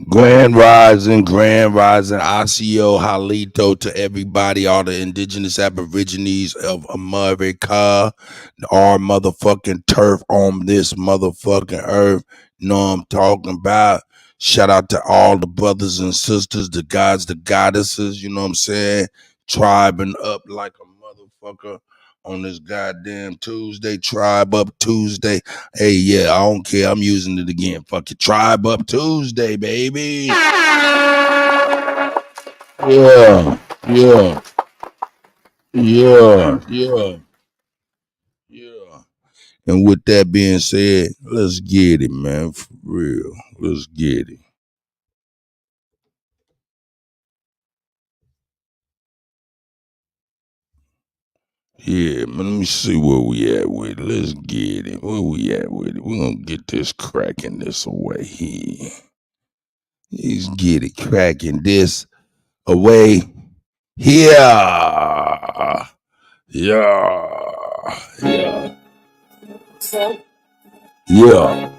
Grand Rising, Asio, Halito to everybody, all the indigenous aborigines of America, our motherfucking turf on this motherfucking earth. You know what I'm talking about? Shout out to all the brothers and sisters, the gods, the goddesses, you know what I'm saying? Tribing up like a motherfucker on this goddamn Tuesday, Tribe Up Tuesday. Hey, yeah, I don't care. I'm using it again. Fuck it. Tribe Up Tuesday, baby. Yeah, yeah, yeah, yeah, yeah. And with that being said, let's get it, man. For real. Let's get it. Yeah, man, let me see where we at with it. Let's get it. Where we at with it? We're gonna get this cracking this away here. Let's get it cracking this away here. Yeah. Yeah. Yeah.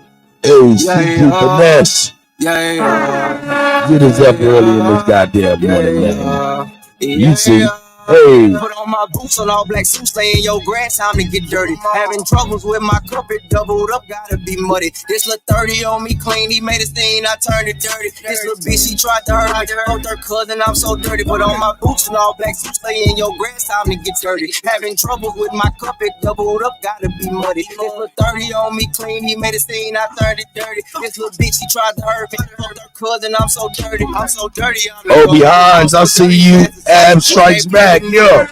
Hey, CG Finesse. Get us up early in this goddamn morning, man. You see. Hey. Put on my boots on all black suits, lay in your grass, time to get dirty. Having troubles with my carpet doubled up, gotta be muddy. This little 30 on me clean, he made a stain, I turned it dirty. This little bitch, she tried to hurt me, both her cousin, I'm so dirty. Put on my boots and all black suits, lay in your grass, time to get dirty. Having troubles with my carpet doubled up, gotta be muddy. This little 30 on me clean, he made a stain, I turned it dirty. This little bitch, she tried to hurt me, both her cousin, I'm so dirty. I'm so dirty. Obi Hines, I see you. Ab strikes back, yo.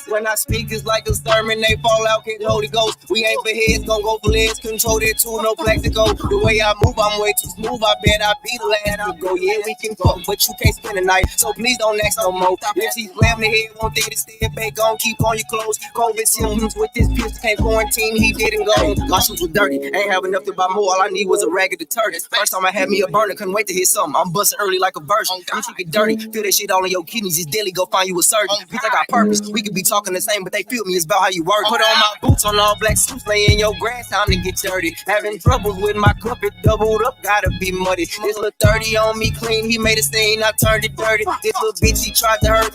When I speak, it's like a sermon, they fall out, get Holy Ghost. We ain't for heads, gon' go for legs, control that too, no plaxico. The way I move, I'm way too smooth, I bet I be the last to go. Yeah, we can fuck, but you can't spend the night, so please don't ask no more. If she's slam the head, won't they to stay back on, keep on your clothes. COVID symptoms with this bitch, can't quarantine, he didn't go. My shoes were dirty, ain't have enough to buy more, all I need was a ragged detergent. First time I had me a burner, couldn't wait to hit something. I'm busting early like a virgin, bitch, you get dirty, feel that shit all in your kidneys, it's daily, go find you a surgeon. Bitch, I got purpose, we could be talking the same, but they feel me, it's about how you work. Put on my boots on all black suits, lay in your grass, time to get dirty. Having troubles with my carpet doubled up, gotta be muddy. This little 30 on me clean, he made a stain, I turned it dirty. This little bitch, he tried to hurt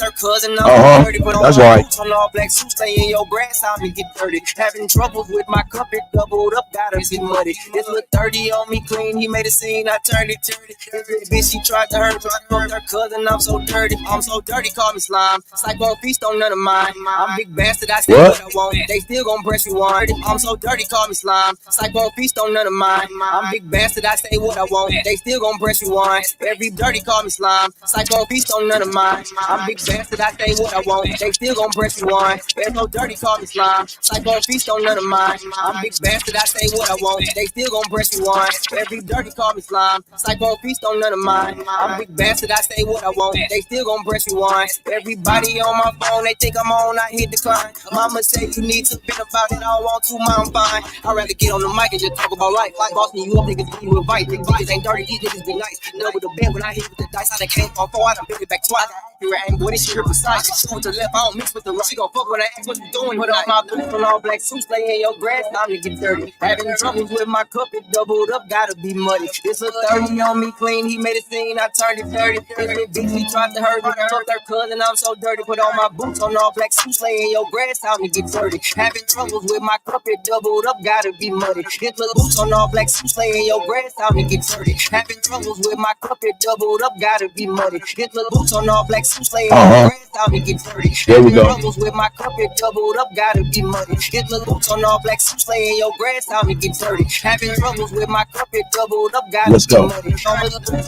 her cousin, I'm dirty. Put on That's my right. boots on all black suits, lay in your grass, time to get dirty. Having troubles with my carpet doubled up, gotta be muddy. This little 30 on me clean, he made a scene, I turned it dirty. This little bitch, he tried to hurt her cousin, I'm so dirty. I'm so dirty, call me slime. Psycho feast on none of mine. I'm big bastard, I say what I want. They still gon' breast me one. I'm so dirty, call me slime. Psycho feast on none of mine. I'm big bastard, I say what I want. They still gon' breast me one. Every dirty, call me slime. Psycho feast on none of mine. I'm big bastard, I say what I want. They still gon' breast me one. There's no dirty, call me slime. Psycho feast on none of mine. I'm big bastard, I say what I want. They still gon' breast me one. Every dirty, call me slime. Psycho feast on none of mine. I'm big bastard, I say what I want. They still gon' breast me one. Everybody on my phone, they think I'm on, I hit decline. Mama say you need to think about it, I don't want to, I'm fine. I'd rather get on the mic and just talk about life. Like boss me, you up niggas give you advice. Big niggas ain't dirty, these niggas be nice. Know with the bend when I hit with the dice, I done came from 4, I done bring it back twice. Here I ain't boy, this shit precise. Shoot with the left, I don't mix with the right. She gon' fuck when I ask what you doing. Put on my boots on all black suits, lay in your grass, time to get dirty. Having troubles with my cup, it doubled up, gotta be muddy. This little 30 on me clean, he made a scene, I turned it dirty. This little bitch, he tried to hurt me, fucked her cousin, I'm so dirty. Put on my boots on all black suits, lay in your grass, time to get dirty. Having troubles with my cup, it doubled up, gotta be muddy. This little boots on all black suits, lay in your grass, time to get dirty. Having troubles with my cup, it doubled up, gotta be muddy. This little boots on all black suits, lay in your grass, time to get dirty. There we go. Troubles with my cup, it doubled up, gotta be muddy. This little boots on all black suits, lay in your grass, time to get dirty. Having troubles with my cup, it doubled up, gotta Let's be go. muddy. Boots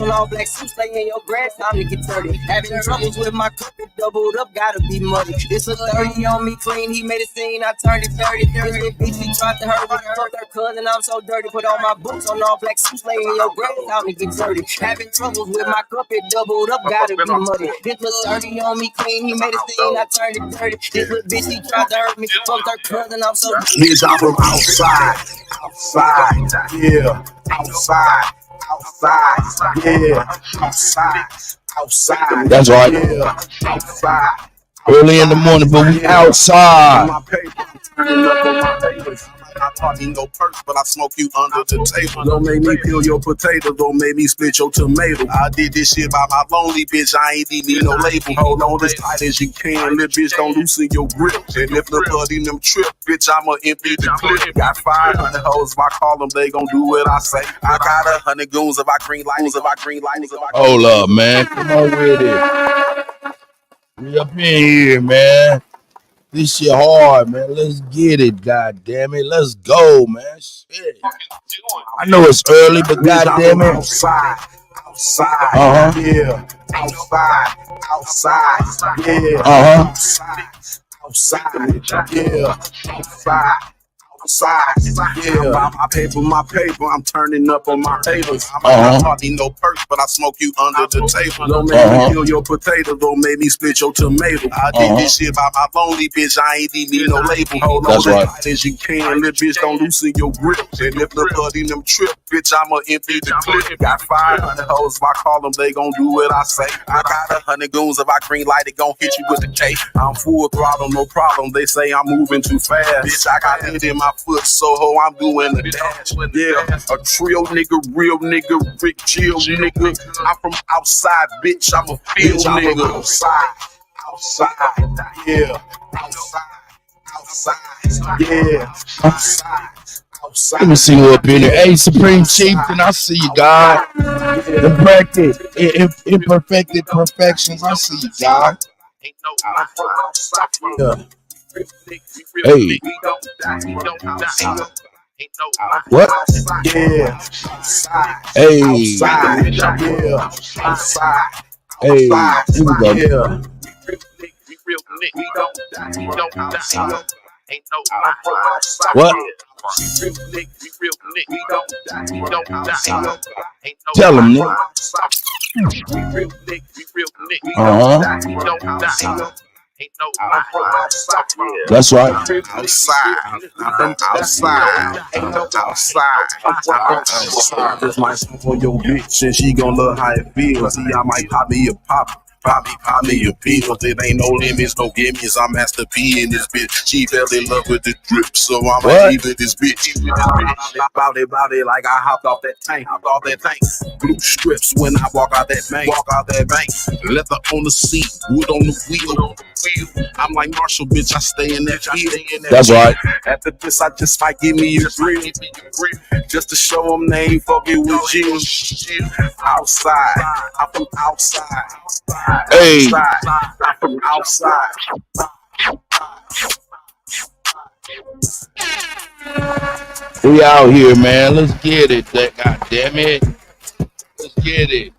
on all black suits, lay in your grass, time to get dirty. Having troubles with my cup, it doubled up, gotta be muddy. This little 30 on me clean, he made a scene, I turned it dirty. This little bitch, he tried to hurt me, fucked her cousin, I'm so dirty. Put on my boots on all black suits, lay in your grass, time to get dirty. Having troubles with my cup, it doubled up, gotta be muddy. This little 30 on me clean, he made a scene, I turned it dirty. This little bitch, he tried to hurt me, fucked her cousin, I'm so dirty. Niggas out from outside, yeah, outside, yeah, outside. That's right. Yeah, outside. Early in the morning, but we outside. My paper, turning up on my papers. I taught you no perks, but I smoke you under the table. Don't make me peel your potatoes, don't make me split your tomato. I did this shit by my lonely bitch, I ain't need no label. Hold on as tight as you can, little bitch, don't loosen your grip. And if the buddy them trip, bitch, I'ma empty the clip. Got 500 hoes, if I call them, they gon' do what I say. I got 100 goons if I green lights, if I green lights. Hold up, man. Come on with it. We up in here, man. This shit hard, man. Let's get it, god damn it. Let's go, man. Shit. I know it's early, but god damn it. Outside, Uh-huh. yeah. Outside, yeah. Uh-huh. Outside, yeah. Outside, yeah. My paper, I'm turning up on my tables. I hardly no perks, but I smoke you under the table. Don't make me peel your potatoes, don't make me split your tomato. I did this shit by my lonely bitch, I ain't need no label. Hold on as tight as you can, little bitch, don't loosen your grip. And if the buddy them trip, bitch, I'ma empty the clip. Got 500 hoes, if I call them, they gon' do what I say. I got 100 goons, if I green light it, gon' hit you with the K. I'm full throttle, no problem, they say I'm moving too fast. Bitch, I got it in my foot, so ho, I'm doing the dash. Yeah, a trio nigga, real nigga, Rick chill nigga. I'm from outside, bitch, I'm a field nigga. Outside, yeah. Outside, yeah. Outside. Let me see you up in there. Hey, Supreme Chieftain, I see you, God. Imperfected perfections, I see you, God. Yeah. Hey. What? Yeah. Hey. Yeah. Hey. Here we go. Yeah. What? Tell him, nigga. That's right. Outside. Just might smoke on your bitch and she gon' love how it feels. See, I might pop me a pop. Pop me a pill. It ain't no limits, no gimmies. I'm Master P in this bitch. She fell in love with the drip, so I'm leaving this bitch. Bout it like I hopped off that tank. Blue strips when I walk out that bank. Leather on the seat, wood on the wheel. I'm like Marshall, bitch. I stay in that field. That's right. After this, I just might give me a grill, just to show them they ain't fucking with you. Outside, I'm from outside. Hey. I'm from outside. We out here, man. Let's get it. God damn it. Let's get it.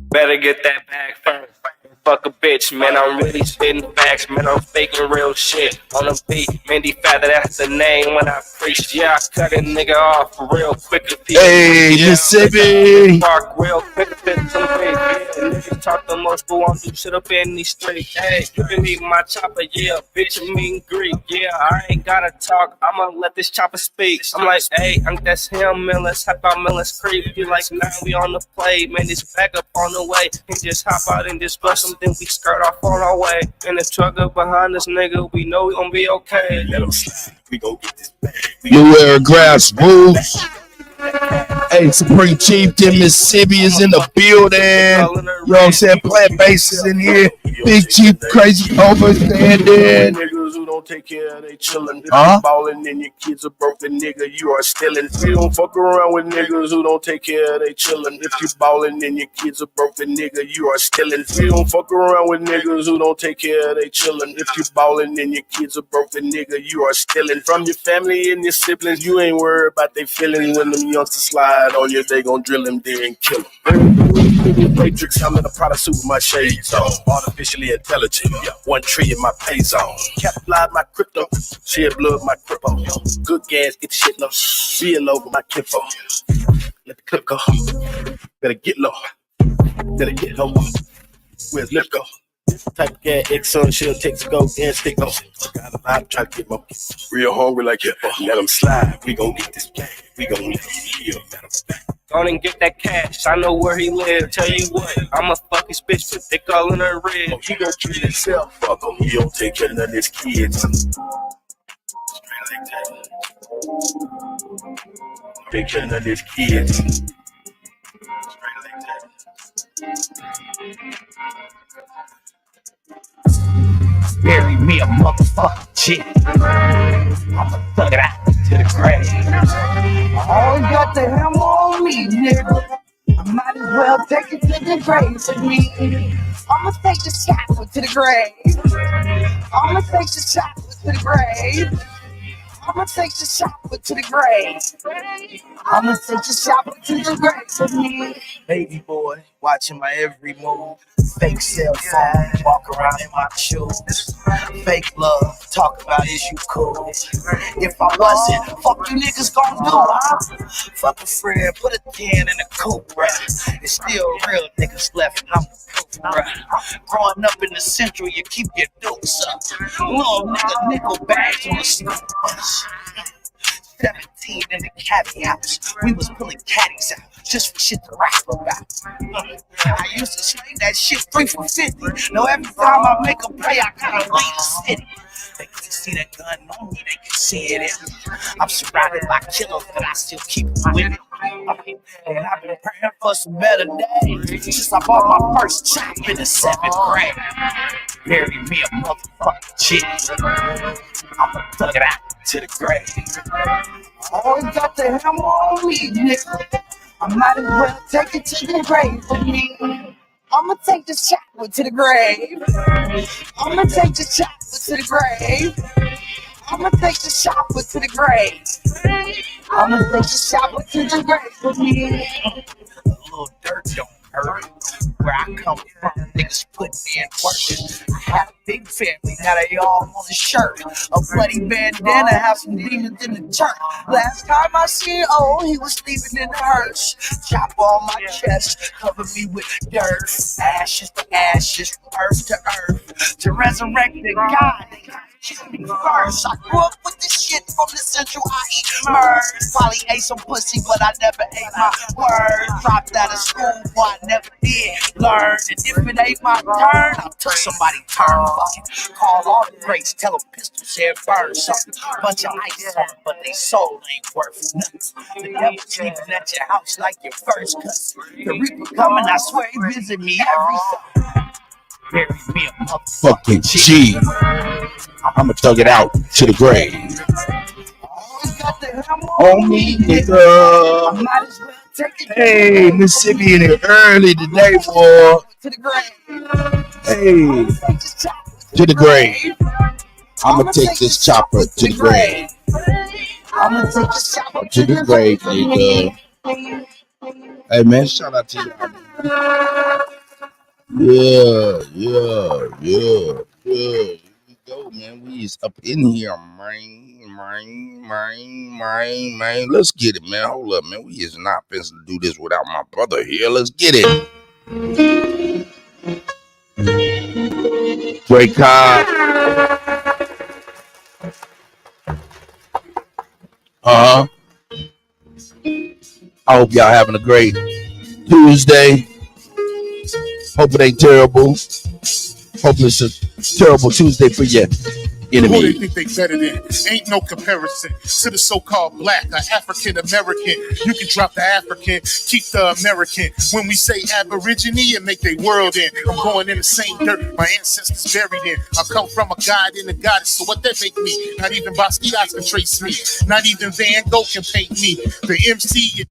Better get that bag first. Fuck a bitch, man, I'm really spitting facts, man, I'm faking real shit. On the beat, Mindy Feather, that's the name when I preach. Yeah, I cut a nigga off real quick. Hey, Mississippi. Park real quick, some big, niggas talk the most, but won't do shit up in these streets. Hey, you can eat my chopper, yeah, bitch, you mean Greek. Yeah, I ain't gotta talk, I'ma let this chopper speak. I'm like, hey, that's him, man, let's hop out, man, let's creep. You like, now we on the play, man, this back up on the way. And just hop out and just bust them. Then we skirt off on our way. And the truck up behind us, nigga, we know we gon' be okay. Let 'em slide. We gon' get this bag. New Era Grassroots. Hey, Supreme Chieftain, Mississippi is in the building. You know what I'm saying? Plant bases in here. Big Chief, Crazy Cobra standing. Niggas who don't take care of they chillin'. If you ballin' and your kids are broken, nigga, you are stealing. You don't fuck around with niggas who don't take care of they chillin'. If you ballin' and your kids are broken, nigga, you are stealing. You don't fuck around with niggas who don't take care of they chillin'. If you ballin' and your kids are broken, nigga, you are stealing. From your family and your siblings, you ain't worried about they feelings. When them youngsters slide on you, they gon' drill him there and kill him. Matrix, I'm in a Prada suit with my shades on. Artificially intelligent, one tree in my pay zone. Capitalize my crypto, shed blood my crypto. Good gas, get the shit low. Be low with my kinfo. Let the clip go. Better get low. Better get low. Where's lip go? Type of gas, Exxon, she'll take to go and stick no. Got a lot, try to get more. Real hungry like hip. Let them slide. We gon' get this game. We gon' let them heal. Go and get that cash, I know where he live. Tell you what, I'ma fuck his bitch, but they all in her rib. He gon' kill himself, fuck him. He don't take care of none of his kids. Picture of this kid. Bury me a motherfucking chick. I'ma thug it out to the grave. I always got the hammer on me, nigga. I might as well take it to the grave with me. I'ma take the shot to the grave. I'ma take the shot to the grave. I'ma take the shot to the grave. I'ma take the shot to the grave with me. Baby boy, watching my every move. Fake cell phone, walk around in my shoes. Fake love, talk about is you cool. If I wasn't, fuck you niggas gon' do, huh? Fuck a friend, put a 10 in a coupe, bruh. It's still real niggas left, I'm the proof, bruh. Growing up in the central, you keep your dukes up. Little nigga nickel bags on the school bus. 17 in the caddy house. We was pulling caddies out just for shit to rap about. I used to sling that shit 3 for 50. Now every time I make a play, I gotta leave the city. They can see that gun on me, they can see it in me. I'm surrounded by killers, but I still keep it with me. And I've been praying for some better days since I bought my first chop in the 7th grade. Bury me a motherfucking chick. I'ma thug it out to the grave. I always got the hammer on me, nigga. I might as well take it to the grave with me. I'ma take the shot to the grave. I'ma take the shot to the grave. I'ma take the shot to the grave. I'ma take the shot to the grave with me. A little dirt don't hurt. Where I come from, niggas put me in work. I had a big family, now they all on the shirt. A bloody bandana, have some demons in the church. Last time I seen old, he was sleeping in the hearse. Chop on my chest, cover me with dirt. Ashes to ashes, earth to earth. To resurrect the God, they gotta kill me first. I grew up with this shit from the central, I eat murder. Probably ate some pussy, but I never ate my word. Dropped out of school, but I never did learn. And if it ain't my turn, I took somebody's turn. Fucking call all the greats, tell them pistols here burn something. Bunch of ice on them, but they soul ain't worth nothing. The devil sleeping at your house like your first cousin. The reaper coming, I swear he visit me every summer. Bury me a Fucking G. I'ma thug it out to the grave. On me, nigga. I might as well take it. Hey, Mississippi in it early today, boy. To the grave. Hey, to the grave. I'ma take this chopper to the grave. I'ma take the chopper To the grave, nigga. Hey, man, shout out to you. Yeah. Here we go, man. We is up in here, man. Let's get it, man. Hold up, man. We is not finna do this without my brother here. Let's get it. Great card. I hope y'all having a great Tuesday. Hope it ain't terrible. Hope it's a terrible Tuesday for you. Who they think they better than? Ain't no comparison to the so-called black or African American. You can drop the African, keep the American. When we say Aborigine, and make their world in. I'm going in the same dirt my ancestors buried in. I come from a god and a goddess, so what that make me? Not even Basquiat can trace me. Not even Van Gogh can paint me. The MC is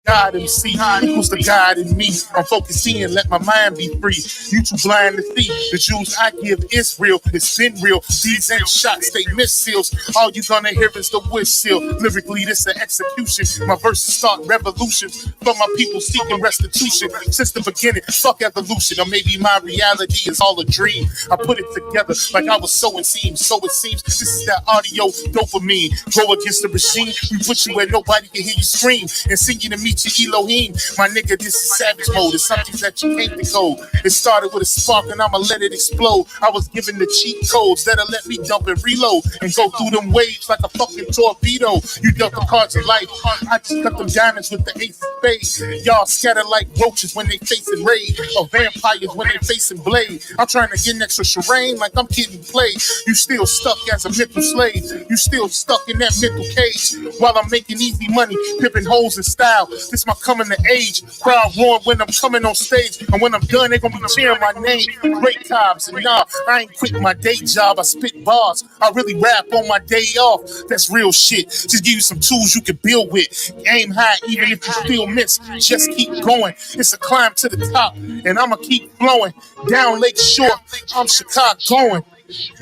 God MC equals the God in me. I'm focusing and let my mind be free. You too blind to see. The Jews I give is real. It's been real. These ain't shots, they missiles. All you gonna hear is the whistle. Lyrically, this an execution. My verses start revolutions for my people seeking restitution. Since the beginning, fuck evolution. Or maybe my reality is all a dream. I put it together like I was sowing seeds. So it seems this is that audio dopamine. Go against the machine. We put you where nobody can hear you scream. And sing you to me meet your Elohim. My nigga, this is savage mode. It's something that you can't decode. It started with a spark and I'ma let it explode. I was given the cheat codes that'll let me dump and reload and go through them waves like a fucking torpedo. You dealt the cards of life. I just cut them diamonds with the ace of spades. Y'all scatter like roaches when they facing raid, or vampires when they facing blade. I'm trying to get next to Shireen like I'm getting played. You still stuck as a mental slave. You still stuck in that mental cage. While I'm making easy money, pipping holes in style. This my coming to age. Crowd roaring when I'm coming on stage. And when I'm done, they gonna be cheering my name. Great times. And nah, I ain't quit my day job. I spit bars. I really rap on my day off. That's real shit. Just give you some tools you can build with. Aim high even if you still miss. Just keep going. It's a climb to the top. And I'ma keep flowing. Down Lake Shore, I'm Chicago going.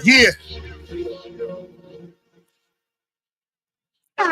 Yeah. You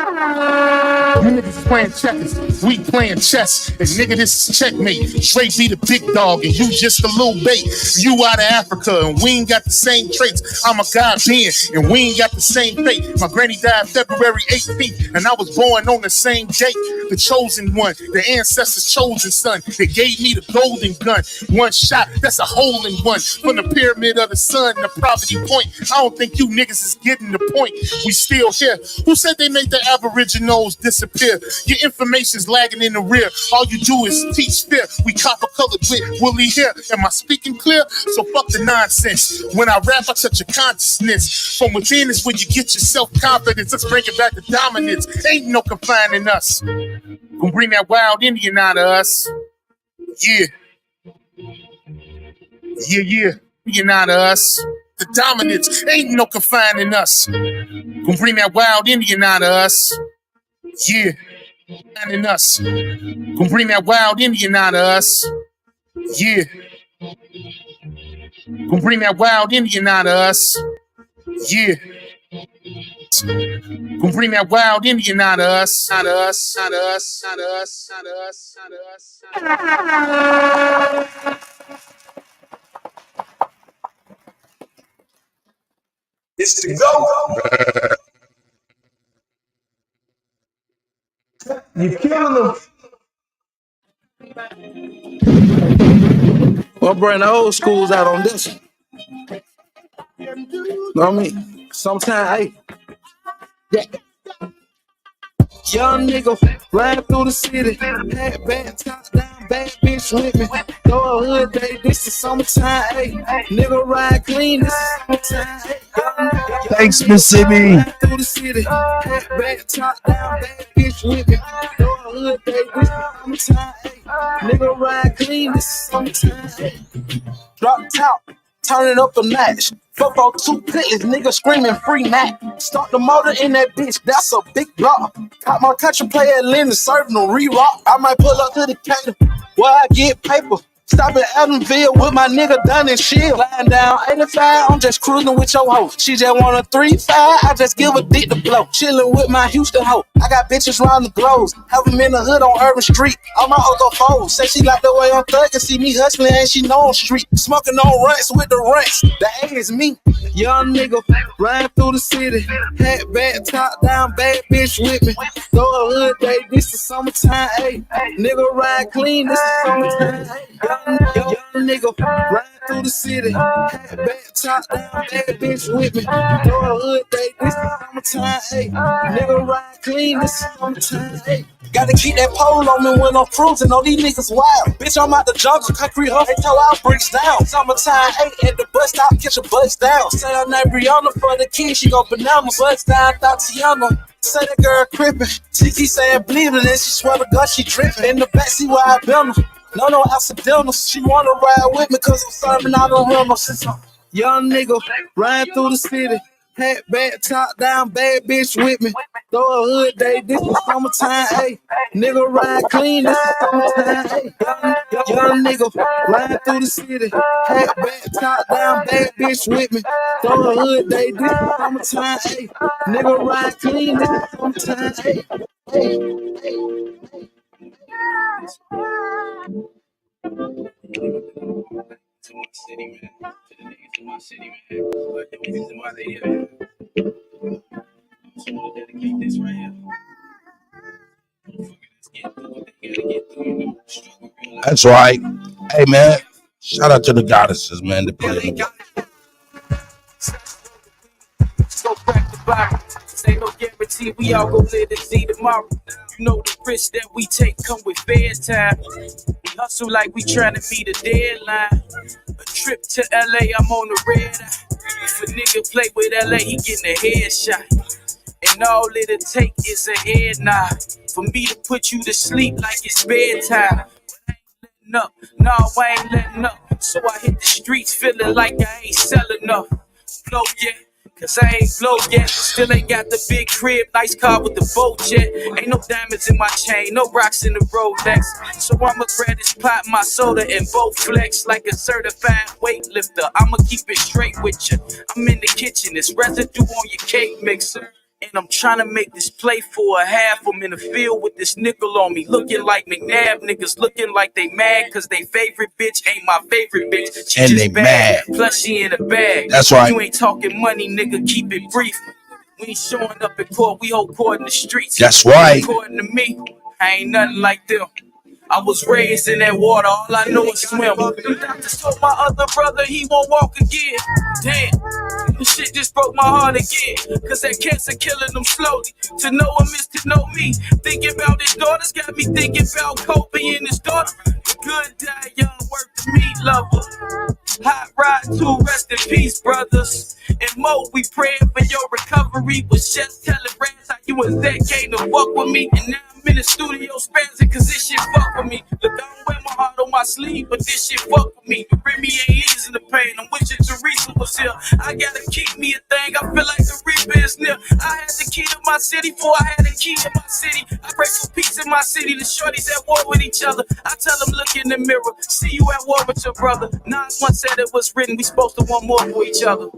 niggas playing checkers, we playing chess. And nigga, this is checkmate. Straight be the big dog and you just a little bait. You out of Africa and we ain't got the same traits. I'm a God being and we ain't got the same fate. My granny died February 18th and I was born on the same date. The chosen one, the ancestors' chosen son. They gave me the golden gun. One shot, that's a hole in one. From the pyramid of the sun to Poverty Point. I don't think you niggas is getting the point. We still here. Who said they made the Aboriginals disappear? Your information's lagging in the rear. All you do is teach fear. We copper-colored with woolly hair. Am I speaking clear? So fuck the nonsense. When I rap, I touch your consciousness. From within is where you get your self-confidence. Let's bring it back to dominance. Ain't no confining us. Gonna bring that wild Indian out of us. Yeah. Yeah, yeah. Indian out of us. The dominance. Ain't no confining us. Gonna bring that wild Indian out of us. Yeah. And us. Gonna bring that wild Indian out of us. Yeah. Gonna bring that wild Indian out of us. Yeah. Gonna bring that wild Indian out of us. Out of us. Out of us. Out of us. Out of us. Out of us. It's to go. You killing them. Well, bring the old schools out on this. Know what I mean? Sometimes, hey, yeah. Young nigga riding through the city, had bad top down, bad bitch with me. Throw a hood day, this is summertime, hey. Nigga ride clean, this is summertime, hey. Thanks, Mississippi. Riding through the city, had bad top down, bad bitch with me. Throw a hood day, this is summertime, hey. Nigga ride clean, this is summertime, hey. Drop top, turn it up a notch. Fuck on 2 pitlets, nigga screaming free Mac. Start the motor in that bitch, that's a big block. Caught my country player at Lennon serving a re-rock. I might pull up to the cater where I get paper. Stop at Adamville with my nigga done and shit. Lying down 85, I'm just cruising with your hoe. She just want a 3-5, I just give a dick to blow. Chilling with my Houston hoe. I got bitches round the globe. Have them in the hood on Urban Street. All my other foes say she like the way I'm thugging. See me hustling and she know on street. Smoking on runts with the runts. The A is me. Young nigga riding through the city. Hat bad, top down, bad bitch with me. Throw a hood day, this is summertime, ayy. Nigga ride clean, this is summertime, ayy. Young nigga riding through the city. Hat bad, top down, bad bitch with me. Throw a hood day, this is summertime, ayy. Nigga ride clean, this is summertime, ayy. Gotta keep that pole on me when I'm cruising. Oh, these niggas wild. Bitch, I'm out the jungle, concrete huff, they tell our bricks down. Summertime, 8 at the bus stop, catch a bus down. Say her name Brianna for the kid, she go bananas. Bus down, Tatiana. Say that girl crippin'. She keep saying bleeding, and she swear to God she drippin'. In the backseat where I been her. No accidentals. She wanna ride with me cause I'm serving out on her. Young nigga riding through the city. Hat bad, top down, bad bitch with me. Throw a hood day, this is summertime, ayy. Nigga ride clean, this is summertime, ayy. Young nigga riding through the city. Hat bad, top down, bad bitch with me. Throw a hood day, this is summertime, ayy. Nigga ride clean, this is summertime, ayy. To my city, man. To the niggas in my city, man. Like the reason why they here, man. I just want to dedicate this right here. Let's get through what they That's right. Hey man, shout out to the goddesses, man. That play in the So crack the bottle. This ain't no guarantee we all gon' live to see tomorrow. You know the risks that we take come with fair time. We hustle like we tryna meet a deadline. A trip to LA, I'm on the red eye. If a nigga play with LA, he getting a headshot. And all it'll take is a head nod for me to put you to sleep like it's bedtime. Up. No, I ain't letting up. So I hit the streets feeling like I ain't selling up. Blow yet, cause I ain't blow yet. Still ain't got the big crib, nice car with the boat jet. Ain't no diamonds in my chain, no rocks in the Rolex. So I'ma grab this pot, my soda, and both flex like a certified weightlifter. I'ma keep it straight with you. I'm in the kitchen, it's residue on your cake mixer. And I'm trying to make this play for a half. I'm in the field with this nickel on me, looking like McNabb. Niggas looking like they mad, cause they favorite bitch ain't my favorite bitch. She and just they bad. mad. Plus she in a bag. That's right. You ain't talking money, nigga, keep it brief. We ain't showing up in court, we hold court in the streets. That's right. According to me, I ain't nothing like them. I was raised in that water, all I know is swim. The doctor told my other brother he won't walk again. Damn, this shit just broke my heart again. Cause that cancer killing him slowly. To know him is to know me. Thinking about his daughters got me thinking about Kobe and his daughter. Good die young, work the meat lover. Hot rod too, rest in peace, brothers. And Mo, we praying for your recovery. Was just telling Rams how you was that came to fuck with me. And now I'm in the studio spazzing cause this shit fuck with me. Look, I don't wear my heart on my sleeve, but this shit fuck with me. The Remy ain't easing the pain. I'm wishing Teresa was here. I gotta keep me a thing. I feel like the Reaper is near. I had the key to my city before I had the key to my city. I pray for peace in my city. The shorties at war with each other. I tell them look in the mirror. See you at war with your brother. Nas once said it was written. We supposed to want more for each other.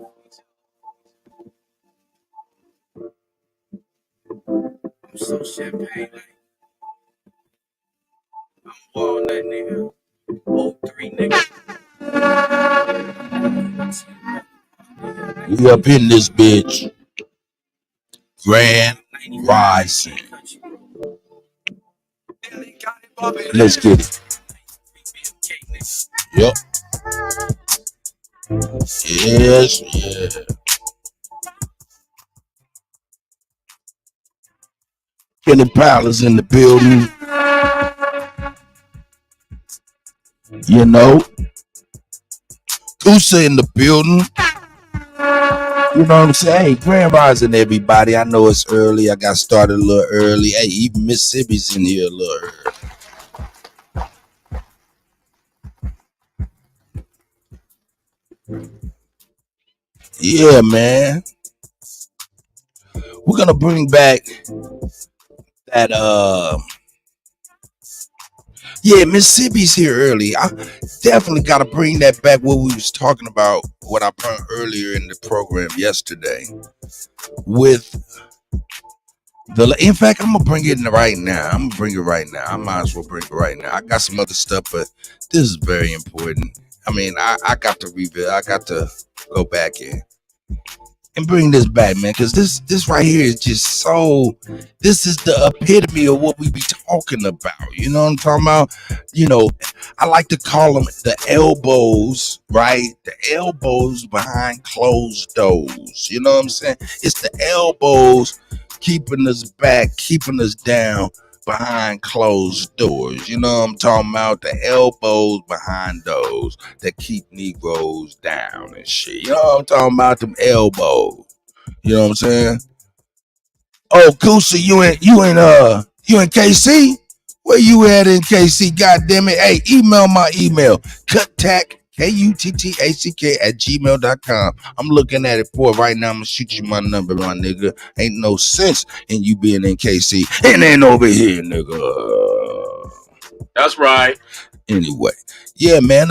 I'm so champagne like I'm walnut nigga. 03 nigga. We up in this bitch. Grand Rising. Let's get it. Yep. Yes, yeah. Kenny Palace in the building. You know. Kusa in the building. You know what I'm saying? Hey, Grand Rising, everybody. I know it's early. I got started a little early. Hey, even Mississippi's in here a little early. Yeah, man. We're gonna bring back that yeah, Mississippi's here early. I definitely gotta bring that back, what we was talking about, what I brought earlier in the program yesterday. With the, in fact, I'm gonna bring it in right now. I'm gonna bring it right now. I might as well bring it right now. I got some other stuff, but this is very important. I mean, I got to revisit. I got to go back and bring this back, man, because this right here is just so. This is the epitome of what we be talking about. You know what I'm talking about? You know, I like to call them the elbows, right? The elbows behind closed doors. You know what I'm saying? It's the elbows keeping us back, keeping us down behind closed doors. You know what I'm talking about? The elbows behind those that keep Negroes down and shit. You know what I'm talking about? Them elbows. You know what I'm saying? Oh, Kusa, you in KC? Where you at in KC? God damn it. Hey, email my email. Kuttack, Kuttack @gmail.com. I'm looking at it for right now. I'm gonna shoot you my number, my nigga. Ain't no sense in you being in KC and then over here, nigga. That's right. Anyway, yeah, man.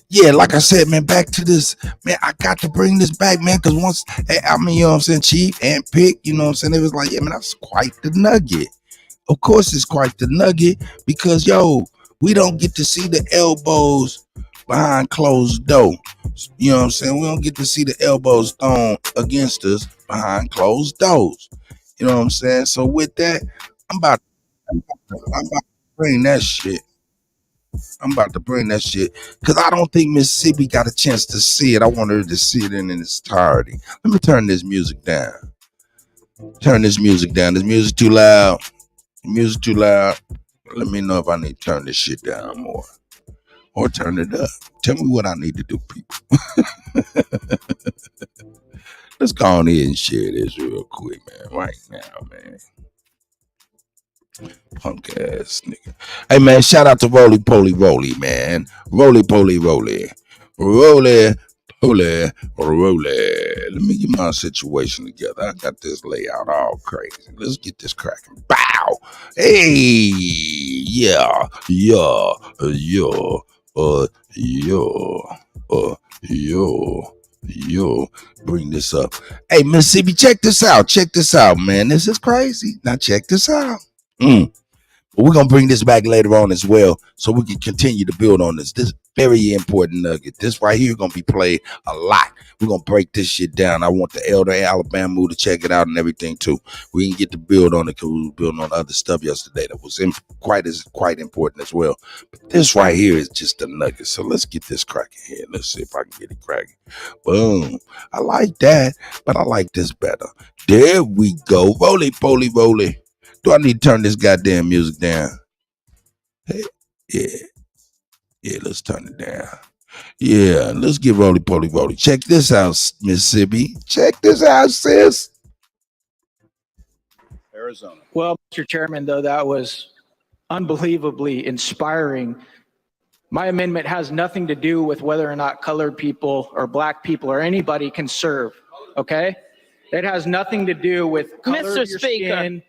Yeah, like I said, man, back to this, man, I got to bring this back, man, because once, I mean, you know what I'm saying, Chief and Pick, you know what I'm saying, it was like, yeah, man, that's quite the nugget. Of course, it's quite the nugget, because, yo, we don't get to see the elbows behind closed doors. You know what I'm saying? We don't get to see the elbows thrown against us behind closed doors. You know what I'm saying? So with that, I'm about bring that shit. I'm about to bring that shit because I don't think Mississippi got a chance to see it. I want her to see it in its entirety. Let me turn this music down. Turn this music down. This music too loud. Music too loud. Let me know if I need to turn this shit down more or turn it up. Tell me what I need to do, people. Let's go on here and share this real quick, man. Right now, man. Punk ass nigga. Hey, man, shout out to Roly Poly Roly, man. Roly Poly Roly. Roly Poly Roly. Let me get my situation together. I got this layout all crazy. Let's get this cracking. Bow. Hey. Yeah. Yeah. Yeah. Yo, bring this up. Hey, Mississippi, check this out. Check this out, man. This is crazy. Now check this out. But we're gonna bring this back later on as well, so we can continue to build on this. This very important nugget. This right here gonna be played a lot. We're gonna break this shit down. I want the Elder Alabama to check it out and everything too. We can get to build on it because we were building on other stuff yesterday that was quite important as well. But this right here is just a nugget. So let's get this cracking here. Let's see if I can get it cracking. Boom. I like that, but I like this better. There we go. Roly poly roly. Do I need to turn this goddamn music down? Hey, yeah, let's turn it down. Yeah, let's get roly poly roly. Check this out, Mississippi. Check this out, sis. Arizona. Well, Mr. Chairman, though, that was unbelievably inspiring. My amendment has nothing to do with whether or not colored people or black people or anybody can serve, okay? It has nothing to do with color Mr. of your Speaker. skin,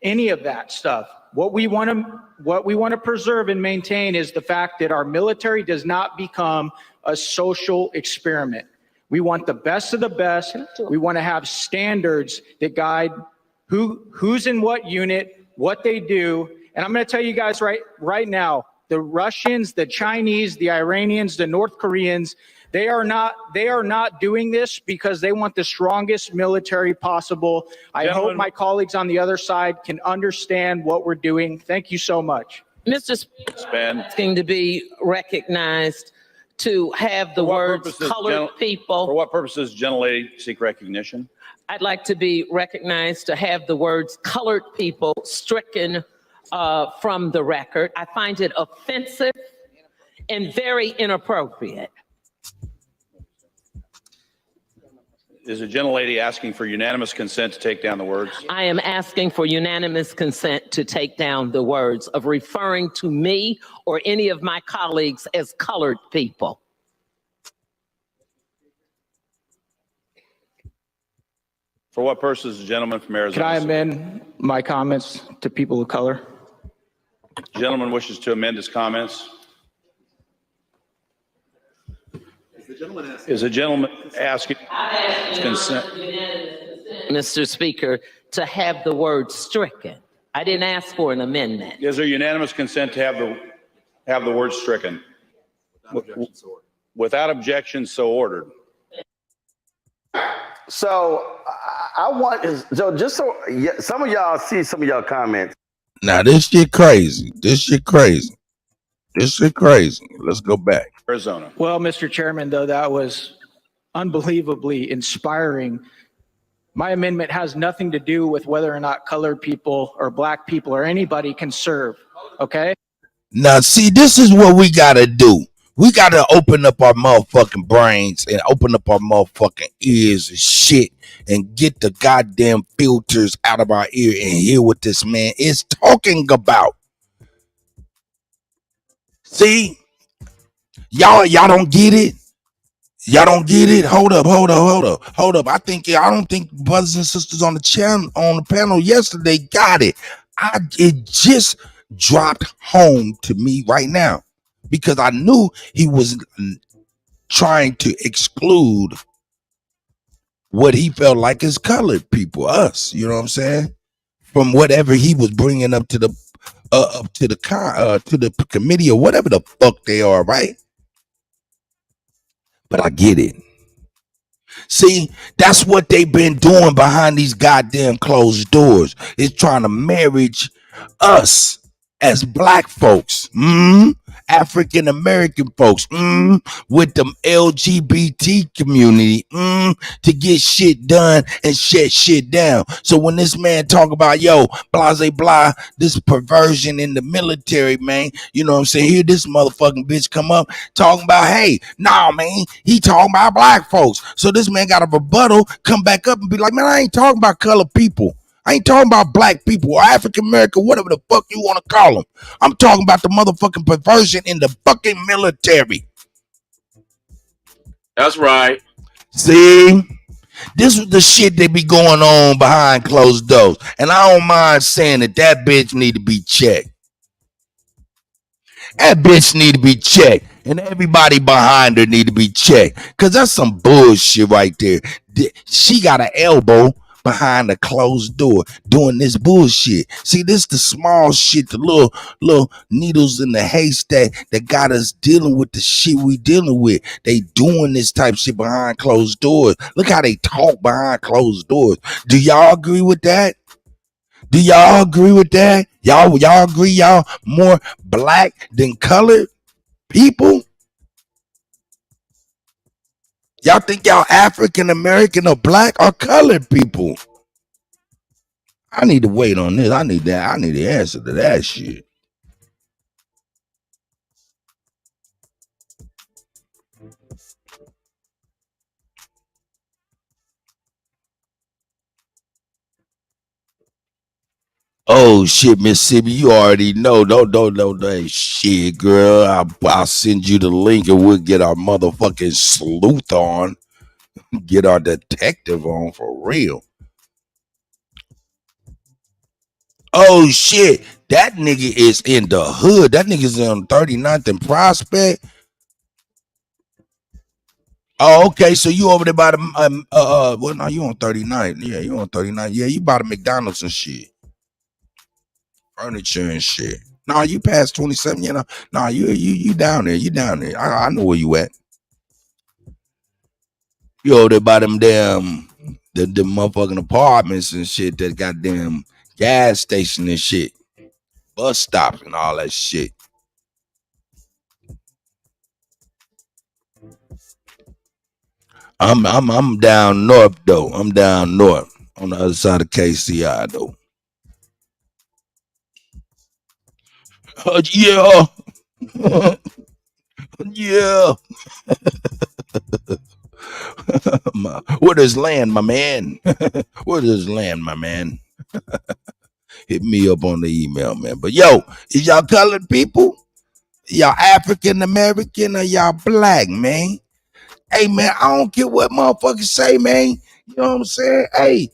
any of that stuff. What we want to preserve and maintain is the fact that our military does not become a social experiment. We want the best of the best. We want to have standards that guide who's in what unit, what they do. And I'm going to tell you guys right now, the Russians, the Chinese, the Iranians, the North Koreans, they are not doing this because they want the strongest military possible. I hope my colleagues on the other side can understand what we're doing. Thank you so much. Mr. Speaker, asking to be recognized to have the words colored people. For what purposes, gentlelady, seek recognition? I'd like to be recognized to have the words colored people stricken from the record. I find it offensive and very inappropriate. Is a gentlelady asking for unanimous consent to take down the words? I am asking for unanimous consent to take down the words of referring to me or any of my colleagues as colored people. For what purposes, the gentleman from Arizona? Can I amend my comments to people of color? Gentleman wishes to amend his comments. Is the gentleman asking consent? Mr. Speaker, to have the word stricken. I didn't ask for an amendment. Is there unanimous consent to have the word stricken? Without objection, so ordered. So just so some of y'all see some of y'all comments. Now this shit crazy. This shit crazy. Let's go back. Arizona. Well, Mr. Chairman, though, that was unbelievably inspiring. My amendment has nothing to do with whether or not colored people or black people or anybody can serve, okay? Now, see, this is what we got to do. We got to open up our motherfucking brains and open up our motherfucking ears and shit and get the goddamn filters out of our ear and hear what this man is talking about. See? Y'all don't get it? Y'all don't get it? Hold up. I don't think brothers and sisters on the panel yesterday got it. It just dropped home to me right now because I knew he was trying to exclude what he felt like as colored people, us, you know what I'm saying? From whatever he was bringing up to the committee or whatever the fuck they are, right? But I get it. See, that's what they've been doing behind these goddamn closed doors. Is trying to marriage us as black folks, African American folks, with them LGBT community, to get shit done and shut shit down. So when this man talk about, yo, blase blah, this perversion in the military, man, you know what I'm saying? Here this motherfucking bitch come up talking about, hey, nah, man, he talking about black folks. So this man got a rebuttal, come back up and be like, man, I ain't talking about colored people. I ain't talking about black people or African American, whatever the fuck you want to call them. I'm talking about the motherfucking perversion in the fucking military. That's right. See? This was the shit that be going on behind closed doors. And I don't mind saying that bitch need to be checked. That bitch need to be checked. And everybody behind her need to be checked. Because that's some bullshit right there. She got an elbow behind a closed door doing this bullshit. See, this the small shit, the little needles in the haystack that got us dealing with the shit we dealing with. They doing this type of shit behind closed doors. Look how they talk behind closed doors. Do y'all agree with that? Do y'all agree with that? Y'all agree y'all more black than colored people? Y'all think y'all African American or black or colored people? I need to wait on this. I need the answer to that shit. Oh shit, Mississippi, you already know. Don't that shit, girl. I'll send you the link and we'll get our motherfucking sleuth on. Get our detective on for real. Oh shit, that nigga is in the hood. That nigga's on 39th and Prospect. Oh, okay. So you over there by the well, no, you on 39th. Yeah, you on 39th. Yeah, you by the McDonald's and shit. Furniture and shit. Nah, you past 27, you know. Nah, you down there. You down there. I know where you at. You over there by them damn the motherfucking apartments and shit, that goddamn gas station and shit. Bus stops and all that shit. I'm down north though. I'm down north on the other side of KCI though. Yeah. Yeah. Where does land, my man? Where does land, my man? Hit me up on the email, man. But yo, is y'all colored people? Y'all African American or y'all black, man? Hey, man, I don't care what motherfuckers say, man. You know what I'm saying? Hey,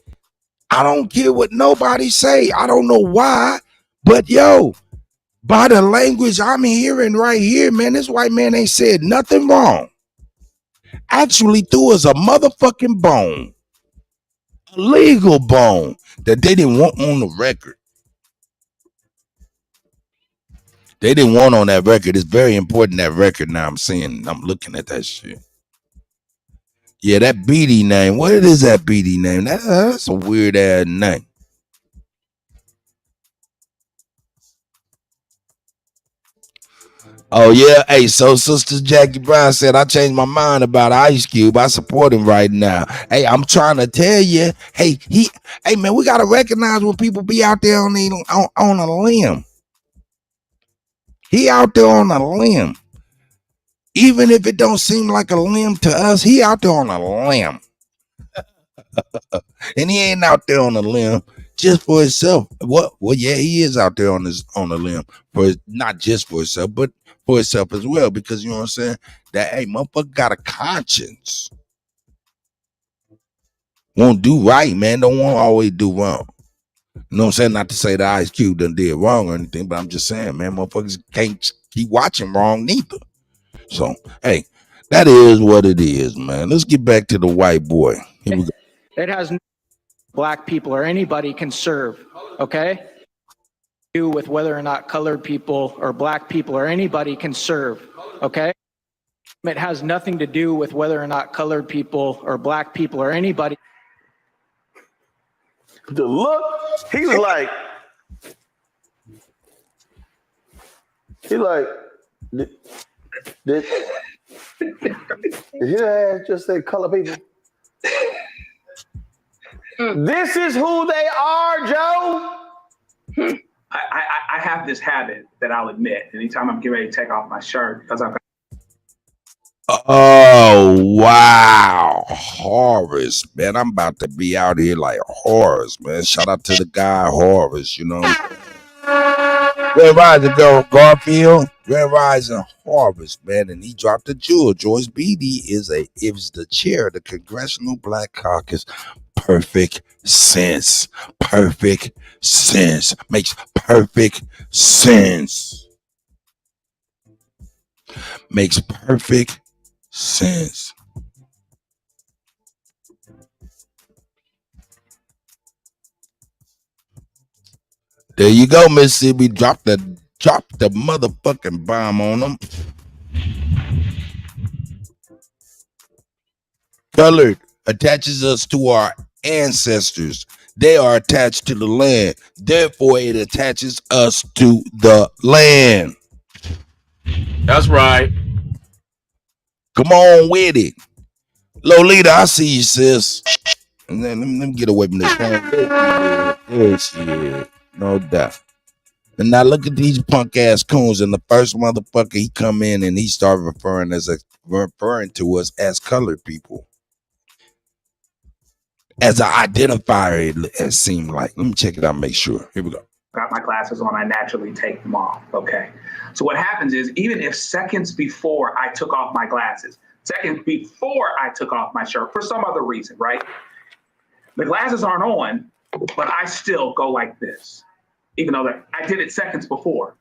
I don't care what nobody say. I don't know why, but yo, by the language I'm hearing right here, man, this white man ain't said nothing wrong. Actually threw us a motherfucking bone. A legal bone that they didn't want on the record. They didn't want on that record. It's very important, that record. Now I'm looking at that shit. Yeah, that BD name. What is that BD name? That's a weird ass name. Oh yeah, hey, so Sister Jackie Brown said, I changed my mind about Ice Cube. I support him right now. Hey, I'm trying to tell you, hey man, we gotta recognize when people be out there on a limb. He out there on a limb. Even if it don't seem like a limb to us, he out there on a limb. And he ain't out there on a limb just for himself. Well, yeah, he is out there on a limb for not just for himself, but for himself as well. Because you know what I'm saying? That hey, motherfucker got a conscience. Won't do right, man. Don't want to always do wrong. You know what I'm saying? Not to say that Ice Cube done did wrong or anything, but I'm just saying, man, motherfuckers can't keep watching wrong neither. So, hey, that is what it is, man. Let's get back to the white boy. Here we go. It has no black people or anybody can serve, okay? Do with whether or not colored people or black people or anybody can serve, okay? It has nothing to do with whether or not colored people or black people or anybody. The look, he was like, He like, did your ass just say color people? This is who they are, Joe. I have this habit that I'll admit. Anytime I'm getting ready to take off my shirt, because I've got. Oh, wow. Horace, man. I'm about to be out here like Horace, man. Shout out to the guy, Horace, you know. Grand Rising, Garfield. Grand Rising, Horace, man. And he dropped a jewel. Joyce Beatty is the chair of the Congressional Black Caucus. Perfect sense. Perfect sense. Makes perfect sense. Makes perfect sense. There you go, Mississippi. Drop the motherfucking bomb on them. Colored attaches us to our ancestors. They are attached to the land. Therefore, it attaches us to the land. That's right. Come on with it. Lolita, I see you, sis. And then let me get away from this phone. There she is. No doubt. And now look at these punk ass coons. And the first motherfucker, he come in and he started referring to us as colored people. As an identifier, it seemed like. Let me check it out, make sure. Here we go. Got my glasses on, I naturally take them off. Okay. So what happens is, even if seconds before I took off my glasses, seconds before I took off my shirt for some other reason, right? The glasses aren't on, but I still go like this, even though I did it seconds before.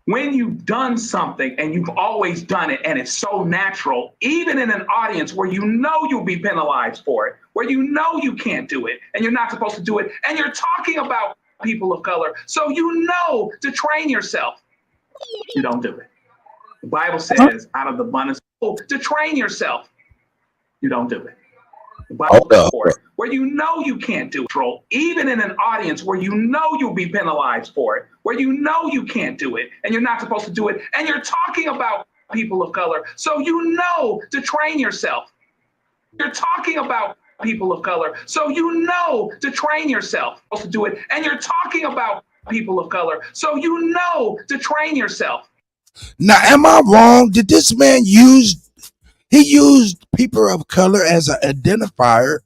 When you've done something and you've always done it and it's so natural, even in an audience where you know you'll be penalized for it, where you know you can't do it and you're not supposed to do it, and you're talking about people of color, so you know to train yourself, you don't do it. The Bible says, out of the abundance to train yourself, you don't do it. The Bible says, where you know you can't do it, even in an audience where you know you'll be penalized for it, where you know you can't do it and you're not supposed to do it, and you're talking about people of color, so you know to train yourself. You're talking about people of color, so you know to train yourself to do it, and you're talking about people of color, so you know to train yourself. Now, am I wrong? Did this man use people of color as an identifier,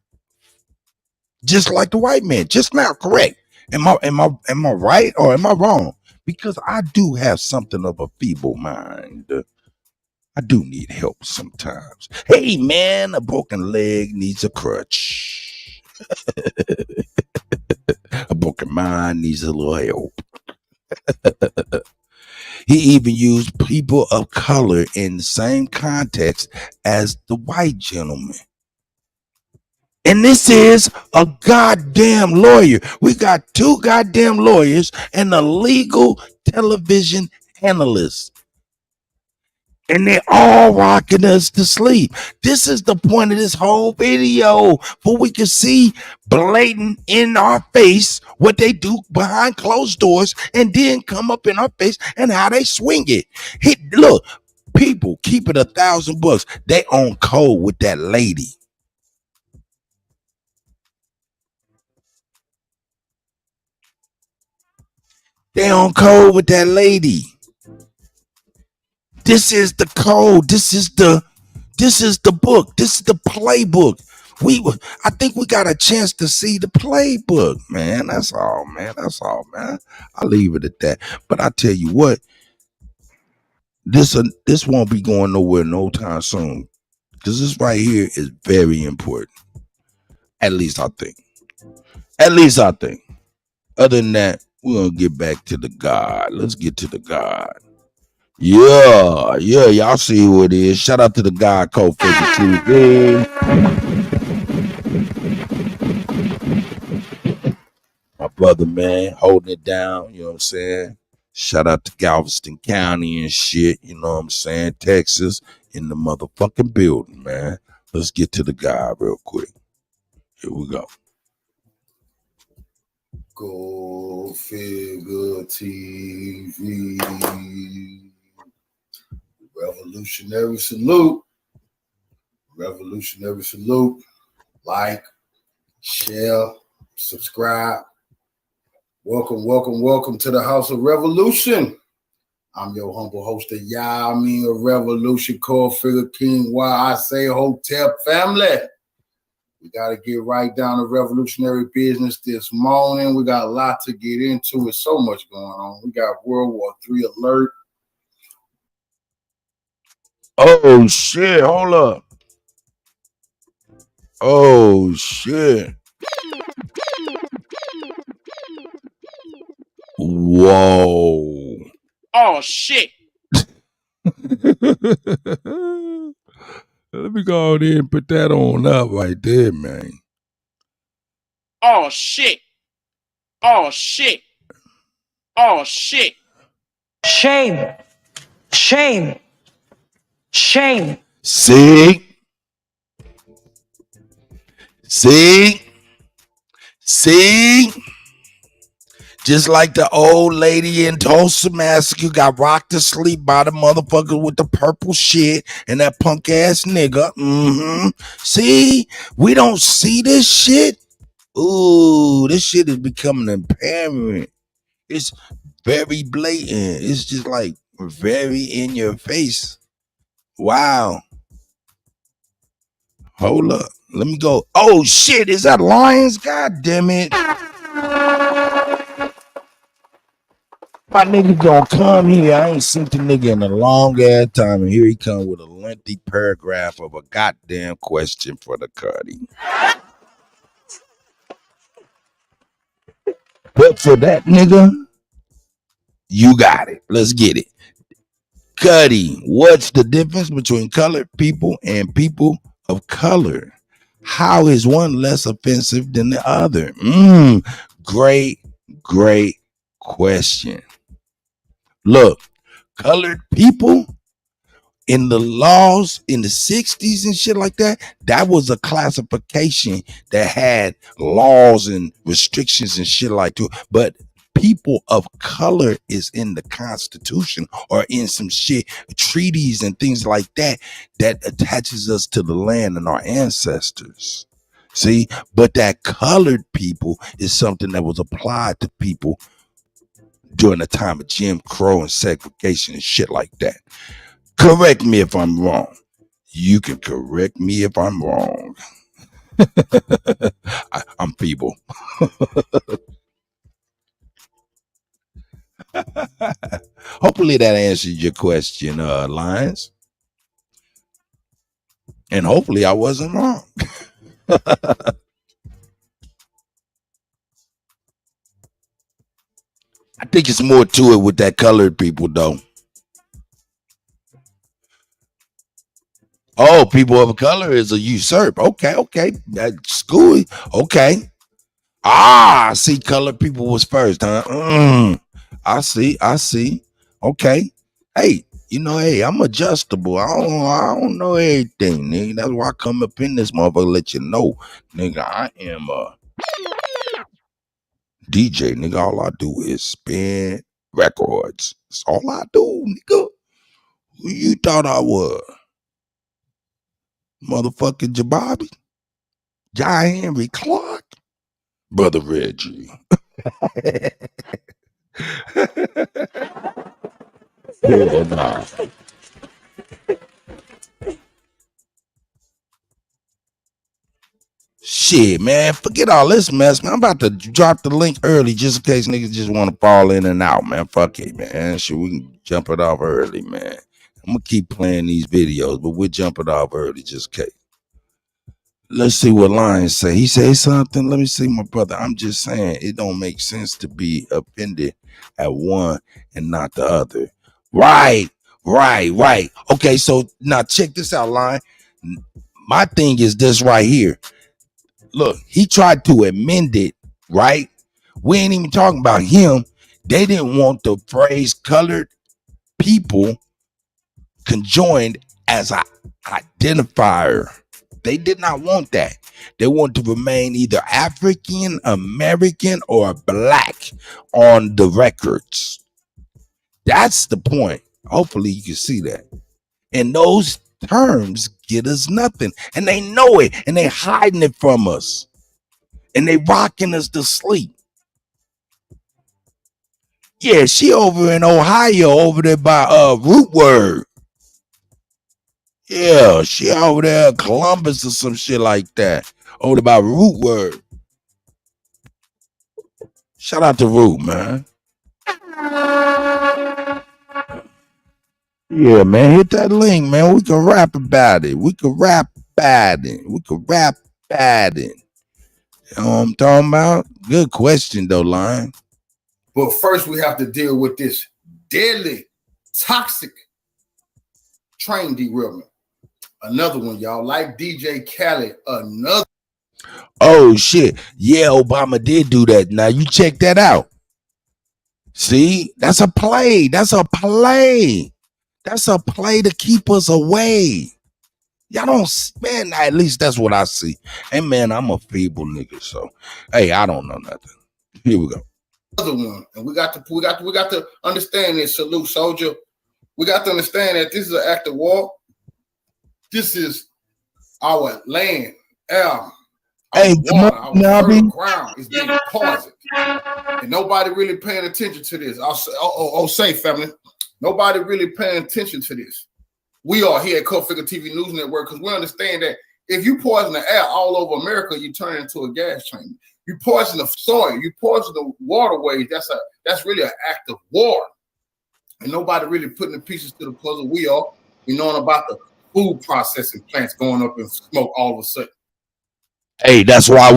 just like the white man just now? Correct? Am I right or am I wrong? Because I do have something of a feeble mind. I do need help sometimes. Hey man, a broken leg needs a crutch. A broken mind needs a little help. He even used people of color in the same context as the white gentleman. And this is a goddamn lawyer. We got two goddamn lawyers and a legal television analyst. And they're all rocking us to sleep. This is the point of this whole video, for we can see blatant in our face what they do behind closed doors, and then come up in our face and how they swing it. Look, people, keep it $1,000. They on code with that lady. They on code with that lady. This is the code. This is the book. This is the playbook. I think we got a chance to see the playbook, man. That's all, man. I'll leave it at that. But I tell you what, this won't be going nowhere no time soon, because this right here is very important. At least I think. Other than that, we're gonna get back to the God. Let's get to the God. Yeah, y'all see who it is. Shout out to the guy Code Figure TV. My brother, man, holding it down, you know what I'm saying? Shout out to Galveston County and shit, you know what I'm saying? Texas in the motherfucking building, man. Let's get to the guy real quick. Here we go. Go Figure TV. Revolutionary salute. Revolutionary salute. Like, share, subscribe. Welcome to the House of Revolution. I'm your humble host of Yah-I-Mean of Revolution, core figure king, why I say hotel family. We got to get right down to revolutionary business this morning. We got a lot to get into. It's so much going on. We got World War III alert. Oh, shit. Hold up. Oh, shit. Whoa. Oh shit. Let me go ahead and put that on up right there, man. Oh shit. Oh shit. Oh shit. Shame. Shame. Shame. See? Just like the old lady in Tulsa Massacre got rocked to sleep by the motherfucker with the purple shit and that punk ass nigga. See? We don't see this shit. Ooh, this shit is becoming apparent. It's very blatant. It's just like very in your face. Wow. Hold up. Let me go. Oh shit, is that Lions? God damn it. My nigga gonna come here. I ain't seen the nigga in a long ass time, and here he come with a lengthy paragraph of a goddamn question for the Kutty. But for that nigga, you got it. Let's get it. Kutty, what's the difference between colored people and people of color? How is one less offensive than the other? Great question. Look, colored people in the laws in the 60s and shit like that, that was a classification that had laws and restrictions and shit like that. But people of color is in the Constitution or in some shit, treaties and things like that, that attaches us to the land and our ancestors. See, but that colored people is something that was applied to people during the time of Jim Crow and segregation and shit like that. Correct me if I'm wrong. You can correct me if I'm wrong. I'm feeble. Hopefully that answered your question, Lions. And hopefully I wasn't wrong. I think it's more to it with that colored people, though. Oh, people of color is a usurp. Okay. That's school. Okay. I see colored people was first, huh? I see. Okay. Hey, I'm adjustable. I don't know everything, nigga. That's why I come up in this motherfucker, let you know, nigga, I am a DJ, nigga. All I do is spin records. That's all I do, nigga. Who you thought I was? Motherfucking Jababi? Jai Henry Clark? Brother Reggie. Hell nah. Shit, man, forget all this mess, man. I'm about to drop the link early just in case niggas just want to fall in and out, man. Fuck it, man. Shit, we can jump it off early, man. I'm gonna keep playing these videos, but we'll jump it off early just in case. Let's see what Lions say. He say something. Let me see, my brother. I'm just saying it don't make sense to be offended at one and not the other. Right. Okay, so now check this out, Lion. My thing is this right here. Look, he tried to amend it, right? We ain't even talking about him. They didn't want the phrase colored people conjoined as an identifier. They did not want that. They want to remain either African American or black on the records. That's the point. Hopefully you can see that. And those terms get us nothing. And they know it. And they hiding it from us. And they rocking us to sleep. Yeah, she over in Ohio, over there by Root Word. Yeah, she over there in Columbus or some shit like that. Over there by Root Word. Shout out to Root, man. Yeah, man, hit that link, man. We can rap about it. We can rap about it. We can rap about it. You know what I'm talking about? Good question, though, Lion. But first, we have to deal with this deadly, toxic train derailment. Another one, y'all. Like DJ Khaled, another. Oh, shit. Yeah, Obama did do that. Now, you check that out. See? That's a play. That's a play. That's a play to keep us away. Y'all don't, man, at least that's what I see. And, man, I'm a feeble nigga, so, hey, I don't know nothing. Here we go. Another one, and we got to understand this. Salute, soldier. We got to understand that this is an act of war. This is our land, air, our water, our fertile ground is being poisoned, and nobody really paying attention to this. I'll say, family, nobody really paying attention to this. We are here at Cult Figure TV News Network because we understand that if you poison the air all over America, you turn it into a gas chamber. You poison the soil, you poison the waterways. That's really an act of war. And nobody really putting the pieces to the puzzle. We are. We knowing about the food processing plants going up in smoke all of a sudden. Hey, that's why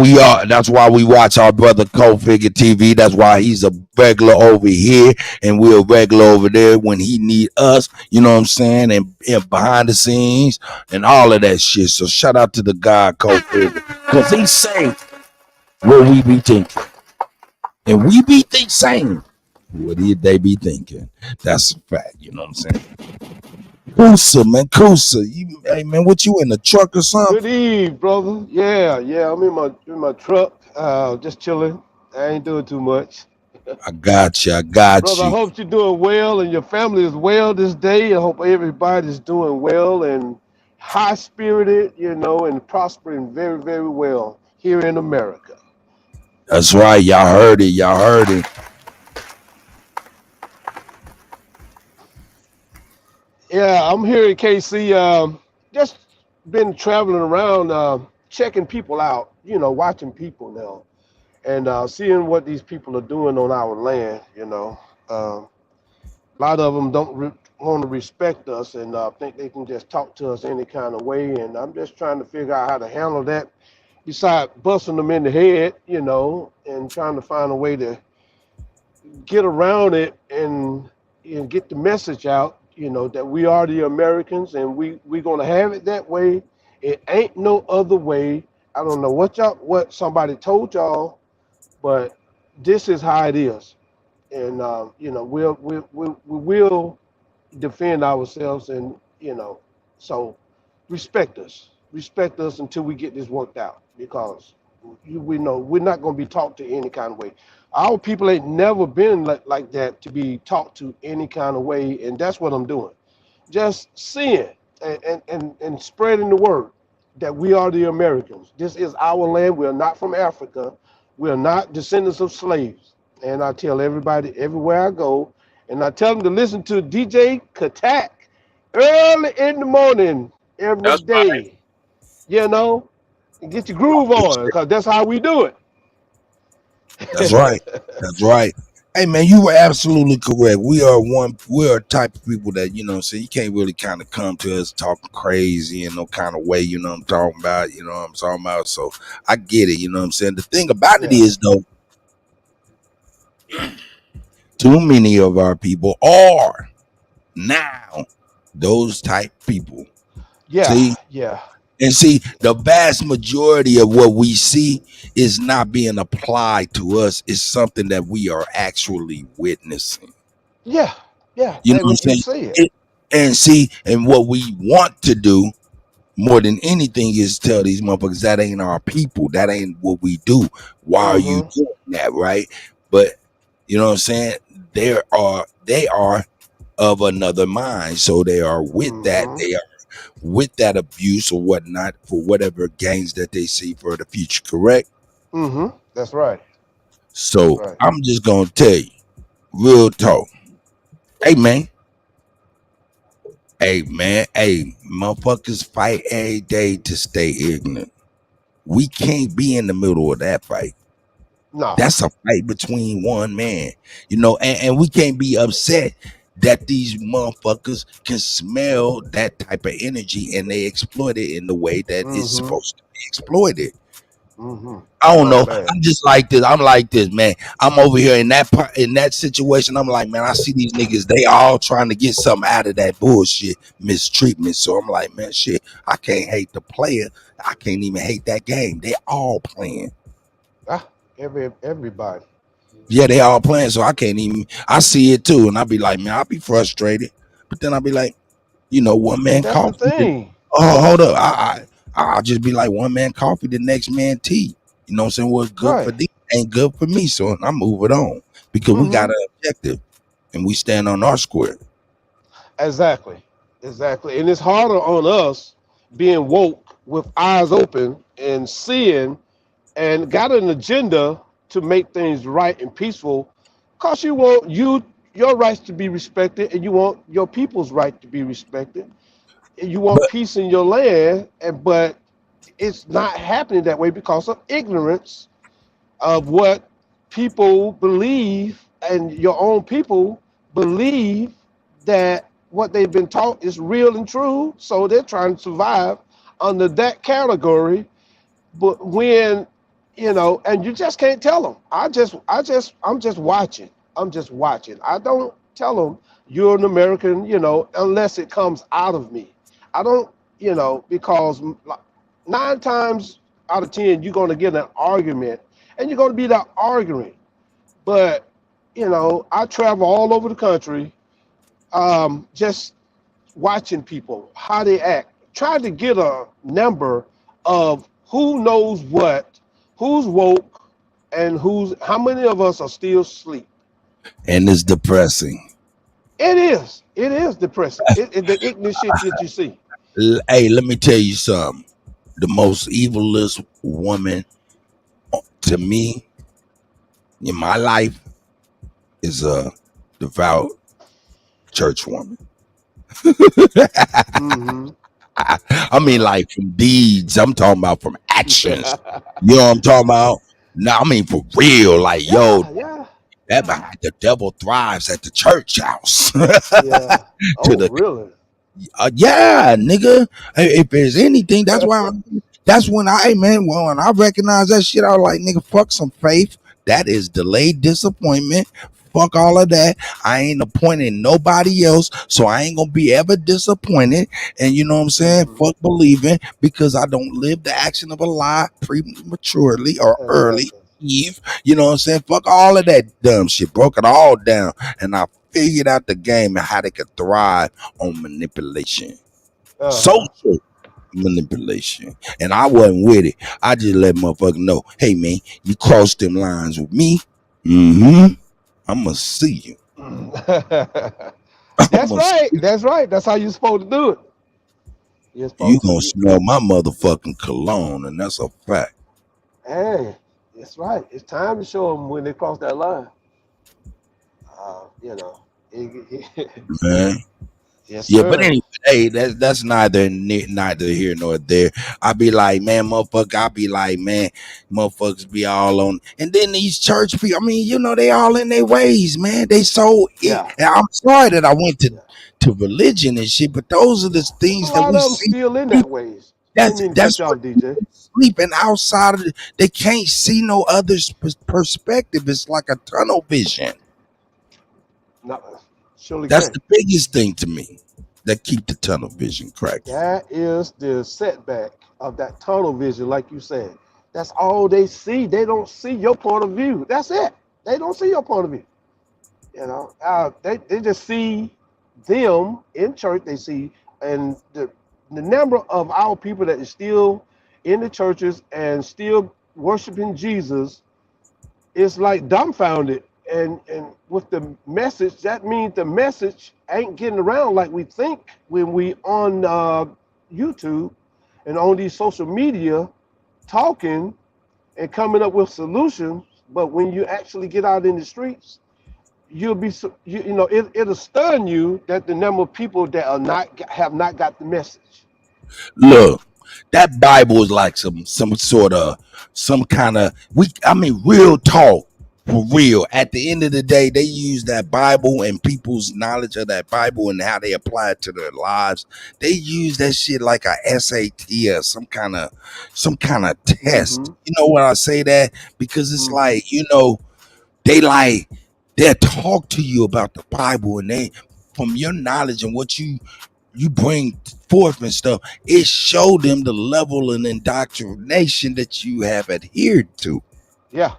we watch our brother Cult Figure TV. That's why he's a regular over here and we're a regular over there when he need us, you know what I'm saying? And behind the scenes and all of that shit. So shout out to the guy Cult Figure. Because he say what we be thinking. And we be saying what they be thinking. That's a fact, you know what I'm saying? Kusa, hey man, what you in the truck or something? Good eve, brother. Yeah, I'm in my truck, just chilling. I ain't doing too much. I got you. Brother, I hope you're doing well and your family is well this day. I hope everybody's doing well and high-spirited, and prospering very, very well here in America. That's right. Y'all heard it. Yeah, I'm here in KC. Just been traveling around, checking people out, watching people now, and seeing what these people are doing on our land. A lot of them don't want to respect us and think they can just talk to us any kind of way. And I'm just trying to figure out how to handle that. Besides busting them in the head, and trying to find a way to get around it and get the message out. That we are the Americans and we're gonna have it that way. It ain't no other way. I don't know what somebody told y'all, but this is how it is. And we will defend ourselves and so respect us until we get this worked out, because we know we're not going to be talked to any kind of way. Our people ain't never been like that, to be talked to any kind of way, and that's what I'm doing. Just seeing and spreading the word that we are the Americans. This is our land. We are not from Africa. We are not descendants of slaves. And I tell everybody everywhere I go, and I tell them to listen to DJ Kuttack early in the morning every day. And get your groove on, because that's how we do it. That's right. Hey man, you were absolutely correct. We're a type of people that, you can't really kind of come to us talking crazy in no kind of way, you know what I'm talking about, So I get it, you know what I'm saying? The thing about it is though, too many of our people are now those type people. And see, the vast majority of what we see is not being applied to us. It's something that we are actually witnessing. Yeah. You know what I'm saying? And what we want to do more than anything is tell these motherfuckers that ain't our people. That ain't what we do. Why are you doing that, right? But you know what I'm saying? They are of another mind. So they are with that. They are with that abuse or whatnot for whatever gains that they see for the future. Correct. That's right. That's So right. I'm just gonna tell you, real talk. Hey man, hey motherfuckers fight every day to stay ignorant. We can't be in the middle of that fight. No. That's a fight between one man, and we can't be upset that these motherfuckers can smell that type of energy and they exploit it in the way that it's supposed to be exploited. I don't Oh know. man. I'm just like this. I'm like this, man. I'm over here in that situation. I'm like, man, I see these niggas. They all trying to get something out of that bullshit mistreatment. So I'm like, man, shit. I can't hate the player. I can't even hate that game. They all playing. Everybody. Yeah, they all playing. So I can't even. I see it too, and I be like, man, I'll be frustrated. But then I'll be like, one And man that's the coffee. thing. Oh, hold up. I'll just be like, one man coffee, the next man tea. You know what I'm saying? What's good for Right. them ain't good for me. So I move it on because we got an objective and we stand on our square. Exactly. Exactly. And it's harder on us being woke with eyes open and seeing and got an agenda to make things right and peaceful because you want your rights to be respected and you want your people's right to be respected and you want But peace in your land but it's not happening that way because of ignorance of what people believe and your own people believe that what they've been taught is real and true, so they're trying to survive under that category. But when and you just can't tell them. I'm just watching. I'm just watching. I don't tell them you're an American, unless it comes out of me. I don't, because 9 times out of 10 you're going to get an argument, and you're going to be that arguing. But I travel all over the country, just watching people how they act, trying to get a number of who knows what, who's woke, and how many of us are still asleep. and it's depressing. It is. It is depressing. The ignorant shit that you see. Hey, let me tell you something. The most evilest woman to me in my life is a devout church woman. I mean, like from deeds. I'm talking about from actions. You know what I'm talking about? No, I mean for real. Like, yo, Yeah. the devil thrives at the church house. Yeah. To Oh, the really? yeah, nigga. If there's anything, that's when hey man, when I recognize that shit, I was like, nigga, fuck some faith. That is delayed disappointment. Fuck all of that. I ain't appointing nobody else, so I ain't gonna be ever disappointed. And you know what I'm saying? Fuck believing because I don't live the action of a lie prematurely or early. Exactly. Eve, you know what I'm saying? Fuck all of that dumb shit. Broke it all down, and I figured out the game and how they could thrive on manipulation, social manipulation. And I wasn't with it. I just let motherfucker know, hey man, you cross them lines with me, I'ma see you. That's I'ma see right. That's right. That's how you're supposed to do it. You're you supposed to. gonna smell my motherfucking cologne, and that's a fact. Hey, that's right. It's time to show them when they cross that line. You know. Man. Yes, Yeah, but sir. anyway, hey, that's neither here nor there. I be like, man, motherfucker. I be like, man, motherfuckers be all on. And then these church people, I mean, they all in their ways, man. They so it. Yeah. And I'm sorry that I went to religion and shit, but those are the A things that lot we of them see. still in that ways. I didn't mean to cut That's you what off, DJ. sleeping outside of they can't see no other perspective. It's like a tunnel vision. No, surely That's can. the biggest thing to me that keep the tunnel vision cracking. That is the setback of that tunnel vision, like you said. That's all they see. They don't see your point of view. That's it. They don't see your point of view. They just see them in church. They see, and the number of our people that is still in the churches and still worshiping Jesus is like dumbfounded. And with the message, that means the message ain't getting around like we think when we on YouTube and on these social media talking and coming up with solutions. But when you actually get out in the streets, you'll be it'll stun you that the number of people that are not have not got the message. Look, that Bible is like some sort of some kind of I mean real talk for real. At the end of the day, they use that Bible and people's knowledge of that Bible and how they apply it to their lives. They use that shit like a SAT or some kind of test. Mm-hmm. You know what I say that? Because it's Mm-hmm. like, they like they'll talk to you about the Bible and they from your knowledge and what you bring forth and stuff, it showed them the level of indoctrination that you have adhered to. Yeah.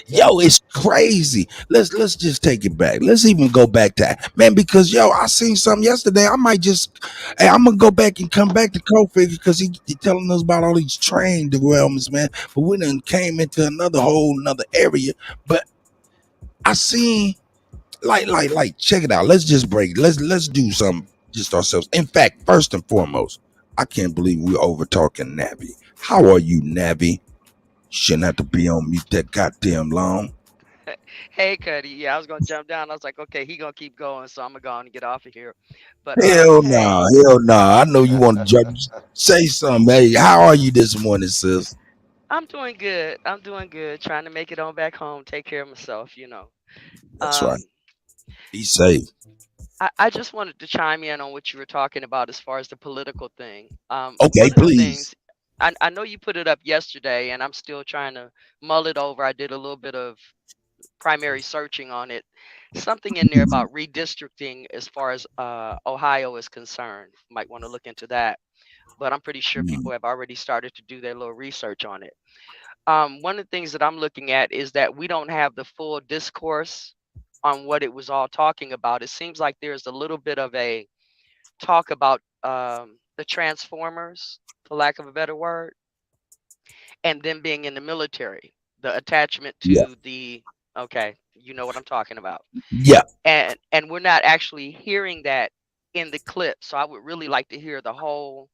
Yeah. Yo, it's crazy. Let's just take it back. Let's even go back to man, because yo, I seen something yesterday. I might just hey, I'm gonna go back and come back to Kofi because he telling us about all these train derailments, man. But we done came into another area. But I seen like check it out. Let's just break. Let's do something just ourselves. In fact, first and foremost, I can't believe we're over talking Navi. How are you, Navi? Shouldn't have to be on mute that goddamn long. Hey, Kutty. Yeah, I was gonna jump down. I was like, okay, he gonna keep going, so I'm gonna go on and get off of here. But Hell hey, nah, hell nah. I know you want to jump. Say something. Hey, how are you this morning, sis? I'm doing good. I'm doing good. Trying to make it on back home, take care of myself. That's right. Um, Be safe. I just wanted to chime in on what you were talking about as far as the political thing. Okay, One of the please. things I know you put it up yesterday, and I'm still trying to mull it over. I did a little bit of primary searching on it. Something in there about redistricting as far as Ohio is concerned. Might want to look into that. But I'm pretty sure people have already started to do their little research on it. One of the things that I'm looking at is that we don't have the full discourse on what it was all talking about. It seems like there's a little bit of a talk about the Transformers, for lack of a better word, and them being in the military, the attachment Yeah, to the okay, you know what I'm talking about. yeah. And we're not actually hearing that in the clip. So I would really like to hear the whole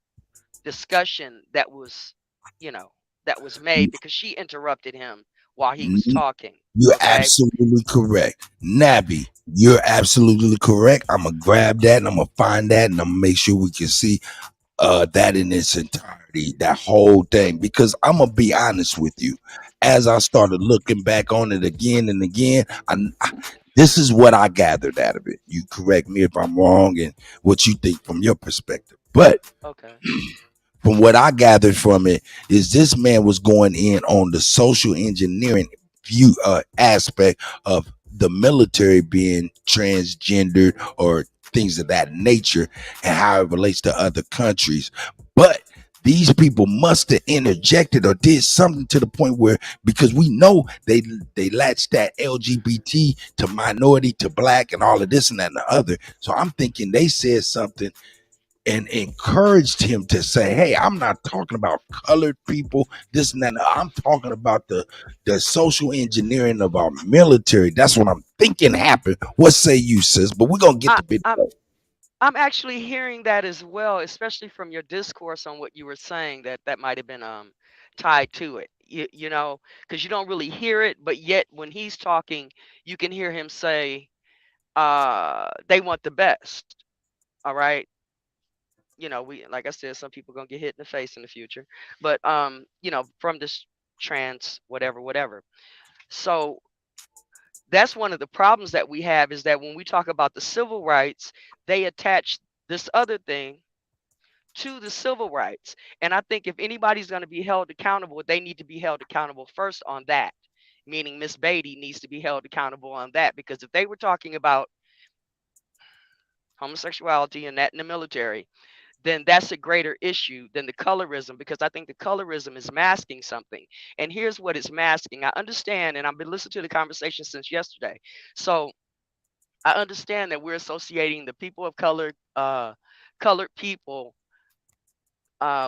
discussion that was, you know, that was made because she interrupted him while he was talking. You're Okay. absolutely correct. Nabi, you're absolutely correct. I'm gonna grab that and I'm gonna find that and I'm gonna make sure we can see that in its entirety, that whole thing. Because I'm gonna be honest with you, as I started looking back on it again and again, this is what I gathered out of it. You correct me if I'm wrong and what you think from your perspective. But Okay. from what I gathered from it is this man was going in on the social engineering view aspect of the military being transgendered or things of that nature and how it relates to other countries. But these people must have interjected or did something to the point where because we know they latched that LGBT to minority to black and all of this and that and the other. So I'm thinking they said something and encouraged him to say, "Hey, I'm not talking about colored people, this and that. I'm talking about the social engineering of our military." That's what I'm thinking happened. What say you, sis? But we're gonna get I, the bit. I'm I'm actually hearing that as well, especially from your discourse on what you were saying that might have been tied to it. Because you don't really hear it, but yet when he's talking, you can hear him say, they want the best. All right. We like I said, some people gonna get hit in the face in the future. But from this trans whatever. So that's one of the problems that we have is that when we talk about the civil rights, they attach this other thing to the civil rights. And I think if anybody's going to be held accountable, they need to be held accountable first on that, meaning Miss Beatty needs to be held accountable on that. Because if they were talking about homosexuality and that in the military, then that's a greater issue than the colorism, because I think the colorism is masking something. And here's what it's masking. I understand, and I've been listening to the conversation since yesterday. So I understand that we're associating the people of color, colored people,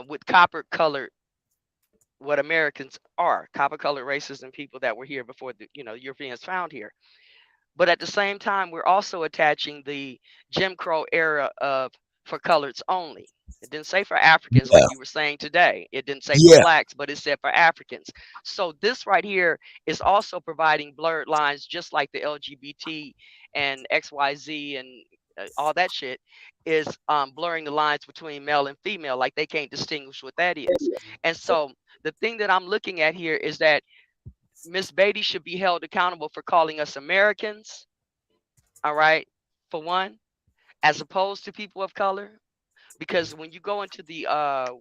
with copper colored, what Americans are, copper colored races and people that were here before the Europeans found here. But at the same time, we're also attaching the Jim Crow era of for coloreds only. It didn't say for Africans Yeah. like you were saying today. It didn't say for Yeah. blacks, but it said for Africans. So this right here is also providing blurred lines, just like the LGBT and XYZ and all that shit is blurring the lines between male and female, like they can't distinguish what that is. And so the thing that I'm looking at here is that Miss Beatty should be held accountable for calling us Americans, all right, for one, as opposed to people of color. Because when you go into the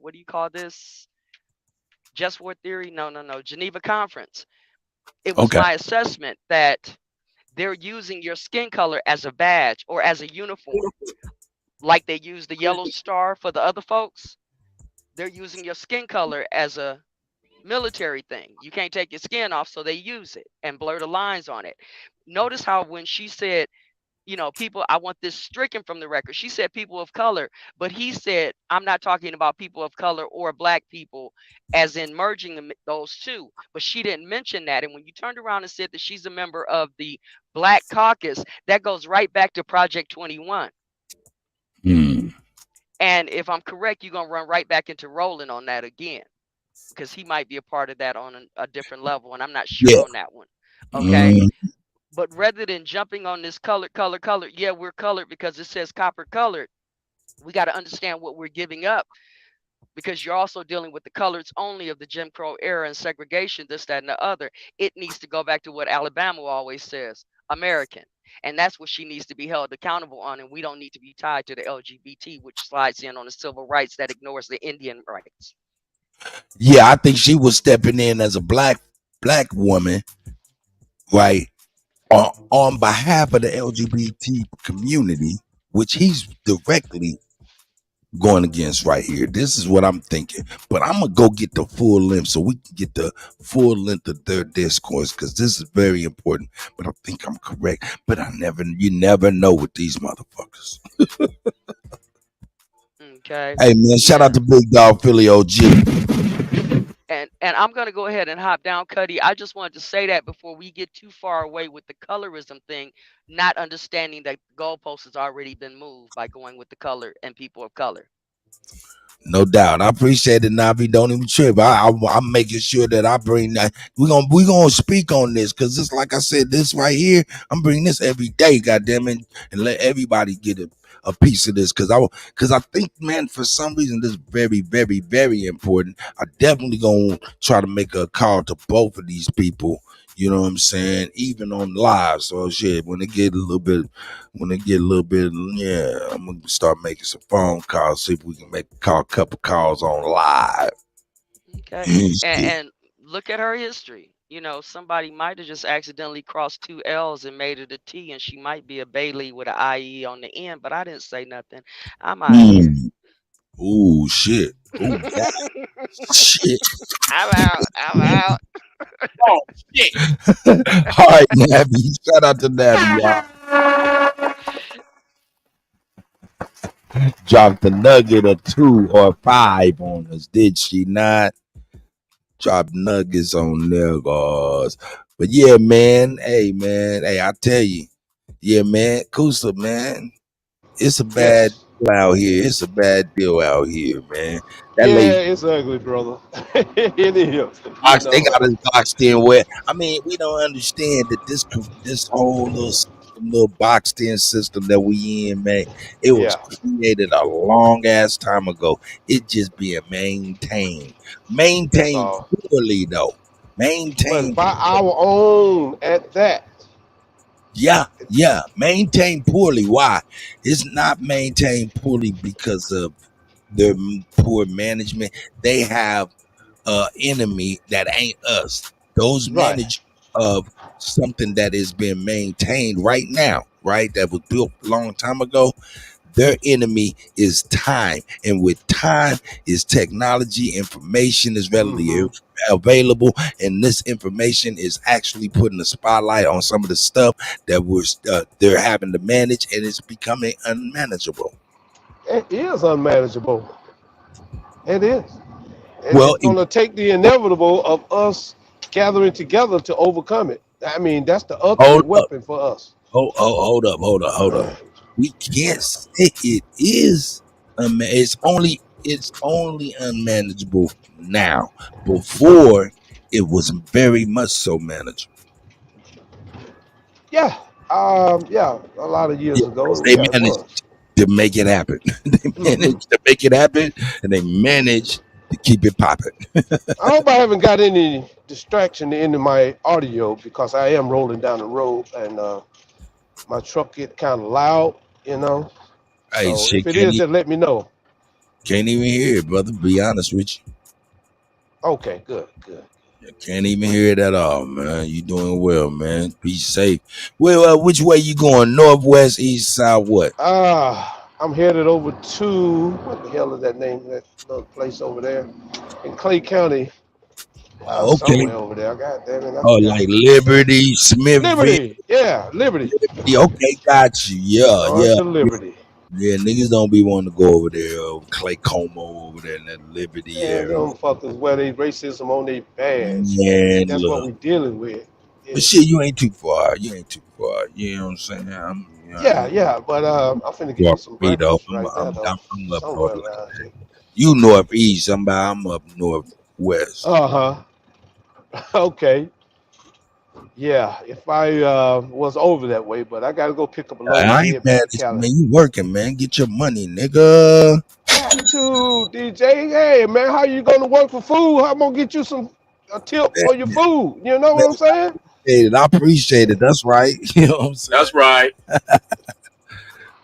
what do you call this? Just war theory? No, Geneva Conference. It was Okay. my assessment that they're using your skin color as a badge or as a uniform, like they use the yellow star for the other folks. They're using your skin color as a military thing. You can't take your skin off, so they use it and blur the lines on it. Notice how when she said, you know, people, I want this stricken from the record. She said people of color, but he said, I'm not talking about people of color or black people as in merging those two. But she didn't mention that. And when you turned around and said that she's a member of the Black Caucus, that goes right back to Project 21. And if I'm correct, you're going to run right back into Roland on that again, because he might be a part of that on a different level. And I'm not sure Yeah. on that one. Okay. But rather than jumping on this colored, yeah, we're colored because it says copper colored. We got to understand what we're giving up, because you're also dealing with the coloreds only of the Jim Crow era and segregation, this, that, and the other. It needs to go back to what Alabama always says, American. And that's what she needs to be held accountable on. And we don't need to be tied to the LGBT, which slides in on the civil rights that ignores the Indian rights. Yeah, I think she was stepping in as a black woman, right, on behalf of the LGBT community, which he's directly going against right here. This is what I'm thinking. But I'm gonna go get the full length so we can get the full length of their discourse, because this is very important. But I think I'm correct. But you never know with these motherfuckers. Okay. Hey man, shout out to Big Dog Philly OG. And I'm going to go ahead and hop down, Kutty. I just wanted to say that before we get too far away with the colorism thing, not understanding that the goalpost has already been moved by going with the color and people of color. No doubt. I appreciate it, Navi. Don't even trip. I'm making sure that I bring that. We're gonna speak on this, because it's like I said, this right here, I'm bringing this every day, goddamn it, and let everybody get a piece of this, because I think, man, for some reason this is very, very, very important. I definitely gonna try to make a call to both of these people. You know what I'm saying? Even on live. So shit, when it get a little bit, yeah, I'm gonna start making some phone calls, see if we can a couple calls on live. Okay. And look at her history. You know, somebody might have just accidentally crossed two L's and made it a T, and she might be a Bailey with an IE on the end, but I didn't say nothing. I'm out of here. Ooh, shit. Ooh, shit. I'm out. Oh, shit. All right, Nabby. Shout out to Nabby, y'all. Dropped the nugget of 2 or 5 on us, did she not? Drop nuggets on there, guys. But yeah, man. Hey, man. Hey, I tell you. Yeah, man. Kusa, man. It's a bad deal out here. It's a bad deal out here, man. That Yeah, lady, it's ugly, brother. It is. You they know. got us boxed in where, I mean, we don't understand that this whole little boxed in system that we in, man, it was Yeah. created a long ass time ago. It just being maintained. That's Maintained all. poorly though. But Maintained. by our own at that. Yeah. Maintained poorly. Why? It's not maintained poorly because of their poor management. They have enemy that ain't us. Those Right. manage of something that is being maintained right now, right? That was built a long time ago. Their enemy is time, and with time is technology. Information is readily available, and this information is actually putting a spotlight on some of the stuff that they're having to manage, and it's becoming unmanageable. It is unmanageable. It is. And Well, it's going to take the inevitable of us gathering together to overcome it. I mean, that's the hold ultimate up. weapon for us. Hold up. We can't say it is. It's only unmanageable now. Before, it was very much so manageable. Yeah, yeah, a lot of years Yeah, ago, they yeah, it managed was. to make it happen. They Hmm. managed to make it happen, and they managed to keep it popping. I hope I haven't got any distraction into my audio because I am rolling down the road and my truck get kind of loud, you know. Hey, So if shit, it is, then let me know. can't even hear it, brother. Be honest with you. Okay, good, good. Can't even hear it at all, man. You doing well, man. Be safe. Well, which way you going? Northwest, east, south, what? I'm headed over to what the hell is that name? That little place over there in Clay County, Oh, okay. somewhere over there. God damn it, I Oh, forgot. like Liberty, Smithville. Liberty, yeah, Liberty. Yeah, okay, got you. Yeah, Going yeah. to Liberty. Yeah, niggas don't be wanting to go over there, Clay Como over there in that Liberty Man, area. them fuckers wear they racism on their badge, man. Man, That's what look. we dealing with. But Yeah, shit, you ain't too far. You ain't too far. You know what I'm saying? yeah, yeah. But I'm finna get Far me from some me though. breakfast right now, though. I'm up Somewhere north like around that. here. You northeast, I'm up northwest. Okay. Yeah, if I was over that way, but I gotta go pick up a load I and ain't head back mad to at you, Cali. man. You working, man. Get your money, nigga. Got to, DJ. Hey, man, how you gonna work for food? How I'm gonna get you a tip for your food? You know Man, what I'm saying? I appreciate it. That's right. You know what I'm saying? That's right.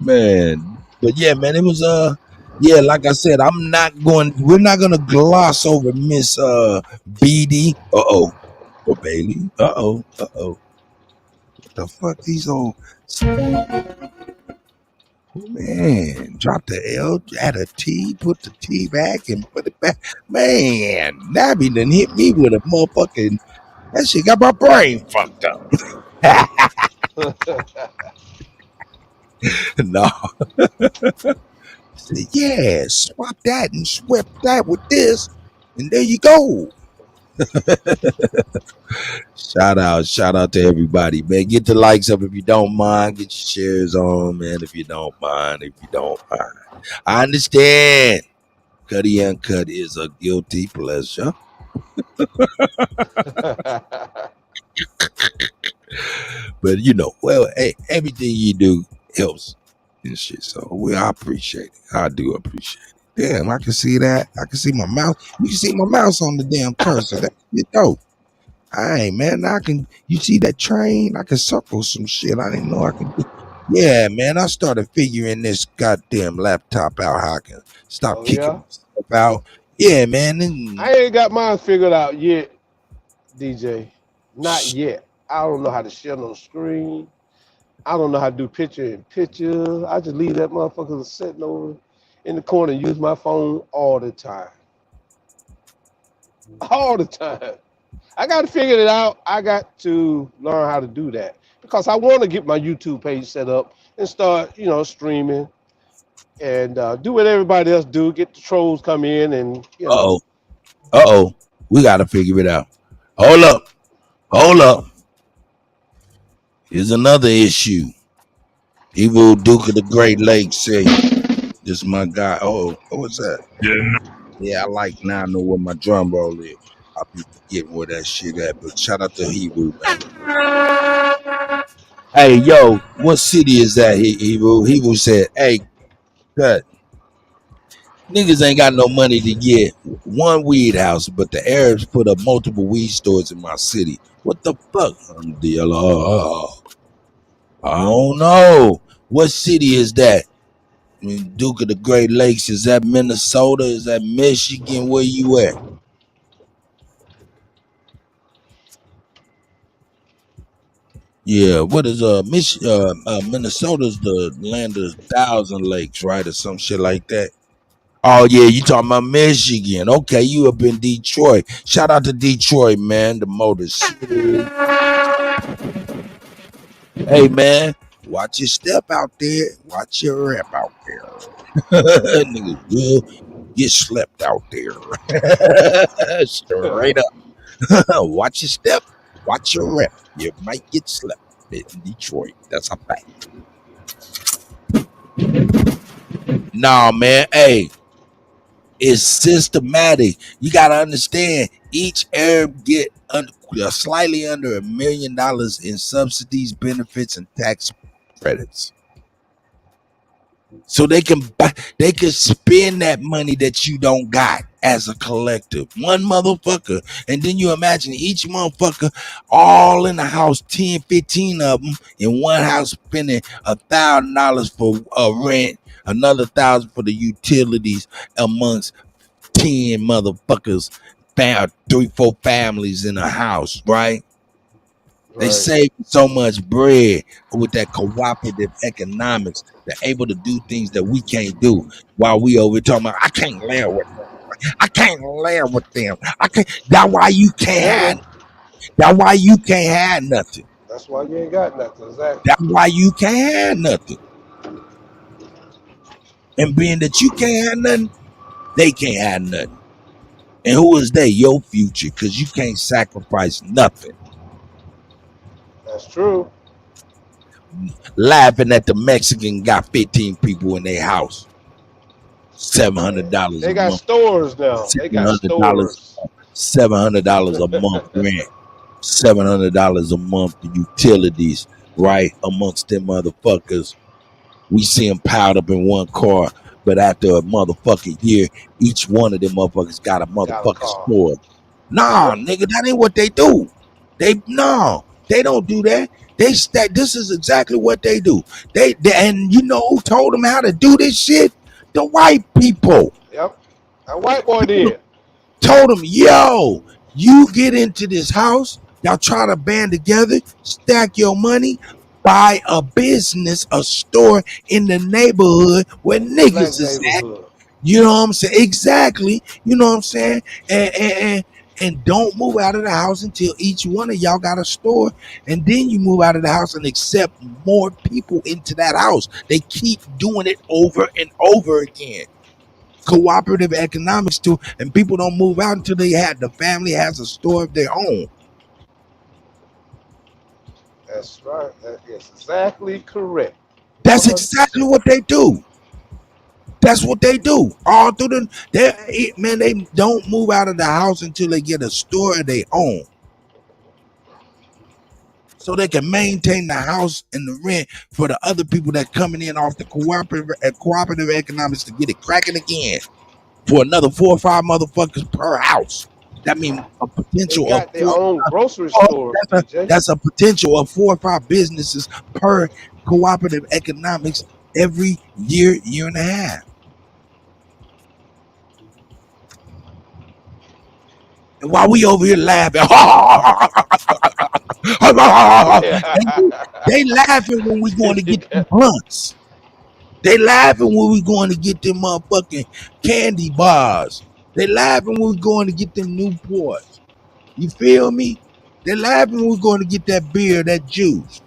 Man. But yeah, man, it was yeah, like I said, we're not gonna gloss over Miss BD. Or Bailey. What the fuck these old man, drop the L, add a T, put the T back and put it back. Man, Nabby done hit me with a motherfucking that shit got my brain fucked up. No. Said, yeah, swap that and swap that with this, and there you go. Shout out to everybody, man. Get the likes up if you don't mind. Get your shares on, man. If you don't mind, I understand. Kutty UnKutt is a guilty pleasure. But well, hey, everything you do helps and shit. So I appreciate it. I do appreciate it. Damn, I can see that. I can see my mouse. You can see my mouse on the damn cursor. That shit dope. Hey man, you see that train? I can circle some shit. I didn't know I could do. Yeah, man. I started figuring this goddamn laptop out how I can stop Oh kicking yeah. myself out. Yeah, man. And I ain't got mine figured out yet, DJ. Not yet. I don't know how to share no screen. I don't know how to do picture in picture. I just leave that motherfucker sitting over in the corner and use my phone all the time. All the time. I got to figure it out. I got to learn how to do that because I want to get my YouTube page set up and start, streaming and do what everybody else do. Get the trolls come in and we gotta figure it out. Hold up. Here's another issue. Evil Duke of the Great Lakes say, this is my guy. What's that? Yeah, I like now I know where my drum roll is. I be forgetting where that shit at, but shout out to Hebrew, man. Hey, yo, what city is that, Hebrew? Hebrew said, hey, cut. Niggas ain't got no money to get one weed house, but the Arabs put up multiple weed stores in my city. What the fuck? I don't know. What city is that? I mean, Duke of the Great Lakes, is that Minnesota? Is that Michigan? Where you at? Yeah, what is Minnesota's the land of thousand lakes, right? Or some shit like that. Oh yeah, you talking about Michigan. Okay, you up in Detroit. Shout out to Detroit, man, the Motor City. Hey man, watch your step out there. Watch your rep out there. Niggas will get slept out there. Straight up. Watch your step, watch your rep. You might get slept. bit in Detroit. That's a fact. Nah, man. Hey, it's systematic. You gotta understand. Each Arab get slightly under $1 million in subsidies, benefits, and tax credits. So they can spend that money that you don't got as a collective. One motherfucker. And then you imagine each motherfucker all in the house, 10, 15 of them in one house spending $1,000 for rent, another 1,000 for the utilities amongst 10 motherfuckers, 3, 4 families in a house, right? They Right. save so much bread with that cooperative economics. They're able to do things that we can't do while we over talking about, I can't live with them. I can't live with them. I can't. That's why you can't Yeah, have. man. That's why you can't have nothing. That's why you ain't got nothing. Exactly. That's why you can't have nothing. And being that you can't have nothing, they can't have nothing. And who is they? Your future, because you can't sacrifice nothing. That's true. Laughing at the Mexican got 15 people in their house. $700 They a got month. stores now. They got $700. stores. $700 a month rent. $700 a month to utilities, right? Amongst them motherfuckers. We see them piled up in one car, but after a motherfucking year, each one of them motherfuckers got a Got a motherfucking car. store. Nah, Yep. nigga, that ain't what they do. They don't do that. This is exactly what they do. They and you know who told them how to do this shit? The white people. Yep. That white boy did. Told them, yo, you get into this house, y'all try to band together, stack your money, buy a business, a store in the neighborhood where Black niggas is at. neighborhood. You know what I'm saying? Exactly. You know what I'm saying? And don't move out of the house until each one of y'all got a store. And then you move out of the house and accept more people into that house. They keep doing it over and over again. Cooperative economics too, and people don't move out until the family has a store of their own. That's right. That is exactly correct. That's exactly 100%. what they do. That's what they do. All through they don't move out of the house until they get a store of their own. So they can maintain the house and the rent for the other people that coming in off the cooperative economics to get it cracking again for another 4 or 5 motherfuckers per house. That means a They potential of got their own grocery oh, stores, DJ. that's a potential of 4 or 5 businesses per cooperative economics every year and a half. And while we over here laughing, they laughing when we going to get them blunts. They laughing when we going to get them motherfucking candy bars. They laughing when we going to get them Newports. You feel me? They laughing when we going to get that beer, that juice.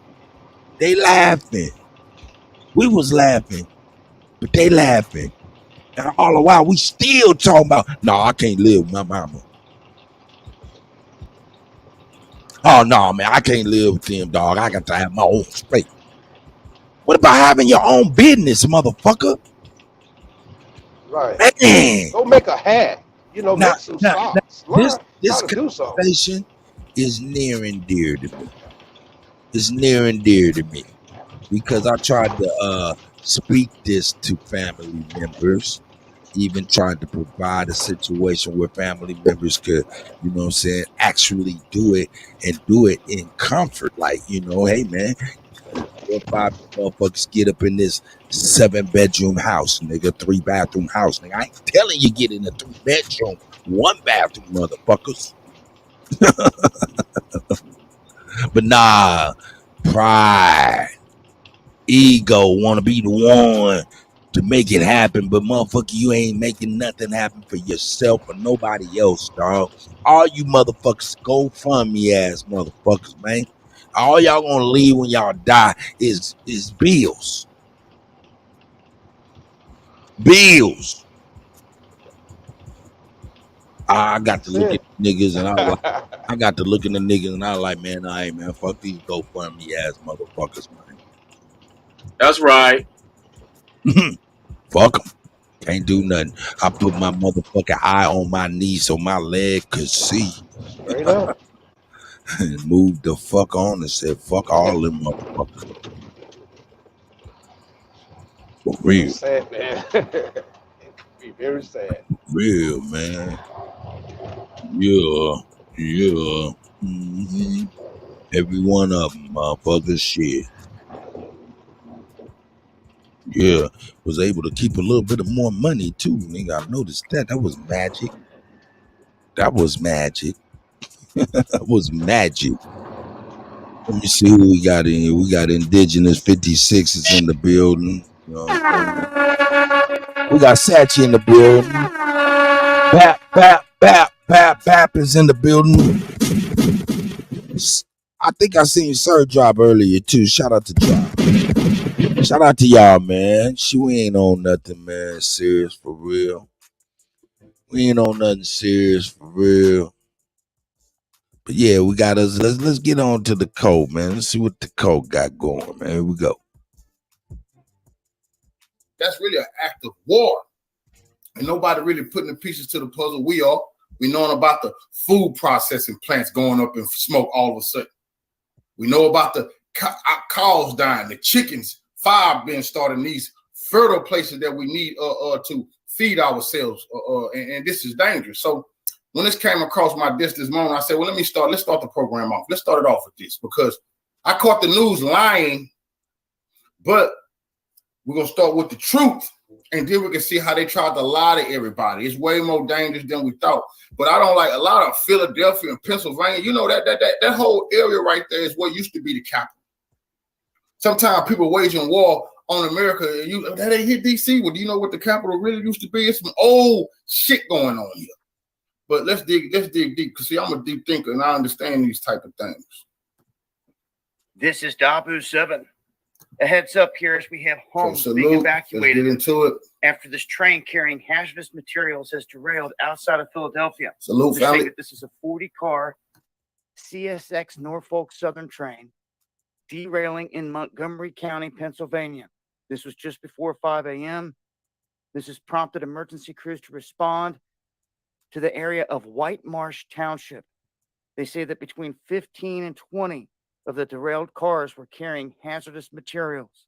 They laughing. We was laughing, but they laughing. And all the while, we still talking about, no, I can't live with my mama. Oh, no, man, I can't live with them, dog. I got to have my own space. What about having your own business, motherfucker? Right. Man. Go make a hat. You know, Now, make some socks. Learn this how to do something. conversation is near and dear to me. It's near and dear to me because I tried to speak this to family members, even tried to provide a situation where family members could, you know what I'm saying, actually do it and do it in comfort. Like, you know, hey man, 4 or 5 motherfuckers get up in this 7-bedroom house, nigga, 3-bathroom house. Nigga, I ain't telling you get in a 3-bedroom, 1-bathroom, motherfuckers. But nah, pride, ego, want to be the one to make it happen, but motherfucker, you ain't making nothing happen for yourself or nobody else, dog. All you motherfuckers go fund me ass motherfuckers, man. All y'all gonna leave when y'all die is bills. Bills. I got to That's look at it. niggas and I was like, I got to look at the niggas and I was like, man, I ain't man, fuck these GoFundMe ass motherfuckers, That's right. man. Fuck them. Can't do nothing. I put my motherfucking eye on my knee so my leg could see. Straight up. And moved the fuck on and said, fuck all them motherfuckers. For real. Sad, man. It could be very sad. Real, man. Yeah. Yeah. Mm-hmm. Every one of them, motherfuckers, shit. Yeah. Was able to keep a little bit of more money, too. Nigga, I noticed that. That was magic. That was magic. That was magic. Let me see who we got in here. We got Indigenous 56 is in the building. You know what I'm saying? We got Sachi in the building. Bap is in the building. I think I seen Sir drop earlier too. Shout out to Drop. Shout out to y'all, man. We ain't on nothing, man. Serious for real. We ain't on nothing serious for real. But yeah, we got us. Let's get on to the code, man. Let's see what the code got going, man. Here we go. That's really an act of war. And nobody really putting the pieces to the puzzle. We are. We knowing about the food processing plants going up in smoke all of a sudden. We know about the cows dying, the chickens, fire being started in these fertile places that we need to feed ourselves. And this is dangerous. So when this came across my desk this morning, I said, well, let's start the program off. Let's start it off with this because I caught the news lying, but we're going to start with the truth. And then we can see how they tried to lie to everybody. It's way more dangerous than we thought. But I don't like a lot of Philadelphia and Pennsylvania. You know, that whole area right there is what used to be the capital. Sometimes people waging war on America. That ain't hit DC. Well, do you know what the capital really used to be? It's some old shit going on here. But let's dig deep. Because see, I'm a deep thinker and I understand these type of things. This is Dabu 7. A heads up here as we have homes being evacuated. Let's get into it. After this train carrying hazardous materials has derailed outside of Philadelphia. Salute, family. That this is a 40-car CSX Norfolk Southern train derailing in Montgomery County, Pennsylvania. This was just before 5 a.m. This has prompted emergency crews to respond to the area of White Marsh Township. They say that between 15 and 20 of the derailed cars were carrying hazardous materials.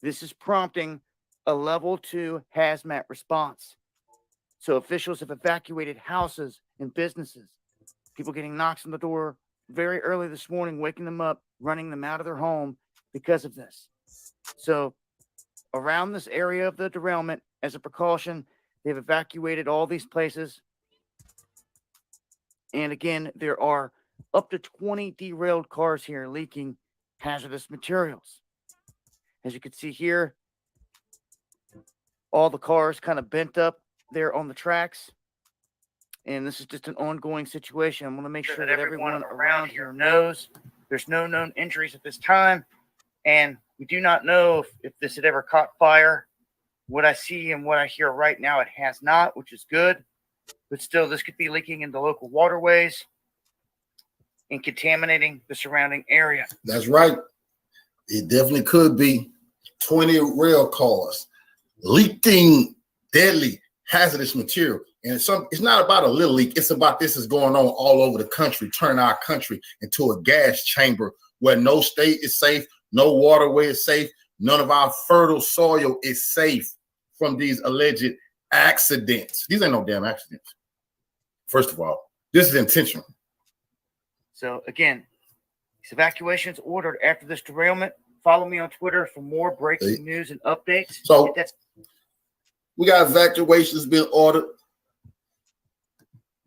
This is prompting a level 2 hazmat response. So officials have evacuated houses and businesses. People getting knocks on the door very early this morning, waking them up, running them out of their home because of this. So around this area of the derailment, as a precaution, they've evacuated all these places. And again, there are up to 20 derailed cars here leaking hazardous materials. As you can see here, all the cars kind of bent up there on the tracks. And this is just an ongoing situation. I'm going to make sure that everyone around here knows there's no known injuries at this time. And we do not know if this had ever caught fire. What I see and what I hear right now, it has not, which is good. But still, this could be leaking into local waterways and contaminating the surrounding area. That's right. It definitely could be 20 rail cars leaking deadly hazardous material. And it's not about a little leak. It's about this is going on all over the country, turning our country into a gas chamber where no state is safe, no waterway is safe, none of our fertile soil is safe from these alleged accidents. These ain't no damn accidents. First of all, this is intentional. So again, these evacuations ordered after this derailment. Follow me on Twitter for more breaking news and updates. So we got evacuations being ordered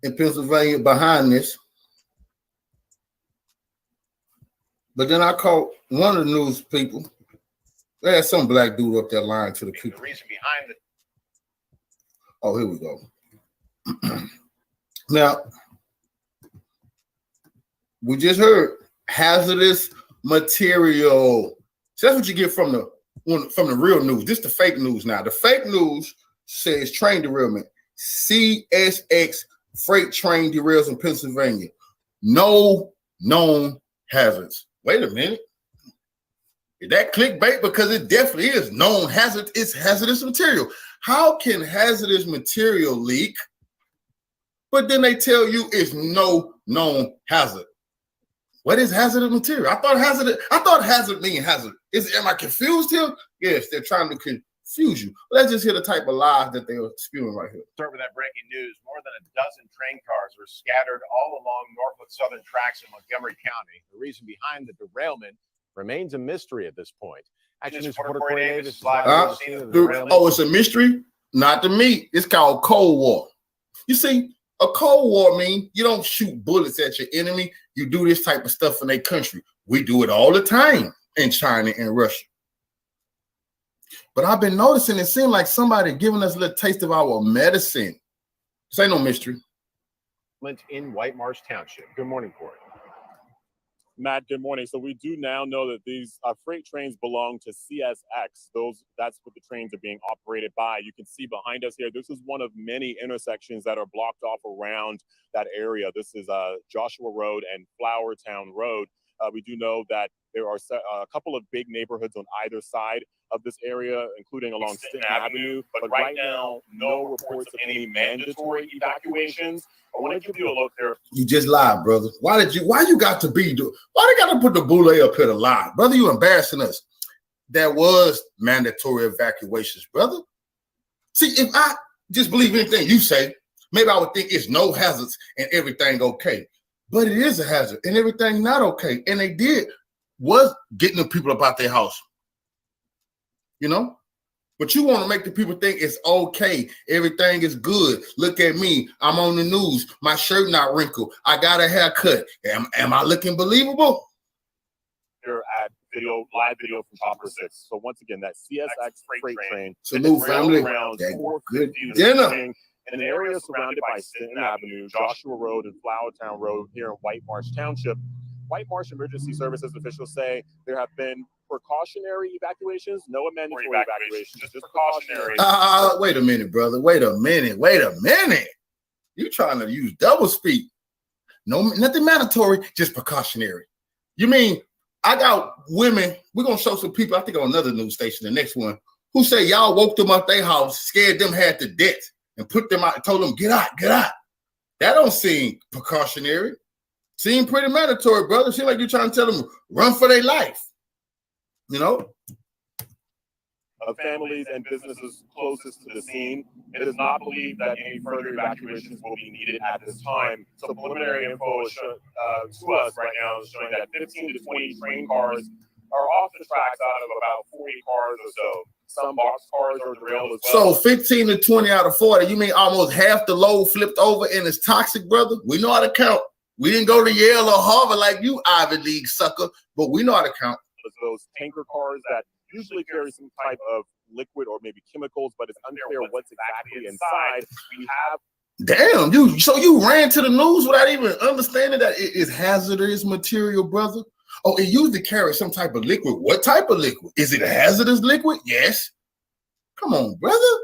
in Pennsylvania behind this. But then I called one of the news people. They had some black dude up there lying to the people. The reason behind it. Oh, here we go. Now, we just heard hazardous material. So that's what you get from the real news. This is the fake news now. The fake news says train derailment. CSX freight train derails in Pennsylvania. No known hazards. Wait a minute. Is that clickbait? Because it definitely is known hazard. It's hazardous material. How can hazardous material leak, but then they tell you it's no known hazard? What is hazardous material? I thought hazard mean hazard. Am I confused here? Yes, they're trying to confuse you. Let's just hear the type of lies that they are spewing right here. Start with that breaking news. More than a dozen train cars were scattered all along Norfolk Southern tracks in Montgomery County. The reason behind the derailment remains a mystery at this point. Action News reporter Corey Davis is live on the scene of the derailment. Oh, it's a mystery? Not to me. It's called Cold War. You see, a Cold War means you don't shoot bullets at your enemy. You do this type of stuff in their country. We do it all the time in China and Russia. But I've been noticing it seems like somebody giving us a little taste of our medicine. This ain't no mystery. In White Marsh Township. Good morning, Corey. Matt, good morning. So we do now know that these freight trains belong to CSX. That's what the trains are being operated by. You can see behind us here, this is one of many intersections that are blocked off around that area. This is Joshua Road and Flowertown Road. We do know that there are a couple of big neighborhoods on either side of this area, including along Stanton Avenue. But right now, no reports of any mandatory evacuations. I want to give you a look there. You just lied, brother. Why you got to be? Why they got to put the boule up here to lie? Brother, you embarrassing us. There was mandatory evacuations, brother. See, if I just believe anything you say, maybe I would think it's no hazards and everything okay. But it is a hazard and everything not okay. And they was getting the people about their house. You know? But you want to make the people think it's okay. Everything is good. Look at me. I'm on the news. My shirt not wrinkled. I got a haircut. Am I looking believable? Here at live video from Chopper 6. So once again, that CSX freight train. Salute, family. That good dinner. In an area surrounded by Stanton Avenue, Joshua Road, and Flowertown Road here in White Marsh Township. White Marsh Emergency Services officials say there have been precautionary evacuations, no mandatory evacuations, just precautionary. Wait a minute, brother. Wait a minute. You trying to use double speak. No, nothing mandatory, just precautionary. You mean I got women, we're going to show some people, I think on another news station, the next one, who say y'all woke them up their house, scared them half to death, and put them out and told them, get out. That don't seem precautionary. Seem pretty mandatory, brother. Seem like you're trying to tell them run for their life. You know? Of families and businesses closest to the scene, it is not believed that any further evacuations will be needed at this time. So preliminary info is to us right now is showing that 15 to 20 train cars are off the tracks out of about 40 cars or so. Some box cars are derailed as well. So 15 to 20 out of 40, you mean almost half the load flipped over and it's toxic, brother? We know how to count. We didn't go to Yale or Harvard like you, Ivy League sucker, but we know how to count. Those tanker cars that usually carry some type of liquid or maybe chemicals, but it's unclear what's exactly inside. We have. Damn, you ran to the news without even understanding that it is hazardous material, brother. Oh, it usually carries some type of liquid. What type of liquid? Is it a hazardous liquid? Yes. Come on, brother.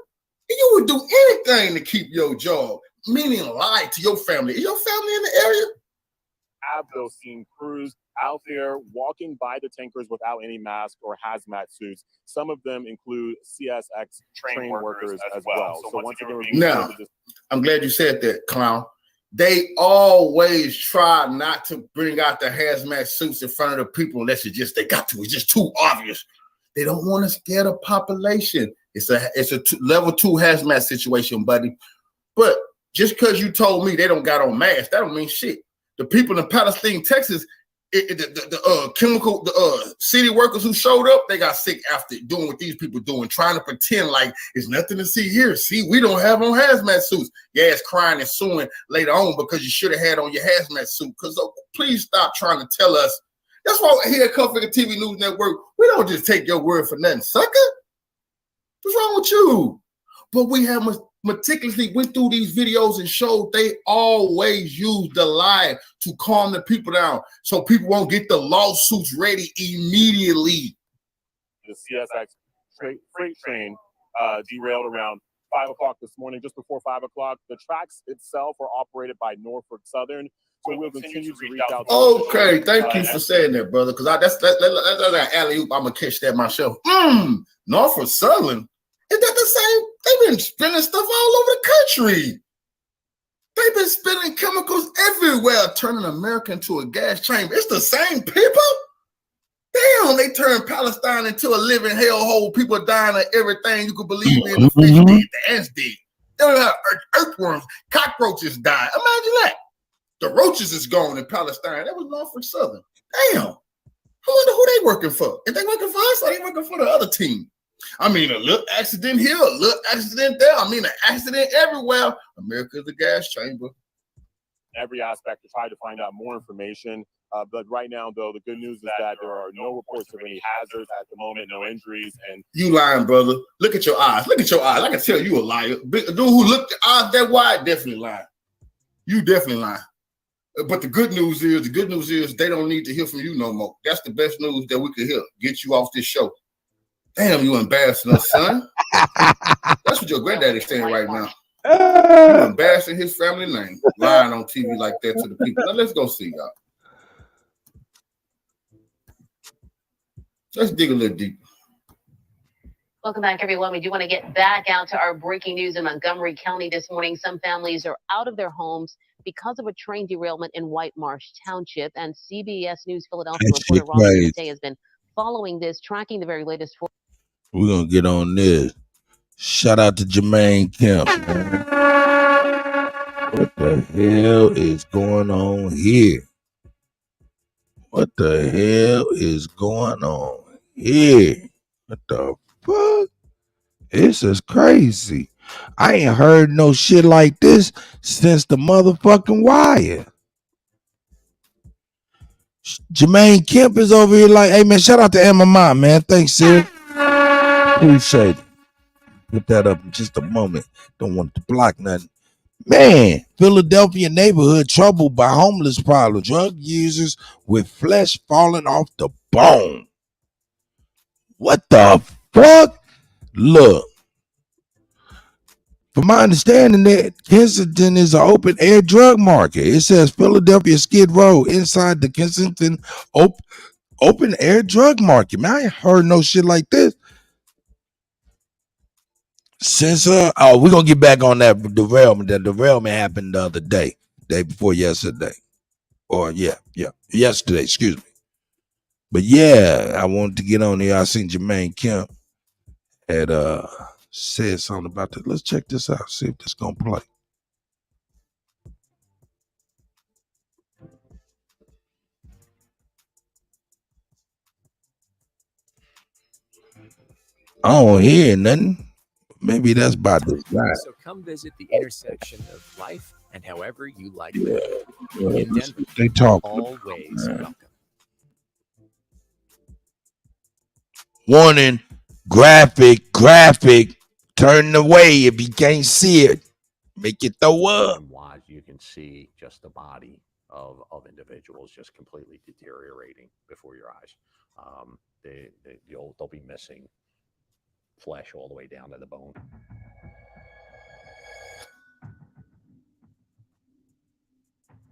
You would do anything to keep your job, meaning lie to your family. Is your family in the area? Have those seen crews out there walking by the tankers without any mask or hazmat suits. Some of them include CSX train workers as well. So once again, now, I'm glad you said that, clown. They always try not to bring out the hazmat suits in front of the people unless they got to. It's just too obvious. They don't want to scare the population. It's a level 2 hazmat situation, buddy. But just because you told me they don't got on masks, that don't mean shit. The people in Palestine, Texas, the city workers who showed up, they got sick after doing what these people doing, trying to pretend like it's nothing to see here. See, we don't have on hazmat suits. Yeah, it's crying and suing later on because you should have had on your hazmat suit. Because please stop trying to tell us. That's why here at Kuttack TV News Network, we don't just take your word for nothing, sucker. What's wrong with you? But we have meticulously went through these videos and showed they always use the lie to calm the people down so people won't get the lawsuits ready immediately. The CSX freight train derailed around 5 o'clock this morning, just before 5 o'clock. The tracks itself are operated by Norfolk Southern, so we'll continue to reach out. Okay, thank you for saying that, brother. Because that's an alley oop. I'm gonna catch that myself. Norfolk Southern, is that the same? They've been spending stuff all over the country. They've been spending chemicals everywhere, turning America into a gas chamber. It's the same people. Damn, they turned Palestine into a living hellhole. People dying of everything you could believe in. The fish dead, the ants dead. They don't have earthworms, cockroaches die. Imagine that. The roaches is gone in Palestine. That was Norfolk Southern. Damn. I wonder who they working for. If they working for us or they working for the other team. I mean, a little accident here, a little accident there. I mean, an accident everywhere. America is a gas chamber. Every aspect to try to find out more information. But right now, though, the good news is that there are no reports of any hazards at the moment, no injuries. And you lying, brother. Look at your eyes. Look at your eyes. I can tell you a liar. A dude who looked at eyes that wide, definitely lying. You definitely lying. But the good news is they don't need to hear from you no more. That's the best news that we could hear. Get you off this show. Damn, you embarrassing us, son. That's what your granddaddy's saying right now. You embarrassing his family name, lying on TV like that to the people. Now let's go see y'all. Let's dig a little deeper. Welcome back, everyone. We do want to get back out to our breaking news in Montgomery County this morning. Some families are out of their homes because of a train derailment in White Marsh Township. And CBS News Philadelphia reporter Robert Day has been following this, tracking the very latest. We're going to get on this. Shout out to Jermaine Kemp, man. What the hell is going on here? What the hell is going on here? What the fuck? This is crazy. I ain't heard no shit like this since the motherfucking Wire. Jermaine Kemp is over here like, hey man, shout out to Emma Ma, man. Thanks, sis. Appreciate it. Put that up in just a moment. Don't want to block nothing. Man, Philadelphia neighborhood troubled by homeless problem. Drug users with flesh falling off the bone. What the fuck? Look. From my understanding, that Kensington is an open air drug market. It says Philadelphia Skid Row inside the Kensington open air drug market. Man, I ain't heard no shit like this. Since we're gonna get back on that derailment. That derailment happened the other day before yesterday. Or yesterday, excuse me. But yeah, I wanted to get on here. I seen Jermaine Kemp had said something about that. Let's check this out, see if this gonna play. I don't hear nothing. Maybe that's about this guy. So come visit the intersection of life and however you like to live. In Denver, they talk. Always welcome. Warning, graphic, turn away if you can't see it. Make it throw up. You can see just the body of individuals just completely deteriorating before your eyes. They'll be missing flesh all the way down to the bone.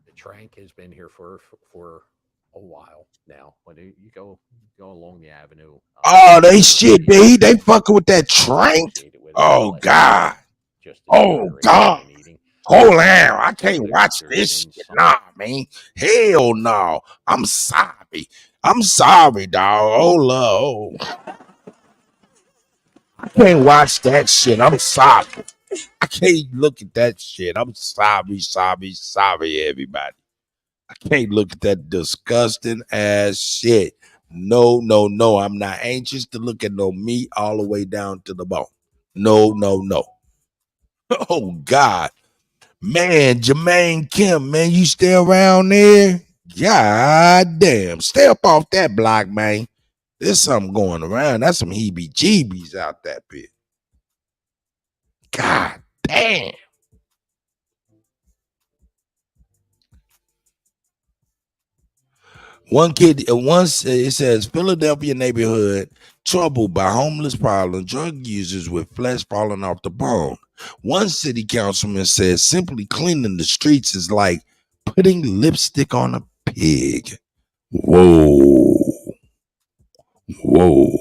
The trank has been here for a while now. When you go along the avenue. Oh, they shit, they fucking with that trank. Oh God. Oh God. Hold on, I can't watch this shit. Nah, man. Hell no. I'm sorry, dog. Oh, I can't watch that shit. I'm sorry. I can't look at that shit. I'm sorry, everybody. I can't look at that disgusting ass shit. No. I'm not anxious to look at no meat all the way down to the bone. No. Oh God. Man, Jermaine Kemp, man, you still around there? God damn. Stay up off that block, man. There's something going around. That's some heebie-jeebies out that bit. God damn. One kid, once it says Philadelphia neighborhood troubled by homeless problem, drug users with flesh falling off the bone. One city councilman says simply cleaning the streets is like putting lipstick on a pig. Whoa, whoa,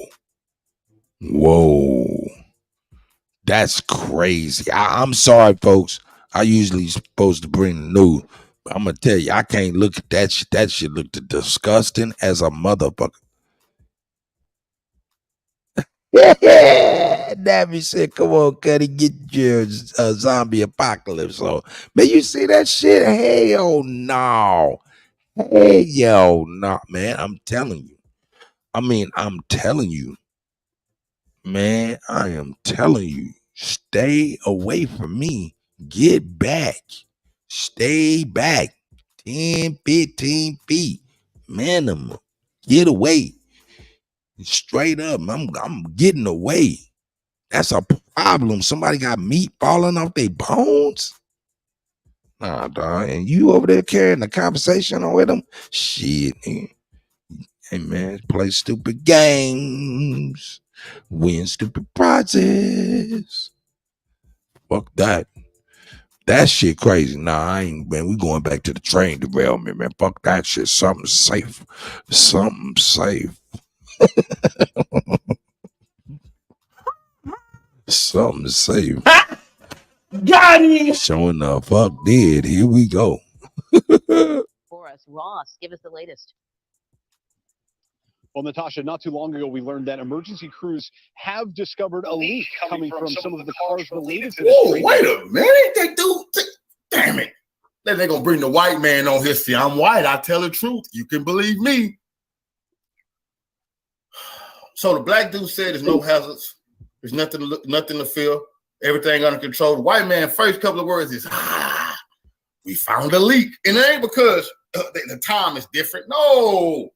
whoa. That's crazy. I'm sorry, folks. I usually supposed to bring the news. But I'm gonna tell you, I can't look at that shit. That shit looked disgusting as a motherfucker. Davy said, "Come on, Kutty, get your zombie apocalypse on." Man, you see that shit? Hell no. Hell no, man. I'm telling you. I'm telling you, man. I am telling you. Stay away from me. Get back. Stay back. 10, 15 feet minimum. Get away. Straight up. I'm getting away. That's a problem. Somebody got meat falling off their bones. Nah, dog. And you over there carrying the conversation on with them? Shit, man. Hey, man, play stupid games. Win stupid prizes. Fuck that. That shit crazy. Nah, I ain't, man. We going back to the train derailment, man. Fuck that shit. Something safe. Something safe. Something safe. Got him. Showing the fuck did. Here we go. For us, Ross, give us the latest. Well, Natasha, not too long ago, we learned that emergency crews have discovered a leak coming from some of the cars related to this. Oh, wait a minute. They do. Damn it. Then they're going to bring the white man on here. See, I'm white. I tell the truth. You can believe me. So the black dude said there's no hazards. There's nothing to feel. Everything under control. The white man, first couple of words is, we found a leak. And it ain't because the time is different. No.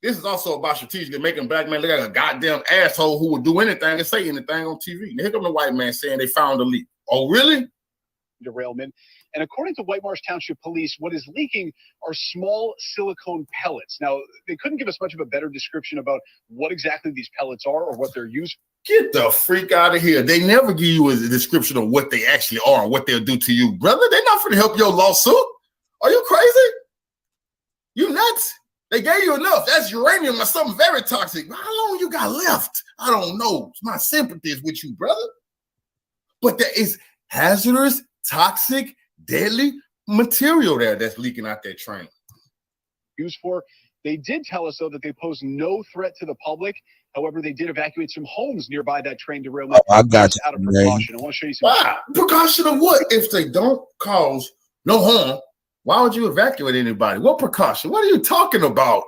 This is also about strategically making black men look like a goddamn asshole who will do anything and say anything on TV. Now, here come the white man saying they found a leak. Oh, really? Derailment. And according to White Marsh Township Police, what is leaking are small silicone pellets. Now, they couldn't give us much of a better description about what exactly these pellets are or what they're used for. Get the freak out of here. They never give you a description of what they actually are and what they'll do to you, brother. They're not going to help your lawsuit. Are you crazy? You nuts? They gave you enough. That's uranium or something very toxic. How long you got left? I don't know. My sympathy is with you, brother. But there is hazardous, toxic, deadly material there that's leaking out that train. Used for. They did tell us, though, that they pose no threat to the public. However, they did evacuate some homes nearby that train derailment. Oh, I got you, out of man. precaution. I want to show you some. Why? Precaution of what? If they don't cause no harm, why would you evacuate anybody? What precaution? What are you talking about?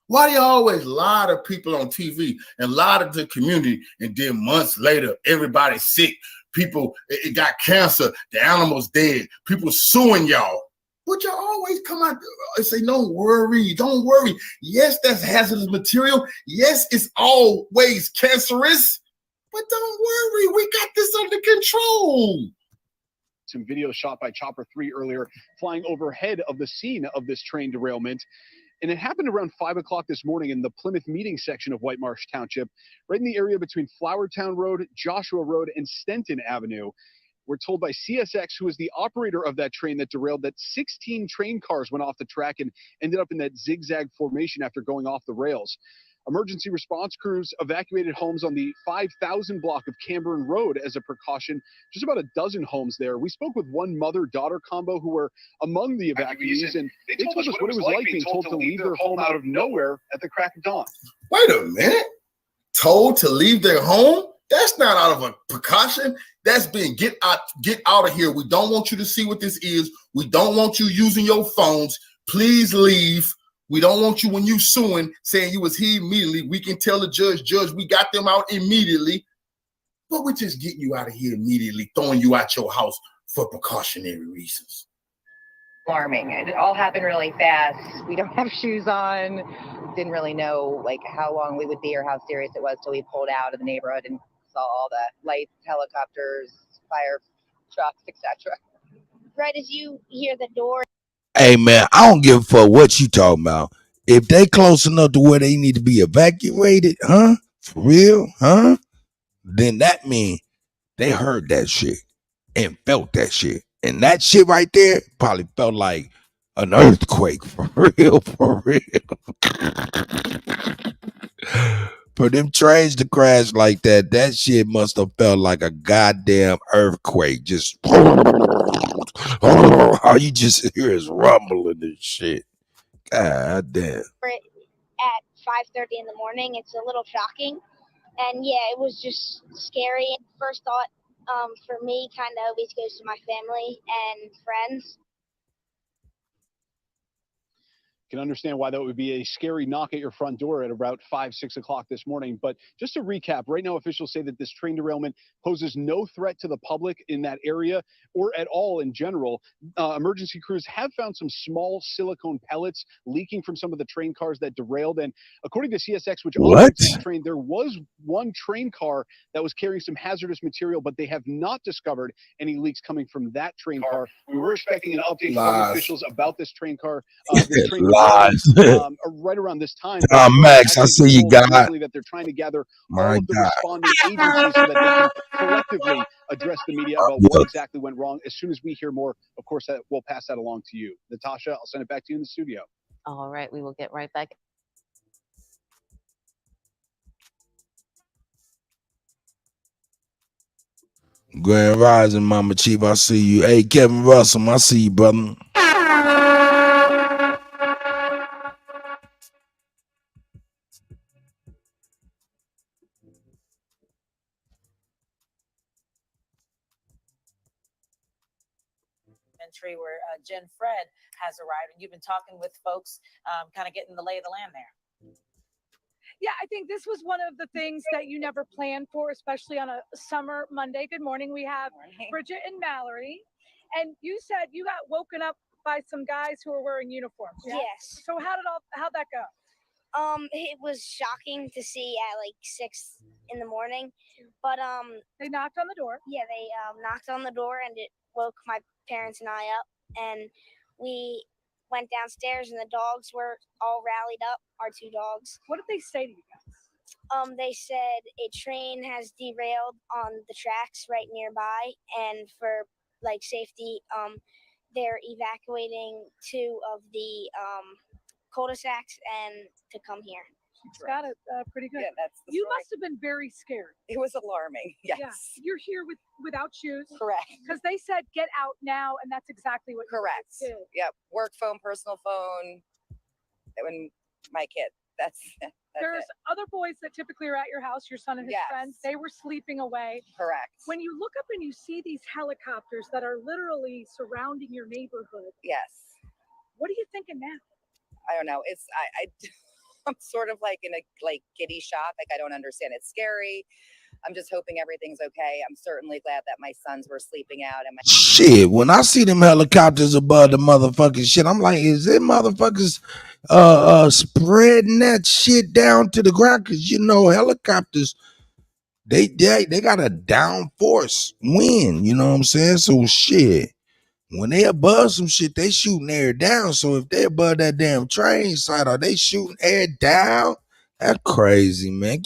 Why do you always lie to people on TV and lie to the community, and then months later, everybody's sick? People, it got cancer. The animal's dead. People suing y'all. But y'all always come out and say, don't worry, don't worry. Yes, that's hazardous material. Yes, it's always cancerous. But don't worry, we got this under control. Some video shot by Chopper 3 earlier, flying overhead of the scene of this train derailment. And it happened around 5 o'clock this morning in the Plymouth meeting section of White Marsh Township, right in the area between Flowertown Road, Joshua Road, and Stenton Avenue. We're told by CSX, who is the operator of that train that derailed, that 16 train cars went off the track and ended up in that zigzag formation after going off the rails. Emergency response crews evacuated homes on the 5,000 block of Camborne Road as a precaution. Just about a dozen homes there. We spoke with one mother-daughter combo who were among the evacuees, and they told us what it was like being told to leave their home out of nowhere at the crack of dawn. Wait a minute. Told to leave their home? That's not out of a precaution. That's being get out of here. We don't want you to see what this is. We don't want you using your phones. Please leave. We don't want you, when you suing, saying you was here immediately. We can tell the judge, we got them out immediately. But we're just getting you out of here immediately, throwing you out your house for precautionary reasons. Alarming. It all happened really fast. We don't have shoes on. Didn't really know like how long we would be or how serious it was till we pulled out of the neighborhood and saw all the lights, helicopters, fire trucks, etc. Right as you hear the door Hey man, I don't give a fuck what you talking about. If they close enough to where they need to be evacuated, huh? For real, huh? Then that means they heard that shit and felt that shit. And that shit right there probably felt like an earthquake for real, for real. For them trains to crash like that, that shit must have felt like a goddamn earthquake. Just all you just hear is rumbling and shit. God damn. At 5:30 in the morning, it's a little shocking, and yeah, it was just scary. First thought for me kind of always goes to my family and friends. Can understand why that would be a scary knock at your front door at about 5, 6 o'clock this morning. But just to recap, right now officials say that this train derailment poses no threat to the public in that area or at all in general. Emergency crews have found some small silicone pellets leaking from some of the train cars that derailed. And according to CSX, which operates this train, there was one train car that was carrying some hazardous material, but they have not discovered any leaks coming from that train car. We were expecting an update from officials about this train car, this train right around this time. Max, I see you got that they're trying to gather all of the responding agencies so that they can collectively address the media about what exactly went wrong. As soon as we hear more, of course, we'll pass that along to you. Natasha, I'll send it back to you in the studio. All right, we will get right back. Grand Rising, Mama Chief, I see you. Hey, Kevin Russell, I see you, brother. Where Jen Fred has arrived, and you've been talking with folks, kind of getting the lay of the land there. Yeah, I think this was one of the things that you never planned for, especially on a summer Monday. Good morning. We have Bridget and Mallory, and you said you got woken up by some guys who were wearing uniforms. Yeah? Yes. So how'd that go? It was shocking to see at like 6 in the morning, but they knocked on the door. Yeah, they knocked on the door, and it woke my parents and I up, and we went downstairs, and the dogs were all rallied up, our 2 dogs. What did they say to you guys? They said a train has derailed on the tracks right nearby, and for like safety, they're evacuating 2 of the cul-de-sacs and to come here. It's got it pretty good. Yeah, that's the you story. Must have been very scared. It was alarming. Yes. Yeah. You're here without shoes. Correct. Because they said get out now, and that's exactly what Correct. you did. Yep. Work phone, personal phone. When my kid. That's There's it. other boys that typically are at your house, your son and his friends. They were sleeping away. Correct. When you look up and you see these helicopters that are literally surrounding your neighborhood. Yes. What are you thinking now? I don't know. I'm sort of like in a giddy shock. Like, I don't understand. It's scary. I'm just hoping everything's okay. I'm certainly glad that my sons were sleeping out. And Shit, when I see them helicopters above the motherfucking shit, I'm like, is it motherfuckers spreading that shit down to the ground? Cause you know, helicopters, they got a downforce wind, you know what I'm saying? So shit, when they above some shit, they shooting air down. So if they above that damn train site, are they shooting air down? That's crazy, man.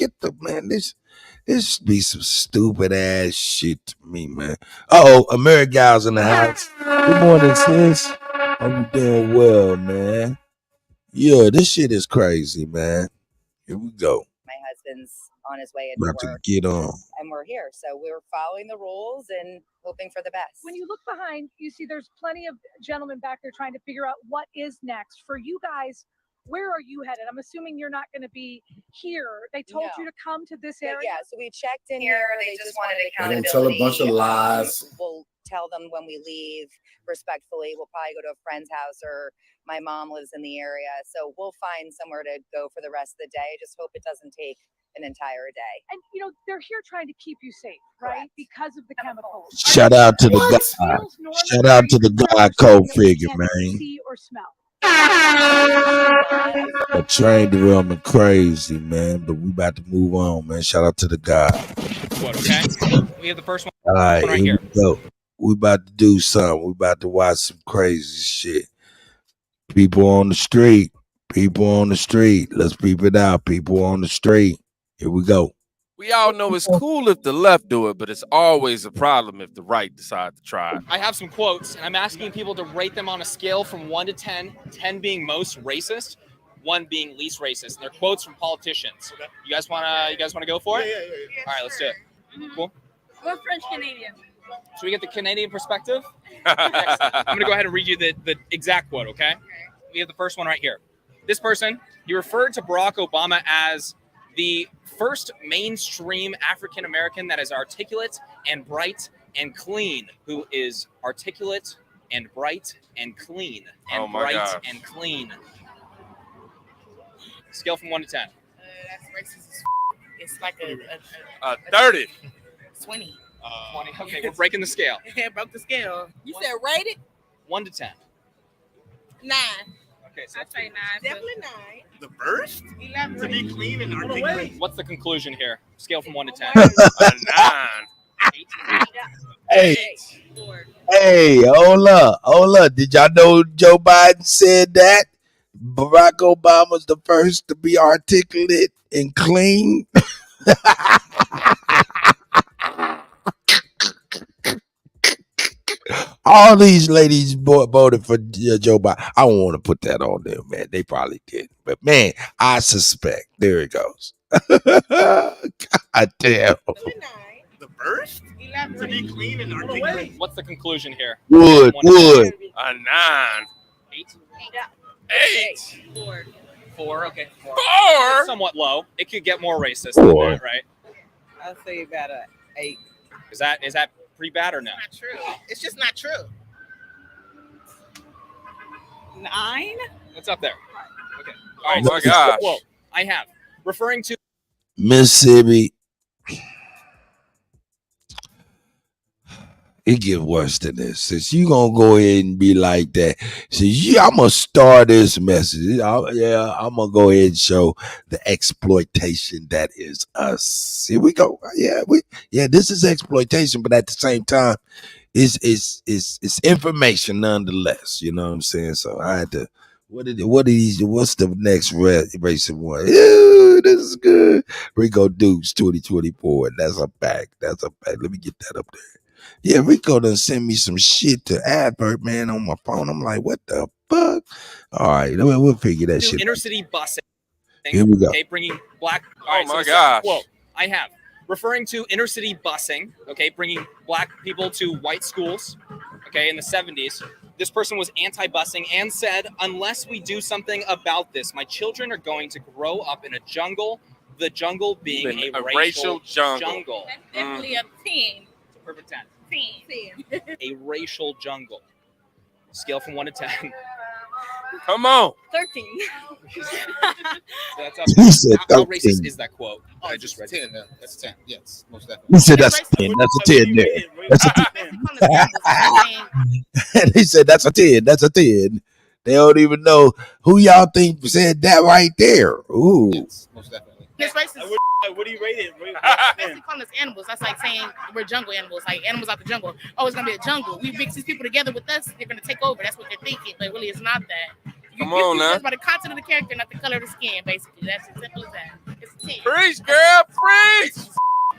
This be some stupid ass shit to me, man. Amerigal's in the house. Good morning, sis. Hope you doing well, man. Yeah, this shit is crazy, man. Here we go. my husband's on his way into About to work. get on. And we're here. So we're following the rules and hoping for the best. When you look behind, you see there's plenty of gentlemen back there trying to figure out what is next. For you guys, where are you headed? I'm assuming you're not going to be here. They told you to come to this area? Yeah, so we checked in here. They just wanted They accountability. tell a bunch of lies. We'll tell them when we leave respectfully. We'll probably go to a friend's house, or my mom lives in the area. So we'll find somewhere to go for the rest of the day. Just hope it doesn't take an entire day. And, you know, they're here trying to keep you safe, right? Because of the chemicals. Shout out to the guy. Shout out to the guy, Code Figure, man. See or smell. A train derailment crazy, man. But we about to move on, man. Shout out to the guy. What, okay? We have the first one. All right, right here here. we go. We about to do something. We about to watch some crazy shit. People on the street. People on the street. Let's peep it out. People on the street. Here we go. We all know it's cool if the left do it, but it's always a problem if the right decide to try it. I have some quotes, and I'm asking people to rate them on a scale from 1 to 10, 10 being most racist, 1 being least racist. And they're quotes from politicians. Okay. You guys wanna go for it? Yeah. All right, let's do it. Cool. We're French Canadian. So we get the Canadian perspective. I'm gonna go ahead and read you the exact quote, okay? We have the first one right here. This person, he referred to Barack Obama as the first mainstream African American that is articulate and bright and clean, who is articulate and bright and clean and bright and clean. Scale from 1 to 10. That's racist as It's like a 30. 20. 20. Okay, we're breaking the scale. Broke the scale. You said rated? 1 to 10. 9. Okay, so I'd say 9. Definitely 9. The first? 11. To be clean and articulate. What's the conclusion here? Scale from 1 to 10. 9. 8. Hey, hey, hold up. Did y'all know Joe Biden said that Barack Obama's the first to be articulate and clean? All these ladies voted for Joe Biden. I don't want to put that on them, man. They probably did. But, man, I suspect. There it goes. God damn. The first? 11. To be clean and articulate. What's the conclusion here? Wood. A 9. 8. 8. 4. 4, okay. 4. 4? Somewhat low. It could get more racist than that, right? I'll say about a 8. Is that pretty bad or no? Not true. It's just not true. 9? What's up there? Okay. Oh my gosh. Whoa. I have. Referring to Mississippi. It get worse than this. Since you gonna go ahead and be like that, I'm gonna start this message. I'm gonna go ahead and show the exploitation that is us. Here we go. This is exploitation, but at the same time, it's information nonetheless. You know what I'm saying? So I had to. What's the next racing one? Ew, this is good. Rico Dukes 2024. That's a fact. Let me get that up there. Yeah, Rico done send me some shit to advert, man, on my phone. I'm like, what the fuck? All right, we'll figure that shit out. Inner city busing. Here we go. Okay, bringing black. Oh my gosh. Quote I have. Referring to inner city busing, okay, bringing black people to white schools, okay, in the 70s. This person was anti-busing and said, unless we do something about this, my children are going to grow up in a jungle, the jungle being a racial jungle. That's definitely a 10. Perfect 10. 10. A racial jungle. Scale from 1 to 10. Come on. 13. So that's up. He said How 13. racist is that quote? I just read 10. That's 10. Yes, most definitely. He said that's a 10. That's a 10 there. That's a 10. And he said that's a 10. That's a 10. They don't even know who y'all think said that right there. Ooh. Yes, most definitely. His racist. What do you rate it? Basically calling us animals. That's like saying we're jungle animals, like animals out the jungle. Oh, it's gonna be a jungle. We mix these people together with us, they're gonna take over. That's what they're thinking, but really it's not that. Come on now. It's by the content of the character, not the color of the skin, basically. That's as simple as that. It's a 10. Preach, girl, preach.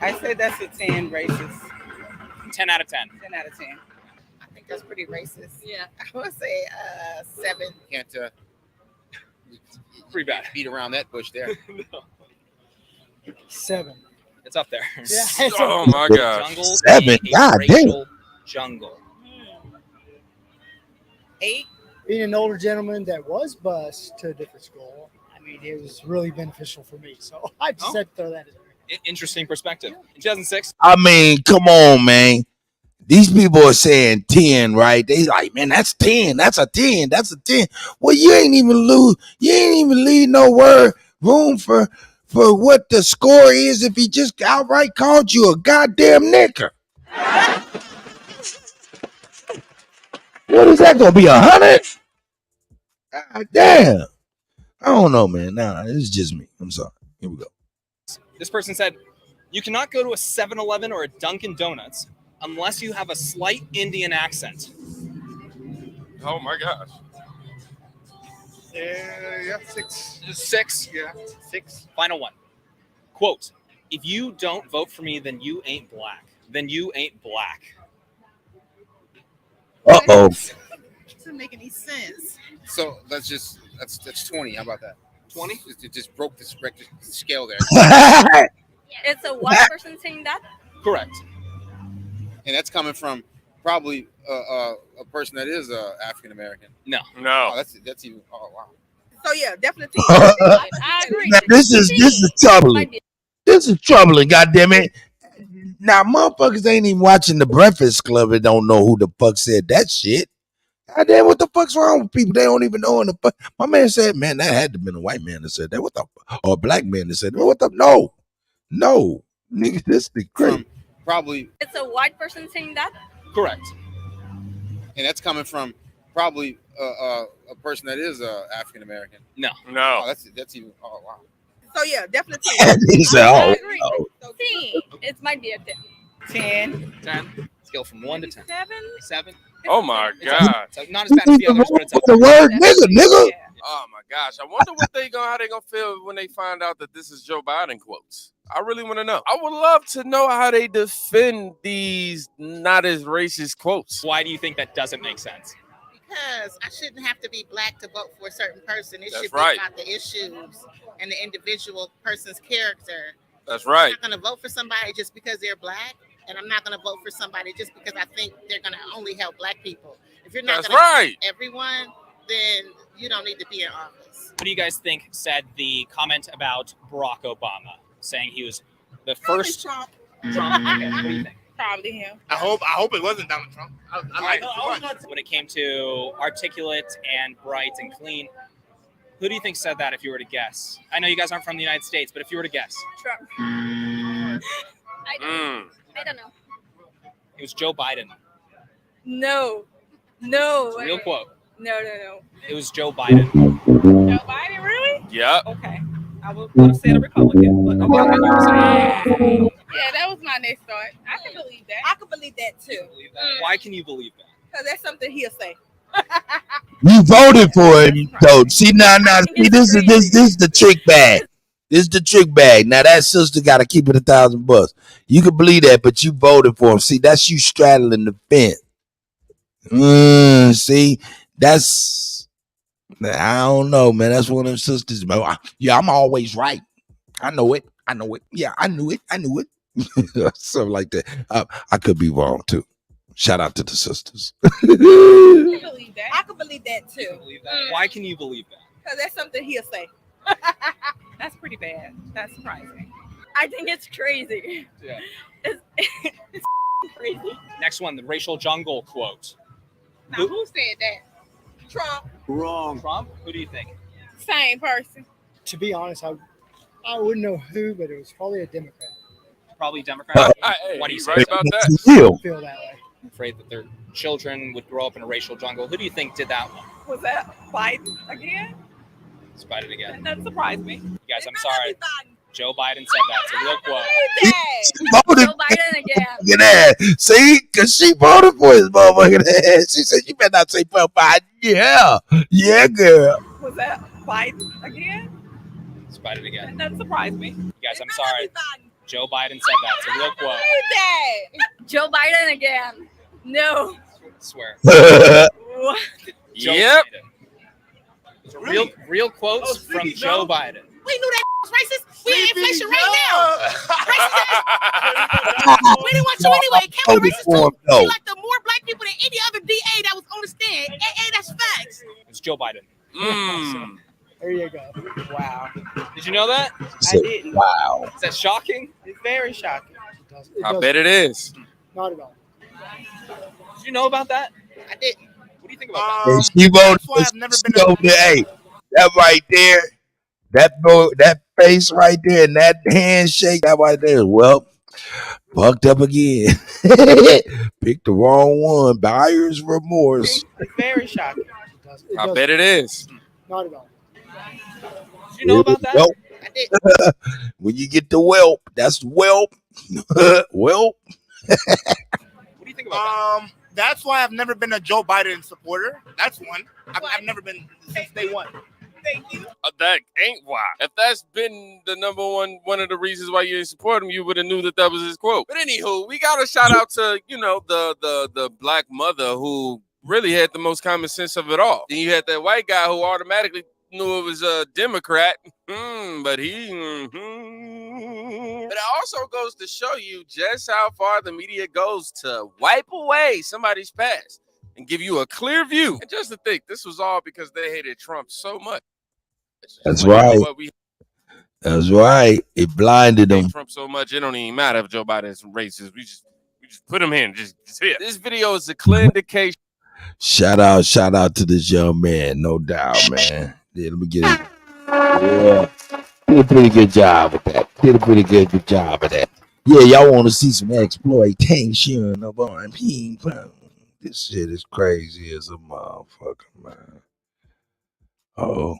I say that's a 10 racist. 10 out of 10. 10 out of 10. I think that's pretty racist. Yeah. I would say 7. Can't Pretty bad. beat around that bush there. No. 7. It's up there. Yeah, Oh my gosh. Jungle 7. being a God damn. racial jungle. 8. Being an older gentleman that was bused to a different school, I mean, it was really beneficial for me. So I just had to throw that in there. Interesting perspective. In 2006. I mean, come on, man. These people are saying 10, right? They like, man, that's 10. That's a 10. That's a 10. Well, you ain't even leave no room for what the score is if he just outright called you a goddamn nigger. What is that gonna be, 100? God damn. I don't know, man. Nah, it's just me. I'm sorry. Here we go. This person said, you cannot go to a 7-Eleven or a Dunkin' Donuts unless you have a slight Indian accent. Oh my gosh. Yeah, 6. 6. Yeah, 6. Final one. Quote, if you don't vote for me, then you ain't black. Then you ain't black. Uh-oh. Doesn't make any sense. So that's 20. How about that? 20? It just broke the scale there. It's a white person saying that? Correct. And that's coming from probably a person that is African American. No. Oh, that's even. Oh wow. So yeah, definitely. I agree. Now, this is troubling. This is troubling, goddammit. Now, motherfuckers ain't even watching the Breakfast Club and don't know who the fuck said that shit. Goddamn, what the fuck's wrong with people? They don't even know. My man said, man, that had to have been a white man that said that. What the or a black man that said that. What the no. Nigga, this is crazy. Probably. It's a white person saying that? Correct. And that's coming from probably a person that is African American. No. Oh, that's even. Oh wow. So yeah, definitely. He said, I oh, agree. no. So, it might be a 10. 10. Scale from 1 to 10. 7. Oh my God. So not as bad as the others, but it's up The there. word nigga. Oh my gosh. I wonder how they gonna feel when they find out that this is Joe Biden quotes. I really want to know. I would love to know how they defend these not as racist quotes. Why do you think that doesn't make sense? Because I shouldn't have to be black to vote for a certain person. It That's should right. be about the issues and the individual person's character. That's right. I'm not going to vote for somebody just because they're black, and I'm not going to vote for somebody just because I think they're going to only help black people. If you're not That's going to right. help everyone, then you don't need to be in office. What do you guys think said the comment about Barack Obama saying he was the first Trump. Trump? Okay, what do you think? Probably him. I hope it wasn't Donald Trump. I like it. When it came to articulate and bright and clean, who do you think said that if you were to guess? I know you guys aren't from the United States, but if you were to guess. Trump. Mm. I don't know. It was Joe Biden. No. It's a real quote. No. It was Joe Biden. Joe Biden, really? Yep. Okay. I would have said a Republican, but okay. Yeah, that was my next thought. I can believe that. I can believe that too. Why can you believe that? Because that's something he'll say. You voted for him, though. See, see, this is the trick bag. This is the trick bag. Now that sister got to keep it $1,000. You can believe that, but you voted for him. See, that's you straddling the fence. See, that's I don't know, man. That's one of them sisters. Yeah, I'm always right. I know it. Yeah, I knew it. Something like that. I could be wrong too. Shout out to the sisters. I can believe that too. Why can you believe that? Because that's something he'll say. That's pretty bad. That's surprising. I think it's crazy. Yeah. It's crazy. Next one, the racial jungle quote. Now, who said that? Trump. Wrong. Trump? Who do you think? Same person. To be honest, I wouldn't know who, but it was probably a Democrat. Probably Democrat. Why do you say right so? about that? I feel that way. Afraid that their children would grow up in a racial jungle. Who do you think did that one? Was that Biden again? It's Biden again. That surprised me. You guys, I'm sorry. Joe Biden said that. It's a real quote. Voted. Joe Biden again. Look at that. See, because she voted for his motherfucking ass. She said, you better not say Joe Biden. Yeah, girl. Was that Biden again? It's Biden again. That surprised me. You guys, I'm sorry. Joe Biden said that. It's a real quote. Joe Biden again. No. I swear. What? Yep. Real quotes from Joe Biden. We knew that was racist. We in inflation right now. We didn't want you anyway. It came with racist too. We like the more black people than any other DA that was on the stand. Hey, that's facts. It's Joe Biden. There you go. Wow. Did you know that? I didn't. Wow. Is that shocking? It's very shocking. I bet it is. Not at all. Did you know about that? I didn't. What do you think about And she voted for hey, that right there, that face right there, and that handshake, that right there, well, fucked up again. Picked the wrong one. Buyer's remorse. It's very shocking. I bet it is. Not at all. Did you know about that? Well, I didn't. when you get the whelp, that's whelp. Whelp. What do you think about that? That's why I've never been a Joe Biden supporter. That's one. I've never been since day one. Thank you. That ain't why. If that's been the number one of the reasons why you didn't support him, you would have knew that was his quote. But anywho, we got a shout out to, you know, the black mother who really had the most common sense of it all. Then you had that white guy who automatically knew it was a Democrat, but he. But it also goes to show you just how far the media goes to wipe away somebody's past and give you a clear view. And just to think, this was all because they hated Trump so much. That's Like, right. you know what, we That's right. It blinded hate them. Trump so much, it don't even matter if Joe Biden is racist. We just put him in. Just here. This video is a clear indication. Shout out to this young man, no doubt, man. Yeah, let me get it. Yeah. Did a pretty good job with that. Good job of that. Yeah, y'all want to see some exploitation of on ping pong. This shit is crazy as a motherfucker, man. Oh.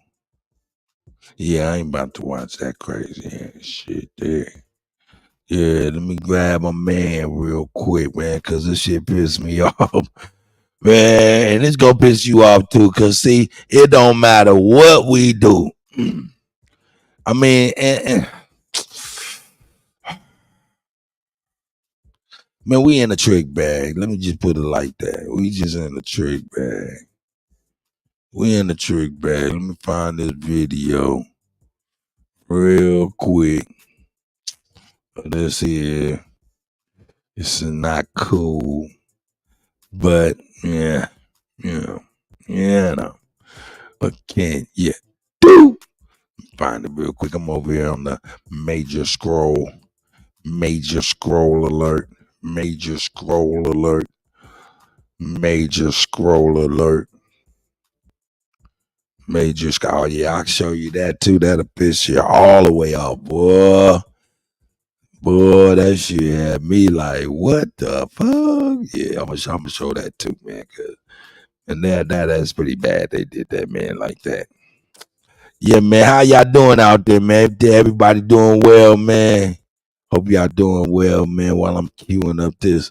Yeah, I ain't about to watch that crazy ass shit there. Yeah, let me grab my man real quick, man, because this shit pissed me off. Man, and it's gonna piss you off too, because see, it don't matter what we do. I mean, man, we in a trick bag. Let me just put it like that. We just in a trick bag. We in a trick bag. Let me find this video real quick. This here, this is not cool, but yeah, no. But can't yet do. Find it real quick. I'm over here on the major scroll alert. Major scroll alert. Oh yeah, I'll show you that too. That'll piss you all the way off, boy. Boy, that shit had me like, what the fuck? Yeah, I'm gonna show that too, man. And that's pretty bad. They did that, man, like that. Yeah, man. How y'all doing out there, man? Everybody doing well, man? Hope y'all doing well, man, while I'm queuing up this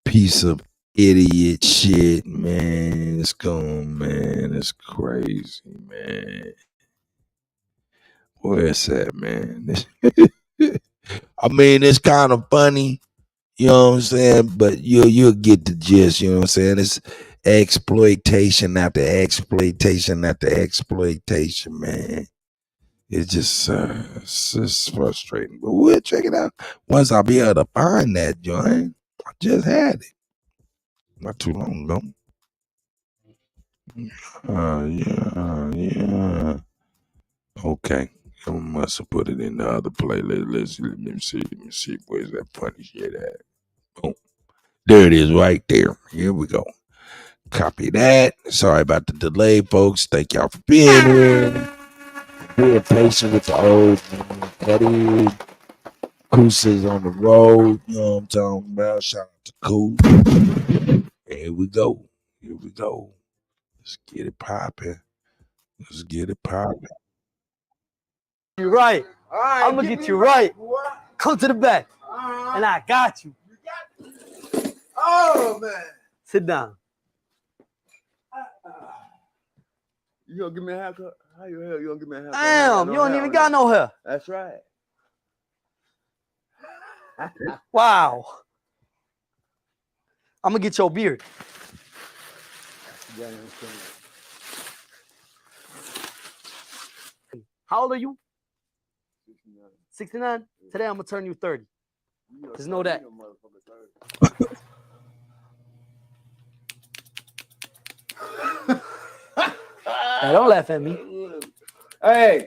piece of idiot shit, man. It's going, man. It's crazy, man. Where's that, man? I mean, it's kind of funny, you know what I'm saying? But you'll get the gist, you know what I'm saying? It's exploitation after exploitation after exploitation, man. It's just frustrating. But we'll check it out once I'll be able to find that joint. I just had it not too long ago. Yeah. Okay. I must have put it in the other playlist. Let me see. Where's that funny shit at? Oh, there it is right there. Here we go. Copy that. Sorry about the delay, folks. Thank y'all for being here. Being patient with the old man. Eddie Coos is on the road. You know what I'm talking about? Shout out to Coos. Here we go. Let's get it popping. You right. I'm gonna get you right. Come to the back. And I got you. Oh, man. Sit down. You gonna give me a haircut? How you hell you gonna give me a haircut? Damn, you don't even got no hair. That's right. Wow. I'm gonna get your beard. How old are you? 69? Today I'm gonna turn you 30. Just know that. Hey, don't laugh at me. Hey.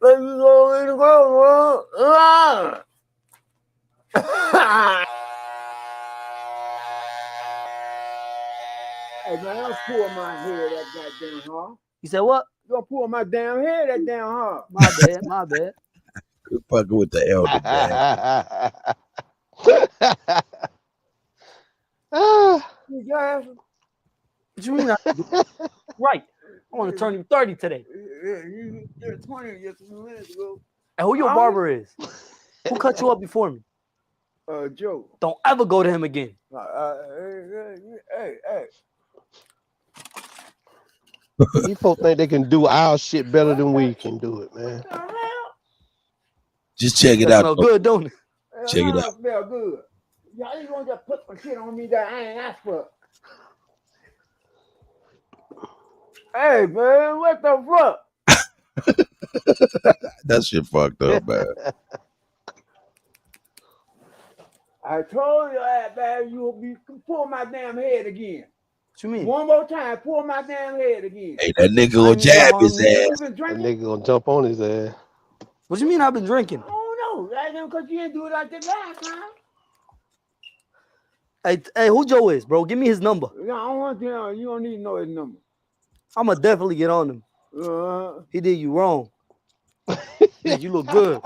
Let me go in the world. Hey, man, I'm pulling my hair that goddamn hard. You said what? You gonna pull my damn hair that damn hard. My bad. You're fucking with the elder, man. What you mean? Right. I want to turn you 30 today. You're 20 just a few minutes ago. And who your barber is? Who cut you up before me? Joe. Don't ever go to him again. Hey. These folks think they can do our shit better than we can do it, man. Just check it That out. smell good, don't it? Check it out. Smell good. Y'all ain't gonna just put some shit on me that I ain't asked for. Hey man, what the fuck? That shit fucked up, man. I told you that, man. You'll be pull my damn head again. What you mean? One more time, pull my damn head again. Hey, that nigga gonna jab his ass. Been That drinking? nigga gonna jump on his ass. What you mean I've been drinking? I don't know. That's because you didn't do it like that last time. Hey, who Joe is, bro? Give me his number. No, I don't want to know. You don't need to know his number. I'ma definitely get on him. He did you wrong. Made you look good.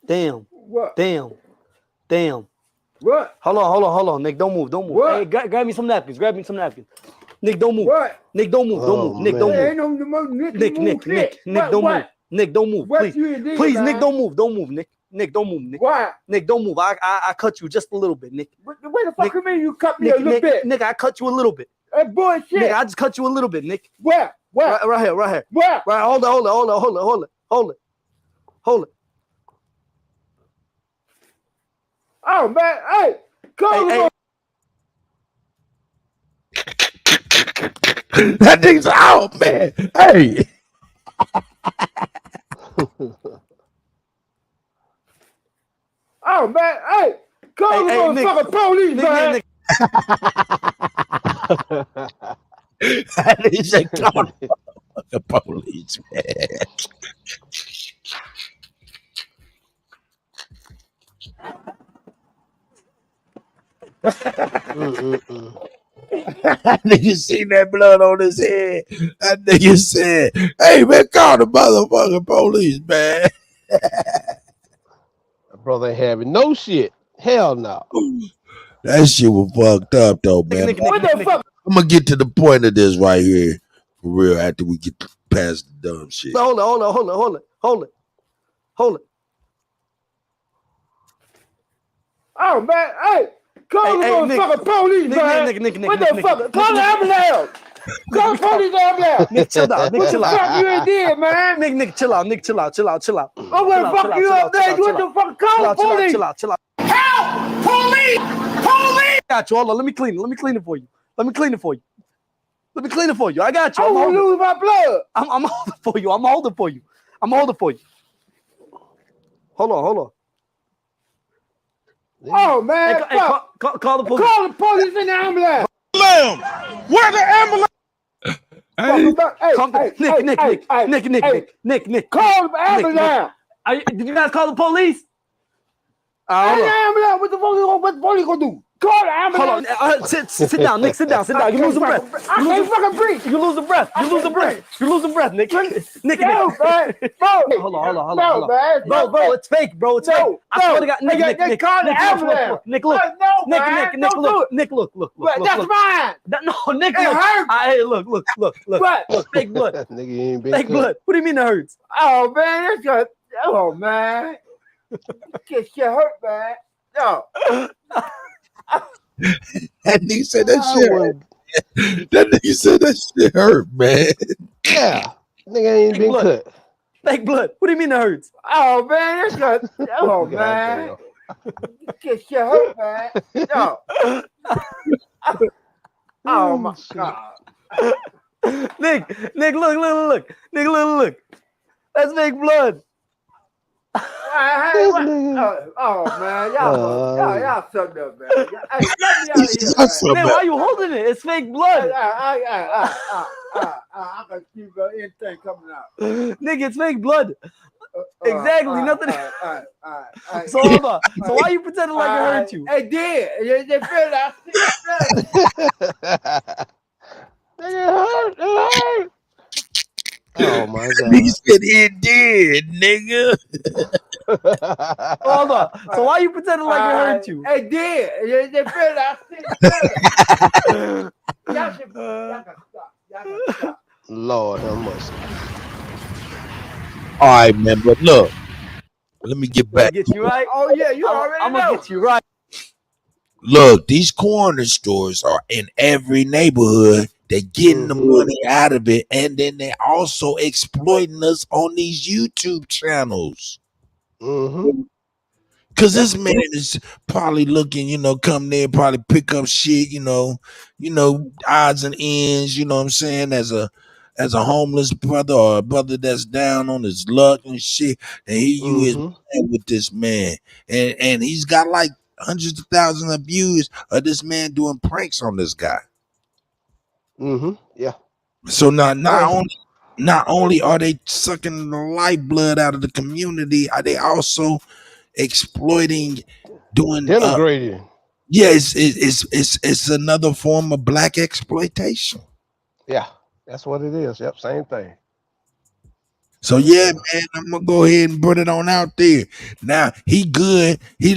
Damn. What? Damn. What? Hold on, Nick. Don't move. What? Hey, grab me some napkins. Nick, don't move. What? Nick, don't move. Nick, don't Ain't move. no Nick, Nick, don't move. Nick, don't move. What Please, you did, please, man? Nick, don't move. Nick. Nick, don't move, Nick. Why? Nick, don't move. I cut you just a little bit, Nick. Wait the fuck you mean you cut me Nick, a little bit? Nick, I cut you a little bit. That bullshit. Nick, I just cut you a little bit, Nick. Where? Right here. Where? Right, hold it. Oh man, hey, call him. That nigga's out, man. Hey. Oh man, hey, call the motherfucking police, man. That is a call the police, man. That nigga seen that blood on his head. That nigga said, "Hey man, call the motherfucking police, man." That brother ain't having no shit. Hell no. That shit was fucked up though, man. What the fuck? I'm gonna get to the point of this right here, for real. After we get past the dumb shit. Hold it. Oh man, hey, call the motherfucking police, man. Nick. What the fuck? Call the ambulance. Call the police ambulance. Nick, chill out. What the fuck you ain't did, man? Nick, chill out. Chill out. I'm gonna fuck you up, man. What the fuck? Call the police. Chill out. Help! Police! Police! Got you. Hold on. Let me clean it for you. I got you. I'm gonna lose my blood. I'm holding for you. Hold on. Oh man, Hey, call the police. Call the police in the ambulance. Where the ambulance? Nick. Call the ambulance. Did you guys call the police? Ambulance. What the police gonna do? Call the ambulance. Hold on. Sit down, Nick. Sit down. You're losing breath. I can't fucking breathe. You're losing breath, Nick. Nick. No, man. Bro. Hold on. No, man. Bro, it's fake, bro. It's fake. I swear to God, Nick. Call the ambulance. Nick, look. No, man. Nick, look. That's mine. No, Nick, it look. hurts. Hey, look. What? Look, fake blood. Nigga ain't been Fake blood. What do you mean it hurts? Oh, man. That's just, oh, man. This shit hurt, man. No. That nigga said that shit hurt. That nigga said that shit hurt, man. Yeah. Nigga ain't been cut. Fake blood. What do you mean it hurts? Oh, man. That's just, oh, man. This shit hurt, man. No. Oh, my God. Nick, look. Nick, look. That's fake blood. Oh man, y'all sucked up, man. Hey, let me out of here, man. Man, why you holding it? It's fake blood. I can see anything coming out. Nick, it's fake blood. Exactly. Nothing. All right. So hold on. So why you pretending like it hurt you? It did. They feel that. It hurt. Oh my god. Nigga said it did, nigga. Hold on. So why you pretending like it hurt you? It did. They feel that. Y'all gotta stop. Lord have mercy. All right, man. But look, let me get back. Get you right. Oh yeah, you already I'm know. gonna get you right. Look, these corner stores are in every neighborhood. They're getting the money out of it, and then they're also exploiting us on these YouTube channels. Cause this man is probably looking, come there, probably pick up shit, odds and ends, you know what I'm saying, as a homeless brother or a brother that's down on his luck and shit, and you is with this man, and he's got like hundreds of thousands of views of this man doing pranks on this guy. Yeah. So not only are they sucking the lifeblood out of the community, are they also exploiting, doing denigrating. It's another form of black exploitation. Yeah, that's what it is. Yep, same thing. So yeah, man, I'm gonna go ahead and put it on out there. Now he good. He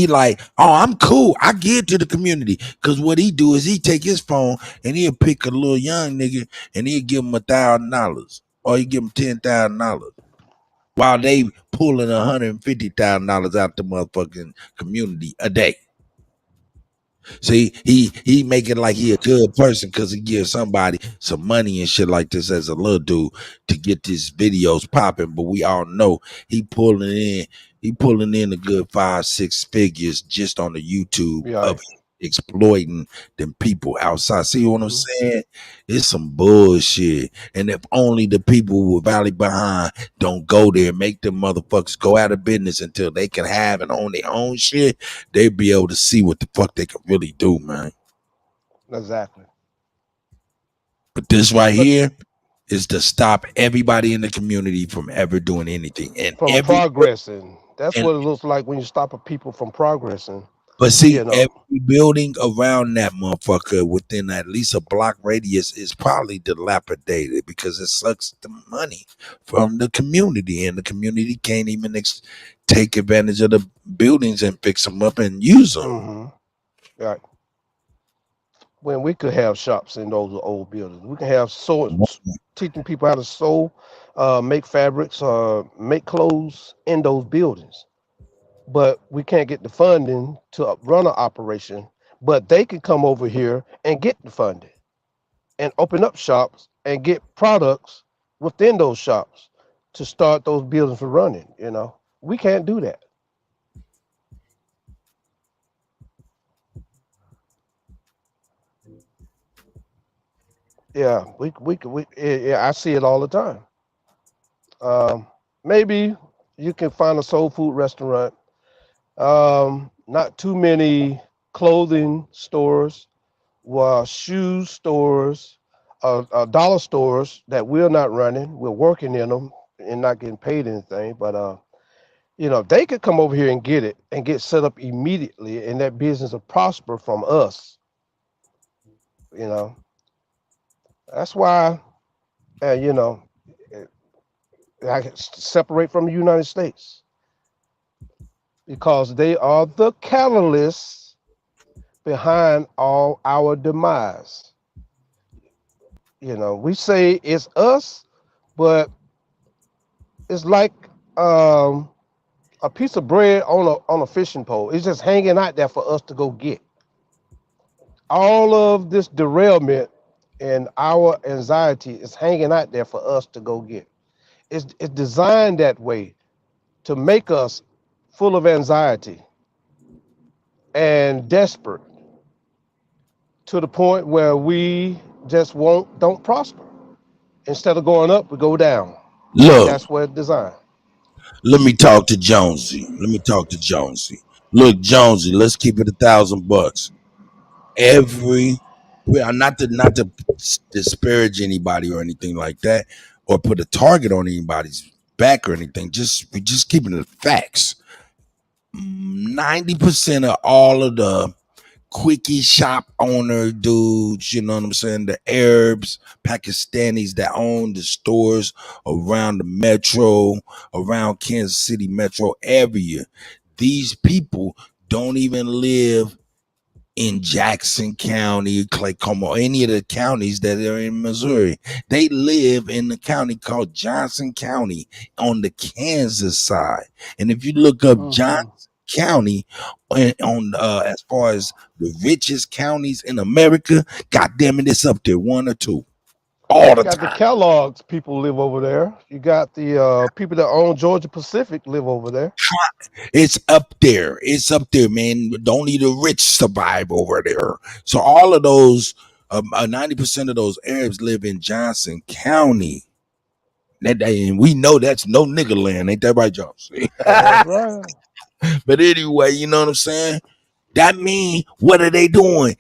like, oh, I'm cool. I give to the community. Cause what he do is he take his phone and he'll pick a little young nigga and he'll give him $1,000 or he give him $10,000 while they pulling $150,000 out the motherfucking community a day. See, he make it like he a good person because he gives somebody some money and shit like this as a little dude to get these videos popping. But we all know he pulling in a good 5-6 figures just on the YouTube of exploiting them people outside. See what I'm saying? It's some bullshit. And if only the people who are valley behind don't go there, make them motherfuckers go out of business until they can have and own their own shit, they be able to see what the fuck they can really do, man. Exactly. But this right here is to stop everybody in the community from ever doing anything. And from progressing. That's what it looks like when you stop a people from progressing. But see, every building around that motherfucker within at least a block radius is probably dilapidated because it sucks the money from the community, and the community can't even take advantage of the buildings and fix them up and use them. Right. When we could have shops in those old buildings, we can have teaching people how to sew, make fabrics, make clothes in those buildings. But we can't get the funding to run an operation, but they can come over here and get the funding and open up shops and get products within those shops to start those buildings for running. We can't do that. Yeah, I see it all the time. Maybe you can find a soul food restaurant. Not too many clothing stores, shoes stores, dollar stores that we're not running. We're working in them and not getting paid anything. But they could come over here and get it and get set up immediately, and that business will prosper from us. That's why, I can separate from the United States. Because they are the catalysts behind all our demise. We say it's us, but it's like a piece of bread on a fishing pole. It's just hanging out there for us to go get. All of this derailment and our anxiety is hanging out there for us to go get. It's designed that way to make us full of anxiety and desperate to the point where we just don't prosper. Instead of going up, we go down. Look, that's what it's designed. Let me talk to Jonesy. Look, Jonesy, let's keep it $1,000. Not to disparage anybody or anything like that, or put a target on anybody's back or anything. We just keeping the facts. 90% of all of the quickie shop owner dudes, you know what I'm saying? The Arabs, Pakistanis that own the stores around the metro, around Kansas City metro area. These people don't even live in Jackson County, Claycoma, or any of the counties that are in Missouri. They live in the county called Johnson County on the Kansas side. And if you look up Johnson County on as far as the richest counties in America, God damn it, it's up there, one or two. All You the got the time. Kellogg's people live over there. You got the people that own Georgia Pacific live over there. It's up there. It's up there, man. Only the rich survive over there. So all of those, 90% of those Arabs live in Johnson County. And we know that's no nigga land. Ain't that right, Jones? That's right. But anyway, you know what I'm saying? That mean, what are they doing?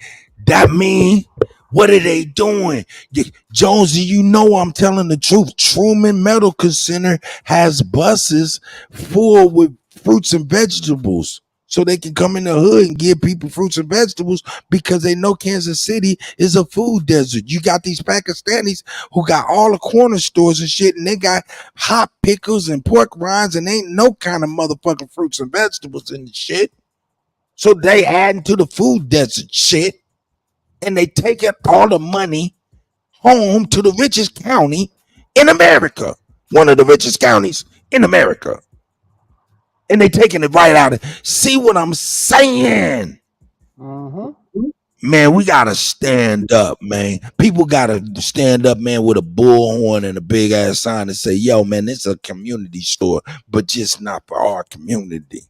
That mean, what are they doing? Jonesy, you know I'm telling the truth. Truman Medical Center has buses full with fruits and vegetables. So they can come in the hood and give people fruits and vegetables because they know Kansas City is a food desert. You got these Pakistanis who got all the corner stores and shit, and they got hot pickles and pork rinds, and ain't no kind of motherfucking fruits and vegetables in the shit. So they adding to the food desert shit, and they taking all the money home to the richest county in America, one of the richest counties in America, and they taking it right out of. See what I'm saying? Man, we gotta stand up, man. People gotta stand up, man, with a bullhorn and a big ass sign and say, "Yo, man, this is a community store, but just not for our community."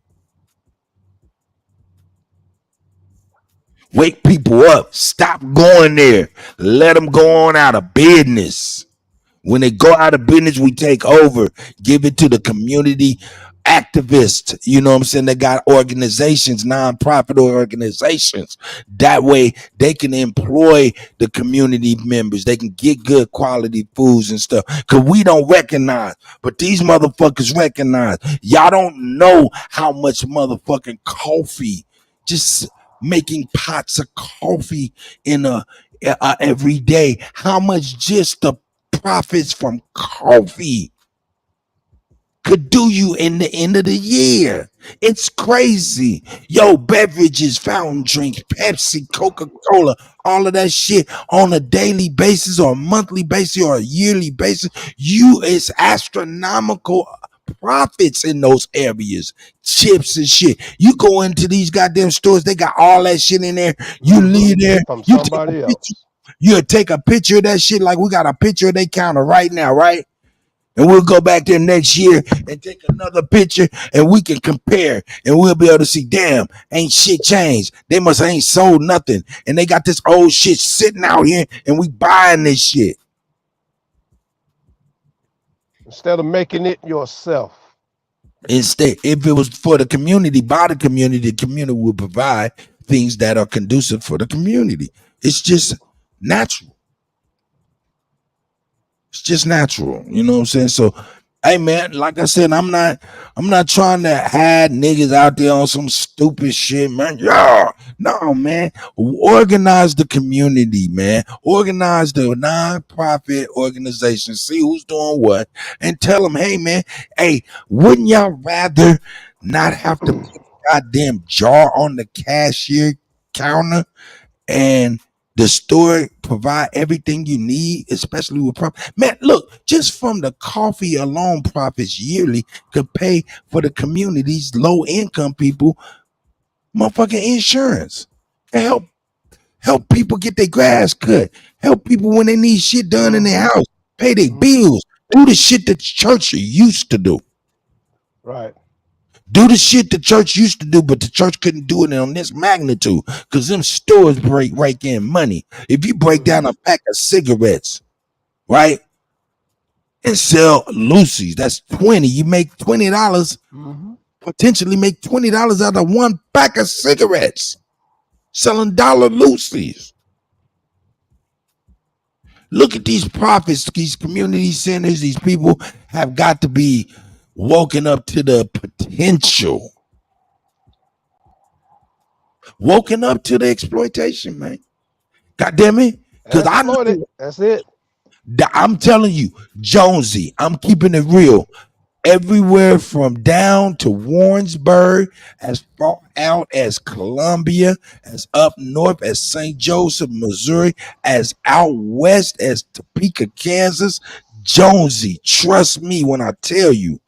Wake people up. Stop going there. Let them go on out of business. When they go out of business, we take over. Give it to the community activists. You know what I'm saying? They got organizations, nonprofit organizations. That way they can employ the community members. They can get good quality foods and stuff. Cause we don't recognize, but these motherfuckers recognize. Y'all don't know how much motherfucking coffee, just making pots of coffee in every day. How much just the profits from coffee could do you in the end of the year. It's crazy. Yo, beverages, fountain drinks, Pepsi, Coca-Cola, all of that shit on a daily basis or a monthly basis or a yearly basis. It's astronomical profits in those areas. Chips and shit. You go into these goddamn stores, they got all that shit in there. You leave there, From you take a somebody picture. else. You'll take a picture of that shit like we got a picture of their counter right now, right? And we'll go back there next year and take another picture and we can compare and we'll be able to see, damn, ain't shit changed. They must ain't sold nothing. And they got this old shit sitting out here and we buying this shit. Instead of making it yourself. Instead, if it was for the community, by the community will provide things that are conducive for the community. It's just natural. It's just natural. You know what I'm saying? So, hey man, like I said, I'm not trying to hide niggas out there on some stupid shit, man. Yeah. No, man. Organize the community, man. Organize the non-profit organization. See who's doing what and tell them, hey man, hey, wouldn't y'all rather not have to put a goddamn jar on the cashier counter and the store provide everything you need, especially with profit. Man, look, just from the coffee alone, profits yearly could pay for the community's low income people motherfucking insurance. Help people get their grass cut. Help people when they need shit done in their house. Pay their bills. Do the shit that church used to do. Right. Do the shit the church used to do, but the church couldn't do it on this magnitude because them stores break in money. If you break down a pack of cigarettes, right, and sell Lucy's, that's 20. You make $20, potentially make $20 out of one pack of cigarettes, selling dollar Lucy's. Look at these prophets, these community centers. These people have got to be woken up to the potential, woken up to the exploitation, man. God damn it. Because I Exploited. know, That's it. I'm telling you, Jonesy, I'm keeping it real. Everywhere from down to Warrensburg, as far out as Columbia, as up north as St. Joseph, Missouri, as out west as Topeka, Kansas. Jonesy, trust me when I tell you,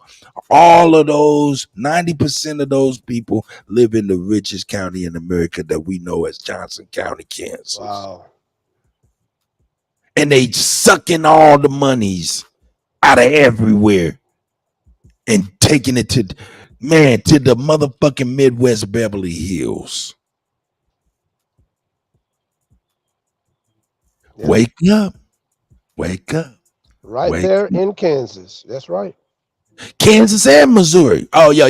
all of those, 90% of those people live in the richest county in America that we know as Johnson County, Kansas. Wow. And they sucking all the monies out of everywhere and taking it to, man, to the motherfucking Midwest Beverly Hills. Yeah. Wake up. Wake up. Right Wake there up. in Kansas. That's right. Kansas and Missouri. Oh, yeah.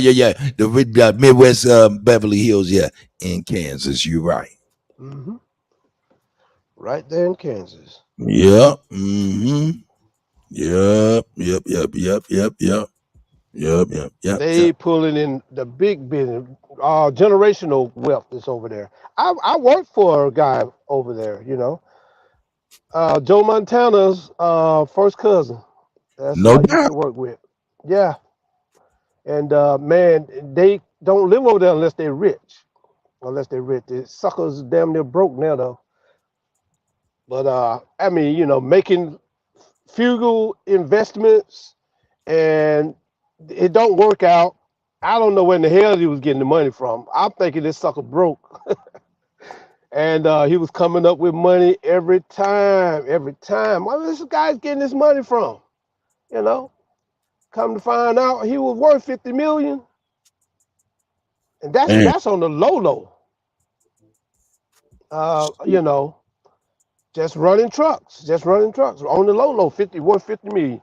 The Midwest Beverly Hills, yeah, in Kansas. You're right. Mm-hmm. Right there in Kansas. Yep. Mm-hmm. Yep. They pulling in the big business. Generational wealth is over there. I worked for a guy over there, you know. Joe Montana's first cousin. That's who No I used doubt. to work with. Yeah. And man, they don't live over there unless they're rich. Unless they're rich. The suckers damn near broke now though. But I mean, you know, making frugal investments and it don't work out. I don't know where in the hell he was getting the money from. I'm thinking this sucker broke. And he was coming up with money every time. Where this guy's getting this money from? You know, come to find out he was worth 50 million. And that's on the low. You know, just running trucks on the low, worth 50 million.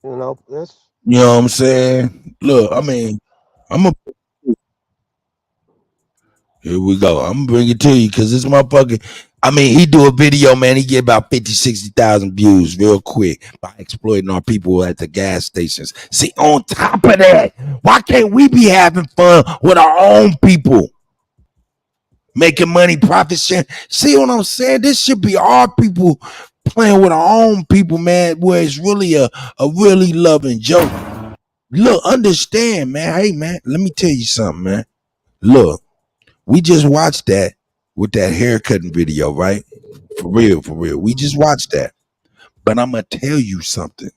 You know, that's You know what I'm saying? Look, I mean, I'm a here we go. I'm gonna bring it to you because this motherfucker. I mean, he do a video, man. He get about 50, 60,000 views real quick by exploiting our people at the gas stations. See, on top of that, why can't we be having fun with our own people? Making money, profit sharing. See what I'm saying? This should be our people playing with our own people, man, where it's really a really loving joke. Look, understand, man. Hey, man, let me tell you something, man. Look. We just watched that with that haircutting video, right? For real. We just watched that. But I'm going to tell you something.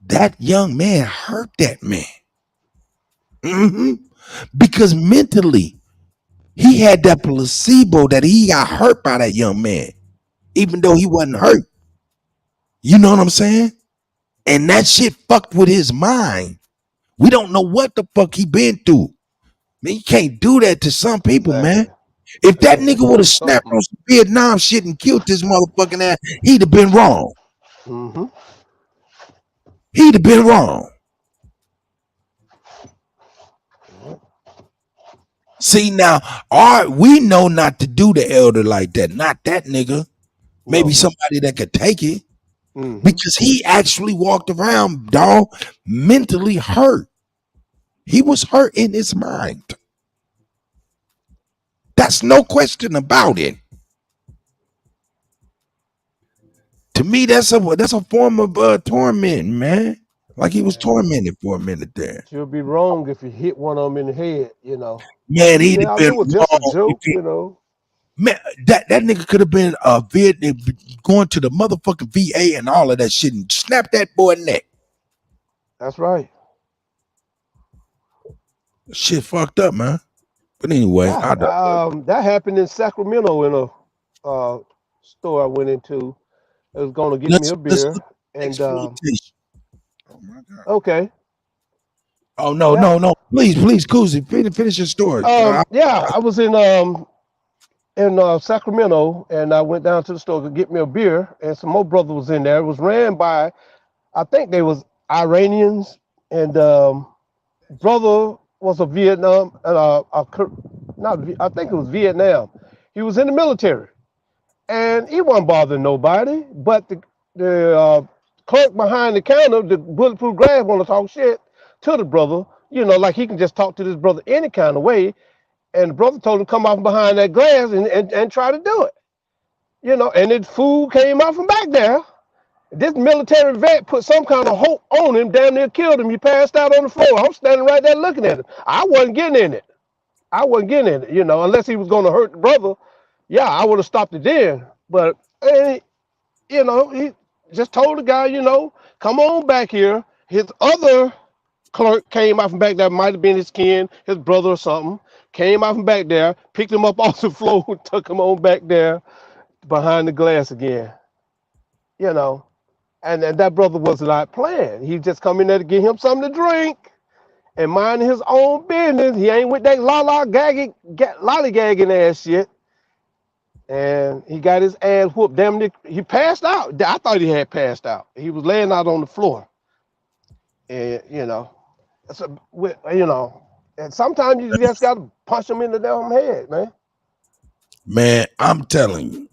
That young man hurt that man. Because mentally, he had that placebo that he got hurt by that young man, even though he wasn't hurt. You know what I'm saying? And that shit fucked with his mind. We don't know what the fuck he been through. Man, you can't do that to some people, man. If that nigga would have snapped on some Vietnam shit and killed this motherfucking ass, he'd have been wrong. Mm-hmm. He'd have been wrong. See, now, we know not to do the elder like that. Not that nigga. Maybe somebody that could take it. Mm-hmm. Because he actually walked around, dog, mentally hurt. He was hurt in his mind. That's no question about it. To me, that's a form of torment, man. Like he was tormented for a minute there. You'll be wrong if you hit one of them in the head, you know. Man, he'd have been it was just a wrong. joke, you know. Man, that nigga could have been going to the motherfucking VA and all of that shit and snap that boy neck. That's right. Shit fucked up, man. But anyway, that happened in Sacramento in a store I went into. I was going to get me a beer. And okay. Oh no. Please, Koozie, finish your story. Yeah, I was in Sacramento, and I went down to the store to get me a beer, and some more brothers was in there. It was ran by, I think they was Iranians, and brother was a Vietnam, I think it was Vietnam. He was in the military, and he wasn't bothering nobody. But the clerk behind the counter, the bulletproof glass, want to talk shit to the brother. Like he can just talk to this brother any kind of way. And the brother told him to come off behind that glass and try to do it. And the fool came out from back there. This military vet put some kind of hope on him, damn near killed him. He passed out on the floor. I'm standing right there looking at him. I wasn't getting in it. Unless he was going to hurt the brother. Yeah, I would have stopped it then. But, he just told the guy, come on back here. His other clerk came out from back there, might have been his kin, his brother or something, came out from back there, picked him up off the floor, took him on back there behind the glass again. And that brother was not playing. He just come in there to get him something to drink and mind his own business. He ain't with that lollygagging ass shit. And he got his ass whooped. Damn near, he passed out. I thought he had passed out. He was laying out on the floor. And and sometimes you just gotta punch him in the damn head, man. Man, I'm telling you,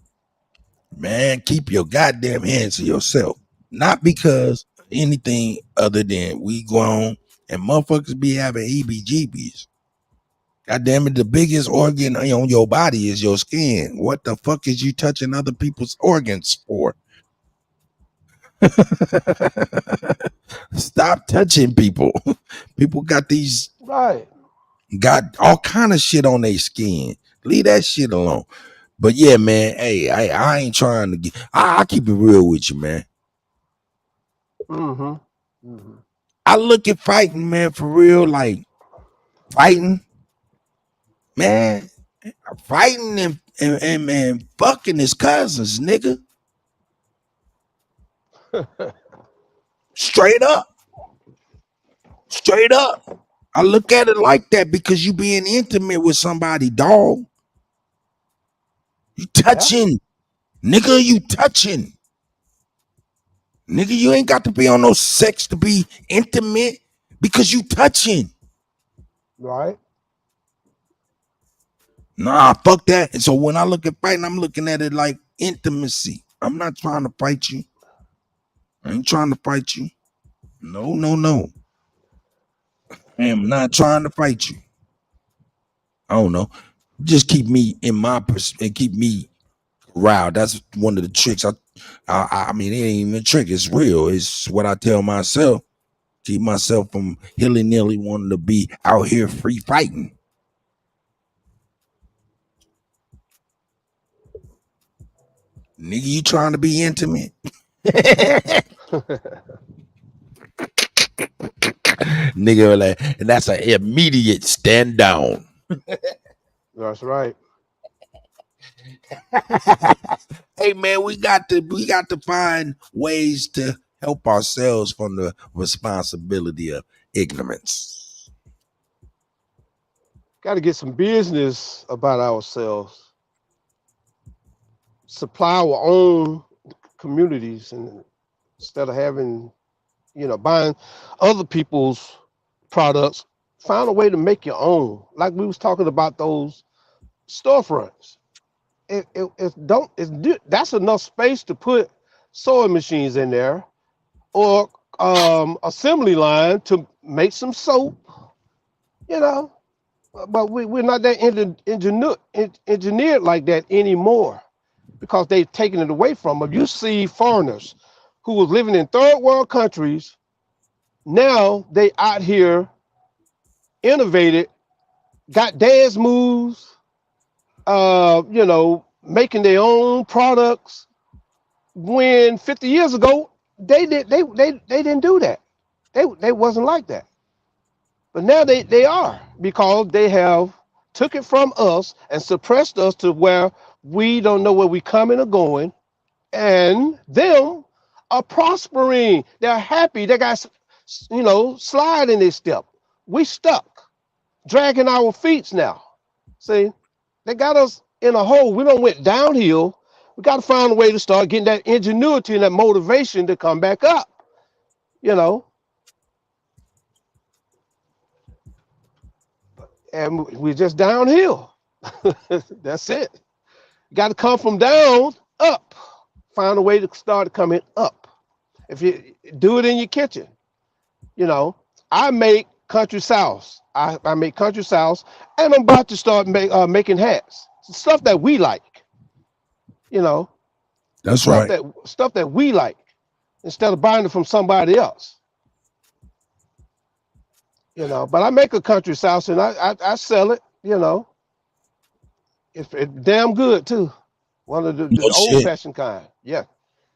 man, keep your goddamn hands to yourself. Not because anything other than we grown and motherfuckers be having heebie-jeebies. God damn it, the biggest organ on your body is your skin. What the fuck is you touching other people's organs for? Stop touching people. People got all kind of shit on their skin. Leave that shit alone. But yeah, man, hey, I ain't trying to get. I keep it real with you, man. I look at fighting, man, for real, like fighting, man, fighting and fucking his cousins, nigga. Straight up. I look at it like that because you being intimate with somebody, dog. You touching, nigga. You touching. Nigga, you ain't got to be on no sex to be intimate because you touching. Right. Nah, fuck that. And so when I look at fighting, I'm looking at it like intimacy. I'm not trying to fight you. I ain't trying to fight you. No. I am not trying to fight you. I don't know. Just keep me in my and keep me riled. That's one of the tricks. I mean, it ain't even a trick. It's real. It's what I tell myself. Keep myself from hilly-nilly wanting to be out here free fighting. Nigga, you trying to be intimate? Nigga, like, and that's an immediate stand down. That's right. Hey man, we got to find ways to help ourselves from the responsibility of ignorance. Got to get some business about ourselves. Supply our own communities, and instead of having, buying other people's products, find a way to make your own. Like we was talking about those storefronts. That's enough space to put sewing machines in there, or assembly line to make some soap, But we're not that engineered like that anymore, because they've taken it away from them. You see foreigners who was living in third world countries, now they out here innovated, got dance moves, making their own products, when 50 years ago they didn't do that. They wasn't like that. But now they are, because they have took it from us and suppressed us to where we don't know where we coming or going, and them are prospering. They're happy. They got slide in their step. We stuck, dragging our feet now. See, they got us in a hole. We don't went downhill. We got to find a way to start getting that ingenuity and that motivation to come back up. And we're just downhill. That's it. You got to come from down up. Find a way to start coming up. If you do it in your kitchen, you know, I make country sauce. I make country sauce, and I'm about to start making hats. Stuff that we like, you know, That's stuff right. that we like, instead of buying it from somebody else. You know, but I make a country sauce and I sell it. You know, it's damn good too. One of No the old shit. fashioned kind. Yeah.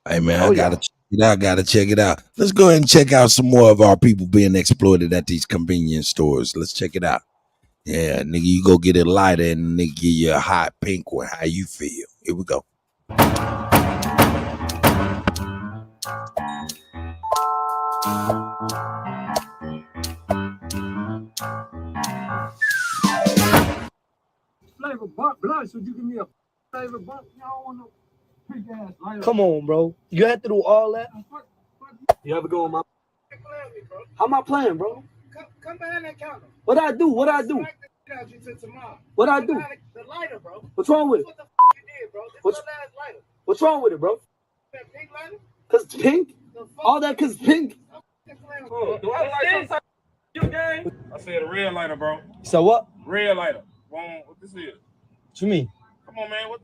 Hey man, Oh I yeah. gotta check it out. Gotta check it out. Let's go ahead and check out some more of our people being exploited at these convenience stores. Let's check it out. Yeah, nigga, you go get a lighter and nigga give you a hot pink one. How you feel? Here we go. Flavor blunt, so you give me a flavor blunt. Y'all want no pink ass lighter. Come on, bro. You have to do all that. You ever go on my? How am I playing, bro? Come behind that counter. What I do? What I do? What I do? The lighter, bro. What's wrong with it? What the f you did, bro? This last lighter. What's wrong with it, bro? That pink lighter? Cause it's pink. All that cause it's pink. Oh, do I like some type of you gang? I said a red lighter, bro. So what? Red lighter. What this is? What you mean? Come on, man. What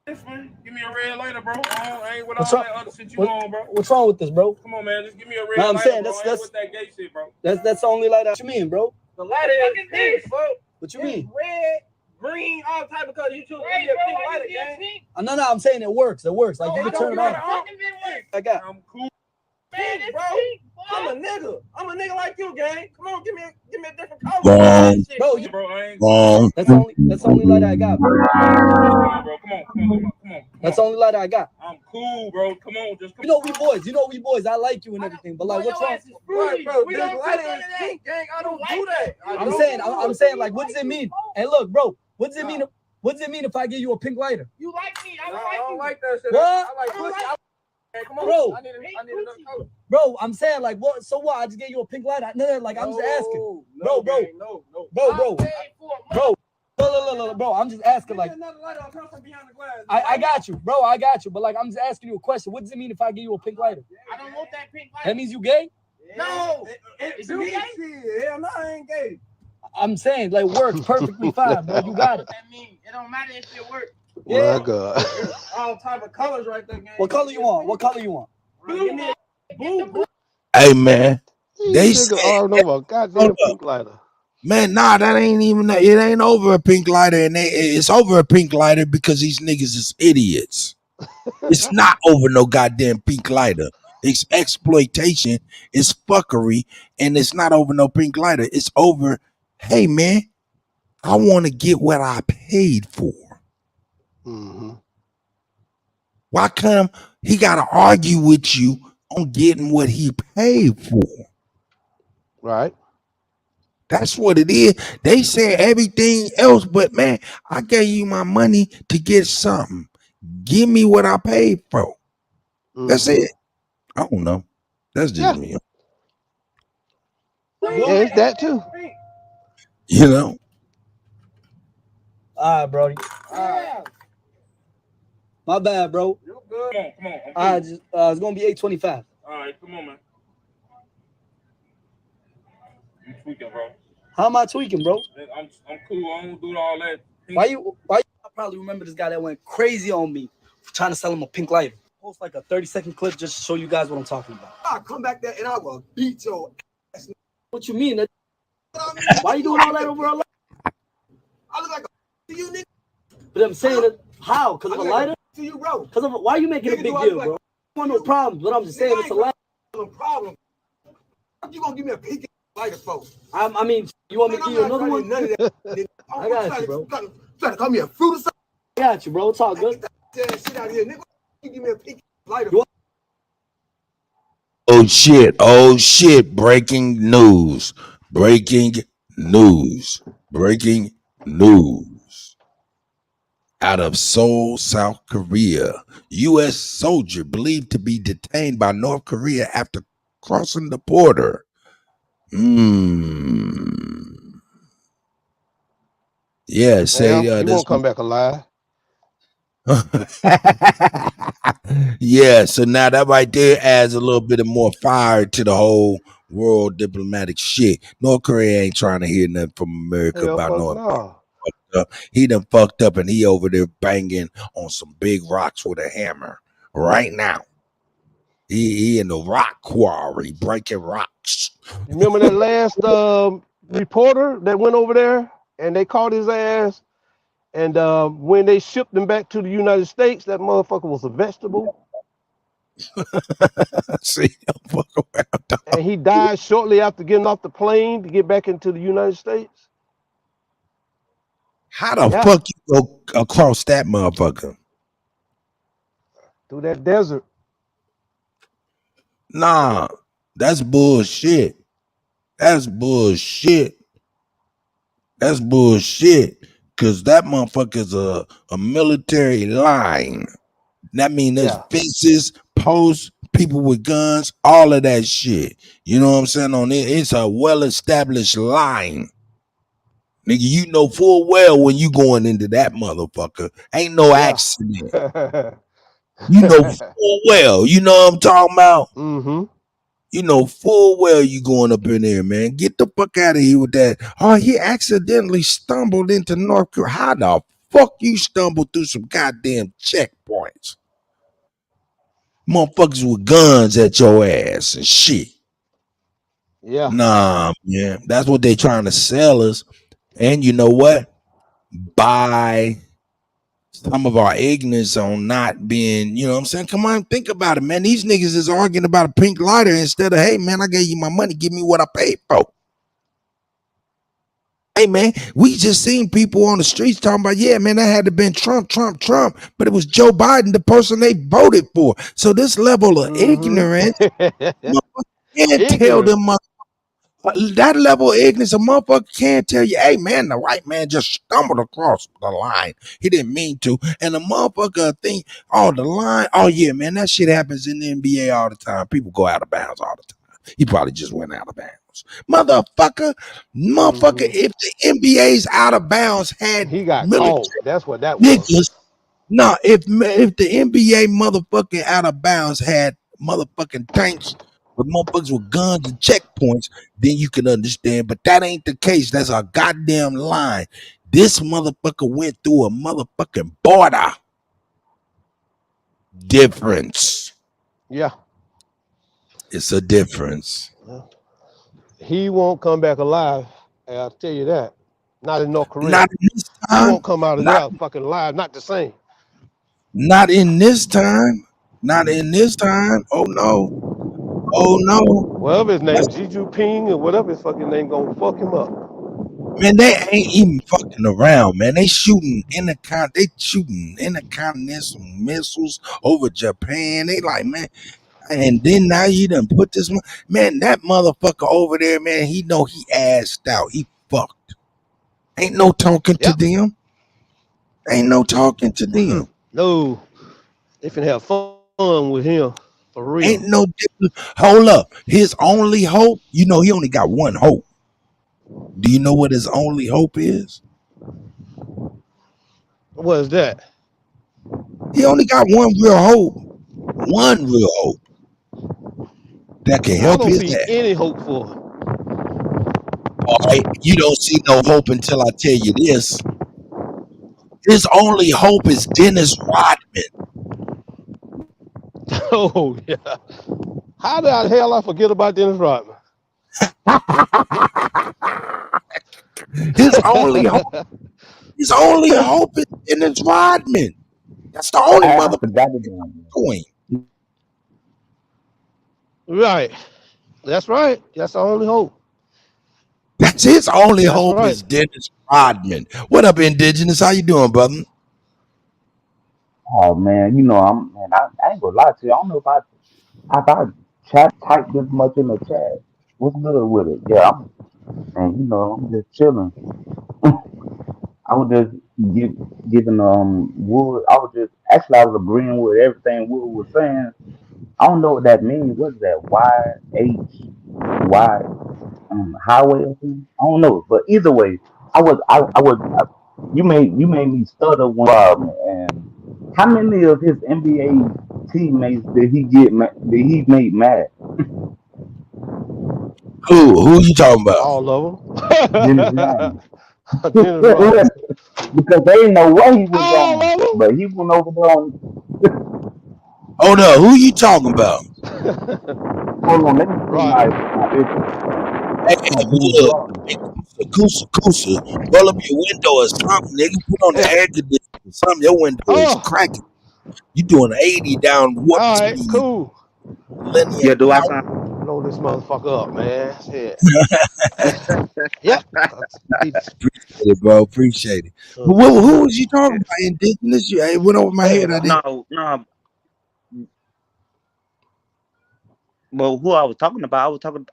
this, man? Give me a red lighter, bro. I ain't with What's all wrong? that other shit you on, bro. What's wrong with this, bro? Come on, man. Just give me a red No, I'm lighter, saying bro. that's I ain't with that gay shit, bro. That's the only light. What you mean, bro? The lighter is pink, bro. What you mean? Red, green, all type of colors. You choose a pink lighter, gang. No, I'm saying it works. It works. Like you can turn it on. I got. I'm cool. Pink, bro. I'm a nigga like you, gang. Come on, give me a different color. Wrong. Bro, I ain't. Wrong. That's the only light I got, bro. Come on. That's the only light I got. I'm cool, bro. Come on, just come You know we boys. I like you and everything, but like, what's wrong? Right, bro. This lighter is pink, gang. I don't do that. I'm saying, like, what does it mean? And look, bro, what does it mean? What does it mean if I give you a pink lighter? You like me? I don't like that shit. What? I like pussy. Man, come on. Bro. I need another color. Bro, I'm saying, like, what? So what? I just gave you a pink lighter. No, like, I'm just asking. Bro. Bro, I'm just asking, like, I got you, bro. I got you. But, like, I'm just asking you a question. What does it mean if I give you a pink lighter? I don't want that pink lighter. That means you gay? No. Is you gay? Hell no, I ain't gay. I'm saying, like, works perfectly fine, bro. You got it. That mean it don't matter if it works. Yeah. My God. All type of colors right there, gang. What color you want? Blue. Hey man, they These niggas said all over a goddamn pink lighter. man, nah, that ain't even. It ain't over a pink lighter, and it's over a pink lighter because these niggas is idiots. It's not over no goddamn pink lighter. It's exploitation. It's fuckery, and it's not over no pink lighter. It's over. Hey man, I want to get what I paid for. Mm-hmm. Why come he got to argue with you on getting what he paid for? Right. That's what it is. They say everything else, but man, I gave you my money to get something. Give me what I paid for. That's it. I don't know. That's just me. Yeah, it's that too. You know? All right, Brody. My bad, bro. You good? Come on. All right, it's gonna be 8:25. All right, come on, man. You tweaking, bro. How am I tweaking, bro? I'm cool. I don't do all that. Why you? I probably remember this guy that went crazy on me for trying to sell him a pink lighter. Post like a 30-second clip just to show you guys what I'm talking about. I'll come back there and I will beat your ass. What you mean? Why you doing all that over a lighter? I look like a to you, nigga. But I'm saying that how? Because of a lighter? To you, bro. Because of why you making a big deal, bro? I want no problems, but I'm just saying it's a lighter. No problem. You gonna give me a pink lighter for? I mean, you want me to give you another one? None of that. I got you, bro. Trying to call me a fruit or something? I got you, bro. It's all good. Get that shit out of here, nigga. You give me a pink lighter. Oh shit. Breaking news. Out of Seoul, South Korea, U.S. soldier believed to be detained by North Korea after crossing the border. Yeah, say Yeah, he this. won't come back alive. Yeah, so now that right there adds a little bit of more fire to the whole world diplomatic shit. North Korea ain't trying to hear nothing from America Hell, about fuck North Korea. no. He done fucked up and he over there banging on some big rocks with a hammer right now. He in the rock quarry breaking rocks. You remember that last reporter that went over there and they caught his ass? And when they shipped him back to the United States, that motherfucker was a vegetable. See, fuck around. And he died shortly after getting off the plane to get back into the United States. How the fuck you go across that motherfucker? Through that desert. Nah, that's bullshit. That's bullshit. That's bullshit. Cause that motherfucker's a military line. That mean there's fences, posts, people with guns, all of that shit. You know what I'm saying? On it, it's a well-established line. Nigga, you know full well when you going into that motherfucker. Ain't no accident. You know full well. You know what I'm talking about? Mm-hmm. You know full well you going up in there, man. Get the fuck out of here with that. Oh, he accidentally stumbled into North Korea. How the fuck you stumbled through some goddamn checkpoints? Motherfuckers with guns at your ass and shit. Yeah. Nah, man. That's what they trying to sell us. And you know what? By some of our ignorance on not being, you know what I'm saying? Come on, think about it, man. These niggas is arguing about a pink lighter instead of, hey, man, I gave you my money. Give me what I paid for. Hey, man, we just seen people on the streets talking about, yeah, man, that had to been Trump, but it was Joe Biden, the person they voted for. So this level of ignorance, can't tell them that level of ignorance, a motherfucker can't tell you, hey man, the white man just stumbled across the line. He didn't mean to. And the motherfucker think, oh, the line, oh yeah, man, that shit happens in the NBA all the time. People go out of bounds all the time. He probably just went out of bounds. Motherfucker, if the NBA's out of bounds had he got military caught. That's what that niggas, was. no, if the NBA motherfucking out of bounds had motherfucking tanks with motherfuckers with guns and checkpoints, then you can understand. But that ain't the case. That's a goddamn line. This motherfucker went through a motherfucking border. Difference. Yeah. It's a difference. He won't come back alive. I'll tell you that. Not in North Korea. Not in this time. He won't come out of there fucking alive. Not the same. Not in this time. Not in this time. Oh no. Oh no. Whatever his name, Xi Jinping or whatever his fucking name, gonna fuck him up. Man, they ain't even fucking around, man. They shooting intercontinental missiles over Japan. They like, man, and then now you done put this man, that motherfucker over there, man, he know he assed out. He fucked. Ain't no talking to them. Ain't no talking to them. No. They finna have fun with him. For real. Ain't no difference. Hold up. His only hope, you know, he only got one hope. Do you know what his only hope is? What is that? He only got one real hope. One real hope. That can help I don't his see ass. any hope for him. All right, you don't see no hope until I tell you this. His only hope is Dennis Rodman. Oh yeah. How the hell I forget about Dennis Rodman? His only hope. His only hope is Dennis Rodman. That's the only motherfucker going. Right. That's right. That's the only hope. That's his only That's hope right. is Dennis Rodman. What up, Indigenous? How you doing, brother? Oh man, you know I ain't gonna lie to you. I don't know if I type this much in the chat. What's good with it? Yeah, I'm just chilling. I was just giving Wood. I was just actually I was agreeing with everything Wood was saying. I don't know what that means. What is that? YHY highway or something? I don't know. But either way, I was you made me stutter one problem. And how many of his NBA teammates did he make mad? Who you talking about? All of Dennis them. Rodman. Dennis Rodman. Because they didn't know what he was All on, of them. but he went over there on. Hold up, who you talking about? Hold on, let me see my Hey, Dennis look, Rodman. hey, Kusa, roll up your window or something, nigga. Put on the air conditioner or something. Your window is cracking. You doing 80 down warp All right, speed, cool. linear Yeah, do I out. sound? Blow this motherfucker up, man. Shit. Yep. Appreciate it, bro. Appreciate it. But who was you talking about? Indigenous? It went over my head. I didn't. No. Well, who I was talking about? I was talking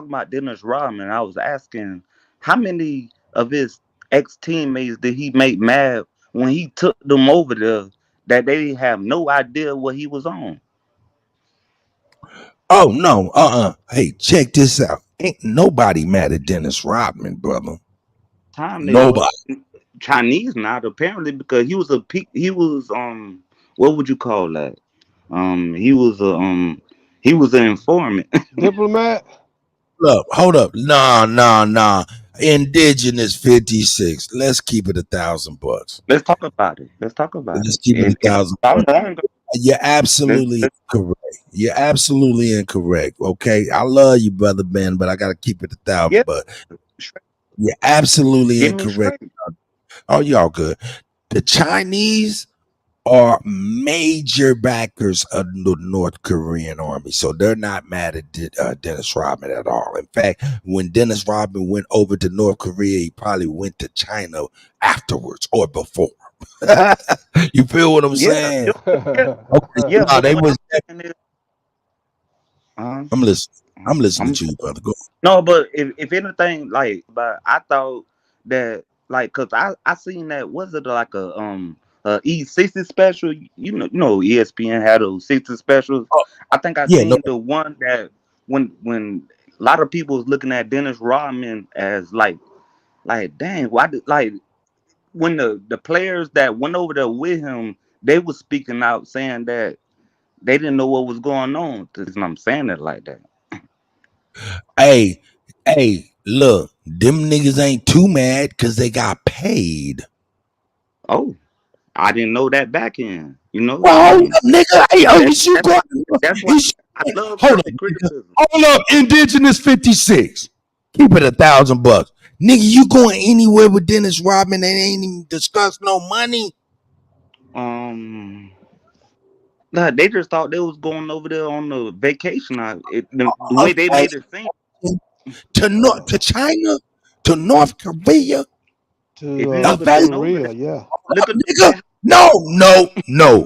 about Dennis Rodman. I was asking how many of his ex teammates did he make mad when he took them over there that they have no idea what he was on. Oh no. Hey, check this out. Ain't nobody mad at Dennis Rodman, brother. Time they were Nobody. Chinese not apparently because he was what would you call that? He was an informant. Diplomat. Look, hold up. Nah. Indigenous 56. Let's keep it $1,000. Let's talk about it. Let's Keep it If I'm $1,000. wrong, You're absolutely incorrect. You're absolutely incorrect. Okay, I love you, brother Ben, but I gotta keep it $1,000. yeah, But you're absolutely give me incorrect. straight. Oh, y'all good. The Chinese are major backers of the North Korean army, so they're not mad at Dennis Rodman at all. In fact, when Dennis Rodman went over to North Korea, he probably went to China afterwards or before. You feel what I'm saying? Okay, Yeah, nah, but they what was. I'm saying is, I'm listening. I'm listening to you, brother. Go. no, but if anything, like, but I thought that, like, cause I seen that was it like a E60 special? ESPN had those 60 specials. Oh, I think I yeah, no. seen the one that when a lot of people was looking at Dennis Rodman as like dang, why did like when the players that went over there with him, they was speaking out saying that they didn't know what was going on. And I'm saying it like that. Hey, look, them niggas ain't too mad because they got paid. Oh, I didn't know that back end. Well, hold up, nigga. Hey, That's why I love hold up, constructive nigga. criticism. Hold up, Indigenous 56. Keep it $1,000. Nigga, you going anywhere with Dennis Rodman and ain't even discuss no money? Nah, they just thought they was going over there on the vacation. The way they Okay. made it seem. To China, to North Korea, To If a North vacation. Korea, yeah. look at Nigga, no.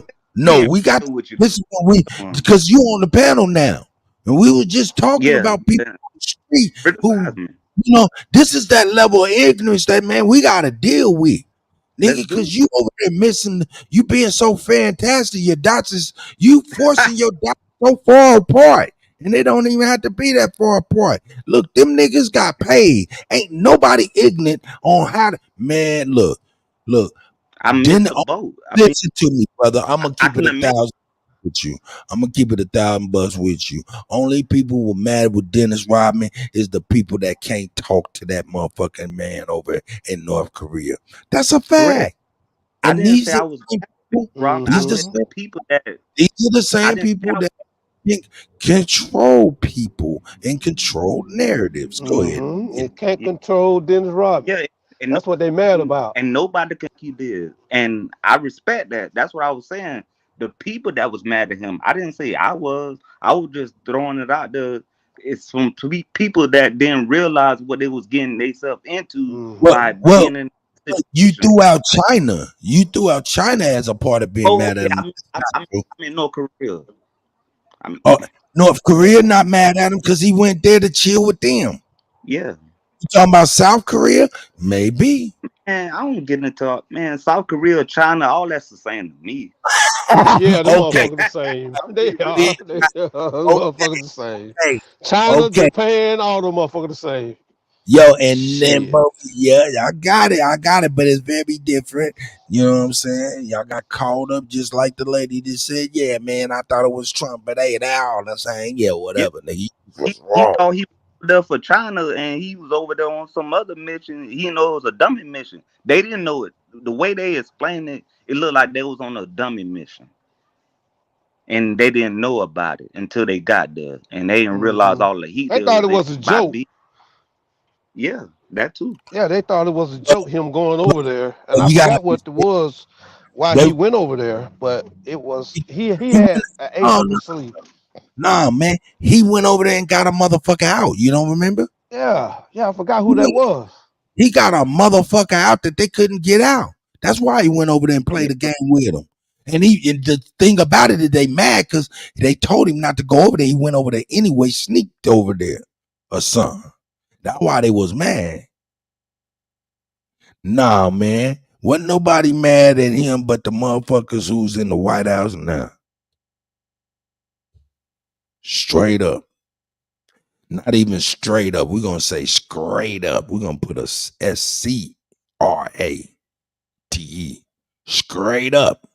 being We got with you. this is what because you on the panel now, and we were just talking Yeah, about people on the street who, criticize me. this is that level of ignorance that man we gotta deal with, nigga. Let's do Because you over there missing, you being so fantastic, your dots is you forcing your dots so far apart. And they don't even have to be that far apart. Look, them niggas got paid. Ain't nobody ignorant on how to man. Look. I missed Then the boat. I mean, listen to me, brother. I'm gonna I keep it can admit. $1,000 with you. I'm gonna keep it $1,000 with you. Only people who were mad with Dennis Rodman is the people that can't talk to that motherfucking man over in North Korea. That's a Correct. fact. I And didn't these say are I was the same people. wrong. I said the people that These are the I same didn't say people I that can control people and control narratives. Go ahead. It can't control Dennis Rodman. yeah, and That's what they mad about. and nobody can keep this. And I respect that. That's what I was saying. The people that was mad at him, I didn't say I was. I was just throwing it out there. It's from people that didn't realize what they was getting themselves into by Well, being in. you threw out China. You threw out China as a part of being mad Okay, at him. I'm in North Korea. Oh, North Korea not mad at him because he went there to chill with them. Yeah. You talking about South Korea? Maybe. Man, I don't get into South Korea, China, all that's the same to me. Yeah, them Okay. motherfuckers the same. They are. Them motherfuckers the same. Okay. China, Okay. Japan, all them motherfuckers the same. Yo, and then, Shit. yeah, I got it, but it's very different. You know what I'm saying? Y'all got caught up just like the lady that said, "Yeah, man, I thought it was Trump, but hey, they all the same." Yeah, Yeah, whatever. Nigga, you was he wrong. thought he was there for China, and he was over there on some other mission. He didn't know it was a dummy mission. They didn't know it. The way they explained it, it looked like they was on a dummy mission, and they didn't know about it until they got there, and they didn't realize all the heat They they was thought it in was a by joke. being. Yeah, that too. Yeah, they thought it was a joke him going over there, and I You got forgot what it was why they, he went over there, but it was he he went, had an ace oh up no, his sleeve. nah, man, he went over there and got a motherfucker out. You don't remember? Yeah, yeah, I forgot He who that was. got a motherfucker out that they couldn't get out. That's why he went over there and Yeah. played the game with them. And the thing about it is they mad because they told him not to go over there. He went over there anyway, sneaked over there or something. That's why they was mad. Nah, man. Wasn't nobody mad at him but the motherfuckers who's in the White House now. Straight up. Not even straight up. We're going to say straight up. We're going to put a SCRATE. Straight up.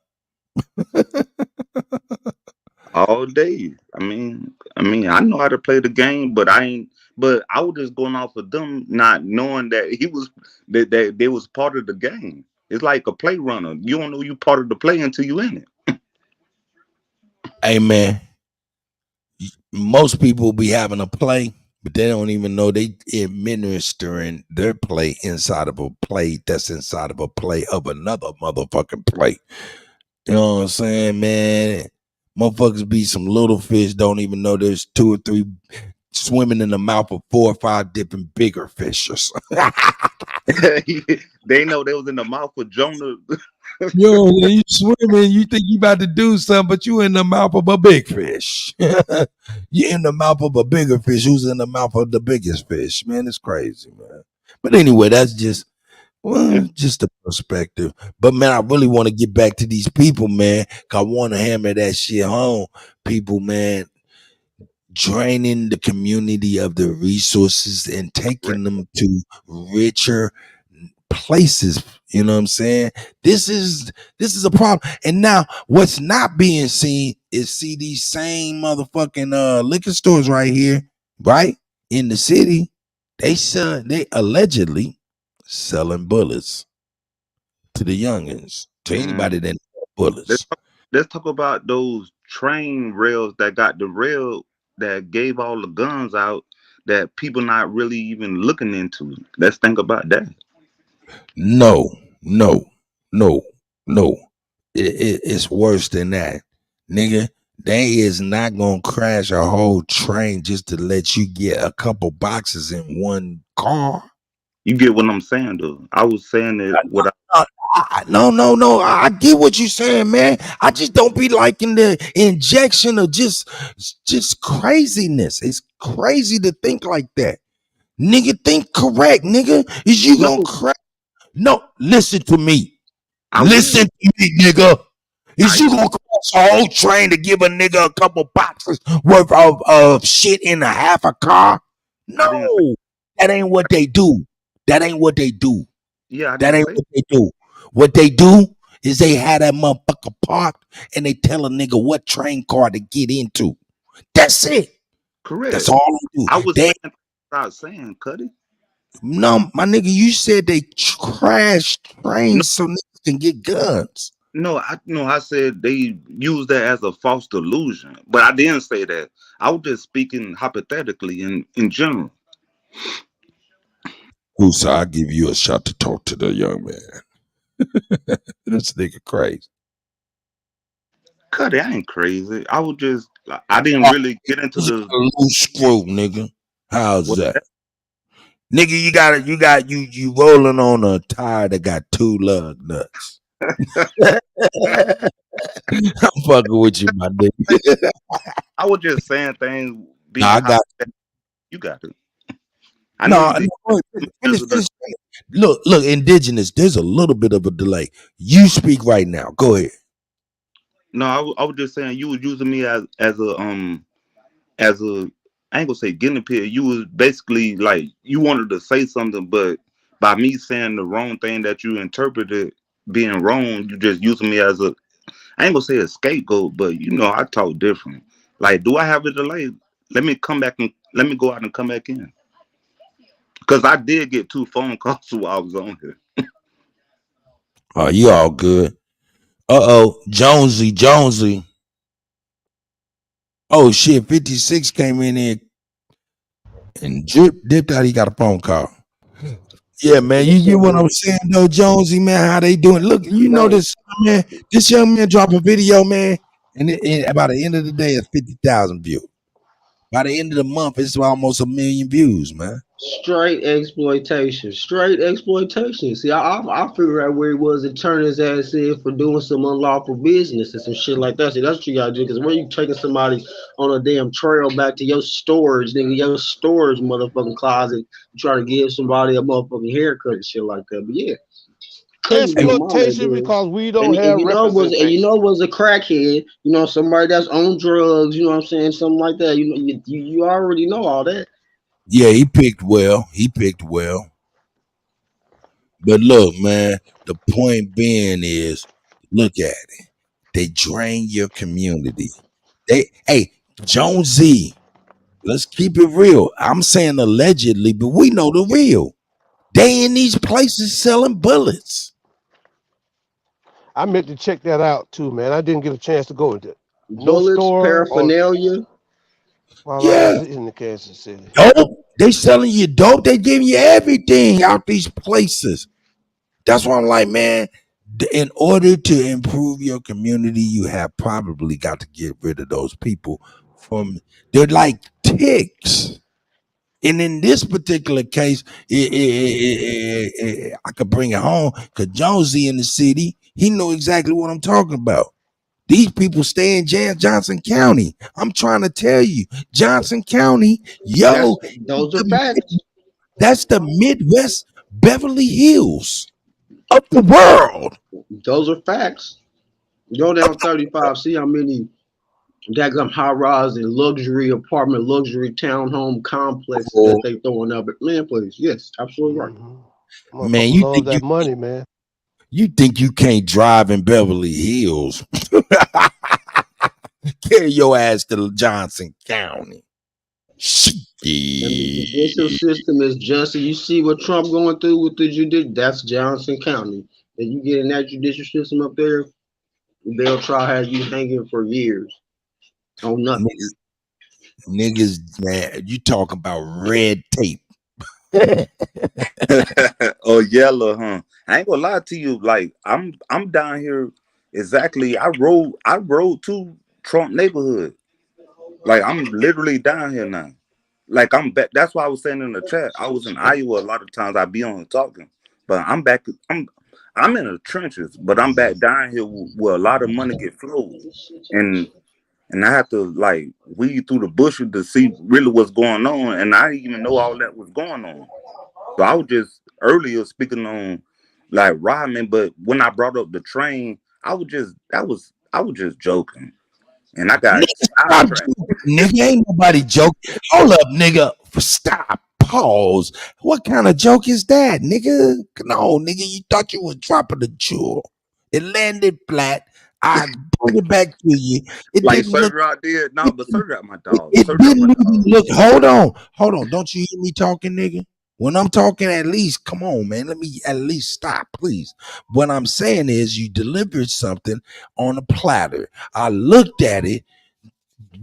All day. I know how to play the game, but I ain't. But I was just going off of them, not knowing that he was that they was part of the game. It's like a play runner. You don't know you part of the play until you in it. Hey, man. Most people be having a play, but they don't even know they administering their play inside of a play that's inside of a play of another motherfucking play. You know what I'm saying, man? Motherfuckers be some little fish, don't even know there's 2 or 3 swimming in the mouth of 4 or 5 different bigger fish or something. They know they was in the mouth of Jonah. Yo, when you swimming, you think you about to do something, but you in the mouth of a big fish. You in the mouth of a bigger fish who's in the mouth of the biggest fish. Man, it's crazy, man. But anyway, that's just a perspective. But man, I really want to get back to these people, man. 'Cause I want to hammer that shit home. People, man, draining the community of their resources and taking them to richer places. You know what I'm saying? This is a problem. And now what's not being seen is see these same motherfucking liquor stores right here, right? In the city. They allegedly selling bullets to the youngins, to Man, anybody that needs let's bullets. talk, let's talk about those train rails that got the rail that gave all the guns out that people not really even looking into. Let's think about that. No, no, no, no. It's worse than that. Nigga, they is not gonna crash a whole train just to let you get a couple boxes in one car. You get what I'm saying, though. I was saying that what I No. I get what you're saying, man. I just don't be liking the injection of just craziness. It's crazy to think like that. Nigga, think correct, nigga. Is you no, gonna crash? No, listen to me. I Listen will. to me, nigga. Is I you gonna crash a whole train to give a nigga a couple boxes worth of shit in a half a car? I didn't say No, that ain't what they do. That ain't what they do. yeah, I That didn't ain't say what they do. What they do is they have that motherfucker parked and they tell a nigga what train car to get into. That's it. That's correct. all they do. I was They saying what I was saying, Cuddy. no, my nigga, you said they crash No, trains so niggas can get guns. I said they use that as a false delusion. But I didn't say that. I was just speaking hypothetically in general. Who's I'll give you a shot to talk to the young man. This nigga crazy. Cuddy, I ain't crazy. I didn't really get into He's the a loose screw, nigga. How's what that? Nigga, you rolling on a tire that got 2 lug nuts. I'm fucking with you, my nigga. I was just saying things No, being I got hypothetical. You got it. I know no, you did. no. Finish. Look, indigenous. There's a little bit of a delay. You speak right now. Go ahead. No, I was just saying you was using me as a I ain't gonna say guinea pig. You was basically like you wanted to say something, but by me saying the wrong thing that you interpreted being wrong, you just using me as a I ain't gonna say a scapegoat, but I talk different. Like, do I have a delay? Let me come back and let me go out and come back in. Cause I did get 2 phone calls while I was on here. Oh, you all good. Jonesy. Oh shit, 56 came in here and dipped out. He got a phone call. Yeah, man. You get what I'm saying though, Jonesy, man, how they doing? Look, this man, this young man drop a video, man, and by the end of the day, it's 50,000 views. By the end of the month, it's almost 1 million views, man. Straight exploitation. Straight exploitation. See, I figure out where he was and turn his ass in for doing some unlawful business and some shit like that. See, that's what you gotta do. Because where you taking somebody on a damn trail back to your storage, nigga, your storage motherfucking closet, trying to give somebody a motherfucking haircut and shit like that. But yeah. Exploitation because we don't have representation. Was a crackhead, somebody that's on drugs, you know what I'm saying, something like that. You already know all that. Yeah, he picked well. But look, man, the point being is, look at it. They drain your community. Hey, Jonesy, let's keep it real. I'm saying allegedly, but we know the real. They in these places selling bullets. I meant to check that out too, man. I didn't get a chance to go into bullets, paraphernalia. While I was in the Kansas City. Dope. They selling you dope. They giving you everything out these places. That's why I'm like, man, in order to improve your community, you have probably got to get rid of those people they're like ticks. And in this particular case, I could bring it home because Jonesy in the city, he know exactly what I'm talking about. These people stay in Johnson County. I'm trying to tell you, Johnson County, those are facts. That's the Midwest Beverly Hills of the world. Those are facts. Go down 35, see how many daggum high-rise and luxury apartment, luxury townhome complexes that they throwing up. But man, please, yes, absolutely right. Man, you think that money, man. You think you can't drive in Beverly Hills? Carry your ass to Johnson County. The judicial system is just, you see what Trump going through with the judicial, that's Johnson County. If you get in that judicial system up there, they'll try to have you hanging for years on nothing. Niggas, man, you talking about red tape. Oh, yellow, huh? I ain't gonna lie to you. Like, I'm down here exactly. I rode to Trump neighborhood. Like, I'm literally down here now. Like, I'm back. That's why I was saying in the chat. I was in Iowa a lot of times. I be on here talking, but I'm back. I'm in the trenches, but I'm back down here where a lot of money get flowed, and I have to like weed through the bushes to see really what's going on, and I didn't even know all that was going on. So I was just earlier speaking on like Rodman, but when I brought up the train, I was just joking, and I got sidetracked. Nigga, ain't nobody joking. Hold up, nigga. Stop. Pause. What kind of joke is that, nigga? No, nigga, you thought you was dropping a jewel. It landed flat. I bring it back to you. It Like didn't look. Surgery did. No, but Surgery my dog. It didn't even look. Hold on. Don't you hear me talking, nigga? When I'm talking, at least, come on, man. Let me at least stop, please. What I'm saying is you delivered something on a platter. I looked at it.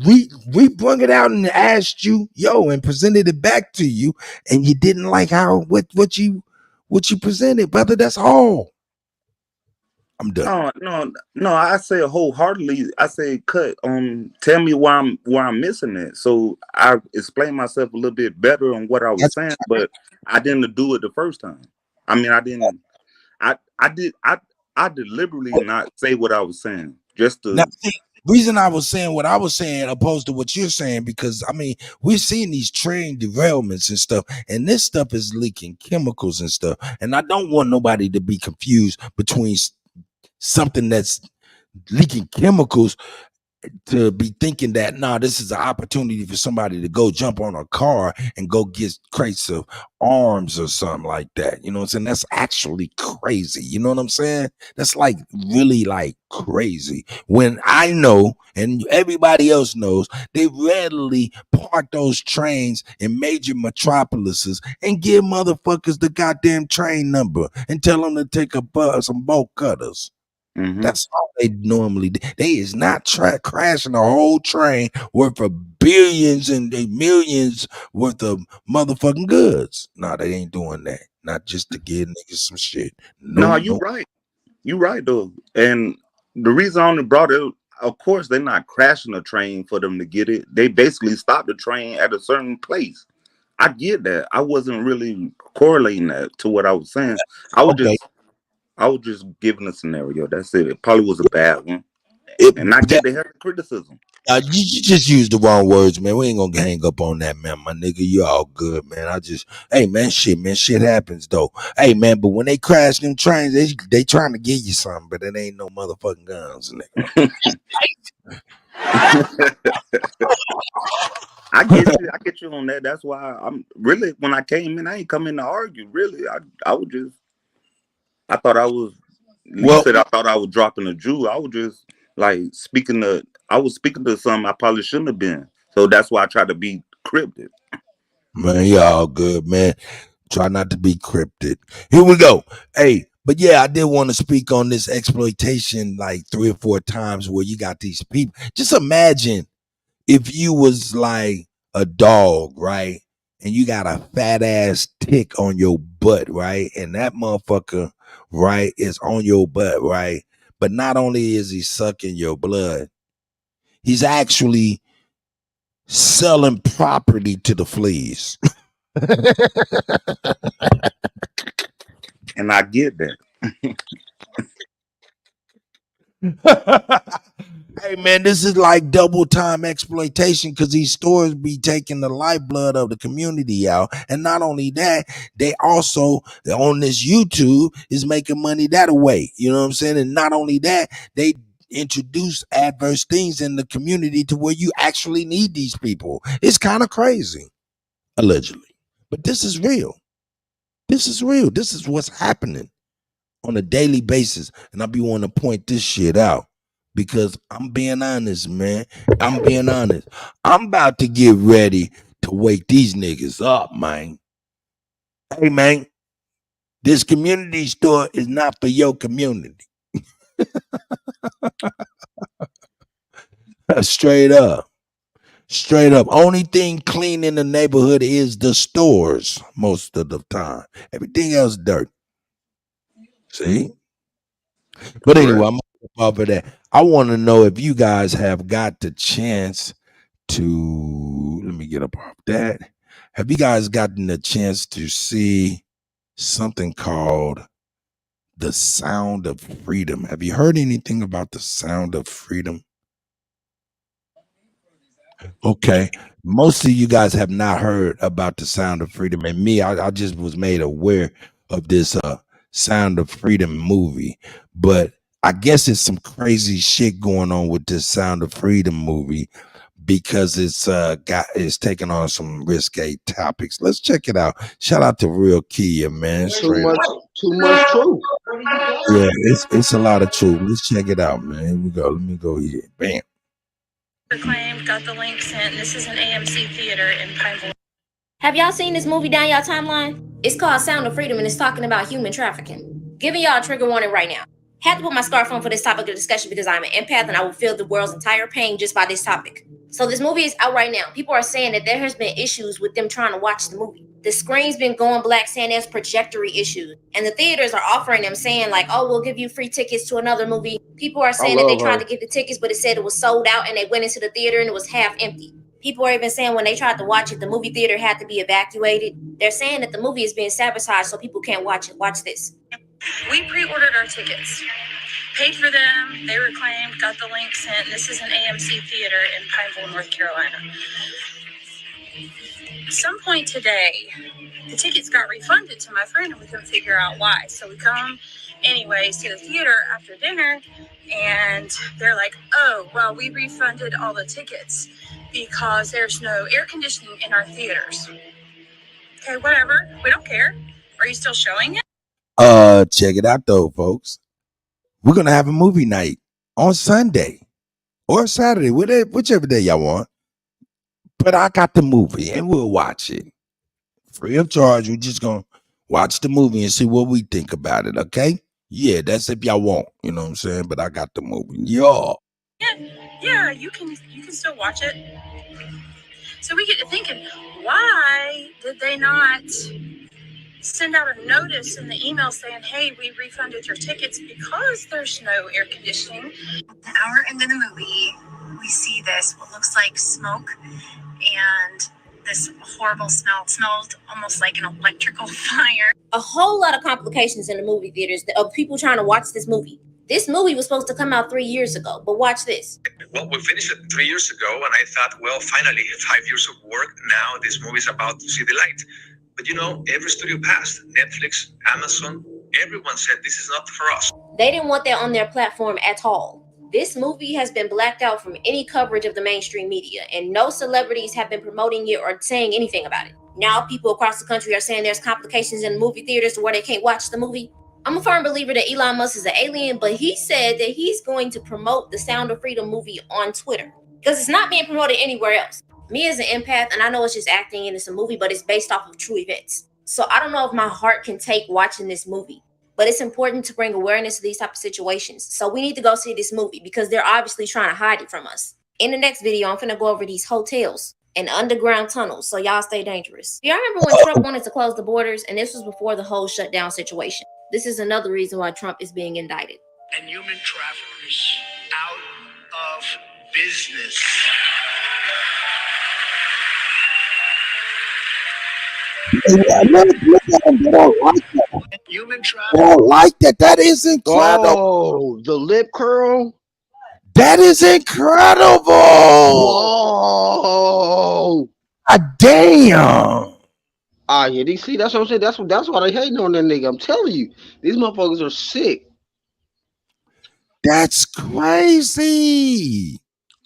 We brought it out and asked you, and presented it back to you, and you didn't like how what you presented, brother. That's all. I'm done. No. I say wholeheartedly. I say, Cut. Tell me why I'm missing it. So I explained myself a little bit better on what I was saying, but I didn't do it the first time. I mean, I didn't. I deliberately not say what I was saying. Just to. Now, see, reason I was saying what I was saying opposed to what you're saying, because I mean, we're seeing these train derailments and stuff, and this stuff is leaking chemicals and stuff. And I don't want nobody to be confused between something that's leaking chemicals to be thinking that this is an opportunity for somebody to go jump on a car and go get crates of arms or something like that. You know what I'm saying? That's actually crazy. You know what I'm saying? That's like really like crazy. When I know and everybody else knows, they readily park those trains in major metropolises and give motherfuckers the goddamn train number and tell them to take some bolt cutters. That's all they normally do. They is not crashing a whole train worth of billions and millions worth of motherfucking goods. No, they ain't doing that. Not just to give niggas some shit. No, you right. You right though. And the reason I only brought it, of course, they're not crashing a train for them to get it. They basically stopped the train at a certain place. I get that. I wasn't really correlating that to what I was saying. I was just giving a scenario. That's it. It probably was a bad one. And I get the hell criticism. You just used the wrong words, man. We ain't gonna hang up on that, man. My nigga, you all good, man. Hey, man, shit happens though. Hey, man, but when they crash them trains, they trying to give you something, but it ain't no motherfucking guns, nigga. I get you on that. That's why I'm really, when I came in, I ain't come in to argue. Really, I thought I was. You said I thought I was dropping a Jew. I was just like speaking to something I probably shouldn't have been. So that's why I try to be cryptic. Man, y'all good, man. Try not to be cryptic. Here we go. Hey, but yeah, I did want to speak on this exploitation like 3 or 4 times where you got these people. Just imagine if you was like a dog, right? And you got a fat ass tick on your butt, right? And that motherfucker, right, is on your butt, right? But not only is he sucking your blood, he's actually selling property to the fleas. And I get that. Hey man, this is like double time exploitation because these stores be taking the lifeblood of the community out. And not only that, they also on this YouTube is making money that way. You know what I'm saying? And not only that, they introduce adverse things in the community to where you actually need these people. It's kind of crazy, allegedly. But this is real. This is real. This is what's happening on a daily basis. And I be wanting to point this shit out. Because I'm being honest, man. I'm being honest. I'm about to get ready to wake these niggas up, man. Hey, man, this community store is not for your community. Straight up. Straight up. Only thing clean in the neighborhood is the stores most of the time. Everything else dirt. See? But anyway, I'm off of that. I want to know if you guys have got the chance to, let me get up off that. Have you guys gotten the chance to see something called The Sound of Freedom? Have you heard anything about The Sound of Freedom? Okay. Most of you guys have not heard about The Sound of Freedom. And me, I just was made aware of this Sound of Freedom movie. But I guess it's some crazy shit going on with this Sound of Freedom movie because it's taking on some risque topics. Let's check it out. Shout out to Real Kia, man. Too much truth. Yeah, it's a lot of truth. Let's check it out, man. Here we go. Let me go here. Bam. Reclaimed, got the link sent. This is an AMC theater in Pineville. Have y'all seen this movie down y'all timeline? It's called Sound of Freedom and it's talking about human trafficking. Giving y'all a trigger warning right now. Had to put my scarf on for this topic of discussion because I'm an empath and I will feel the world's entire pain just by this topic. So this movie is out right now. People are saying that there has been issues with them trying to watch the movie. The screen's been going black saying there's trajectory issues. And the theaters are offering them saying like, oh, we'll give you free tickets to another movie. People are saying that they tried to get the tickets, but it said it was sold out and they went into the theater and it was half empty. People are even saying when they tried to watch it, the movie theater had to be evacuated. They're saying that the movie is being sabotaged so people can't watch it. Watch this. We pre-ordered our tickets, paid for them, they reclaimed, got the link sent. This is an AMC theater in Pineville, North Carolina. At some point today, the tickets got refunded to my friend and we couldn't figure out why. So we come anyways to the theater after dinner, and they're like, oh, well, we refunded all the tickets because there's no air conditioning in our theaters. Okay, whatever. We don't care. Are you still showing it? Check it out though, folks. We're gonna have a movie night on Sunday or Saturday, whichever day y'all want. But I got the movie and we'll watch it. Free of charge. We're just gonna watch the movie and see what we think about it, okay? Yeah, that's if y'all want, you know what I'm saying? But I got the movie. Y'all. Yeah, you can still watch it. So we get to thinking, why did they not send out a notice in the email saying, hey, we refunded your tickets because there's no air conditioning? An hour into the movie, we see this, what looks like smoke and this horrible smell. It smelled almost like an electrical fire. A whole lot of complications in the movie theaters of people trying to watch this movie. This movie was supposed to come out 3 years ago, but watch this. Well, we finished it 3 years ago, and I thought, well, finally, 5 years of work, now this movie is about to see the light. But you know, every studio passed. Netflix, Amazon, everyone said this is not for us. They didn't want that on their platform at all. This movie has been blacked out from any coverage of the mainstream media, and no celebrities have been promoting it or saying anything about it. Now people across the country are saying there's complications in movie theaters where they can't watch the movie. I'm a firm believer that Elon Musk is an alien, but he said that he's going to promote the Sound of Freedom movie on Twitter because it's not being promoted anywhere else. Me as an empath, and I know it's just acting and it's a movie, but it's based off of true events. So I don't know if my heart can take watching this movie, but it's important to bring awareness to these type of situations. So we need to go see this movie because they're obviously trying to hide it from us. In the next video, I'm finna go over these hotels and underground tunnels, so y'all stay dangerous. Y'all remember when Trump wanted to close the borders, and this was before the whole shutdown situation? This is another reason why Trump is being indicted. And human traffickers out of business. Look at them. They don't like that. Human They traffickers. don't like that. That is incredible. Oh, the lip curl. That is incredible. Whoa. Damn. Yeah, they see that's what I'm saying. That's why they hating on that nigga. I'm telling you, these motherfuckers are sick. That's crazy.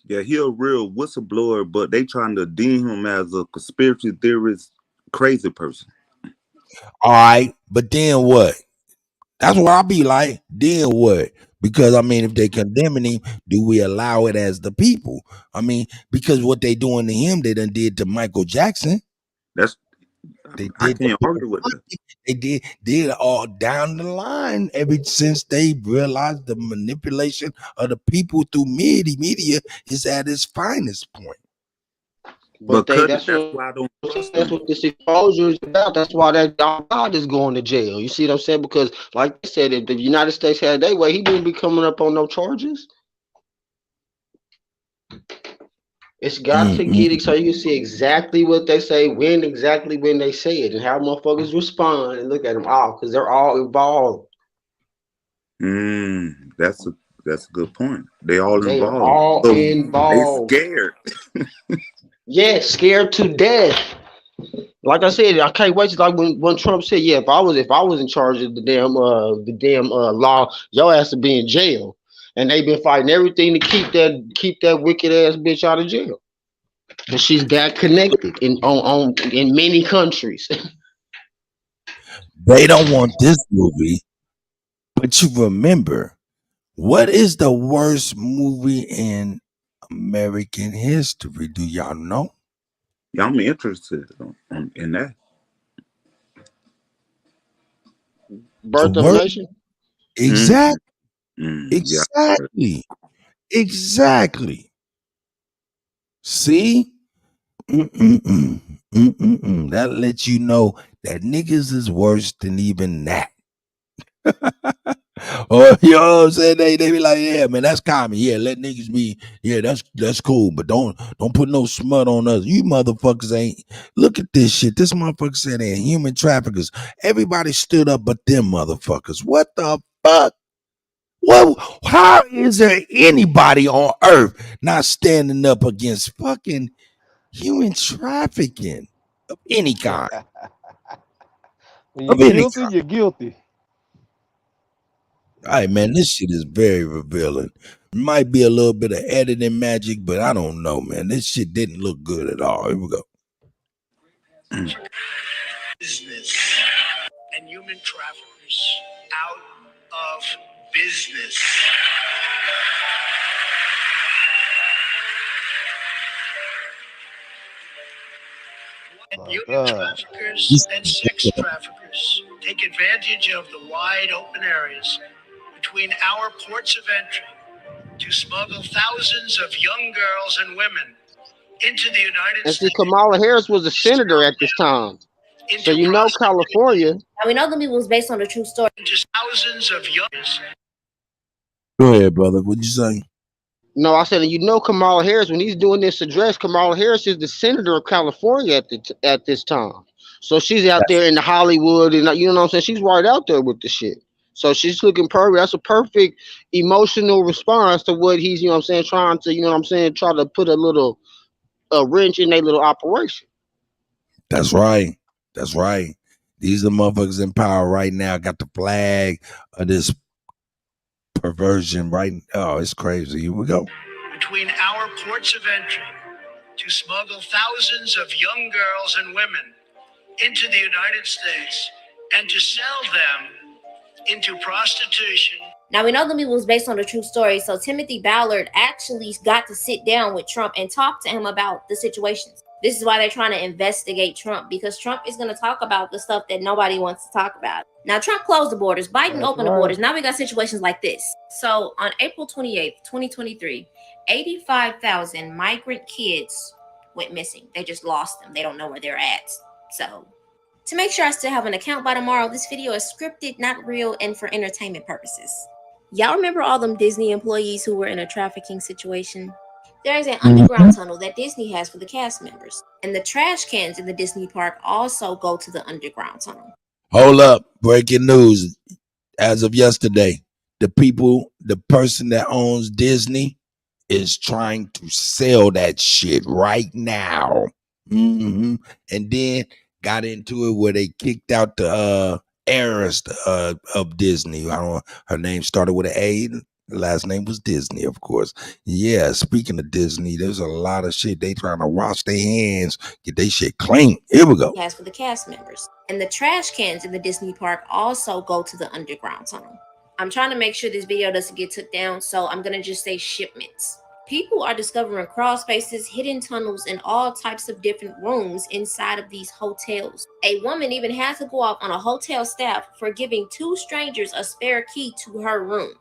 Yeah, he a real whistleblower, but they trying to deem him as a conspiracy theorist, crazy person. All right, but then what? That's what I be like. Then what? Because I mean, if they condemning him, do we allow it as the people? I mean, because what they doing to him, they done did to Michael Jackson. I can't argue with that. They did all down the line ever since they realized the manipulation of the people through media is at its finest point. But that's what this exposure is about. That's why that God is going to jail. You see what I'm saying? Because, like I said, if the United States had their way, he wouldn't be coming up on no charges. It's got to get it so you can see exactly what they say, when they say it, and how motherfuckers respond. And look at them all, because they're all involved. That's a good point. They all They involved. are all involved. They scared. Yeah, scared to death. Like I said, I can't wait. Like when Trump said, "Yeah, if I was in charge of the damn law, your ass would be in jail." And they've been fighting everything to keep that wicked ass bitch out of jail. But she's that connected in many countries. They don't want this movie, but you remember, what is the worst movie in American history? Do y'all know? Yeah, I'm interested in that. Birth of a Nation? Exactly. Yeah. Exactly. See? That lets you know that niggas is worse than even that. Or you know what I'm saying? They be like, yeah, man, that's common. Yeah, let niggas be. Yeah, that's cool. But don't put no smut on us. You motherfuckers ain't. Look at this shit. This motherfucker said they're human traffickers. Everybody stood up but them motherfuckers. What the fuck? Well, how is there anybody on earth not standing up against fucking human trafficking of any kind? When you're guilty, you're guilty. All right, man, this shit is very revealing. Might be a little bit of editing magic, but I don't know, man. This shit didn't look good at all. Here we go. Business and human traffickers out of business. Human traffickers and sex traffickers take advantage of the wide open areas between our ports of entry to smuggle thousands of young girls and women into the United And see, States. Kamala Harris was a senator at this time. So you know California. Now we know the movie was based on a true story. Just thousands of young. Go ahead, brother. What'd you say? No, I said, you know Kamala Harris, when he's doing this address, Kamala Harris is the senator of California at this time. So she's out there in the Hollywood, and you know what I'm saying? She's right out there with the shit. So she's looking perfect. That's a perfect emotional response to what he's, you know what I'm saying, trying to, you know what I'm saying, try to put a wrench in their little operation. That's right. That's right. These are the motherfuckers in power right now. Got the flag of this perversion right. Oh, it's crazy. Here we go. Between our ports of entry to smuggle thousands of young girls and women into the United States and to sell them into prostitution. Now we know the movie was based on a true story, so Timothy Ballard actually got to sit down with Trump and talk to him about the situations. This is why they're trying to investigate Trump, because Trump is going to talk about the stuff that nobody wants to talk about. Now, Trump closed the borders. Biden opened the borders. Now we got situations like this. So on April 28th, 2023, 85,000 migrant kids went missing. They just lost them. They don't know where they're at. So to make sure I still have an account by tomorrow, this video is scripted, not real, and for entertainment purposes. Y'all remember all them Disney employees who were in a trafficking situation? There is an underground tunnel that Disney has for the cast members, and the trash cans in the Disney park also go to the underground tunnel. Hold up. Breaking news. As of yesterday, the person that owns Disney is trying to sell that shit right now. And then got into it where they kicked out the heiress of Disney. I don't know. Her name started with an A. The last name was Disney, of course. Yeah, speaking of Disney, there's a lot of shit. They trying to wash their hands, get their shit clean. Here we go. Has for the cast members. And the trash cans in the Disney park also go to the underground tunnel. I'm trying to make sure this video doesn't get took down, so I'm going to just say shipments. People are discovering crawl spaces, hidden tunnels, and all types of different rooms inside of these hotels. A woman even had to go off on a hotel staff for giving 2 strangers a spare key to her room.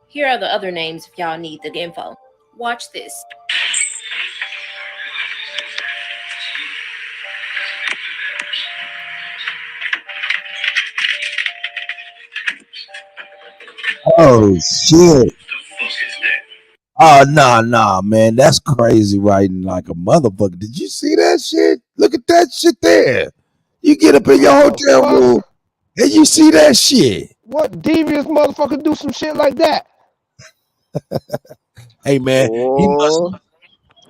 Here are the other names if y'all need the info. Watch this. Oh shit. Oh nah, man. That's crazy writing like a motherfucker. Did you see that shit? Look at that shit there. You get up in your hotel room and you see that shit. What devious motherfucker do some shit like that? Hey man, he must.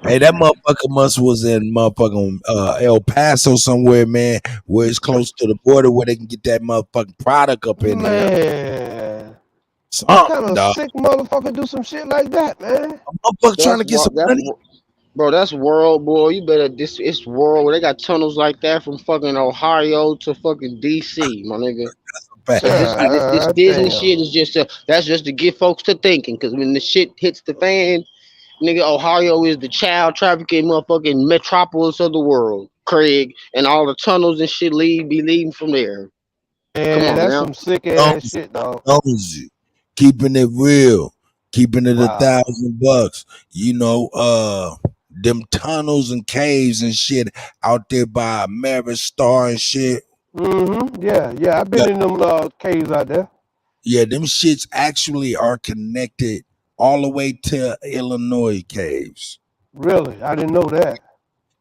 Hey, that motherfucker was in motherfucking El Paso somewhere, man, where it's close to the border where they can get that motherfucking product up in there. What kind of sick motherfucker do some shit like that, man? Motherfucker trying to get some money. Bro, that's world, boy. You better it's world. They got tunnels like that from fucking Ohio to fucking DC, my nigga. So this Disney shit is just that's just to get folks to thinking, because when the shit hits the fan, nigga, Ohio is the child trafficking motherfucking metropolis of the world, Craig, and all the tunnels and shit be leading from there. Man, come on, that's some sick ass shit, dog. Keeping it real, keeping it $1,000. You know, them tunnels and caves and shit out there by Maristar and shit. Yeah, I've been in them caves out there. Yeah, them shits actually are connected all the way to Illinois caves. Really? I didn't know that.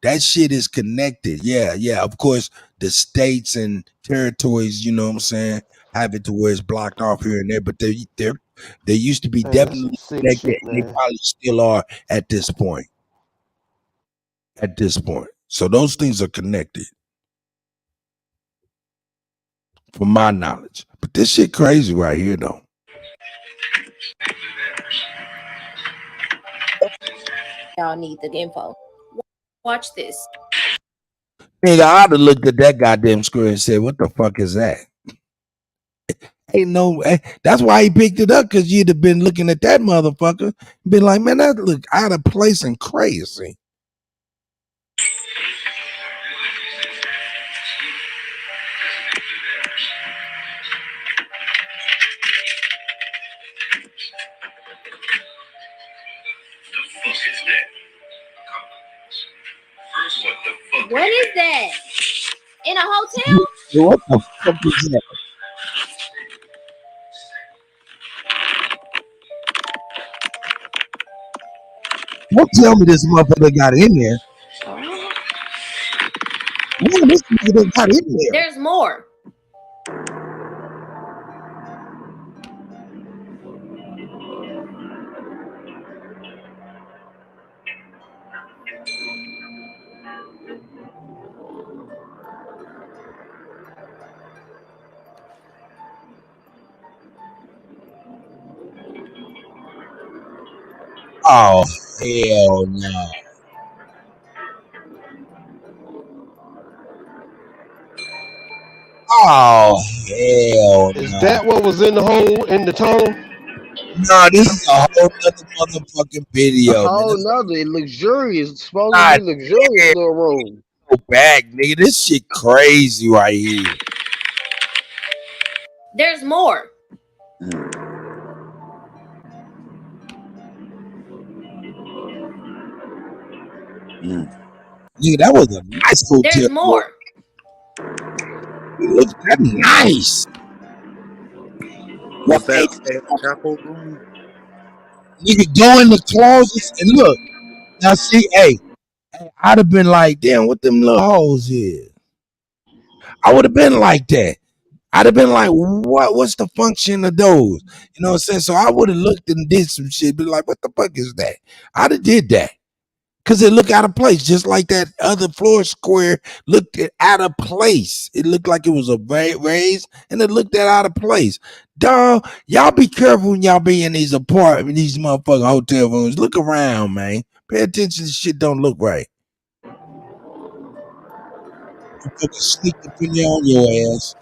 That shit is connected. Yeah. Of course, the states and territories, you know what I'm saying, have it to where it's blocked off here and there, but they used to be definitely connected, and they probably still are at this point. So those things are connected, from my knowledge. But this shit crazy right here, though. y'all need the info. Watch this. Nigga, I'd have looked at that goddamn screen and said, "What the fuck is that?" Ain't no. That's why he picked it up, because you'd have been looking at that motherfucker, been like, "Man, that look out of place and crazy." What is that? In a hotel? What the fuck is that? Don't tell me this motherfucker got in there. Man, this nigga got in there. There's more. Oh, hell no. Oh, hell Is no. that what was in the hole in the tunnel? No, this is a whole other motherfucking video, man. Oh, another luxurious, supposedly luxurious little room. Go back, nigga. This shit crazy right here. There's more. Nigga, that was a nice hotel. There's more. It looks that nice. Was that chapel room? You could go in the closets and look. Now see, hey, I'd have been like, damn, what them little holes is? I would have been like that. I'd have been like, what's the function of those? You know what I'm saying? So I would have looked and did some shit, be like, what the fuck is that? I'd have did that. Cause it looked out of place, just like that other floor square looked out of place. It looked like it was a raise, and it looked out of place. Dog, y'all be careful when y'all be in these apartments, these motherfucking hotel rooms. Look around, man. Pay attention to shit don't look right. You fucking sneak up in there on your ass.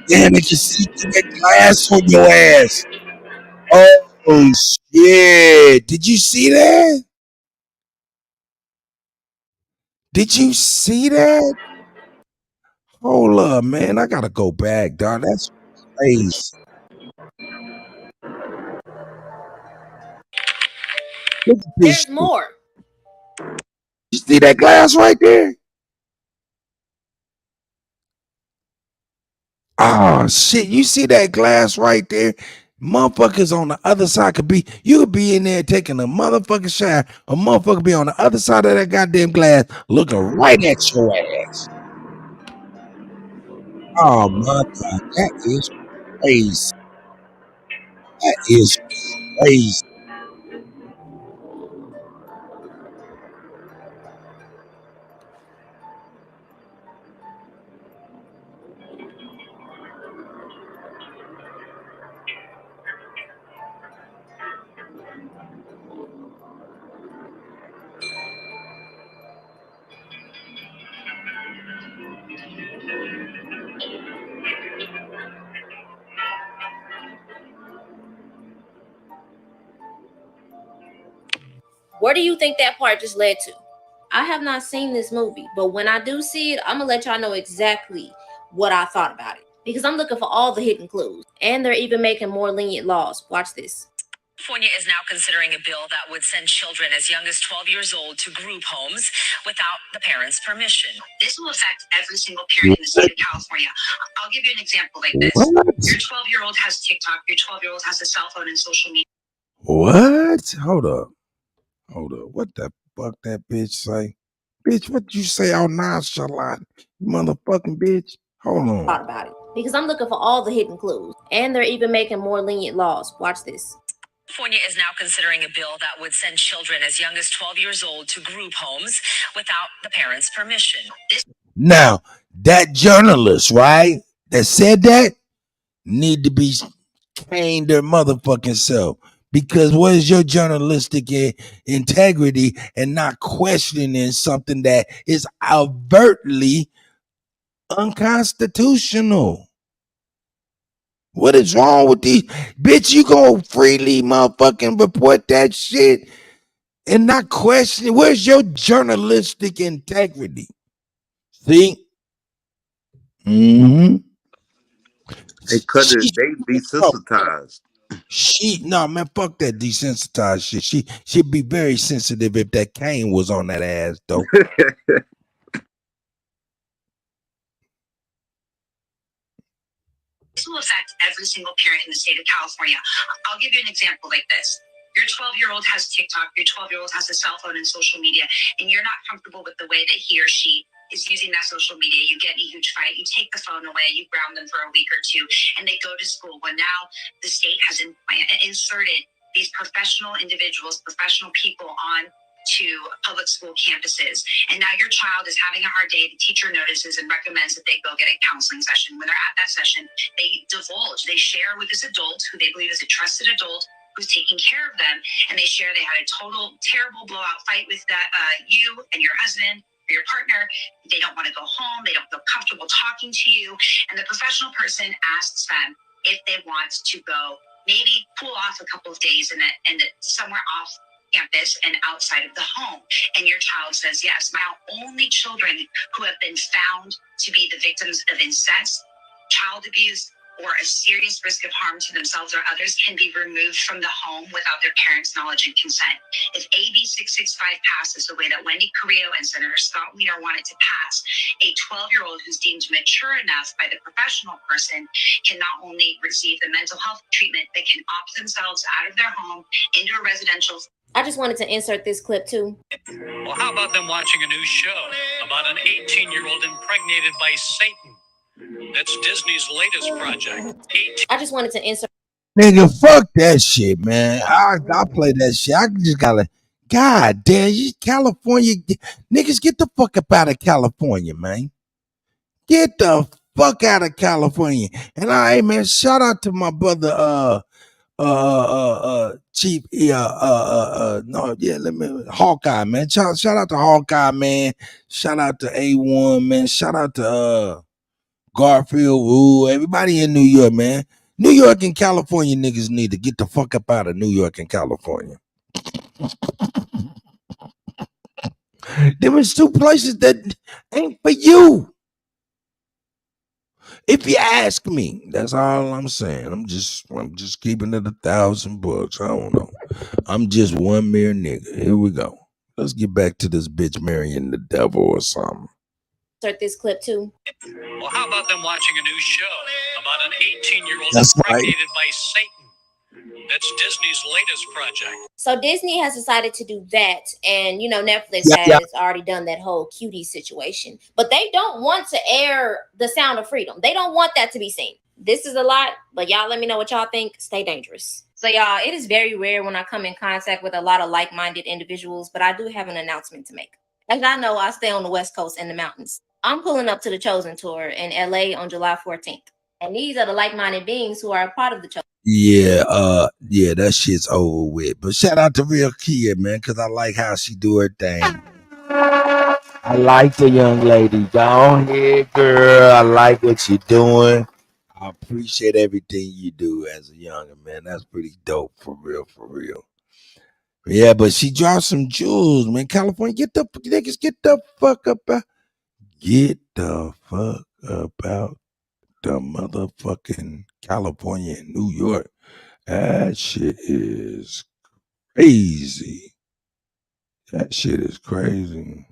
Damn, it can see through that glass on your ass. Oh shit. Did you see that? Did you see that? Hold up, man. I gotta go back, dog. That's crazy. Look at this. There's more. You see that glass right there? Oh shit, you see that glass right there? Motherfuckers on the other side you could be in there taking a motherfucking shower. A motherfucker be on the other side of that goddamn glass looking right at your ass. Oh my God, that is crazy. That is crazy. Where do you think that part just led to? I have not seen this movie, but when I do see it, I'm gonna let y'all know exactly what I thought about it, because I'm looking for all the hidden clues, and they're even making more lenient laws. Watch this. California is now considering a bill that would send children as young as 12 years old to group homes without the parents' permission. This will affect every single parent in the state of California. I'll give you an example like this. What? Your 12-year-old has TikTok. Your 12-year-old has a cell phone and social media. What? Hold up. What the fuck that bitch say? Bitch, what you say all nonchalant? Motherfucking bitch. Hold on. About it, because I'm looking for all the hidden clues, and they're even making more lenient laws. Watch this. California is now considering a bill that would send children as young as 12 years old to group homes without the parents' permission. Now, that journalist, right, that said that need to be caned their motherfucking self. Because what is your journalistic integrity and not questioning something that is overtly unconstitutional? What is wrong with these? Bitch, you gonna freely motherfucking report that shit and not question it? Where's your journalistic integrity? See? Mm-hmm. They cut it. They desensitized. No, man, fuck that desensitized shit. She'd be very sensitive if that cane was on that ass, though. This will affect every single parent in the state of California. I'll give you an example like this. Your 12-year-old has TikTok, your 12-year-old has a cell phone and social media, and you're not comfortable with the way that he or she is using that social media. You get in a huge fight, you take the phone away, you ground them for a week or two, and they go to school. Well, now the state has inserted these professional individuals, professional people on to public school campuses. And now your child is having a hard day. The teacher notices and recommends that they go get a counseling session. When they're at that session, they divulge, they share with this adult who they believe is a trusted adult who's taking care of them. And they share they had a total terrible blowout fight with that you and your husband or your partner. They don't want to go home. They don't feel comfortable talking to you. And the professional person asks them if they want to go maybe cool off a couple of days and somewhere off campus and outside of the home. And your child says yes. Now, only children who have been found to be the victims of incest, child abuse, or a serious risk of harm to themselves or others can be removed from the home without their parents' knowledge and consent. If AB 665 passes the way that Wendy Carrillo and Senator Scott Wiener want it to pass, a 12-year-old who's deemed mature enough by the professional person can not only receive the mental health treatment, they can opt themselves out of their home into a residential. I just wanted to insert this clip too. Well, how about them watching a new show about an 18-year-old impregnated by Satan? That's Disney's latest project. I just wanted to insert. Nigga, fuck that shit, man. I play that shit. I just gotta. God damn, you California niggas, get the fuck up out of California, man. Get the fuck out of California. And hey, man, shout out to my brother, Chief, Hawkeye, man. Shout out to Hawkeye, man. Shout out to A1, man. Shout out to Garfield, Rule, everybody in New York, man. New York and California niggas need to get the fuck up out of New York and California. There was two places that ain't for you. If you ask me, that's all I'm saying. I'm just keeping it $1,000. I don't know. I'm just one mere nigga. Here we go. Let's get back to this bitch marrying the devil or something. Insert this clip too. Well, how about them watching a new show about an 18-year-old That's impregnated by Satan? That's Disney's latest project. So Disney has decided to do that, and Netflix has already done that whole cutie situation. But they don't want to air The Sound of Freedom. They don't want that to be seen. This is a lot, but y'all let me know what y'all think. Stay dangerous. So y'all, it is very rare when I come in contact with a lot of like-minded individuals, but I do have an announcement to make. As I know, I stay on the West Coast in the mountains. I'm pulling up to the Chosen Tour in LA on July 14th. And these are the like-minded beings who are a part of the Chosen. Yeah, that shit's over with. But shout out to Real Kia, man, because I like how she do her thing. I like the young lady. Go on here, girl. I like what you're doing. I appreciate everything you do as a youngin', man. That's pretty dope, for real, for real. Yeah, but she dropped some jewels, man. California, get the fuck up out. Get the fuck up out the motherfucking California and New York. That shit is crazy. That shit is crazy.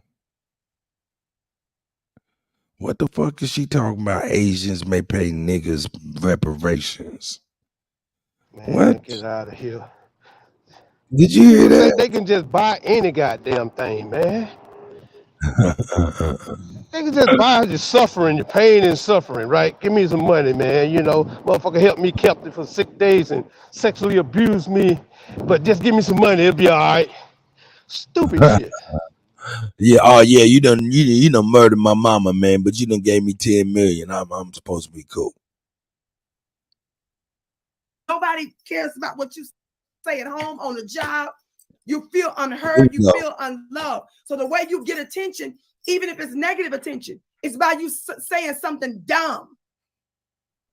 What the fuck is she talking about? Asians may pay niggas reparations. Man, What? get out of here. Did you hear People that? think they can just buy any goddamn thing, man. Niggas just buy your suffering, your pain and suffering, right? Give me some money, man. You know, motherfucker help me captive for 6 days and sexually abuse me, but just give me some money, it'll be all right. Stupid shit. Yeah, oh yeah, you done murdered my mama, man, but you done gave me 10 million. I'm supposed to be cool. Nobody cares about what you say at home, on the job. You feel unheard, you feel unloved. So the way you get attention, even if it's negative attention, it's by you saying something dumb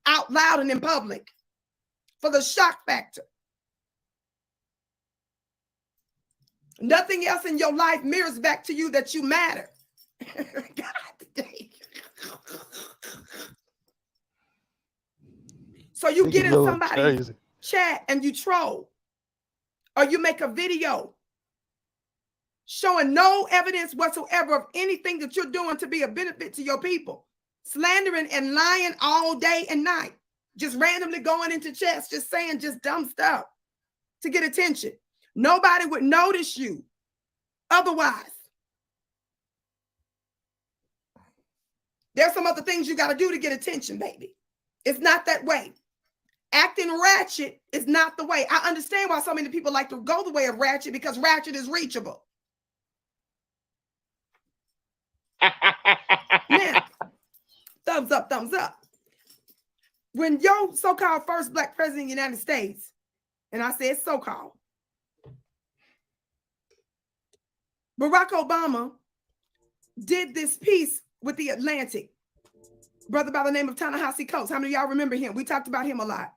out loud and in public for the shock factor. Nothing else in your life mirrors back to you that you matter. God dang. So you get in somebody's chat and you troll, or you make a video showing no evidence whatsoever of anything that you're doing to be a benefit to your people, slandering and lying all day and night, just randomly going into chats, just saying just dumb stuff to get attention. Nobody would notice you otherwise. There's some other things you got to do to get attention, baby. It's not that way. Acting ratchet is not the way. I understand why so many people like to go the way of ratchet, because ratchet is reachable. Now, thumbs up, thumbs up. When your so-called first black president of the United States, and I said so-called, Barack Obama did this piece with the Atlantic, brother by the name of Ta-Nehisi Coates. How many of y'all remember him? We talked about him a lot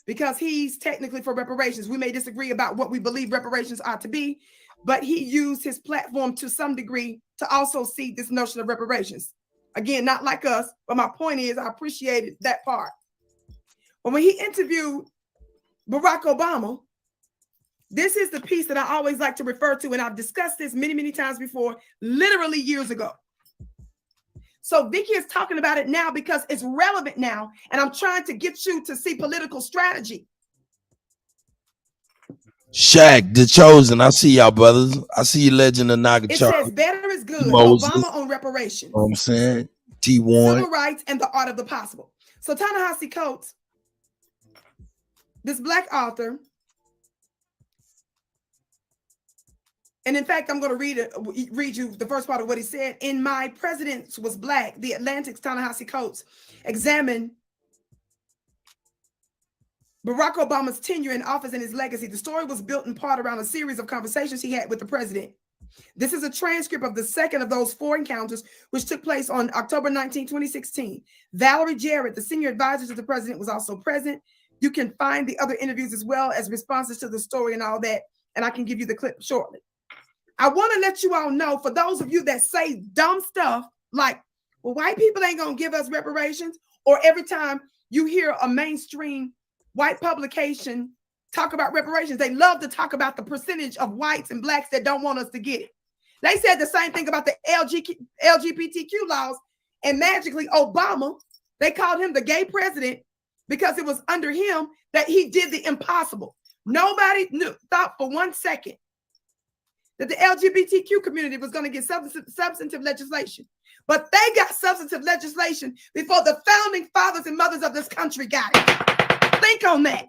because he's technically for reparations. We may disagree about what we believe reparations ought to be, but he used his platform to some degree to also see this notion of reparations. Again, not like us, but my point is I appreciated that part. But when he interviewed Barack Obama, this is the piece that I always like to refer to, and I've discussed this many, many times before, literally years ago. So Vicky is talking about it now because it's relevant now, and I'm trying to get you to see political strategy. Shaq, The Chosen. I see y'all, brothers. I see you, Legend of Naga. It says better is good. Moses. Obama on reparations. You know what I'm saying? T1. Civil rights and the art of the possible. So Ta-Nehisi Coates, this black author, and in fact, I'm going to read you the first part of what he said. In My President Was Black, The Atlantic's Ta-Nehisi Coates examined Barack Obama's tenure in office and his legacy. The story was built in part around a series of conversations he had with the president. This is a transcript of the second of those 4 encounters, which took place on October 19, 2016. Valerie Jarrett, the senior advisor to the president, was also present. You can find the other interviews as well as responses to the story and all that, and I can give you the clip shortly. I want to let you all know, for those of you that say dumb stuff like, well, white people ain't going to give us reparations, or every time you hear a mainstream white publication talk about reparations, they love to talk about the percentage of whites and blacks that don't want us to get it. They said the same thing about the LGBTQ laws, and magically Obama, they called him the gay president because it was under him that he did the impossible. Nobody thought for 1 second that the LGBTQ community was going to get substantive legislation. But they got substantive legislation before the founding fathers and mothers of this country got it. Think on that.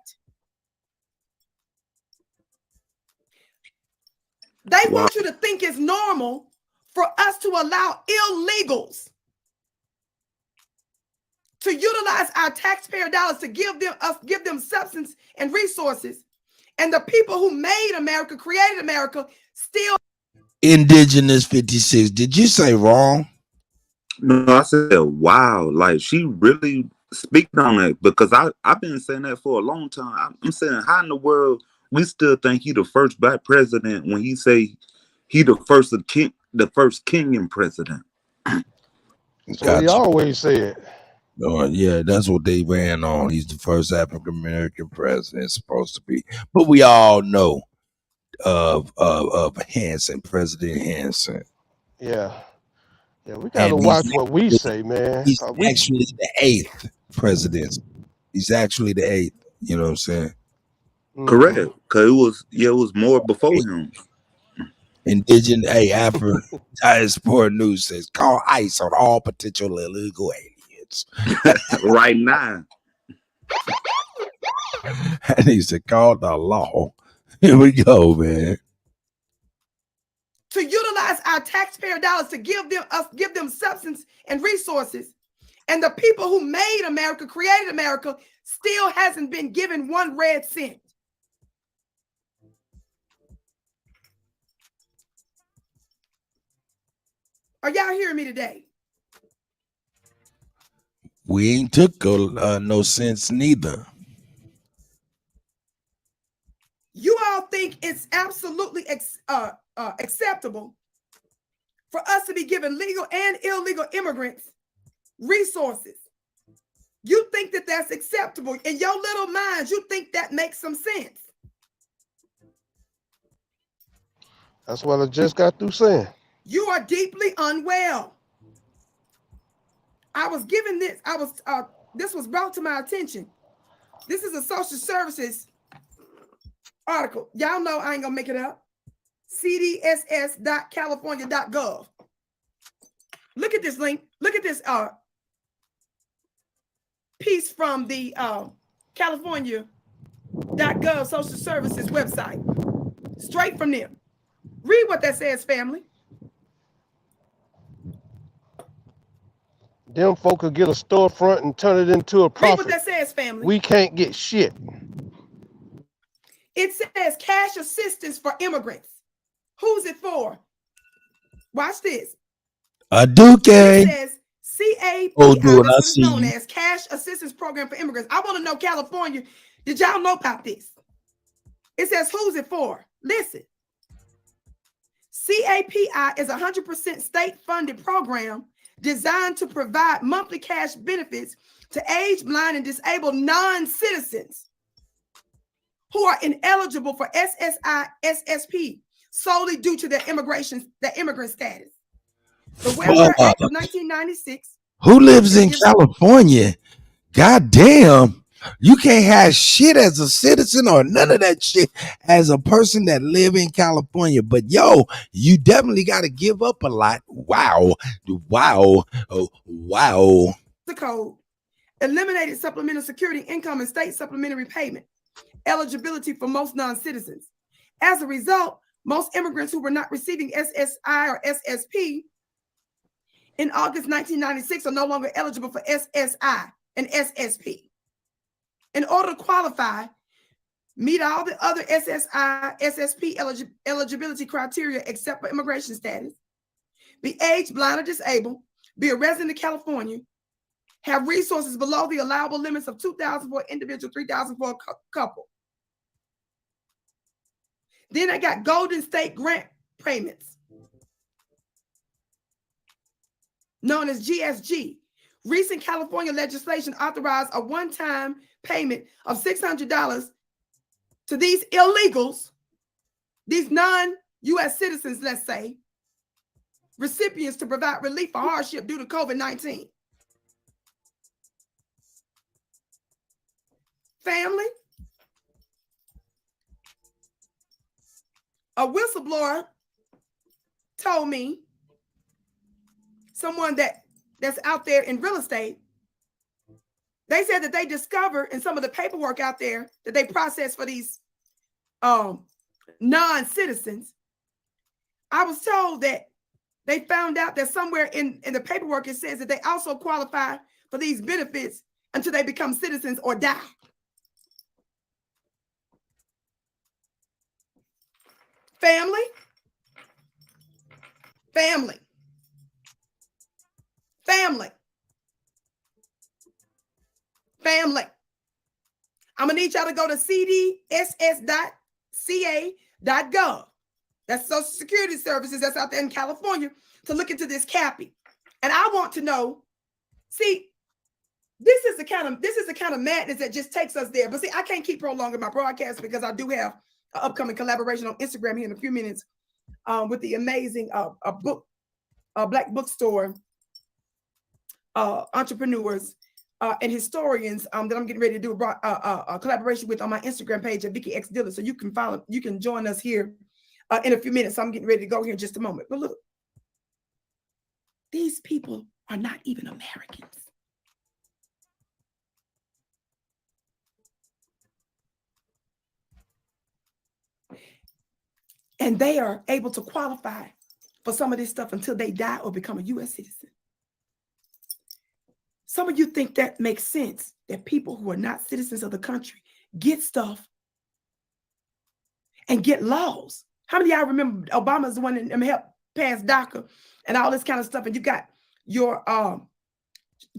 They want you to think it's normal for us to allow illegals to utilize our taxpayer dollars to give them substance and resources. And the people who made America, created America, still. Indigenous 56. Did you say wrong? No, I said, wow. Like, she really speaking on it, because I've been saying that for a long time. I'm saying, how in the world we still think he the first black president when he say he the first king and president? That's what he always said. Oh, yeah, that's what they ran on. He's the first African American president, supposed to be. But we all know of Hanson, President Hanson. Yeah. Yeah, we gotta watch what we say, man. He's actually the 8th president. He's actually the 8th. You know what I'm saying? Correct. Because it was more before him. Indigenous Africa Diaspora News says call ICE on all potential illegal aliens. Right now. That needs to call the law. Here we go, man. To utilize our taxpayer dollars to give them substance and resources. And the people who made America, created America, still hasn't been given one red cent. Are y'all hearing me today? We ain't took no sense neither. You all think it's absolutely acceptable for us to be giving legal and illegal immigrants resources? You think that that's acceptable? In your little minds, you think that makes some sense? That's what I just got through saying. You are deeply unwell. I was given this. This was brought to my attention. This is a social services article. Y'all know I ain't gonna make it up. cdss.california.gov. Look at this link. Look at this piece from the California.gov social services website. Straight from them. Read what that says, family. Them folk could get a storefront and turn it into a profit. Read what that says, family. We can't get shit. It says cash assistance for immigrants. Who's it for? Watch this. A Duque. It says CAPI, Oh, dude, that's I what it's see known you. as, Cash Assistance Program for Immigrants. I want to know, California, did y'all know about this? It says, who's it for? Listen. CAPI is a 100% state-funded program designed to provide monthly cash benefits to age, blind, and disabled non-citizens who are ineligible for SSI, SSP solely due to their immigrant status. The Welfare Act of 1996. Who lives in California? God damn. You can't have shit as a citizen or none of that shit as a person that live in California. But yo, you definitely got to give up a lot. Wow. Wow. Oh, wow. The code eliminated supplemental security income and state supplementary payment eligibility for most non-citizens. As a result, most immigrants who were not receiving SSI or SSP in August 1996 are no longer eligible for SSI and SSP. In order to qualify, meet all the other SSI, SSP eligibility criteria except for immigration status, be age, blind, or disabled, be a resident of California, have resources below the allowable limits of $2,000 for an individual, $3,000 for a couple. Then I got Golden State Grant payments, known as GSG. Recent California legislation authorized a one-time payment of $600 to these illegals, these non-U.S. citizens, let's say, recipients to provide relief for hardship due to COVID-19. Family, a whistleblower told me, someone that's out there in real estate, they said that they discovered in some of the paperwork out there that they process for these non-citizens. I was told that they found out that somewhere in the paperwork it says that they also qualify for these benefits until they become citizens or die. Family, family, family, family. I'm gonna need y'all to go to cdss.ca.gov. That's Social Security Services that's out there in California to look into this CAPI. And I want to know, see, this is the kind of madness that just takes us there. But see, I can't keep prolonging my broadcast because I do have an upcoming collaboration on Instagram here in a few minutes with the amazing Black bookstore entrepreneurs and historians that I'm getting ready to do a collaboration with on my Instagram page at Vicky X Dillard. So you can join us here in a few minutes. So I'm getting ready to go here in just a moment. But look, these people are not even Americans. And they are able to qualify for some of this stuff until they die or become a U.S. citizen. Some of you think that makes sense, that people who are not citizens of the country get stuff and get laws. How many of y'all remember Obama's the one that helped pass DACA and all this kind of stuff? And you got your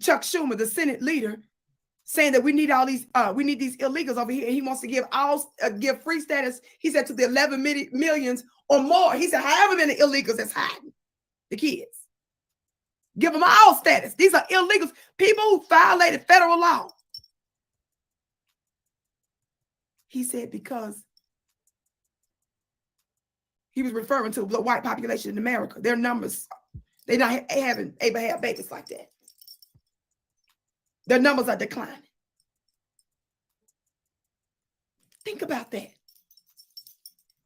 Chuck Schumer, the Senate leader, saying that we need all these these illegals over here, and he wants to give free status. He said to the 11 millions or more. He said however many illegals that's hiding, the kids, give them all status. These are illegals, people who violated federal law. He said because he was referring to the white population in America. Their numbers, they're not able to have babies like that. Their numbers are declining. Think about that.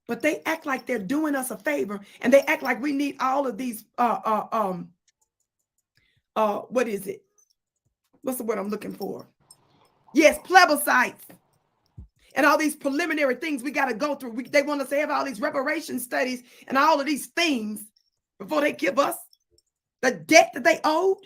But they act like they're doing us a favor, and they act like we need all of these what is it? What's the word I'm looking for? Yes, plebiscites. And all these preliminary things we got to go through. They want us to have all these reparation studies and all of these things before they give us the debt that they owed.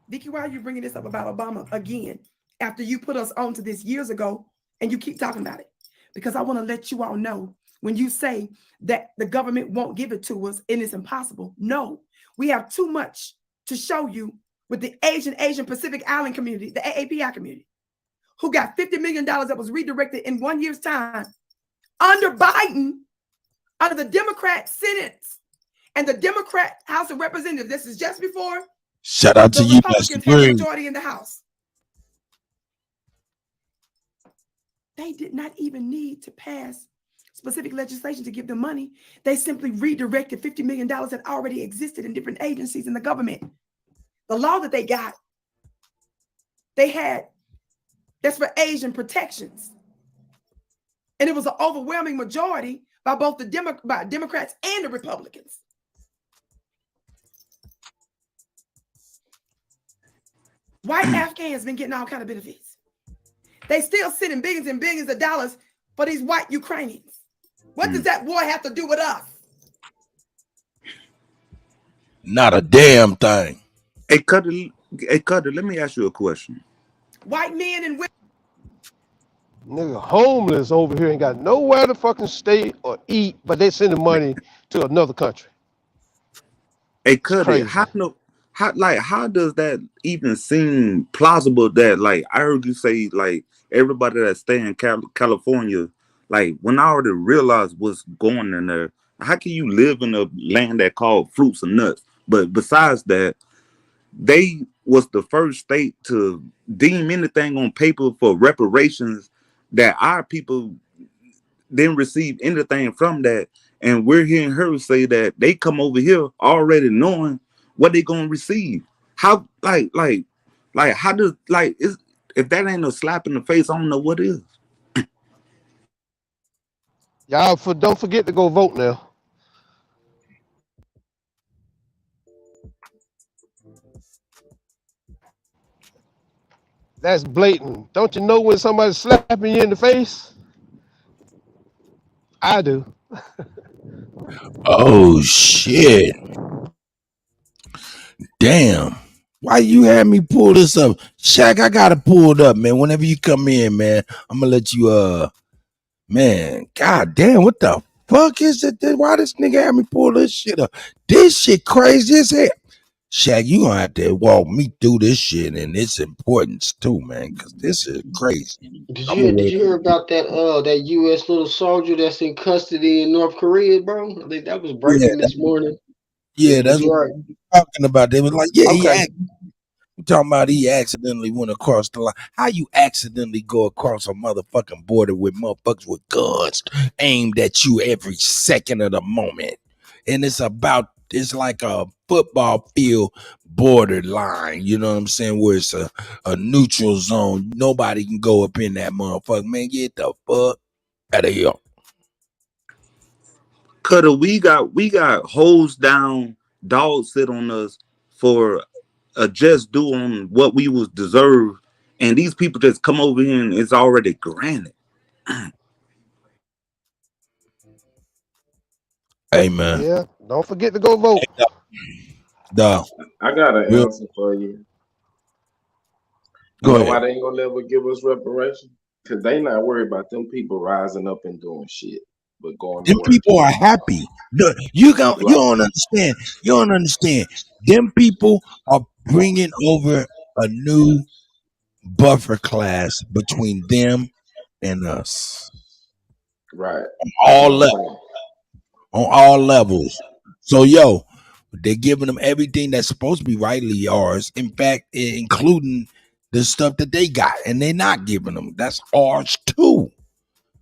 Vicky, why are you bringing this up about Obama again after you put us onto this years ago and you keep talking about it? Because I want to let you all know, when you say that the government won't give it to us and it's impossible, no, we have too much to show you with the Asian Pacific Island community, the AAPI community, who got $50 million that was redirected in 1 year's time under Biden, under the Democrat Senate and the Democrat House of Representatives. This is just before shout out to the you, Republicans had a majority in the House. They did not even need to pass specific legislation to give them money. They simply redirected $50 million that already existed in different agencies in the government. The law that they got, that's for Asian protections. And it was an overwhelming majority by both the Democrats and the Republicans. White Afghans been getting all kinds of benefits. They still sending billions and billions of dollars for these white Ukrainians. What does that war have to do with us? Not a damn thing. Hey, Kutty, let me ask you a question. White men and women. Nigga, homeless over here ain't got nowhere to fucking stay or eat, but they sending money to another country. Hey, Kutty, how does that even seem plausible? That, like, I heard you say, like, everybody that stay in California, like, when I already realized what's going in there, how can you live in a land that called fruits and nuts? But besides that, they was the first state to deem anything on paper for reparations, that our people didn't receive anything from that. And we're hearing her say that they come over here already knowing what they're gonna receive. How like how does if that ain't a slap in the face, I don't know what is. Y'all don't forget to go vote now. That's blatant. Don't you know when somebody's slapping you in the face? I do. Oh shit. Damn. Why you had me pull this up? Shaq, I gotta pull it up, man. Whenever you come in, man, I'm gonna let you man, god damn, what the fuck is it? Why this nigga had me pull this shit up? This shit crazy as hell. Shaq, you gonna have to walk me through this shit and its importance too, man, because this is crazy. Did you hear about that U.S. little soldier that's in custody in North Korea, bro? I think that was breaking this morning. Yeah, that's what I'm talking about. They was like, yeah, we talking about he accidentally went across the line. How you accidentally go across a motherfucking border with motherfuckers with guns aimed at you every second of the moment? And it's like a football field borderline, you know what I'm saying, where it's a neutral zone. Nobody can go up in that motherfucker, man. Get the fuck Out of here. Cutter, we got hosed down, dog sit on us for a just due on what we was deserved, and these people just come over here and it's already granted. Hey man. Yeah, don't forget to go vote. Duh. I got an Real. answer for you. You Go know why ahead. they ain't gonna never give us reparations? Because they not worried about them people rising up and doing shit, but going to Them work. people are happy. Look, you Like, don't understand. You don't understand. Them people are bringing over a new buffer class between them and us. right. On That's all what I'm levels. saying. On all levels. So yo, they're giving them everything that's supposed to be rightly yours. In fact, including the stuff that they got, and they're not giving them. That's ours too.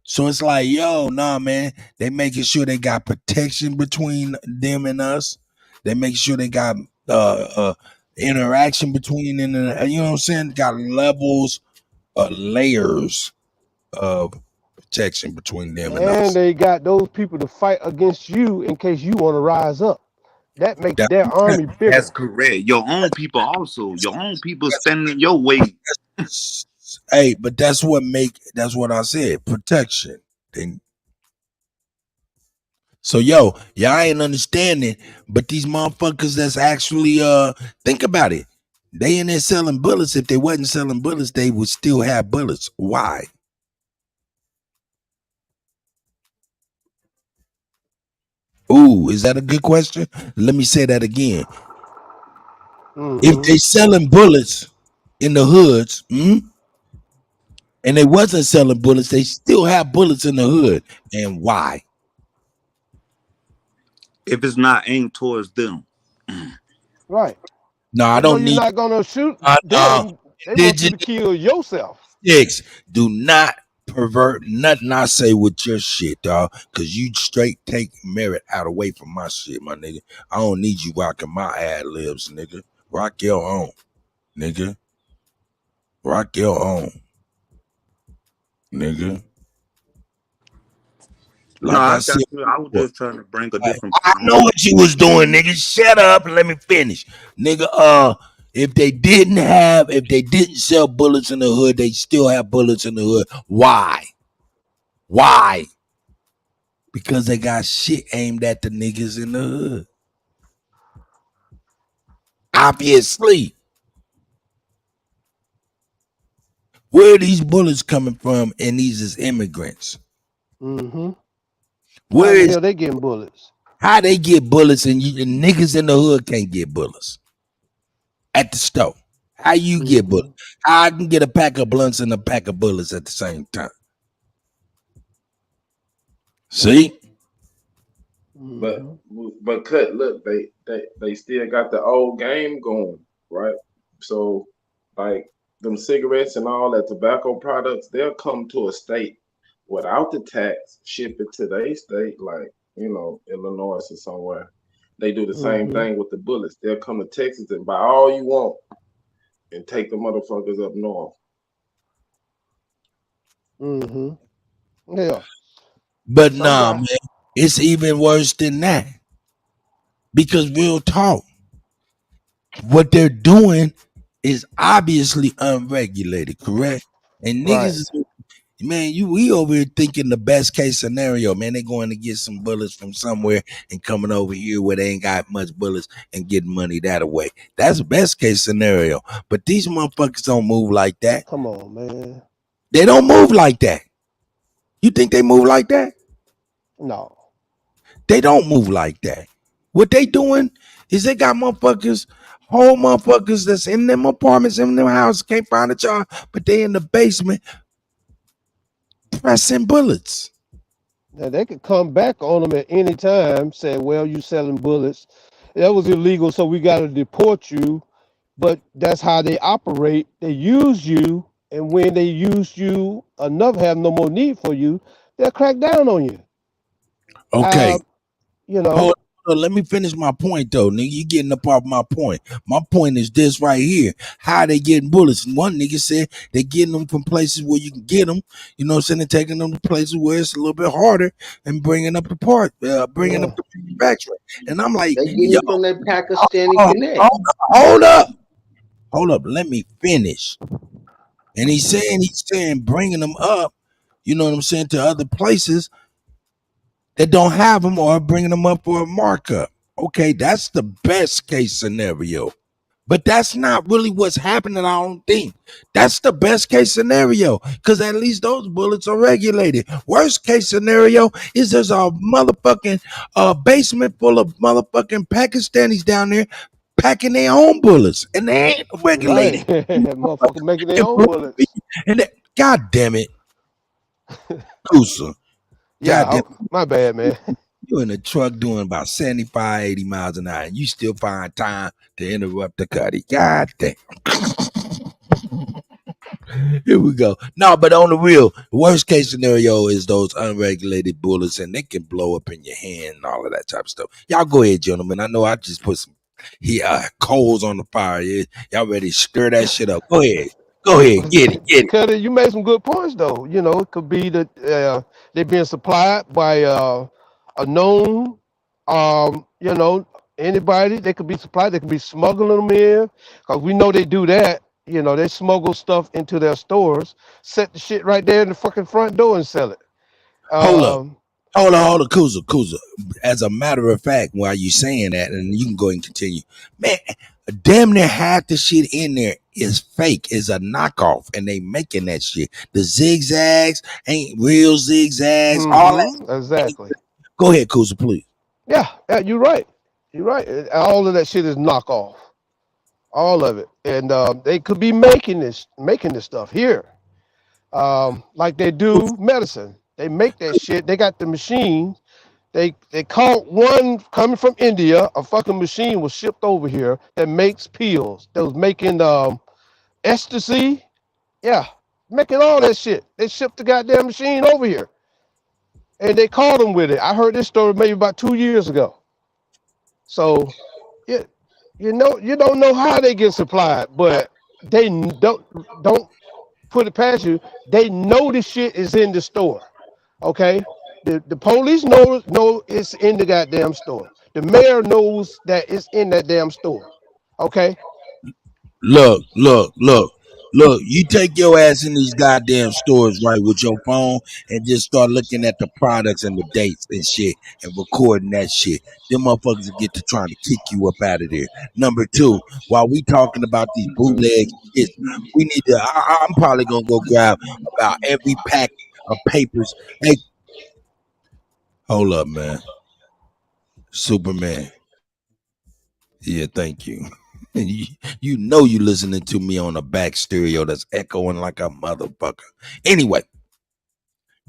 So it's like, yo, nah, man. They making sure they got protection between them and us. They make sure they got interaction between them and you know what I'm saying? Got levels, layers of protection between them and And us. they got those people to fight against you in case you want to rise up. That makes That, their army bigger. That's correct. Your own people also. Your own people standing in your way. hey, but that's what I said. Protection. Then so yo, y'all ain't understanding, but these motherfuckers that's actually think about it. They in there selling bullets. If they wasn't selling bullets, they would still have bullets. Why? Ooh, is that a good question? Let me say that again. If they selling bullets in the hoods, and they wasn't selling bullets, they still have bullets in the hood. And why? If it's not aimed towards them. Right. No, I You know don't you're need not gonna shoot no them. They want you to indigenous kill yourself. sticks. Do not pervert nothing I say with your shit, dog. Cause you straight take merit out away from my shit, my nigga. I don't need you rocking my ad libs, nigga. Rock your own, nigga. Rock your own, nigga. No, Like I I said got you. I was before, just trying to bring a like, different I point know of what you was doing, nigga. Shut up and let me finish. Nigga, if they didn't sell bullets in the hood, they still have bullets in the hood. Why? Why? Because they got shit aimed at the niggas in the hood. Obviously. Where are these bullets coming from? And these is immigrants. Mm-hmm. How Where the is hell they getting bullets? how they get bullets and you the niggas in the hood can't get bullets at the store? How you get bullets? How I can get a pack of blunts and a pack of bullets at the same time? See? But cut. Look, they still got the old game going, right? So like them cigarettes and all that tobacco products, they'll come to a state without the tax, ship it to their state, like Illinois or somewhere. They do the same thing with the bullets. They'll come to Texas and buy all you want and take the motherfuckers up north. Yeah. But Some nah, guy. man, it's even worse than that. Because real talk, what they're doing is obviously unregulated, correct? And Right. niggas, man, we over here thinking the best case scenario, man. They're going to get some bullets from somewhere and coming over here where they ain't got much bullets and getting money that way. That's the best case scenario. But these motherfuckers don't move like that. Come on, man. They don't move like that. You think they move like that? No. They don't move like that. What they doing is they got motherfuckers, whole motherfuckers that's in them apartments, in them houses, can't find a job, but they in the basement pressing bullets. Now they could come back on them at any time, say, well, you selling bullets. That was illegal, so we got to deport you. But that's how they operate. They use you, and when they use you enough, have no more need for you, they'll crack down on you. Okay. You know. Hold let me finish my point though, nigga. You getting up off my point. My point is this right here. How they getting bullets? And one nigga said they getting them from places where you can get them. You know what I'm saying? They're taking them to places where it's a little bit harder and bringing up the part, bringing up the manufacturing. And I'm like, They get yo, it from that Pakistani connect. hold up. Let me finish. And he's saying bringing them up, you know what I'm saying, to other places that don't have them or bringing them up for a markup. Okay, that's the best case scenario. But that's not really what's happening, I don't think. That's the best case scenario because at least those bullets are regulated. Worst case scenario is there's a motherfucking basement full of motherfucking Pakistanis down there packing their own bullets and they ain't regulated. Right. Motherfucker making their own bullets. And God damn it, Kusa. Yeah, my bad, man. You in a truck doing about 75, 80 miles an hour, and you still find time to interrupt the Kutty. God damn. Here we go. No, but on the real, worst case scenario is those unregulated bullets, and they can blow up in your hand and all of that type of stuff. Y'all go ahead, gentlemen. I know I just put some coals on the fire. Y'all ready to stir that shit up? Go ahead. Get it. Kutty, you made some good points though. You know, it could be that they're being supplied by a known, you know, anybody. They could be supplied. They could be smuggling them in, because we know they do that. You know, they smuggle stuff into their stores, set the shit right there in the fucking front door and sell it. Hold on, Kuza. As a matter of fact, while you saying that, and you can go and continue, man, damn near half the shit in there is fake, is a knockoff, and they making that shit. The zigzags ain't real zigzags. All that. Exactly. Go ahead, Kuza, please. Yeah, you're right. You're right. All of that shit is knockoff. All of it, and they could be making this stuff here, like they do medicine. They make that shit. They got the machine. They caught one coming from India. A fucking machine was shipped over here that makes pills. That was making ecstasy. Yeah, making all that shit. They shipped the goddamn machine over here, and they caught them with it. I heard this story maybe about 2 years ago. So, yeah, you don't know how they get supplied, but they don't put it past you. They know the shit is in the store. Okay, the police know it's in the goddamn store. The mayor knows that it's in that damn store. Okay. Look. You take your ass in these goddamn stores, right, with your phone and just start looking at the products and the dates and shit and recording that shit. Them motherfuckers will get to trying to kick you up out of there. Number two, while we talking about these bootleg shit, we need to, I'm probably going to go grab about every pack of papers. Hey, hold up, man. Superman. Yeah, thank you. You know you listening to me on a back stereo that's echoing like a motherfucker. Anyway,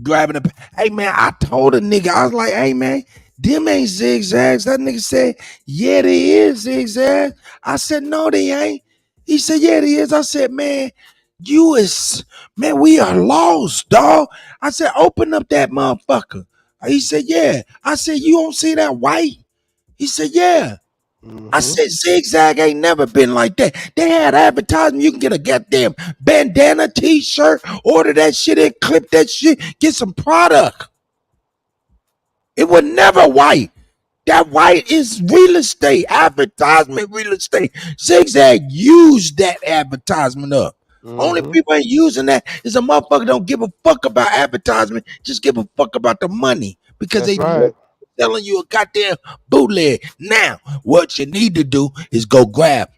grabbing a hey man, I told a nigga, I was like, hey man, them ain't zigzags. That nigga said, yeah, they is zigzags. I said, no, they ain't. He said, yeah, they is. I said, man, we are lost, dog. I said, open up that motherfucker. He said, yeah. I said, you don't see that white? He said, yeah. I said, zigzag ain't never been like that. They had advertisement. You can get a goddamn bandana t-shirt, order that shit and clip that shit, get some product. It was never white. That white is real estate, advertisement real estate. Zigzag used that advertisement up. Only people ain't using that is a motherfucker don't give a fuck about advertisement, just give a fuck about the money because That's they right. selling you a goddamn bootleg. Now, what you need to do is go grab.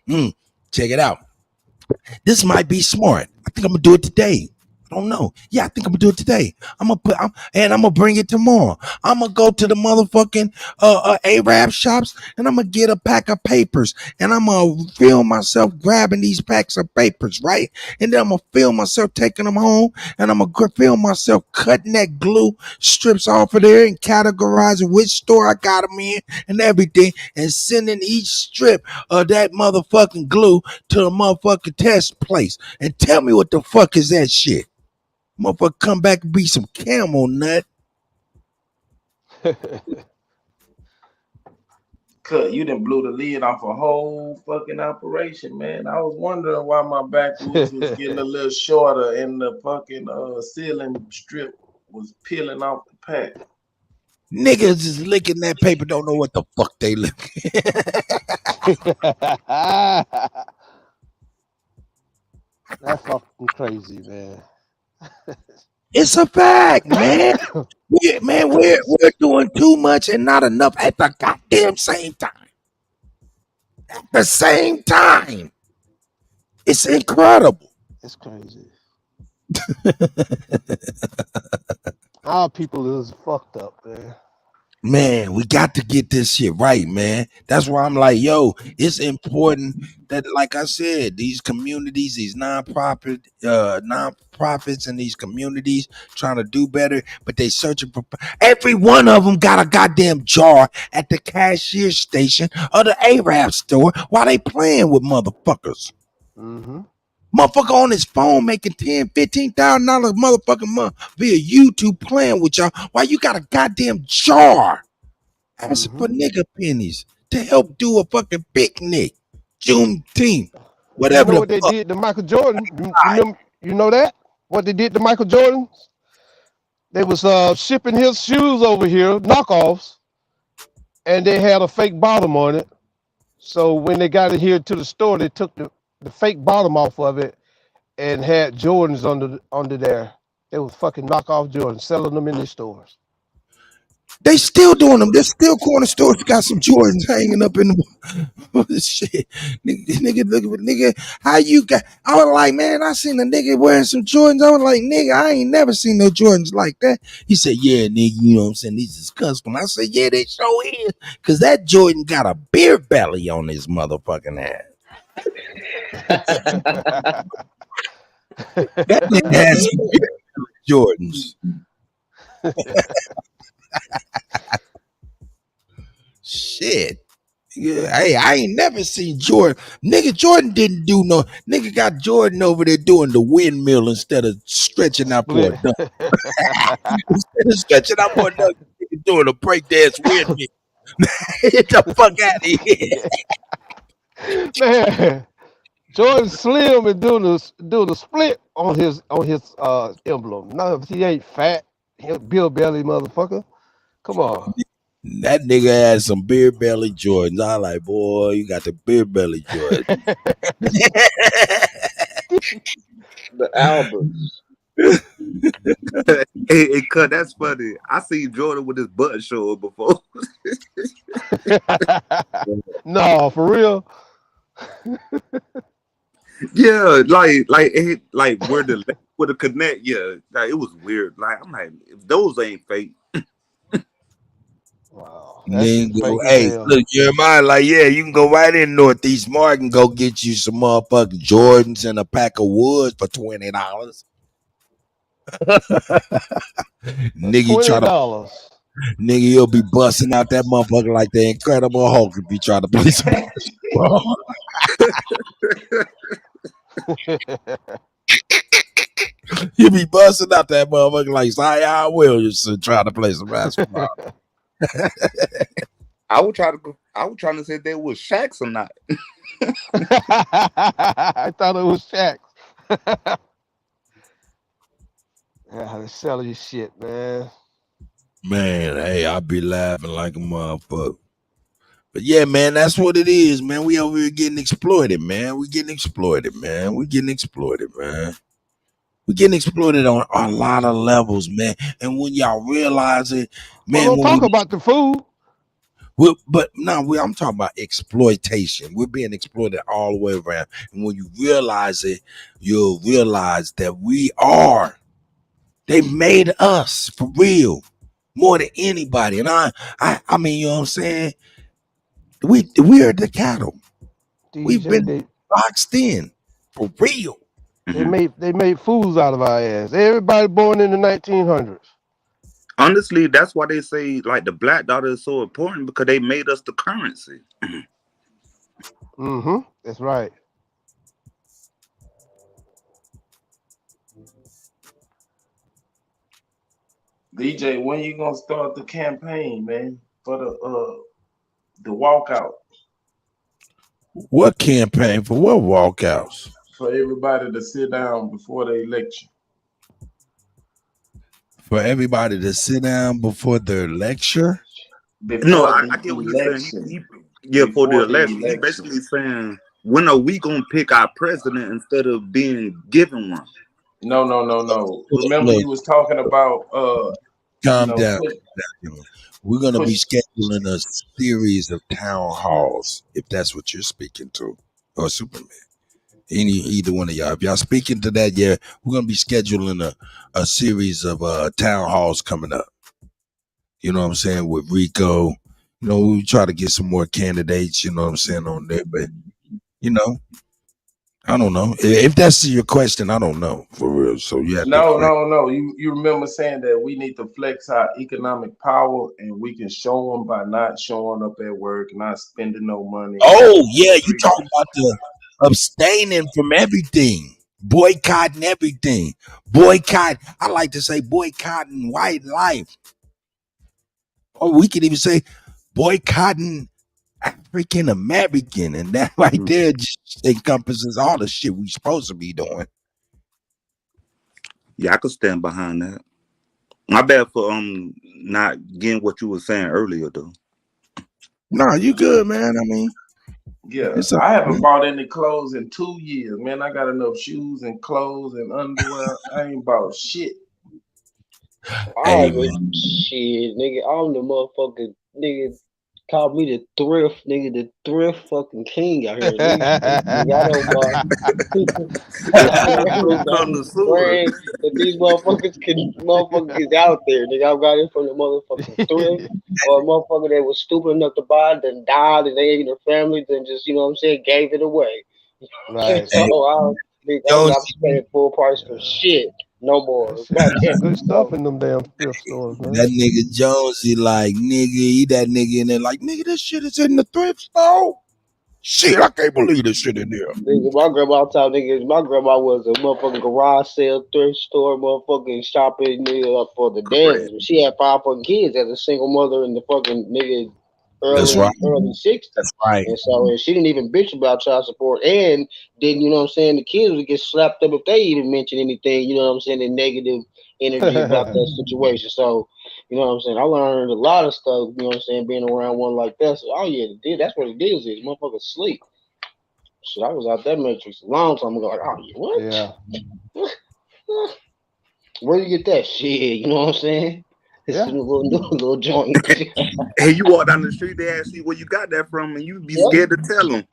Check it out. This might be smart. I think I'm gonna do it today. I don't know. Yeah, I think I'm gonna do it today. I'm gonna bring it tomorrow. I'm gonna go to the motherfucking Arab shops and I'm gonna get a pack of papers and I'm gonna film myself grabbing these packs of papers, right? And then I'm gonna film myself taking them home and I'm gonna film myself cutting that glue strips off of there and categorizing which store I got them in and everything and sending each strip of that motherfucking glue to the motherfucking test place and tell me what the fuck is that shit. Motherfucker come back and be some camel nut. Cut, you done blew the lid off a whole fucking operation, man. I was wondering why my backwoods was getting a little shorter and the fucking ceiling strip was peeling off the pack. Niggas is licking that paper, don't know what the fuck they licking. That's fucking crazy, man. It's a fact, man. We're doing too much and not enough at the goddamn same time. At the same time. It's incredible. It's crazy. Our people is fucked up, man. Man, we got to get this shit right, man. That's why I'm like, yo, it's important that, like I said, these communities, these nonprofits in these communities trying to do better, but they searching for every one of them got a goddamn jar at the cashier station or the Arab store while they playing with motherfuckers. Mm-hmm. Motherfucker on his phone making $10,000, $15,000 motherfucking month via YouTube playing with y'all while you got a goddamn jar asking for nigga pennies to help do a fucking picnic, Juneteenth, whatever You know what the they fuck. did to Michael Jordan? You know that? What they did to Michael Jordan? They was shipping his shoes over here, knockoffs, and they had a fake bottom on it. So when they got it here to the store, they took the fake bottom off of it and had Jordans under there. They was fucking knockoff Jordans, selling them in their stores. They still doing them. There's still corner stores got some Jordans hanging up in the shit. Nigga, how you got? I was like, man, I seen a nigga wearing some Jordans. I was like, nigga, I ain't never seen no Jordans like that. He said, yeah, nigga, you know what I'm saying? These is custom. I said, yeah, they sure is. Because that Jordan got a beer belly on his motherfucking ass. That nigga has some beer belly Jordans. Shit. Yeah, hey, I ain't never seen Jordan. Nigga, Jordan didn't do no. Nigga got Jordan over there doing the windmill instead of stretching out for a dunk. Instead of stretching out for a dunk, nigga doing a breakdance windmill. Get the fuck out of here. Man, Jordan Slim and doing the split on his emblem. No, he ain't fat. He a Bill Belly motherfucker. Come on. That nigga had some beer belly Jordans. I like, boy, you got the beer belly Jordans. The Alberts. hey, Cut, that's funny. I seen Jordan with his butt showing before. No, for real. Yeah, like where the with the connect. Yeah, like, it was weird. Like I'm like, if those ain't fake. Wow. Nigga, hey, look, Jeremiah, like, yeah, you can go right in Northeast Market and go get you some motherfucking Jordans and a pack of woods for $20. Nigga, you try to, $20. nigga, you'll be busting out that motherfucker like the Incredible Hulk if you try to play some basketball. You be busting out that motherfucker like Zion Williamson trying to play some basketball. I was trying to say they was Shaqs or not. I thought it was Shaq. Yeah, they selling your shit, man. Man, hey, I be laughing like a motherfucker. But yeah, man, that's what it is, man. We over here getting exploited, man. We getting exploited, man. We getting exploited, man. We getting exploited on a lot of levels, man. And when y'all realize it, man, Well, don't talk about the food. I'm talking about exploitation. We're being exploited all the way around. And when you realize it, you'll realize that they made us for real, more than anybody. And I mean, you know what I'm saying? We are the cattle. We've been boxed in for real. They made fools out of our ass. Everybody born in the 1900s. Honestly, that's why they say like the black dollar is so important, because they made us the currency. Mm-hmm. That's right. DJ, when you gonna start the campaign, man, for the walkout. What campaign for what walkouts? For everybody to sit down before the election. For everybody to sit down before their lecture? No, I get what you're saying. Yeah, for the election. He's basically saying, when are we gonna pick our president instead of being given one? No. Remember, you was talking about calm down. We're gonna be scheduling a series of town halls, if that's what you're speaking to, or Superman. Either one of y'all. If y'all speaking to that, yeah, we're gonna be scheduling a series of town halls coming up. You know what I'm saying, with Rico. You know, we try to get some more candidates, you know what I'm saying, on there, but you know, I don't know. If that's your question, I don't know for real. So yeah. No. You remember saying that we need to flex our economic power, and we can show them by not showing up at work, not spending no money. Oh yeah, you talking about the abstaining from everything, boycotting everything, boycott. I like to say boycotting white life, or we could even say boycotting African American, and that right there just encompasses all the shit we supposed to be doing. Yeah, I could stand behind that. My bad for not getting what you were saying earlier though. No, you good, man. I mean, yeah, I haven't bought any clothes in 2 years, man. I got enough shoes and clothes and underwear. I ain't bought shit. Hey, shit, nigga, I'm the motherfucking nigga. Call me the thrift, nigga, the thrift fucking king out here. Nigga, I don't buy. These motherfuckers is out there. Nigga, I got it from the motherfucking thrift, or a motherfucker that was stupid enough to buy it, then died, and they ate their family, then just, you know what I'm saying, gave it away. Right. So I'm not spending full price for shit. No more. Good stuff in them damn thrift stores, man. That nigga Jonesy, like, nigga, he that nigga in there, like, nigga, this shit is in the thrift store. Shit, I can't believe this shit in there. Nigga, my grandma was a motherfucking garage sale, thrift store, motherfucking shopping nigga up for the dance. She had 5 fucking kids as a single mother in the fucking nigga early 60s. That's right. And so she didn't even bitch about child support, and didn't, you know what I'm saying, the kids would get slapped up if they even mention anything, you know what I'm saying, the negative energy about that situation. So, you know what I'm saying, I learned a lot of stuff, you know what I'm saying, being around one like that. So, oh yeah, that's what it is. Motherfuckers sleep. Shit, I was out that matrix a long time ago. Like, oh yeah, what? Yeah. Where you get that shit? You know what I'm saying? It's a little joint. Hey, you walk down the street, they ask you where you got that from, and you be scared to tell them.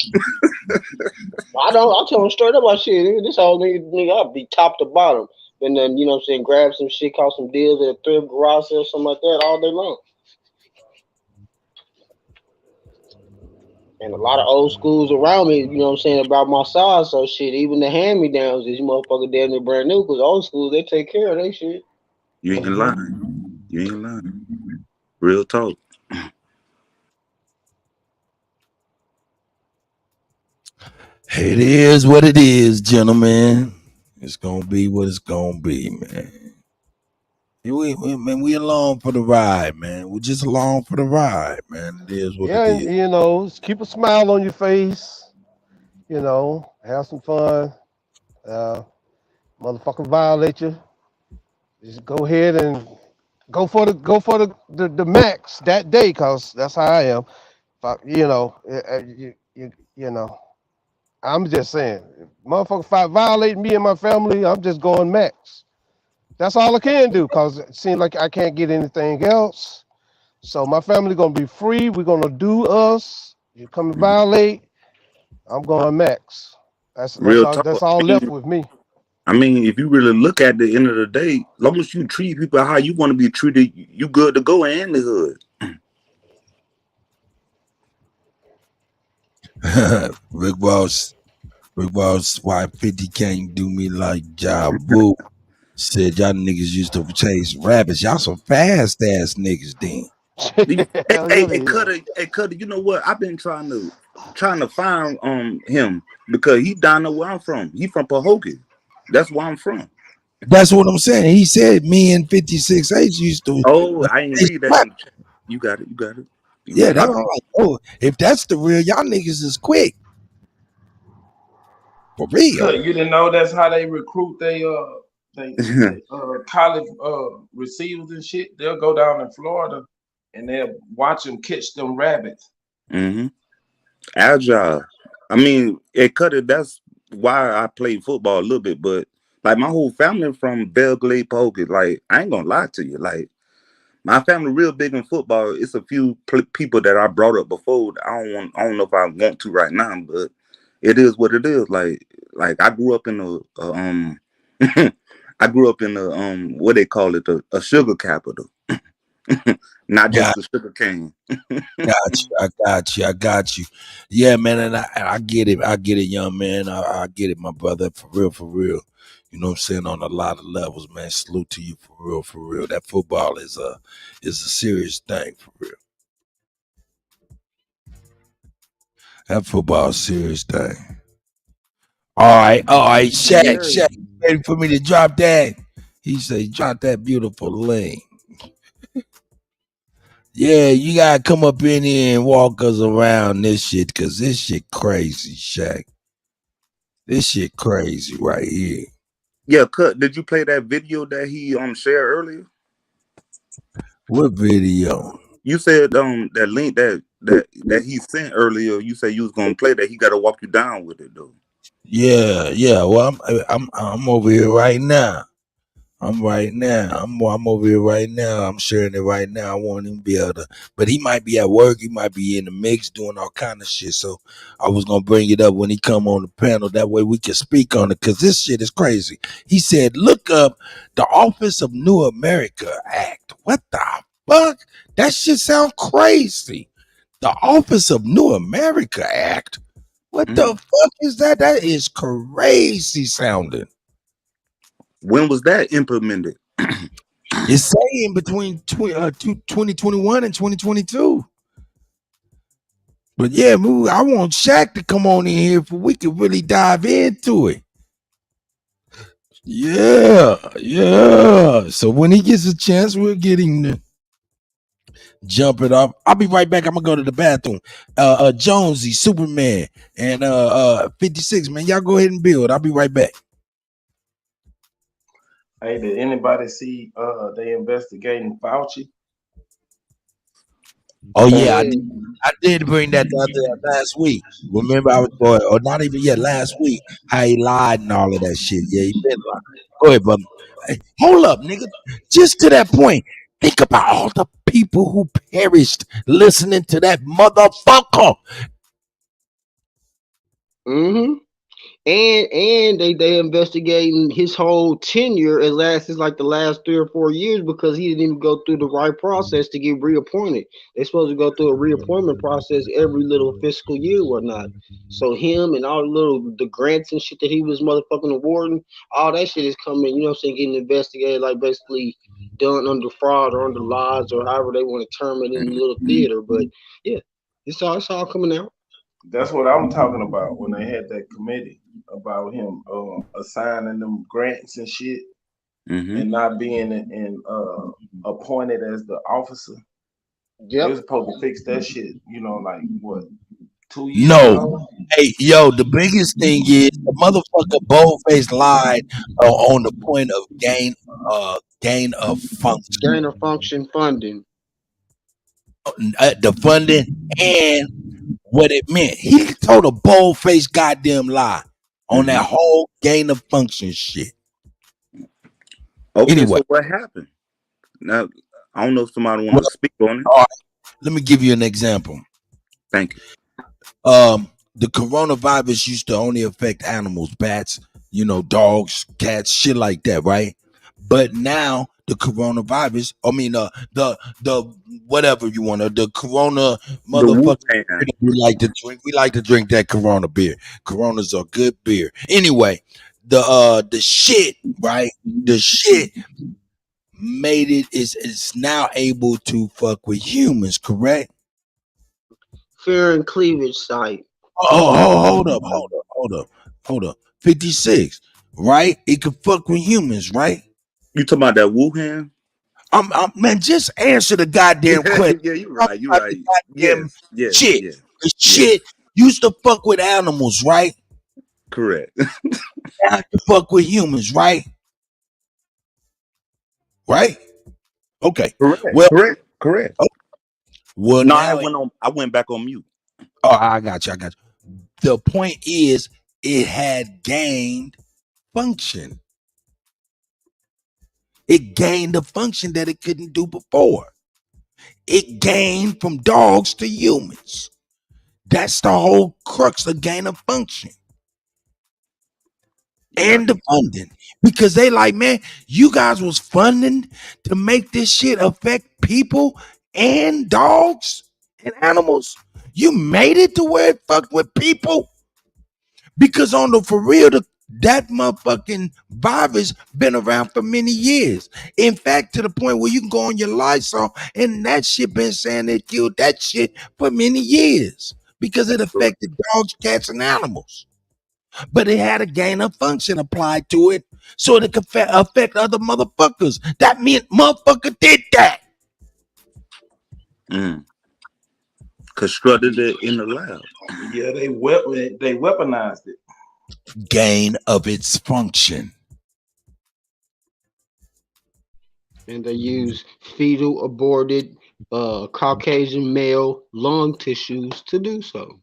I tell them straight up, my shit. This whole nigga, I'll be top to bottom. And then, you know what I'm saying, grab some shit, call some deals at a thrift garage sale, something like that, all day long. And a lot of old schools around me, you know what I'm saying, about my size. So shit, even the hand-me-downs, these motherfuckers damn near brand new, because old schools, they take care of their shit. You ain't lying. You ain't lying. Real talk. It is what it is, gentlemen. It's gonna be what it's gonna be, man. We along for the ride, man. We're just along for the ride, man. It is what it is. You know, just keep a smile on your face. You know, have some fun. Motherfucker violate you. Just go ahead and go for the max that day, cause that's how I am. You know, I'm just saying, if motherfucker violate me and my family, I'm just going max. That's all I can do, cause it seems like I can't get anything else. So my family gonna be free. We're gonna do us. You come and violate, I'm going max. That's all left with me. I mean, if you really look at the end of the day, as long as you treat people how you want to be treated, you good to go in the hood. Rick Ross, why 50 can't do me like Jabu? Said y'all niggas used to chase rabbits. Y'all some fast ass niggas then. Hey, Kutty, you know what? I've been trying to find him because he down there where I'm from. He from Pahokee. That's where I'm from. That's what I'm saying. He said me and 56H used to. Oh, I ain't read that. You got it. Yeah, Man, that's all like, oh, if that's the real, y'all niggas is quick. For real. You didn't know that's how they recruit they college receivers and shit. They'll go down in Florida and they'll watch them catch them rabbits. Mm-hmm. Agile. I mean, it cut it. That's why I played football a little bit, but like my whole family from Belgrade, Poke. Like I ain't gonna lie to you, like my family real big in football. It's a few people that I brought up before. I don't know if I want to right now, but it is what it is. Like I grew up in I grew up in a what they call it, a sugar capital, not just the sugar cane. I got you. Yeah, man, and I get it. I get it, young man. I get it, my brother. For real, for real. You know what I'm saying? On a lot of levels, man. Salute to you for real, for real. That football is a serious thing, for real. That football is a serious thing. All right, Shaq, ready for me to drop that? He said, drop that beautiful link. Yeah, you gotta come up in here and walk us around this shit, cause this shit crazy, Shaq. This shit crazy right here. Yeah, Cut. Did you play that video that he shared earlier? What video? You said that link that he sent earlier. You said you was gonna play that. He got to walk you down with it though. Yeah. Well, I'm over here right now. I'm over here right now. I'm sharing it right now. I want him to be able to, but he might be at work. He might be in the mix doing all kind of shit. So I was gonna bring it up when he come on the panel. That way we can speak on it, because this shit is crazy. He said, look up the Office of New America Act. What the fuck? That shit sound crazy. The Office of New America Act. What the fuck is that? That is crazy sounding. When was that implemented? It's saying between 2021 and 2022. But yeah, I want Shaq to come on in here for we can really dive into it. Yeah. So when he gets a chance, we'll get him to jump it up. I'll be right back. I'm gonna go to the bathroom. Jonesy, Superman, and 56, man. Y'all go ahead and build. I'll be right back. Hey, did anybody see they investigating Fauci? Oh yeah, I did bring that last week. Remember, I was or not even yet last week. How he lied and all of that shit. Yeah, he been lying. Go ahead, brother. Hey, hold up, nigga. Just to that point, think about all the people who perished listening to that motherfucker. Mm-hmm. And they investigating his whole tenure. It lasted like the last 3 or 4 years because he didn't even go through the right process to get reappointed. They're supposed to go through a reappointment process every little fiscal year, whatnot. So him and all the grants and shit that he was motherfucking awarding, all that shit is coming, you know what I'm saying, getting investigated, like basically done under fraud or under lies or however they want to term it in the little theater. But yeah, it's all coming out. That's what I'm talking about when they had that committee about him assigning them grants and shit and not being appointed as the officer. Yep. They was supposed to fix that shit, like what, 2 years No. ago? Hey, yo, the biggest thing is the motherfucker boldface lied on the point of gain of function. Gain of function funding. The funding and what it meant. He told a bold-faced goddamn lie on that whole gain of function shit. Okay, Anyway, so what happened? Now, I don't know if somebody want to speak on it. All right, let me give you an example. Thank you. The coronavirus used to only affect animals, bats, dogs, cats, shit like that, right? But now the coronavirus, the whatever you want to, the corona motherfucker, we like to drink that Corona beer. Coronas are good beer. Anyway, the shit, right? The shit made it's now able to fuck with humans, correct? Fear and cleavage site. Oh, hold up. 56, right? It could fuck with humans, right? You talking about that Wuhan? Man, just answer the goddamn question. Yeah, you're right. You're right. Goddamn Yes, shit. yes, The yes. shit used to fuck with animals, right? Correct. Now to fuck with humans, right? Right? Okay. Well, Correct. oh, well No, now I went back on mute. oh, I got you. The point is it had gained function. It gained a function that it couldn't do before. It gained from dogs to humans. That's the whole crux of gain of function. And the funding. Because they like, man, you guys was funding to make this shit affect people and dogs and animals. You made it to where it fucked with people. Because on the for real, that motherfucking virus been around for many years. In fact, to the point where you can go on your Lysol and that shit been saying they killed that shit for many years because it affected dogs, cats, and animals. But it had a gain of function applied to it so it could affect other motherfuckers. That meant motherfucker did that. Constructed it in the lab. Yeah, they weaponized it. Gain of its function. And they use fetal aborted Caucasian male lung tissues to do so.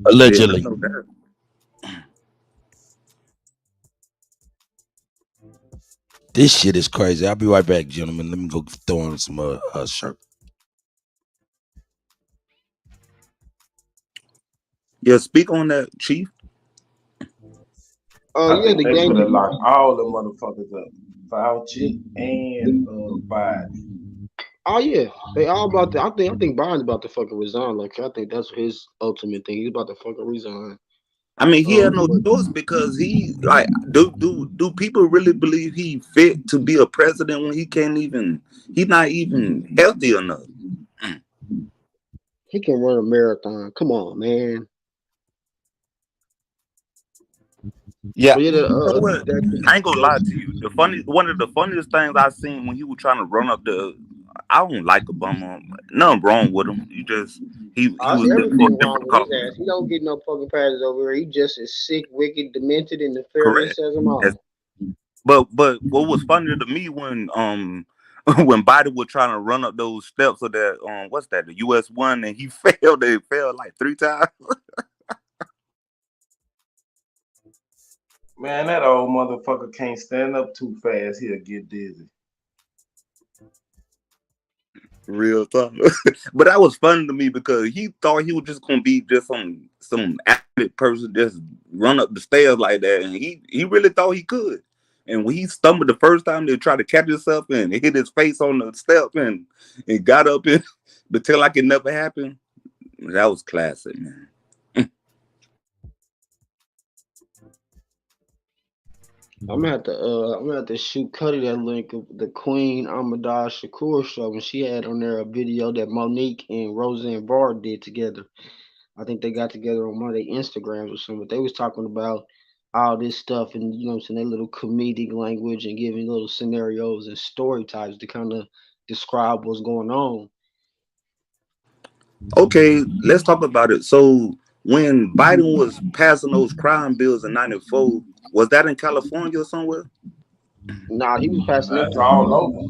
Allegedly. Yeah, I know that. This shit is crazy. I'll be right back, gentlemen. Let me go throw on some shirt. Yeah, speak on that, Chief. I think they should have locked all the motherfuckers up. Fauci and Biden. Oh yeah, they all about to. I think Biden's about to fucking resign. Like I think that's his ultimate thing. He's about to fucking resign. I mean, he had no choice because he like do people really believe he fit to be a president when he's not even healthy enough? He can run a marathon. Come on, man. Yeah, you know what? I ain't gonna lie to you. One of the funniest things I seen when he was trying to run up I don't like Obama. Nothing wrong with him. He was everything wrong with his ass. He don't get no fucking passes over here. He just is sick, wicked, demented, and nefarious as a mom. But what was funny to me when when Biden was trying to run up those steps of that what's that, the US-1, and he failed. They failed like 3 times. Man, that old motherfucker can't stand up too fast. He'll get dizzy. Real talk. But that was fun to me because he thought he was just gonna be just some athletic person, just run up the stairs like that, and he really thought he could. And when he stumbled the first time, they tried to catch himself and hit his face on the step and got up and pretend like it never happened. That was classic, man. I'm gonna have to shoot Kutty that link of the Queen Ahmadiyya Shakur show, and she had on there a video that Monique and Roseanne Barr did together. I think they got together on one of their Instagrams or something. But they was talking about all this stuff and you know what I'm saying, their little comedic language and giving little scenarios and story types to kind of describe what's going on. Okay, let's talk about it. So when Biden was passing those crime bills in '94, was that in California or somewhere? Nah, he was passing That's all over.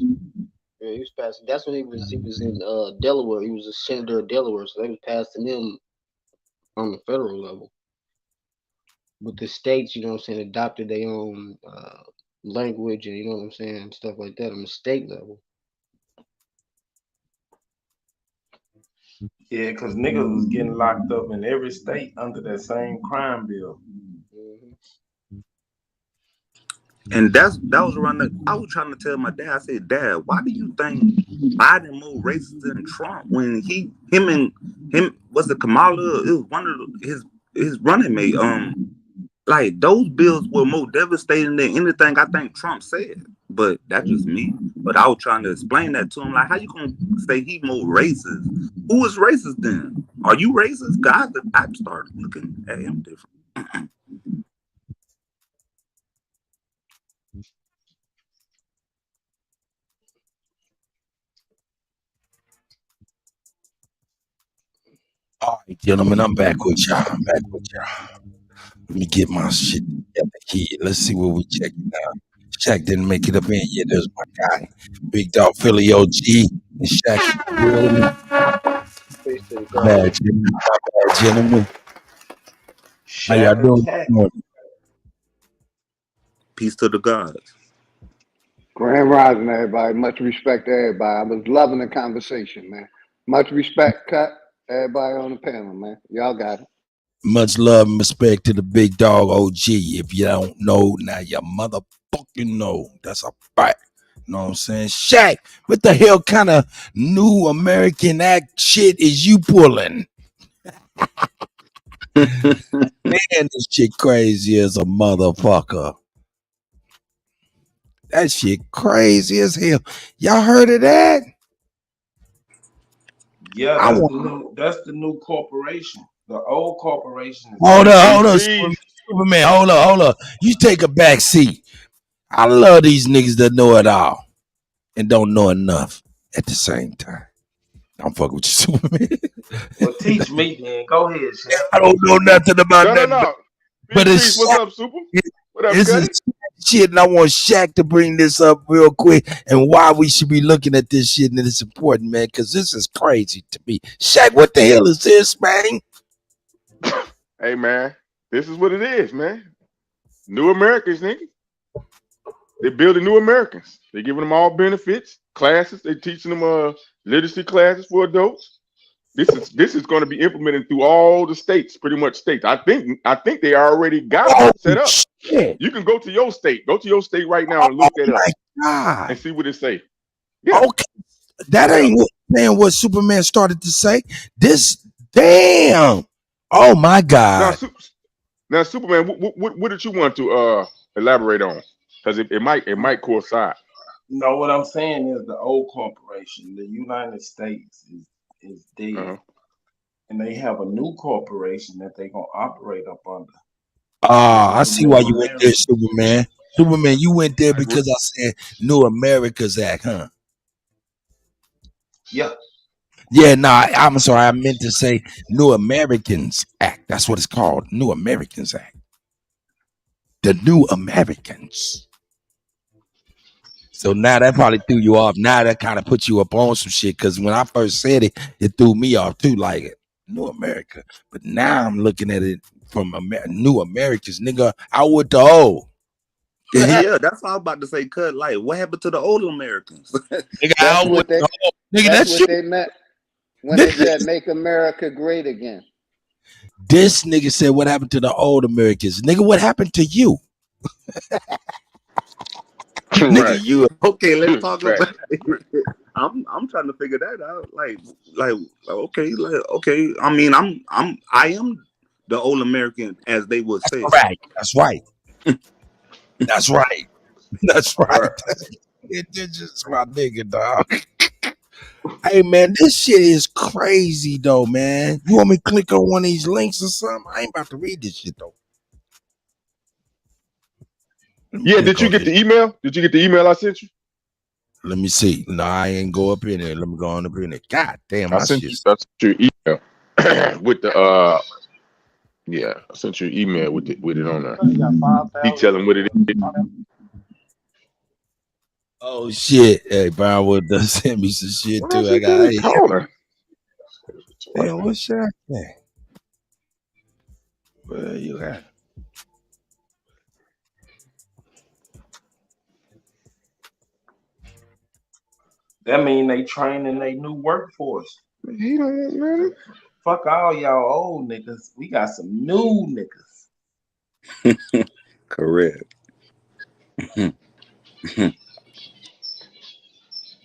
Yeah, he was passing. That's when he was in Delaware. He was a senator of Delaware, so they was passing him on the federal level. But the states, you know what I'm saying, adopted their own language and you know what I'm saying, stuff like that on the state level. Yeah, because niggas was getting locked up in every state under that same crime bill. And that was around I was trying to tell my dad, I said, Dad, why do you think Biden more racist than Trump when him was the Kamala, it was one of his running mate. Like those bills were more devastating than anything I think Trump said. But that's just me. But I was trying to explain that to him. Like, how you gonna say he more racist? Who is racist then? Are you racist? God, I started looking at him different. All right, gentlemen, I'm back with y'all. Let me get my shit together here. Let's see what we checking out. Shaq didn't make it up in yet. There's my guy, Big Dog Philly OG. And Shaq, Peace to the bad God. gentlemen. How y'all Shack doing attack. this morning? Peace to the gods. Grand Rising, everybody. Much respect to everybody. I was loving the conversation, man. Much respect, Cut. Everybody on the panel, man. Y'all got it. Much love and respect to the Big Dog OG. If you don't know, now you motherfucking know. That's a fact. You know what I'm saying? Shaq, what the hell kind of new American act shit is you pulling? Man, this shit crazy as a motherfucker. That shit crazy as hell. Y'all heard of that? Yeah, that's the new corporation. The old corporation is Hold up, Superman. Hold up. You take a back seat. I love these niggas that know it all and don't know enough at the same time. I'm fucking with you, Superman. Well, teach me then. Go ahead, Shaq. I don't know nothing about that. No. But it's What's up, Super? What up, this Cutty? is shit, and I want Shaq to bring this up real quick and why we should be looking at this shit, and it's important, man, because this is crazy to me. Shaq, what the hell is this, man? Hey, man, this is what it is, man. New Americans, nigga. They're building new Americans. They're giving them all benefits, classes. They're teaching them literacy classes for adults. This is going to be implemented through all the states, pretty much states. I think they already got it set up. Shit. You can go to your state. Go to your state right now and look that up and see what it say. Yeah. Okay, that ain't what Superman started to say. This damn. Oh my God. Now Superman, what did you want to elaborate on? Because it might coincide. No, what I'm saying is the old corporation, the United States, is dead, and they have a new corporation that they're gonna operate up under. I see why you went there, Superman. Superman, you went there because I said New America's Act, huh? Yeah. Yeah, nah, I'm sorry. I meant to say New Americans Act. That's what it's called. New Americans Act. The New Americans. So now that probably threw you off. Now that kind of put you up on some shit. Because when I first said it, it threw me off too. Like New America. But now I'm looking at it from New Americans. Nigga, I would the old. Yeah, that's what I was about to say. Cut, like, what happened to the old Americans? That's what they, that's what they meant when they said "Make America Great Again." This nigga said, "What happened to the old Americans?" Nigga, what happened to you? Nigga, you. Okay, let's talk about it. I'm trying to figure that out. Okay. I mean, I am the old American, as they would say. That's right. That's right. That's right. It's just my nigga, dog. Hey man, this shit is crazy though, man. You want me to click on one of these links or something? I ain't about to read this shit though. Yeah, did you get the email? Did you get the email I sent you? Let me see. No, I ain't go up in there. Let me go on up in there. God damn, I sent you email with the I sent you an email with it on there. Detailing what it is. Oh shit. Hey, Brownwood does send me some shit too. I got damn, what's that thing? Where you at? That mean they training their new workforce. He don't matter. Fuck all y'all old niggas. We got some new niggas. Correct.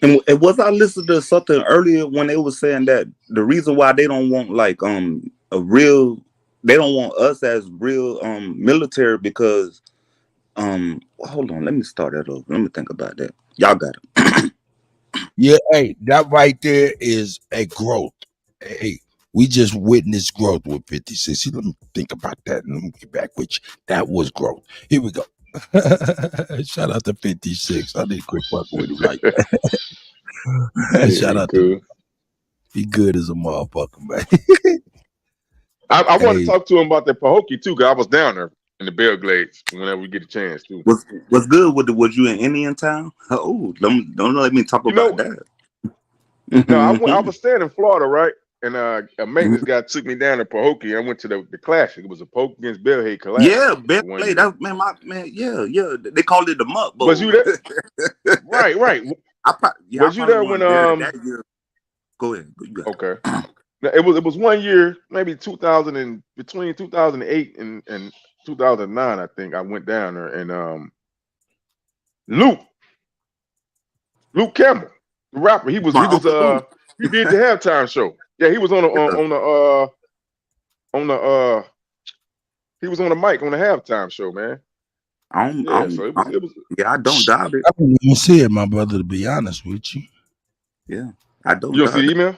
And was I listening to something earlier when they were saying that the reason why they don't want they don't want us as real military because hold on, let me start that over. Let me think about that. Y'all got it. Yeah, hey, that right there is a growth. Hey, we just witnessed growth with 56. Let me think about that and let me get back with you. That was growth. Here we go. Shout out to 56. I did quick fuck with him like that. Shout out to be good as a motherfucker, man. I want to Hey, talk to him about that Pahokee too, cause I was down there in the Belglades whenever we get a chance too. What's good with was you in Indian Town? Oh, don't let me talk You about know, that. no, I was staying in Florida, right? And a maintenance guy took me down to Pahokee. I went to the classic. It was a Polk against Bellhead classic. Yeah, for 1 Bentley. year. That man. Yeah. They called it the Mutt Was Bowl. you there? Right. I Was you probably there when wasn't there that year. Go ahead. You got it. Okay. Now, it was 1 year, maybe 2000 and between 2008 and 2009, I think. I went down there and Luke Campbell, the rapper, he My Uncle Luke. he did the halftime show. Yeah, he was on the he was on the mic on the halftime show, man. I don't doubt it. I didn't even see it, my brother, to be honest with you. Yeah, I don't You don't see doubt the it. email?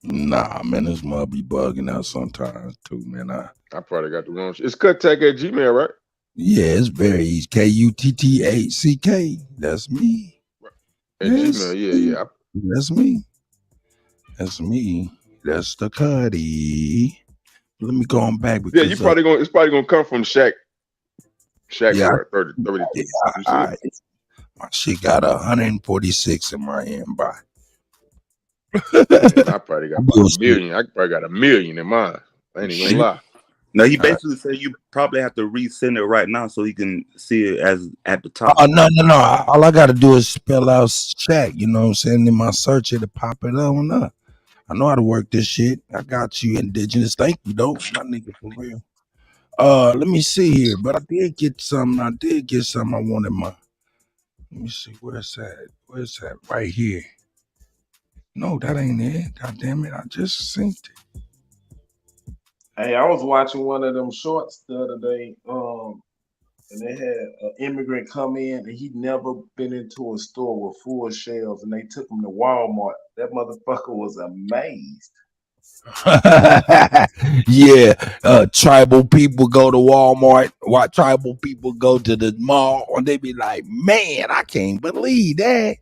Nah, man, this mother be bugging out sometimes too, man. I probably got the wrong shit. It's Kuttack@gmail, right? Yeah, it's very easy. Kuttack. That's me. At Gmail, yeah. That's me. That's me. That's the Kutty. Let me go on back because Yeah, it's probably gonna come from Shaq. Shaq, yeah, what, 32. yeah, my shit got 146 in my inbox. Man, I probably got about a million. I probably got 1 million in mine. I ain't even gonna lie. No, he basically said you probably have to resend it right now so he can see it as at the top. Oh no. All I gotta do is spell out Shaq. You know what I'm saying? In my search, it'll pop it on up. I know how to work this shit. I got you, indigenous. Thank you, though, my nigga, for real. Let me see here. But I did get something. I wanted my. Let me see. Where's that? Right here. No, that ain't it. God damn it! I just synced it. Hey, I was watching one of them shorts the other day. And they had an immigrant come in and he'd never been into a store with full shelves, and they took him to Walmart. That motherfucker was amazed. Yeah, tribal people go to Walmart. Why tribal people go to the mall, and they be like, "Man, I can't believe that.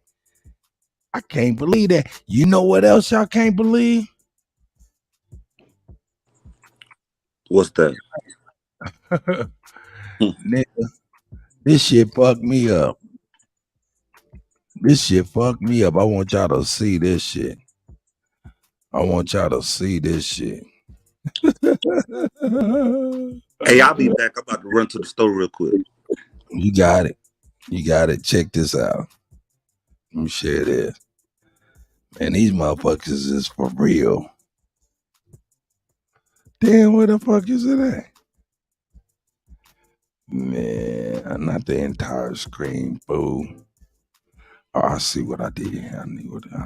I can't believe that." You know what else y'all can't believe? What's that? Nigga, this shit fucked me up. I want y'all to see this shit. Hey, I'll be back. I'm about to run to the store real quick. You got it. Check this out. Let me share this. Man, these motherfuckers is for real. Damn, where the fuck is it at? Man, not the entire screen, fool. Oh, I see what I did. I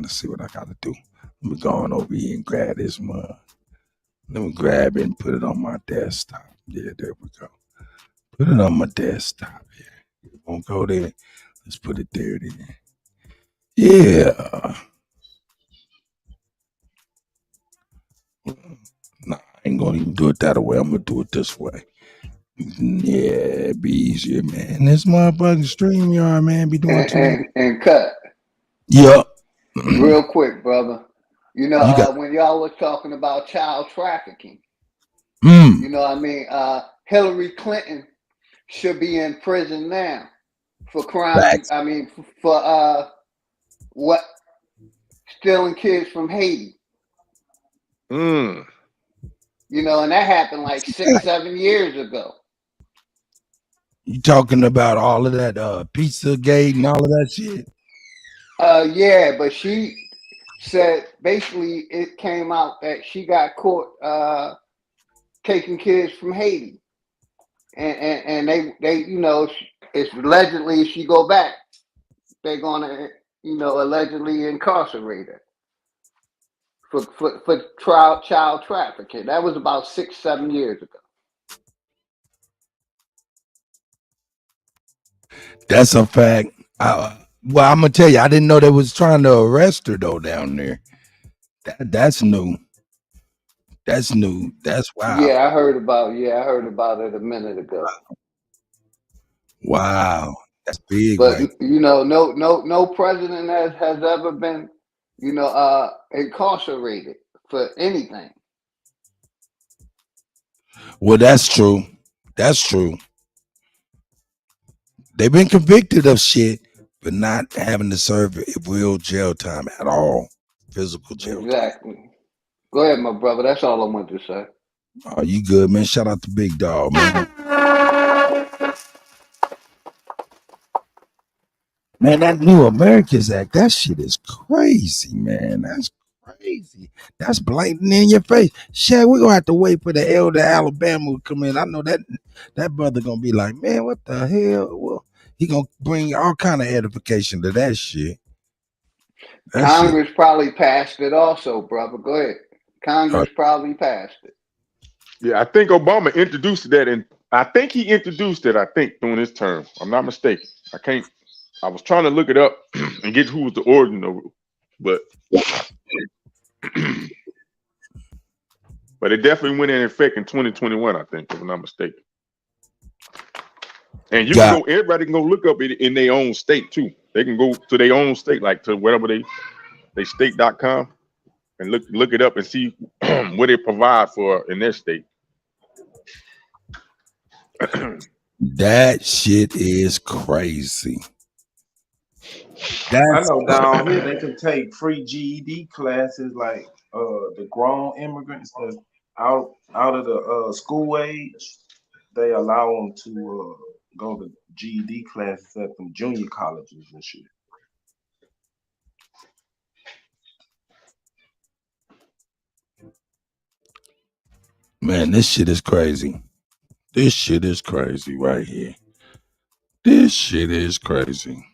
see what I gotta do. Let me go on over here and grab this mug. Let me grab it and put it on my desktop. Yeah, there we go. Put it on my desktop. Yeah. It won't go there. Let's put it there then. Yeah. Nah, I ain't gonna even do it that way. I'm gonna do it this way. Yeah, it'd be easier, man. This motherfucking StreamYard, man, be doing too. And cut. Yup. Real quick, brother. You know, You got- when y'all was talking about child trafficking, Mm. you know what I mean? Hillary Clinton should be in prison now for crimes. Facts. I mean, for what? Stealing kids from Haiti. Mm. You know, and that happened like 6-7 years ago. You talking about all of that pizza gate and all of that shit? Yeah, but she said basically it came out that she got caught taking kids from Haiti, and they you know, it's allegedly if she go back, they're gonna allegedly incarcerate her for child trafficking. That was about 6-7 years ago. That's a fact. Well, I'm gonna tell you, I didn't know they was trying to arrest her though down there. That's new. That's new. That's wow. Yeah, I heard about it a minute ago. Wow, that's big. But Right? you know, no president has ever been, incarcerated for anything. Well, that's true. That's true. They've been convicted of shit, but not having to serve real jail time at all. Physical jail time. Exactly. Go ahead, my brother. That's all I want to say. Oh, you good, man. Shout out to Big Dog, man. Man, that New Americans Act, that shit is crazy, man. That's crazy. That's blatant in your face. Shaq, we're gonna have to wait for the elder Alabama to come in. I know that brother gonna be like, man, what the hell? Well, he gonna bring all kind of edification to that shit. Congress probably passed it also, brother. Go ahead. Congress probably passed it. Yeah, I think Obama introduced that, and I think he introduced it, during his term. I'm not mistaken. I was trying to look it up and get who was the origin of it, but it definitely went in effect in 2021, I think, if I'm not mistaken. And you can go, everybody can go look up it in their own state too. They can go to their own state, like to whatever they state.com, and look it up and see what it provide for in their state. That shit is crazy. I know down here they can take free GED classes, like the grown immigrants that's out of the school age. They allow them to go to GED classes at them junior colleges and shit. Man, this shit is crazy. This shit is crazy right here. This shit is crazy.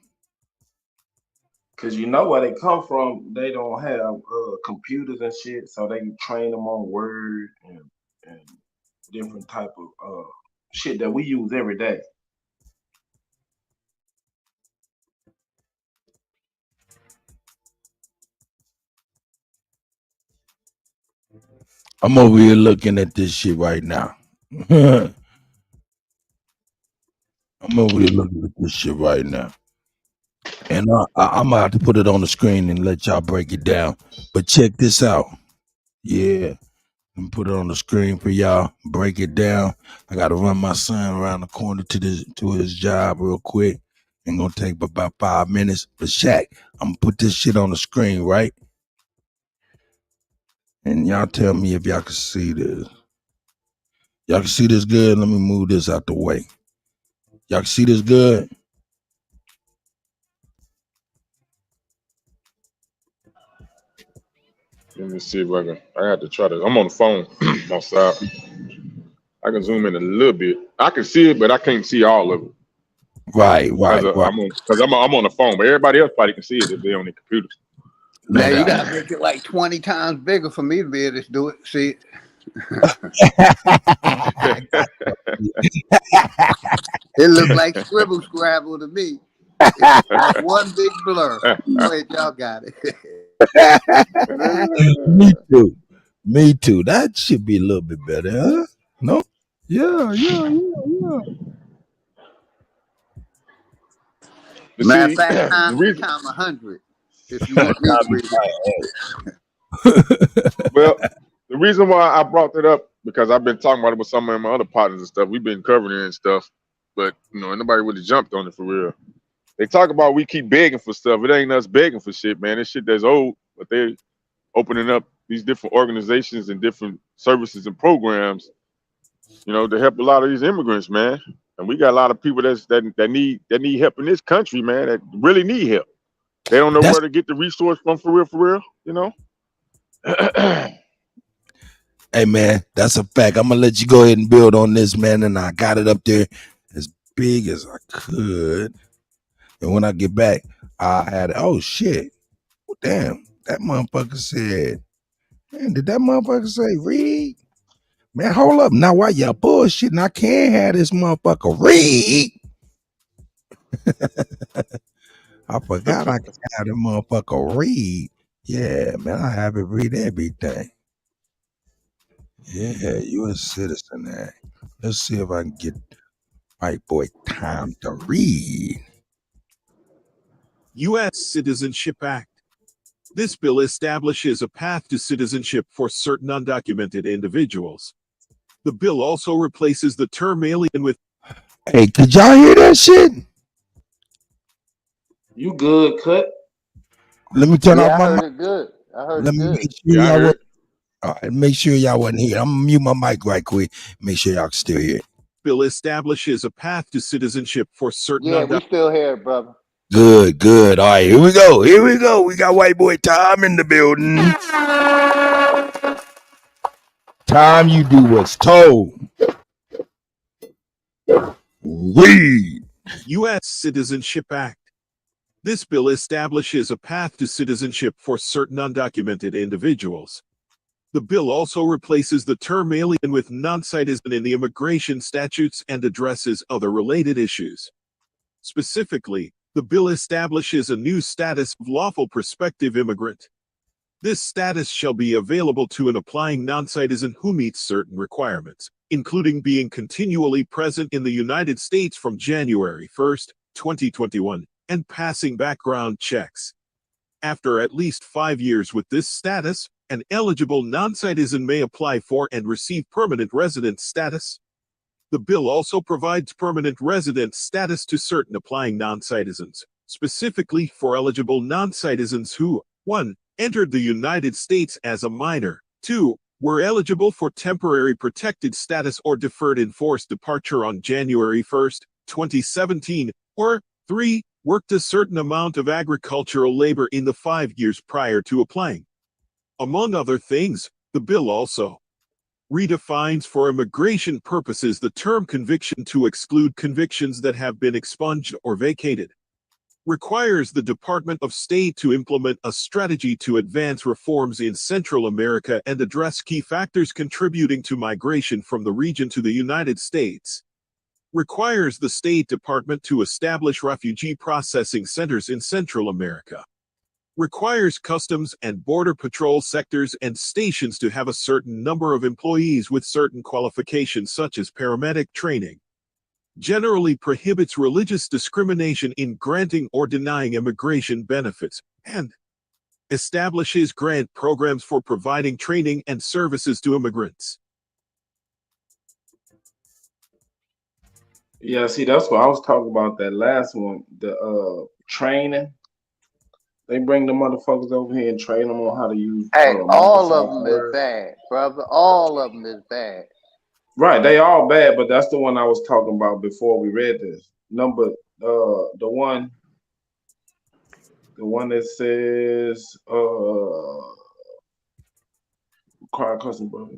Cause you know where they come from, they don't have computers and shit, so they can train them on Word and different type of shit that we use every day. I'm over here looking at this shit right now. I'm over here looking at this shit right now. And I'm gonna have to put it on the screen and let y'all break it down. But check this out. Yeah. And put it on the screen for y'all. Break it down. I gotta run my son around the corner to his job real quick. Ain't gonna take about 5 minutes. But Shaq, I'm gonna put this shit on the screen, right? And y'all tell me if y'all can see this. Y'all can see this good? Let me move this out the way. Y'all can see this good? Let me see if I have to try to. I'm on the phone outside. I can zoom in a little bit. I can see it, but I can't see all of it. Right. Because I'm on the phone, but everybody else probably can see it if they're on their computer. Man, you gotta make it like 20 times bigger for me to be able to do it. See it. It looked like scribble scrabble to me. It's like one big blur. Wait, y'all got it. Me too. That should be a little bit better, huh? No? Yeah. Matter of fact, time 100 if you want me to read it. Well, the reason why I brought that up, because I've been talking about it with some of my other partners and stuff. We've been covering it and stuff, but nobody really jumped on it for real. They talk about we keep begging for stuff. It ain't us begging for shit, man. It's shit that's old, but they're opening up these different organizations and different services and programs, to help a lot of these immigrants, man. And we got a lot of people that need help in this country, man, that really need help. They don't know where to get the resource from for real, Hey, man, that's a fact. I'm going to let you go ahead and build on this, man. And I got it up there as big as I could. And when I get back, I had it. Oh, shit. Well, damn. That motherfucker said, man, did that motherfucker say read? Man, hold up. Now, why y'all bullshitting? I can't have this motherfucker read. I forgot I can have the motherfucker read. Yeah, man, I have it read everything. Yeah, U.S. Citizen Act. Let's see if I can get white boy time to read. U.S. Citizenship Act. This bill establishes a path to citizenship for certain undocumented individuals. The bill also replaces the term alien with. Hey, could y'all hear that shit? You good, Cut? Let me turn off Yeah, I my heard mic. it good. I heard Let it me good. make sure Yeah, I y'all heard. all right, make sure y'all wasn't here. I'm gonna mute my mic right quick. Make sure y'all can still hear it. Bill establishes a path to citizenship for certain Yeah, we still here, brother. Good, good. All right, here we go. Here we go. We got white boy Tom in the building. Tom, you do what's told. Read. U.S. Citizenship Act. This bill establishes a path to citizenship for certain undocumented individuals. The bill also replaces the term alien with non-citizen in the immigration statutes and addresses other related issues. Specifically, the bill establishes a new status of lawful prospective immigrant. This status shall be available to an applying non-citizen who meets certain requirements, including being continually present in the United States from January 1, 2021, and passing background checks. After at least 5 years with this status, an eligible non-citizen may apply for and receive permanent resident status. The bill also provides permanent resident status to certain applying non-citizens, specifically for eligible non-citizens who, 1. entered the United States as a minor, 2. were eligible for temporary protected status or deferred enforced departure on January 1, 2017, or 3. worked a certain amount of agricultural labor in the 5 years prior to applying. Among other things, the bill also redefines for immigration purposes the term conviction to exclude convictions that have been expunged or vacated. Requires the Department of State to implement a strategy to advance reforms in Central America and address key factors contributing to migration from the region to the United States. Requires the State Department to establish refugee processing centers in Central America. Requires Customs and Border Patrol sectors and stations to have a certain number of employees with certain qualifications such as paramedic training. Generally prohibits religious discrimination in granting or denying immigration benefits, and establishes grant programs for providing training and services to immigrants. Yeah, see, that's what I was talking about. That last one, the training. They bring the motherfuckers over here and train them on how to use. Hey, all of Microsoft them Word. is bad, brother. All of them is bad. Right, they all bad, but that's the one I was talking about before we read this. The one that says required custom brother.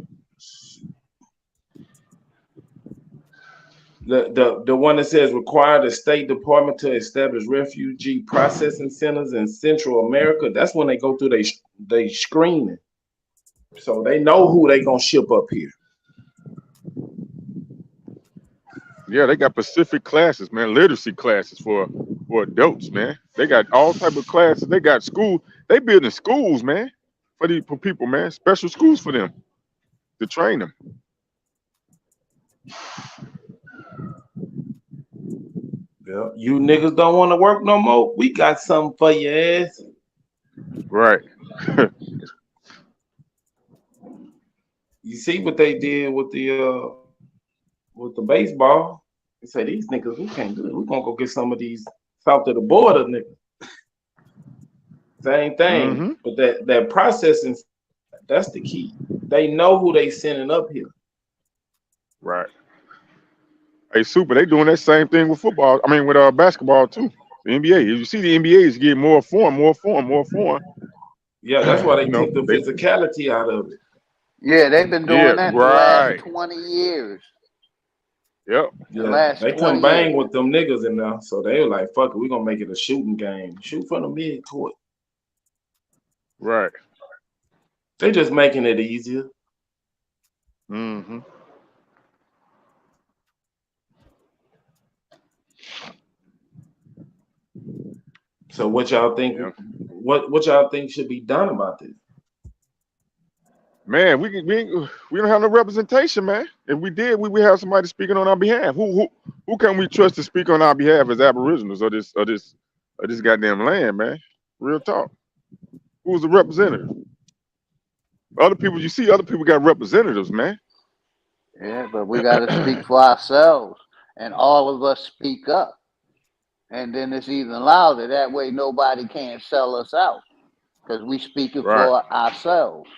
The one that says require the State Department to establish refugee processing centers in Central America. That's when they go through they screening, so they know who they gonna ship up here. Yeah, they got specific classes, man, literacy classes for adults, man. They got all type of classes. They got school. They building schools, man, for people, man. Special schools for them to train them. Yeah, you niggas don't want to work no more. We got something for your ass. Right. You see what they did with the baseball? They say these niggas, we can't do it. We're gonna go get some of these south of the border niggas. Same thing. Mm-hmm. But that processing, that's the key. They know who they sending up here. Right. Hey, Super, they doing that same thing with football. I mean, with basketball too. The NBA. You see, the NBA is getting more form. Yeah, that's why they took the they, physicality out of it. Yeah, they've been doing that the right. last 20 years. Yep. Yeah, they couldn't bang with them niggas in there, so they were like, "Fuck it, we gonna make it a shooting game. Shoot from the mid court." Right. They just making it easier. Mm-hmm. So what y'all think? Yeah. What y'all think should be done about this? Man, we don't have no representation, man. If we did, we would have somebody speaking on our behalf. Who can we trust to speak on our behalf as Aboriginals or this goddamn land, man? Real talk. Who's the representative? Other people, you see, other people got representatives, man. Yeah, but we got to speak for ourselves, and all of us speak up, and then it's even louder. That way, nobody can sell us out because we speaking Right. for ourselves.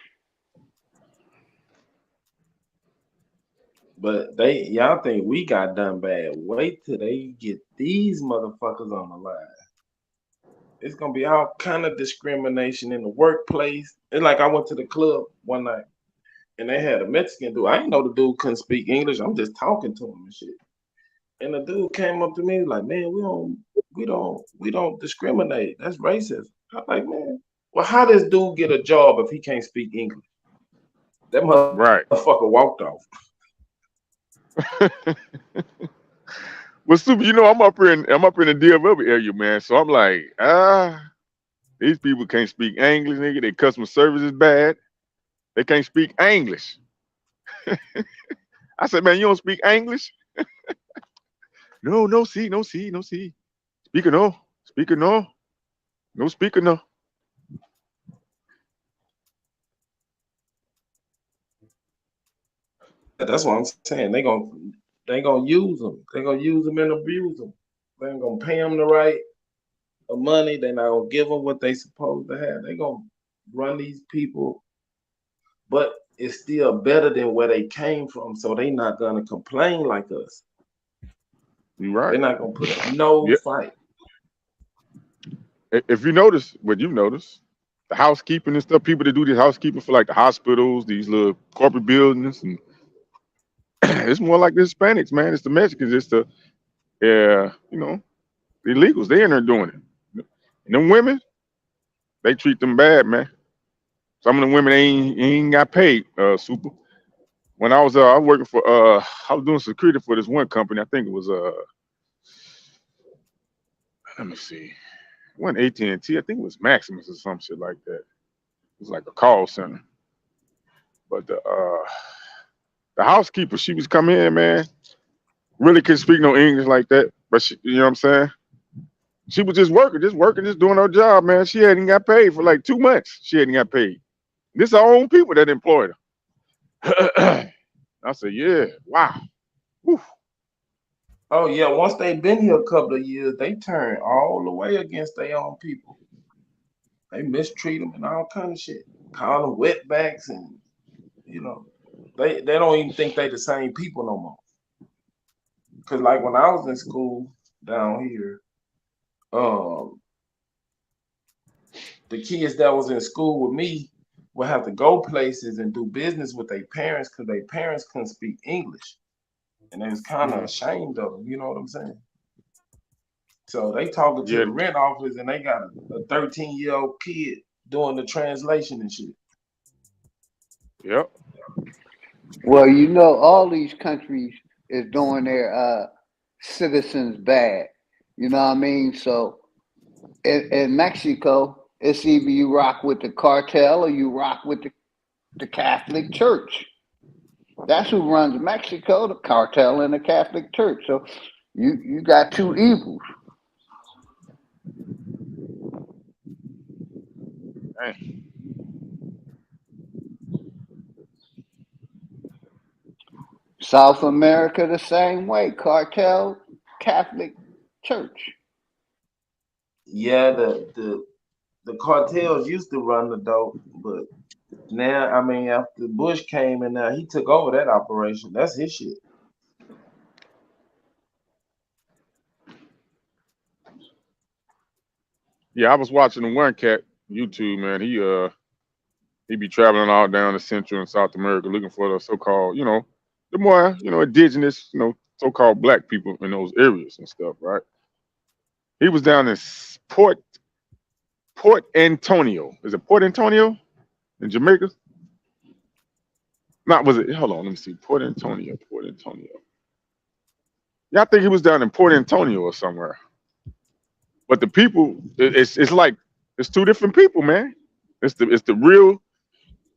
But y'all think we got done bad. Wait till they get these motherfuckers on the line. It's gonna be all kind of discrimination in the workplace. It's like I went to the club one night and they had a Mexican dude. I didn't know the dude couldn't speak English. I'm just talking to him and shit. And the dude came up to me like, "Man, we don't discriminate. That's racist." I'm like, "Man, well, how does dude get a job if he can't speak English?" That motherfucker walked off. Well, Super, you know, I'm up here in the DFW area, man. So I'm like, these people can't speak English, nigga. Their customer service is bad. They can't speak English. I said, man, you don't speak English? No, see. Speaker no. No speaker no. That's what I'm saying. They gonna use them. They gonna use them and abuse them. They ain't gonna pay them the right money. They not gonna give them what they supposed to have. They gonna run these people, but it's still better than where they came from. So they not gonna complain like us. You right. They're not gonna put up no fight. If you notice, what you've noticed, the housekeeping and stuff, people that do this housekeeping for like the hospitals, these little corporate buildings, and it's more like the Hispanics, man. It's the Mexicans. It's the, you know, the illegals. They in there doing it. And them women, they treat them bad, man. Some of the women ain't got paid, Super. When I was working for, I was doing security for this one company. I think it was, let me see. It wasn't AT&T. I think it was Maximus or some shit like that. It was like a call center. But the housekeeper, she was coming in, man. Really couldn't speak no English like that. But she, you know what I'm saying? She was just working, just doing her job, man. She hadn't got paid for like 2 months. She hadn't got paid. This our own people that employed her. I said, yeah, wow. Whew. Oh yeah, once they've been here a couple of years, they turn all the way against their own people. They mistreat them and all kind of shit. Call them wetbacks, and you know, they don't even think they the same people no more. Cause like when I was in school down here, the kids that was in school with me would have to go places and do business with their parents because their parents couldn't speak English. And they was kind of ashamed of them, you know what I'm saying? So they talking to the rent office and they got a 13-year-old kid doing the translation and shit. Yep. Well, you know, all these countries is doing their citizens bad. You know what I mean? So in Mexico, it's either you rock with the cartel or you rock with the Catholic Church. That's who runs Mexico, the cartel and the Catholic Church. So you got two evils. Dang. South America the same way. Cartel, Catholic Church. Yeah, the cartels used to run the dope, but now, I mean, after Bush came in there, he took over that operation. That's his shit. Yeah, I was watching the one cat YouTube, man. He be traveling all down to Central and South America looking for the so-called, you know, the more, you know, indigenous, you know, so-called black people in those areas and stuff, right? He was down in Port Antonio. Is it Port Antonio in Jamaica? Not was it? Hold on, let me see. Port Antonio. Yeah, I think he was down in Port Antonio or somewhere. But the people, it's like it's two different people, man. It's the real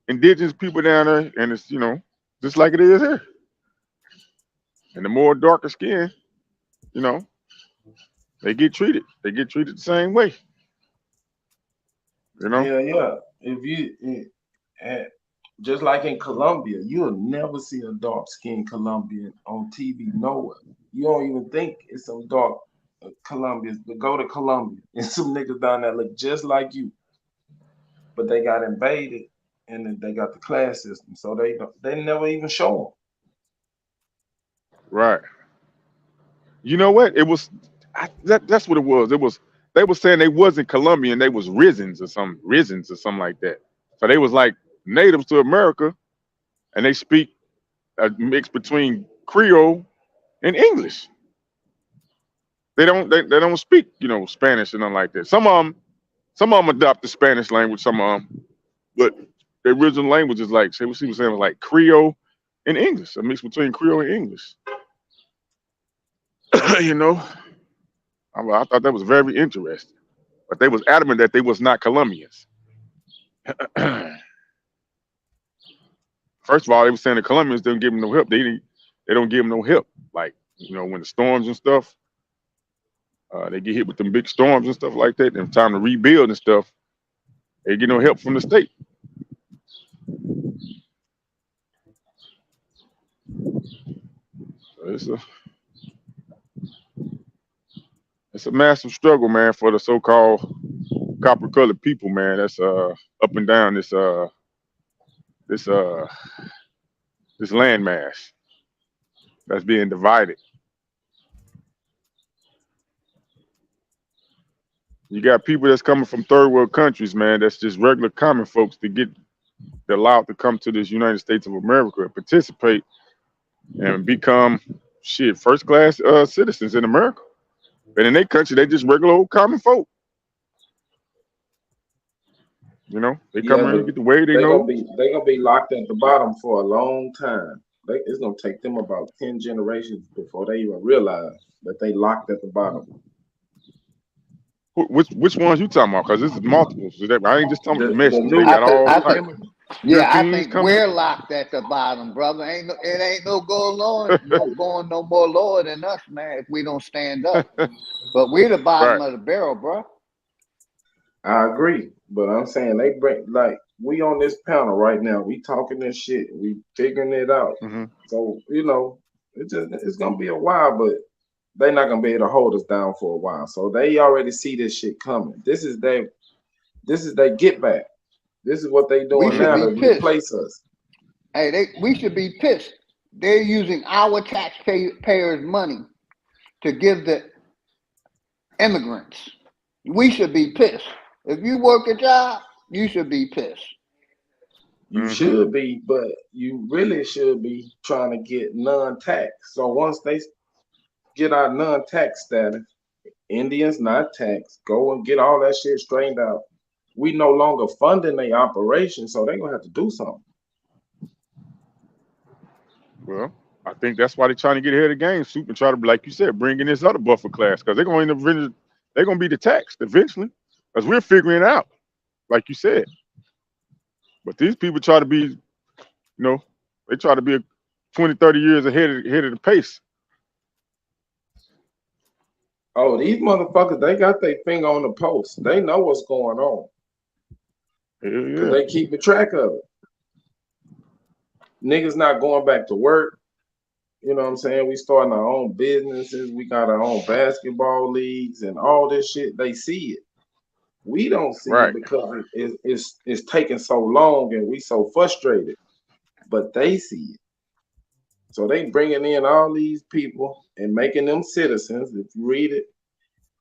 indigenous people down there, and it's, you know, just like it is here. And the more darker skin, you know, they get treated the same way. You know? Yeah. If you just like in Colombia, you'll never see a dark-skinned Colombian on TV nowhere. You don't even think it's some dark Colombians, but go to Colombia and some niggas down there look just like you, but they got invaded and then they got the class system, so they never even show Right. You know what? It was that's what it was. It was they were saying they wasn't Colombian, they was Rizins or something like that. So they was like natives to America, and they speak a mix between Creole and English. They don't speak, Spanish and nothing like that. Some of them adopt the Spanish language, some of them, but the original language is like, say what she was saying was like Creole and English, a mix between Creole and English. you know, I thought that was very interesting, but they was adamant that they was not Colombians. First of all, they were saying the Colombians didn't give them no help. They don't give them no help. Like, when the storms and stuff, they get hit with them big storms and stuff like that, and time to rebuild and stuff, they get no help from the state. So it's a massive struggle, man, for the so-called copper-colored people, man. That's up and down this landmass that's being divided. You got people that's coming from third world countries, man. That's just regular common folks they're allowed to come to this United States of America and participate and become first class citizens in America. But in their country, they just regular old common folk. They come in and get the way they know. They're gonna be locked at the bottom for a long time. It's gonna take them about 10 generations before they even realize that they locked at the bottom. Which ones you talking about? Because this is multiples. I ain't just talking about the Mexicans. They got all types. Yeah, I think we're locked at the bottom, brother. It ain't no going no more lower than us, man, if we don't stand up. But we're the bottom of the barrel, bro. I agree, but I'm saying they bring, like, we on this panel right now. We talking this shit. We figuring it out. Mm-hmm. So it's gonna be a while, but they're not gonna be able to hold us down for a while. So they already see this shit coming. This is their get back. This is what they doing now to replace us. Hey, we should be pissed. They're using our taxpayers' money to give the immigrants. We should be pissed. If you work a job, you should be pissed. You should be, but you really should be trying to get non-tax. So once they get our non-tax status, Indians not taxed, go and get all that shit straightened out. We no longer funding their operation, so they're gonna have to do something. Well, I think that's why they're trying to get ahead of the game, Soup, and try to, like you said, bring in this other buffer class, because they're gonna be the taxed eventually, because we're figuring it out, like you said. But these people try to be, they try to be 20, 30 years ahead of the pace. Oh, these motherfuckers, they got their finger on the pulse. They know what's going on. Yeah. They keep track of it. Niggas not going back to work. You know what I'm saying? We starting our own businesses. We got our own basketball leagues and all this shit. They see it. We don't see it because it's taking so long and we so frustrated. But they see it. So they bringing in all these people and making them citizens, if you read it,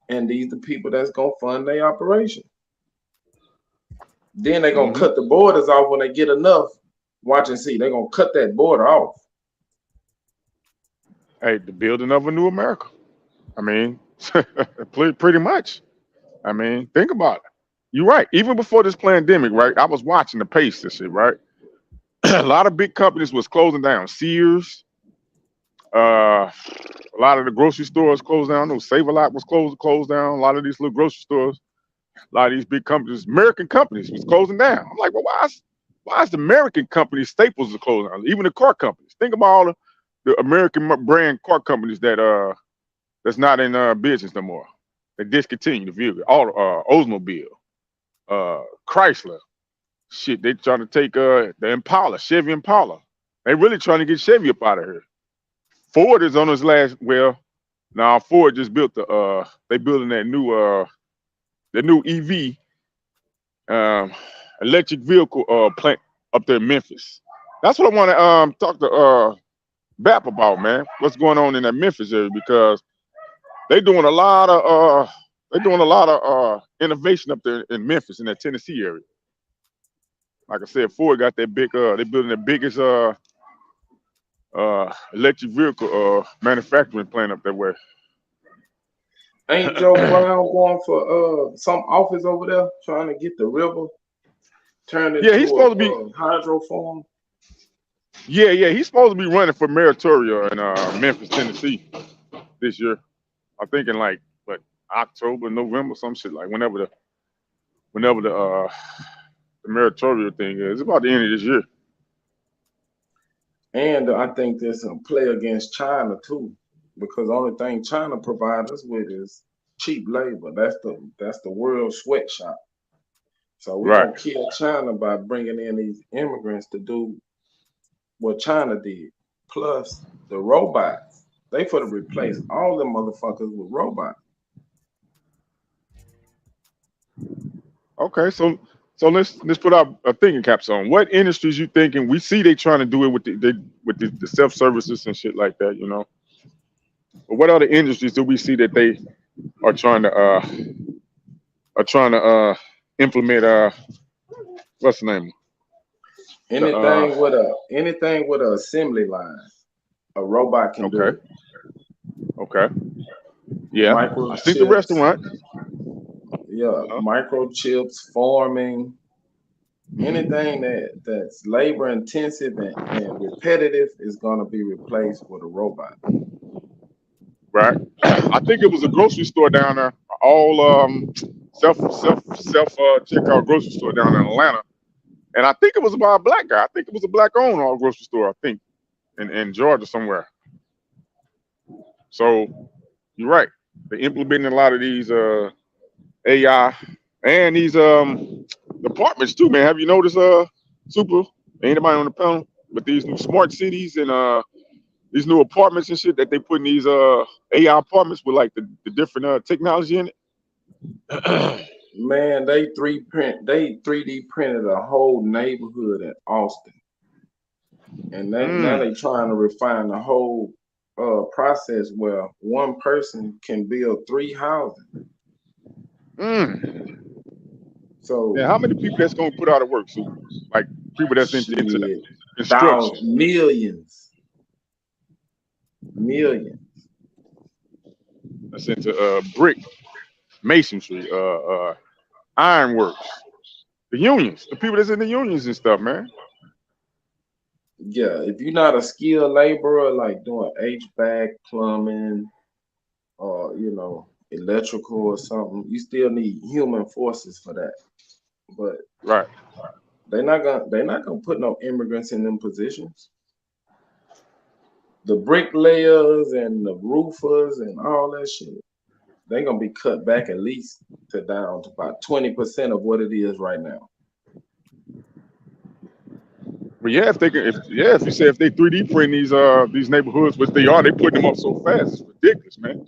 and these the people that's gonna fund their operation. Then they're gonna cut the borders off when they get enough. Watch and see. They're gonna cut that border off. Hey, the building of a new America. I mean, pretty much. I mean, think about it. You're right. Even before this pandemic, right? I was watching the pace of shit, right? A lot of big companies was closing down. Sears, a lot of the grocery stores closed down. No, Save-A-Lot was closed down. A lot of these little grocery stores, a lot of these big companies, American companies, was closing down. I'm like, well, why is the American companies, Staples are closing down? Even the car companies. Think about all the American brand car companies that's not in business no more. They discontinued the vehicle. All Oldsmobile, Chrysler, shit, they trying to take the Impala, Chevy Impala. They really trying to get Chevy up out of here. Ford is on his last. Well, now Ford just built they building that new EV electric vehicle plant up there in Memphis. That's what I want to talk to BAP about, man. What's going on in that Memphis area, because they doing a lot of innovation up there in Memphis, in that Tennessee area. Like I said, Ford got that big they building the biggest electric vehicle manufacturing plant up that way. Ain't Joe Brown going for some office over there trying to get the river turned into he's supposed to be hydro farm? Yeah, he's supposed to be running for mayoral in Memphis, Tennessee this year. I'm thinking like October, November, some shit, like whenever the mayoral thing is. It's about the end of this year. And I think there's some play against China too, because the only thing China provides us with is cheap labor. That's the world sweatshop. So we're gonna kill China by bringing in these immigrants to do what China did. Plus the robots, they for to replace all them motherfuckers with robots. Okay, so let's put our thinking caps on. What industries you thinking? We see they trying to do it with the self services and shit like that, you know. But what other industries do we see that they are trying to implement? What's the name? Anything with an assembly line, a robot can do it. Okay. Yeah. Microchips, I think the restaurant. Yeah, microchips, farming, anything that's labor intensive and repetitive is gonna be replaced with a robot. Right. I think it was a grocery store down there, all self checkout grocery store down in Atlanta, and I think it was by a black guy. I think it was a black owned grocery store. I think in Georgia somewhere. So you're right. They're implementing a lot of these AI and these departments too, man. Have you noticed Super? Anybody on the panel? But these new smart cities and these new apartments and shit that they put in these AI apartments with like the different technology in it. Man, they 3D printed a whole neighborhood in Austin, and now they trying to refine the whole process where one person can build 3 houses. So yeah, how many people that's gonna put out of work? So like people that's into construction. Millions. That's into brick, masonry, ironworks, the unions, the people that's in the unions and stuff, man. Yeah, if you're not a skilled laborer like doing HVAC, plumbing, or electrical or something, you still need human forces for that. But they're not gonna put no immigrants in them positions. The bricklayers and the roofers and all that shit, they're gonna be cut back at least down to about 20% of what it is right now. But yeah, if you say if they 3D print these neighborhoods, which they are, they putting them up so fast, it's ridiculous, man.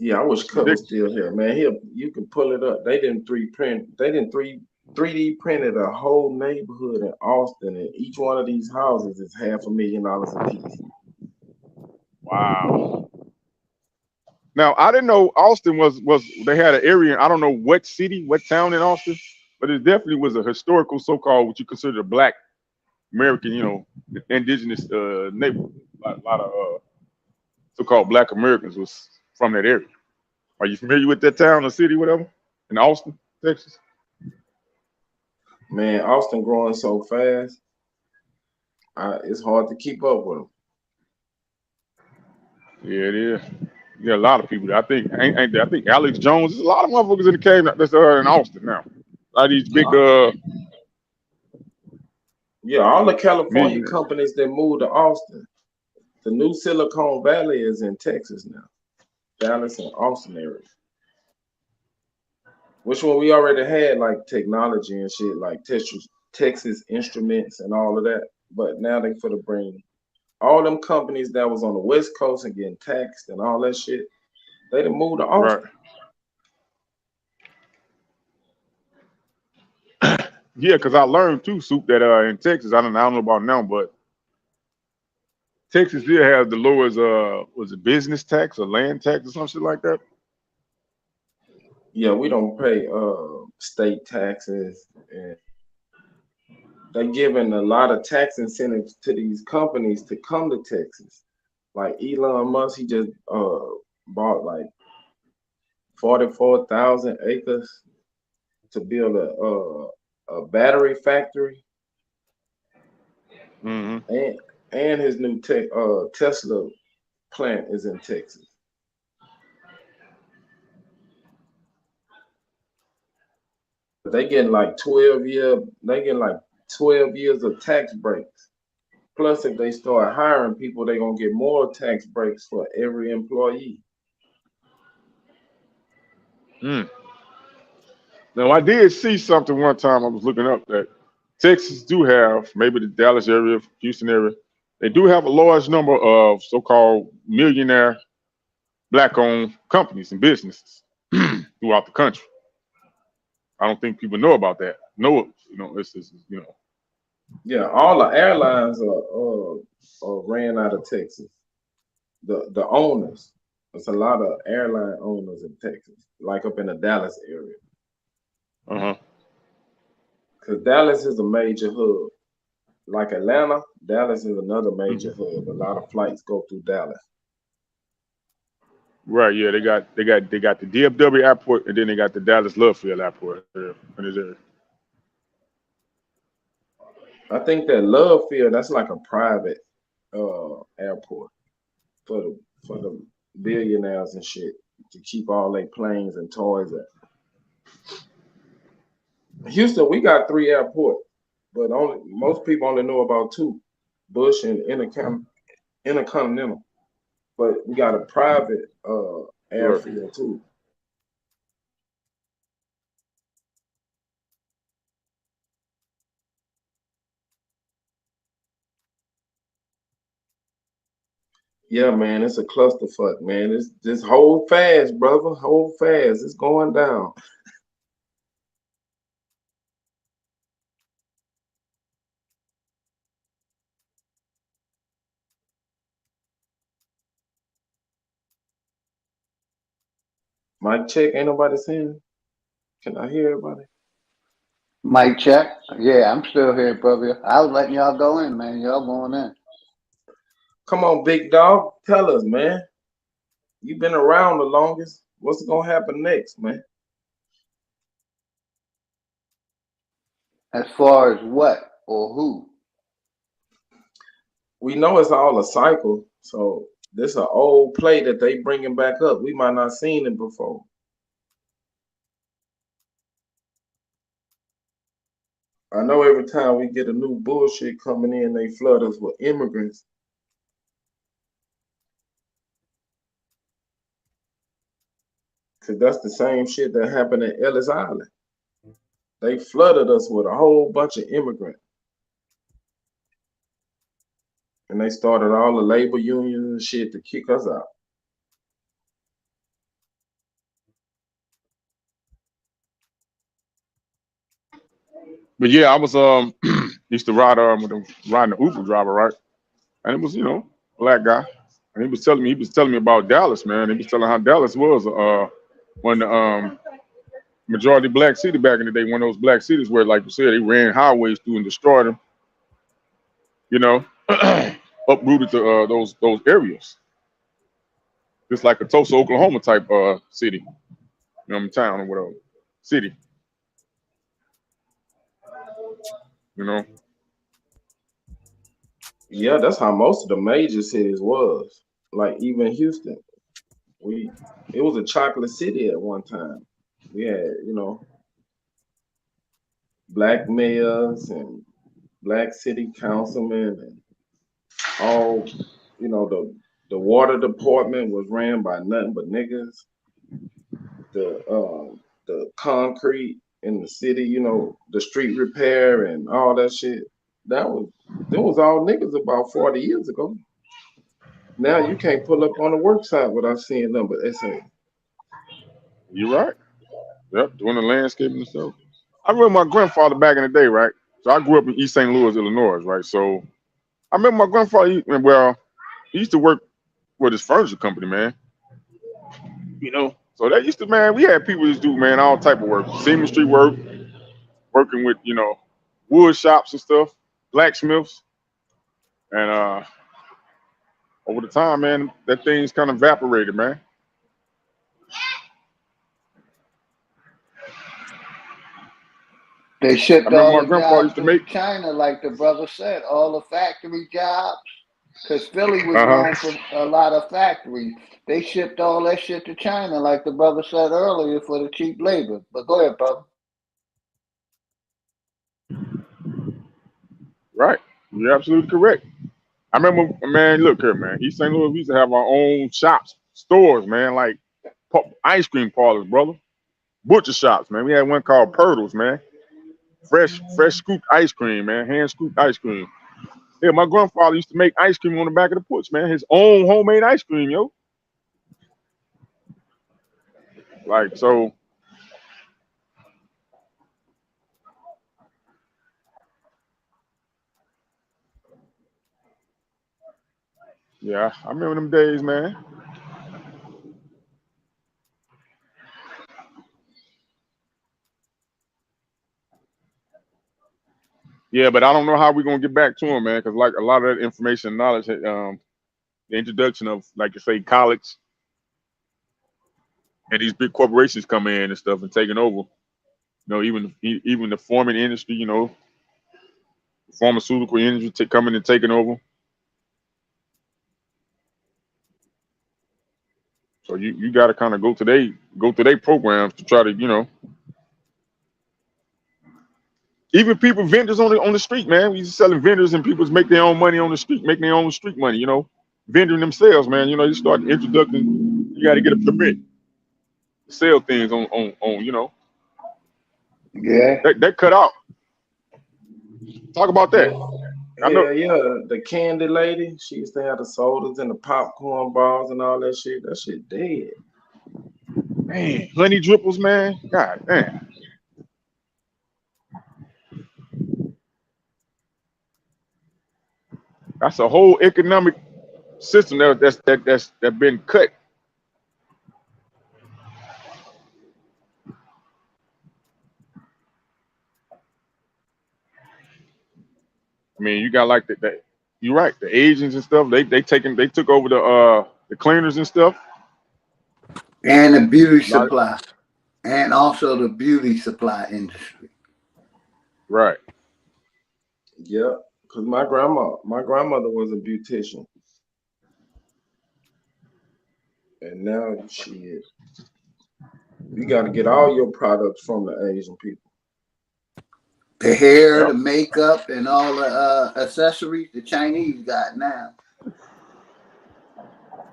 Yeah, I wish Kutt was still here, man. You can pull it up. They didn't 3D printed a whole neighborhood in Austin, and each one of these houses is $500,000 a piece. Wow. Now I didn't know Austin was they had an area. I don't know what city, what town in Austin, but it definitely was a historical so-called what you consider a Black American, indigenous neighborhood. A lot of so-called Black Americans was from that area. Are you familiar with that town or city, whatever, in Austin, Texas? Man, Austin growing so fast, it's hard to keep up with them. Yeah, it is. Yeah, a lot of people. I think Alex Jones. There's a lot of motherfuckers in the cave that's in Austin now. A lot of these big yeah, all the California companies that moved to Austin. The new Silicon Valley is in Texas now. Dallas and Austin area. Which one we already had like technology and shit, like Texas Instruments and all of that. But now they for to bring all them companies that was on the West Coast and getting taxed and all that shit. They done moved to Austin. Right. Yeah, because I learned too, Soup, that in Texas, I don't know about now, but Texas did have the lowest was it business tax or land tax or some shit like that? Yeah, we don't pay state taxes, and they giving a lot of tax incentives to these companies to come to Texas. Like Elon Musk, he just bought like 44,000 acres to build a battery factory, and his new Tesla plant is in Texas. They getting like 12 years of tax breaks. Plus, if they start hiring people, they're gonna get more tax breaks for every employee. Now, I did see something one time I was looking up that Texas do have, maybe the Dallas area, Houston area, they do have a large number of so-called millionaire black-owned companies and businesses throughout the country. I don't think people know about that. Yeah, all the airlines are ran out of Texas. The owners, there's a lot of airline owners in Texas, like up in the Dallas area. Because Dallas is a major hub. Like Atlanta, Dallas is another major hub. A lot of flights go through Dallas. Right, yeah, they got the DFW airport, and then they got the Dallas Love Field airport in this area. I think that Love Field, that's like a private airport for the billionaires and shit to keep all their planes and toys at. Houston, we got 3 airports, but most people only know about 2, Bush and Intercontinental. But we got a private airfield too. Yeah, man, it's a clusterfuck, man. It's just hold fast, brother. Hold fast. It's going down. Mic check. Ain't nobody saying? Can I hear everybody? Mic check. Yeah, I'm still here, brother. I was letting y'all go in, man. Y'all going in. Come on, big dog. Tell us, man. You've been around the longest. What's gonna happen next, man? As far as what or who? We know it's all a cycle. So this an old play that they bringing back up. We might not seen it before. I know every time we get a new bullshit coming in, they flood us with immigrants. Cause that's the same shit that happened at Ellis Island. They flooded us with a whole bunch of immigrants. And they started all the labor unions and shit to kick us out. But yeah, I was used to ride riding the Uber driver, right? And it was, a black guy. And he was telling me about Dallas, man. He was telling how Dallas was one of the majority black city back in the day, one of those black cities where, like you said, they ran highways through and destroyed them, uprooted to those areas. Just like a Tulsa, Oklahoma type city, town or whatever, city. Yeah, that's how most of the major cities was. Like even Houston, it was a chocolate city at one time. We had, black mayors and black city councilmen, and all, the water department was ran by nothing but niggas. The the concrete in the city, you know, the street repair and all that shit. That was all niggas about 40 years ago. Now you can't pull up on the work site without seeing them, but SA. You right. Yep, doing the landscaping and stuff. I remember my grandfather back in the day, right? So I grew up in East St. Louis, Illinois, right? So I remember my grandfather, he used to work with his furniture company, man. You know, so that used to, man, we had people just do, man, all type of work. Seamstress work, working with, you know, wood shops and stuff, blacksmiths. And over the time, man, that thing's kind of evaporated, man. They shipped I remember all my the grandfather used jobs to to make. China, like the brother said, all the factory jobs. Because Philly was known for a lot of factories. They shipped all that shit to China, like the brother said earlier, for the cheap labor. But go ahead, brother. Right. You're absolutely correct. I remember, man, look here, man. East St. Louis, we used to have our own shops, stores, man, like ice cream parlors, brother. Butcher shops, man. We had one called Purtles, man. Fresh scooped ice cream, man. Hand scooped ice cream. Yeah, my grandfather used to make ice cream on the back of the porch, man. His own homemade ice cream, yo. Like, so. Yeah, I remember them days, man. Yeah, but I don't know how we're gonna get back to him, man, because like a lot of that information and knowledge, the introduction of, like you say, college and these big corporations come in and stuff and taking over. You know, even the farming industry, you know, the pharmaceutical industry coming and taking over. So you got to kind of go through their programs to try to, you know. Even people, vendors on the street, man. We used to selling vendors and people make their own money on the street, making their own street money, you know, vendoring themselves, man. You know, you start introducing, you got to get a permit to sell things on, you know. Yeah. That cut out. Talk about that. Yeah, the candy lady, she used to have the sodas and the popcorn bars and all that shit. That shit dead. Man, honey dripples, man. God damn. That's a whole economic system that's been cut. I mean, you got like that. You're right. The Asians and stuff. They took over the cleaners and stuff. And the beauty supply, and also the beauty supply industry. Right. Yeah, because my grandmother was a beautician. And now shit, you got to get all your products from the Asian people. The hair, the makeup, and all the accessories the Chinese got now.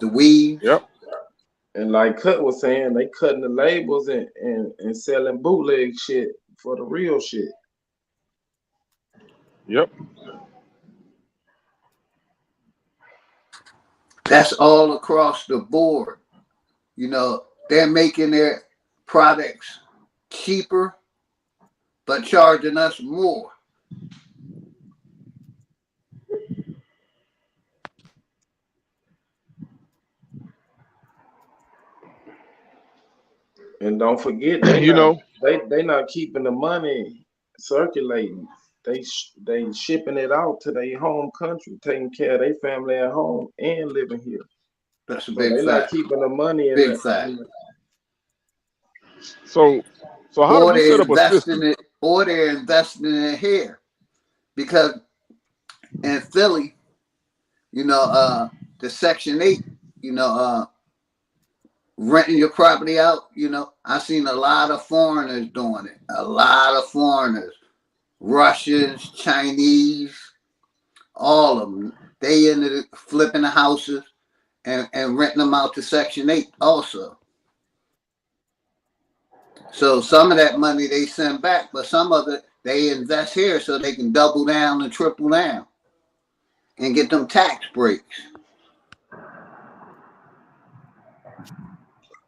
The weaves. Yep. And like Kutt was saying, they cutting the labels and selling bootleg shit for the real shit. Yep. That's all across the board. You know, they're making their products cheaper, but charging us more. And don't forget, they not keeping the money circulating. They shipping it out to their home country, taking care of their family at home and living here. That's a so big they fact. not keeping the money in Big fact. So how do we set up a system? Or they're investing in it here, because in Philly, you know, the Section 8, you know, renting your property out, you know, I've seen a lot of foreigners doing it. A lot of foreigners, Russians, Chinese, all of them. They ended up flipping the houses and renting them out to Section 8 also. So some of that money they send back, but some of it they invest here so they can double down and triple down and get them tax breaks.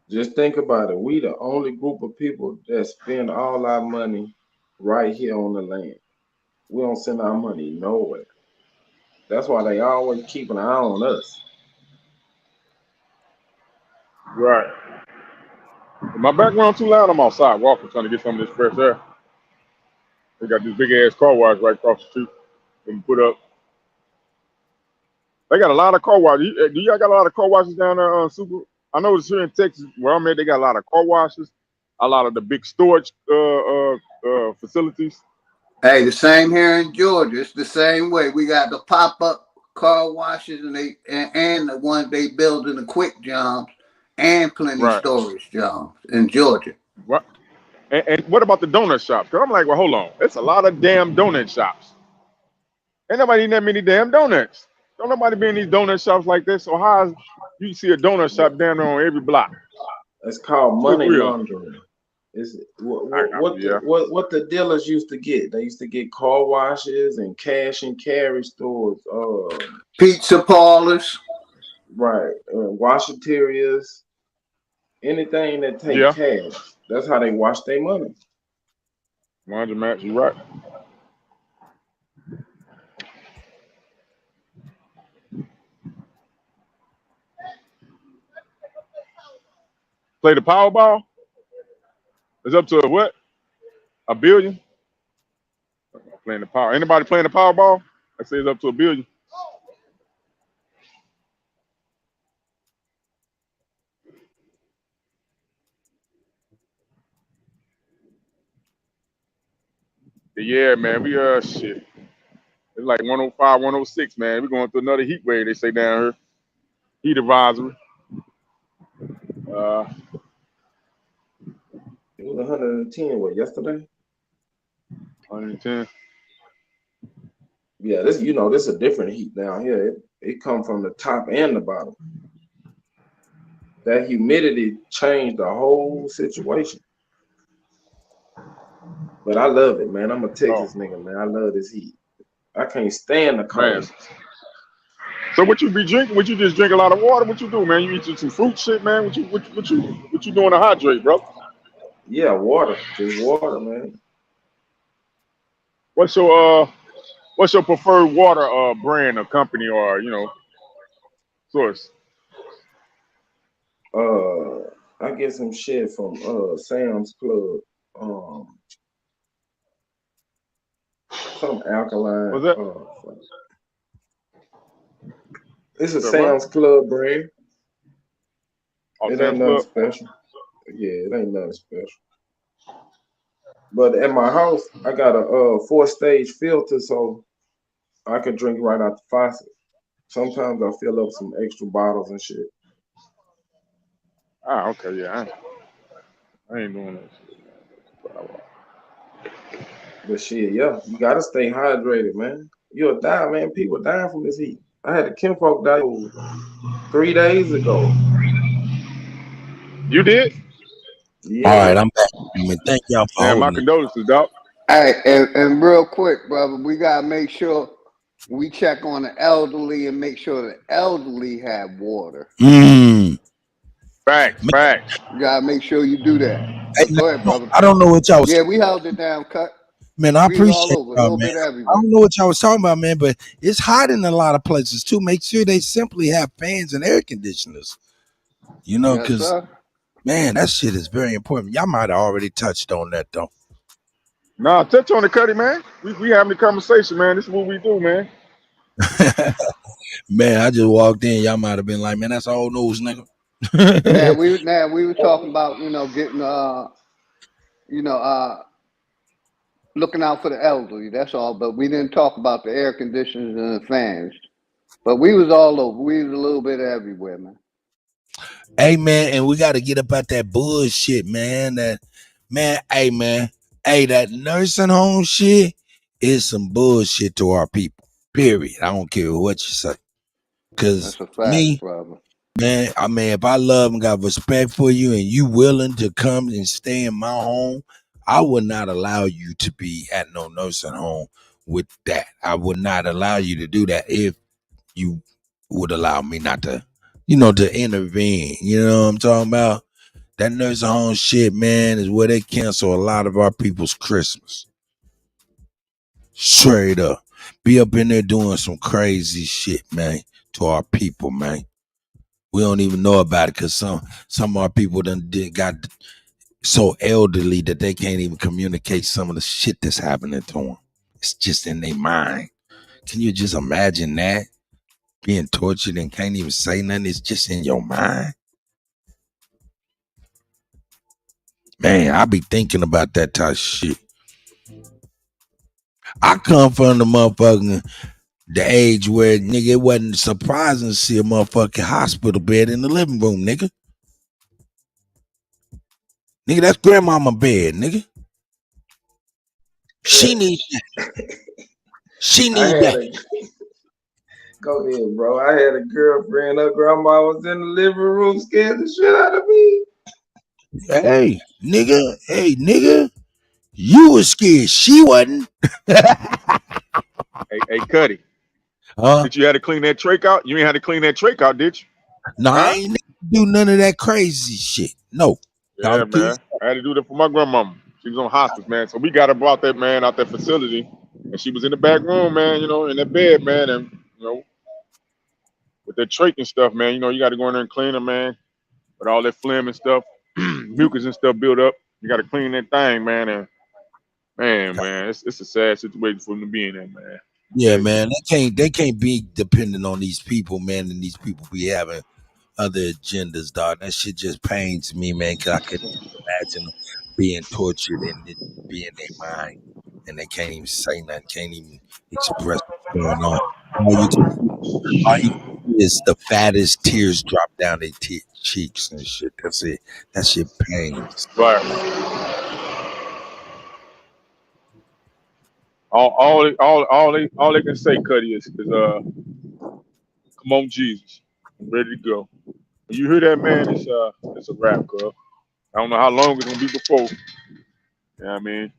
Just think about it. We the only group of people that spend all our money right here on the land. We don't send our money nowhere. That's why they always keep an eye on us. Right. If my background too loud, I'm outside walking, trying to get some of this fresh air. They got this big ass car wash right across the street. They can put up. They got a lot of car washes. Do y'all got a lot of car washes down there, Super? I know it's here in Texas where I'm at. They got a lot of car washes, a lot of the big storage facilities. Hey, the same here in Georgia. It's the same way. We got the pop-up car washes and the ones they build in the quick jobs and plenty storage jobs in Georgia. What? And what about the donut shops? Because I'm like, well, hold on. It's a lot of damn donut shops. Ain't nobody eating that many damn donuts. Don't nobody be in these donut shops like this. So how you see a donut shop down there on every block? It's called money laundering. It's what the dealers used to get. They used to get car washes and cash and carry stores, pizza parlors, right? Washaterias, anything that take cash. That's how they wash their money. Laundromat, you right. Play the Powerball? It's up to what? $1 billion? Playing the power. Anybody playing the Powerball? I say it's up to $1 billion. Yeah, man. We shit. It's like 105, 106, man. We're going through another heat wave, they say down here. Heat advisory. It was 110. What, yesterday? 110. Yeah, this this is a different heat down here. It come from the top and the bottom. That humidity changed the whole situation. But I love it, man. I'm a Texas nigga, man. I love this heat. I can't stand the cold. So what you be drinking? Would you just drink a lot of water? What you do, man? You eat some fruit shit, man? What you doing to hydrate, bro? Yeah, water. Just water, man. What's your preferred water brand or company or source? I get some shit from Sam's Club. Some alkaline. What's that? It's a Sam's Club brand. Oh, it ain't nothing special. Yeah, it ain't nothing special. But at my house, I got a 4-stage filter, so I can drink right out the faucet. Sometimes I fill up some extra bottles and shit. Ah, okay, yeah. I ain't doing that shit. But shit, yeah, you gotta stay hydrated, man. You'll die, man. People dying from this heat. I had a kinfolk die 3 days ago. You did? Yeah. All right, I'm back. I mean, thank y'all for holding my condolences, dog. Hey, and real quick, brother, we gotta make sure we check on the elderly and make sure the elderly have water. Facts. You gotta make sure you do that. Hey, go ahead, brother. I don't know what y'all was. Yeah, we held it down, Cut. Man, I We appreciate all over, a y'all, little man. bit everywhere. I don't know what y'all was talking about, man, but it's hot in a lot of places too. Make sure they simply have fans and air conditioners. Because man, that shit is very important. Y'all might have already touched on that though. Nah, touch on the Kutty, man. We having a conversation, man. This is what we do, man. Man, I just walked in. Y'all might have been like, man, that's old news, nigga. we were talking about getting looking out for the elderly. That's all. But we didn't talk about the air conditioners and the fans. But we was all over. We was a little bit everywhere, man. Hey, man, and we got to get up out that bullshit, man. That nursing home shit is some bullshit to our people. Period. I don't care what you say. Because That's a fact, brother. Man, I mean, if I love and got respect for you and you willing to come and stay in my home, I would not allow you to be at no nursing home with that. I would not allow you to do that if you would allow me not to, to intervene. You know what I'm talking about? That nursing home shit, man, is where they cancel a lot of our people's Christmas. Straight up. Be up in there doing some crazy shit, man, to our people, man. We don't even know about it because some of our people got so elderly that they can't even communicate some of the shit that's happening to them. It's just in their mind. Can you just imagine that? Being tortured and can't even say nothing. It's just in your mind. Man, I be thinking about that type of shit. I come from the age where, nigga, it wasn't surprising to see a motherfucking hospital bed in the living room, nigga. Nigga, that's grandmama bed, nigga. She need that. She need that. Go ahead, bro. I had a girlfriend. Her grandma was in the living room, scared the shit out of me. Hey, nigga, you was scared. She wasn't. Hey, Kutty. Did you have to clean that trach out? You ain't had to clean that trach out, did you? No, I ain't do none of that crazy shit. No. Yeah, man. I had to do that for my grandmama. She was on hospice, man. So we got her out that, man, out that facility. And she was in the back room, man, in that bed, man. And, with that trach and stuff, man, you got to go in there and clean her, man. With all that phlegm and stuff, mucus and stuff built up. You got to clean that thing, man. And, man, it's a sad situation for them to be in there, man. Yeah, man. They can't be dependent on these people, man, and these people be having other agendas, dog. That shit just pains me, man, because I could imagine them being tortured and it be in their mind, and they can't even say nothing, can't even express what's going on. All you can see is the fattest tears drop down their cheeks and shit. That's it. That shit pains. Right. All they can say, Kutty, is come on, Jesus. I'm ready to go. When you hear that, man, it's a wrap, girl. I don't know how long it's gonna be before. You know what I mean?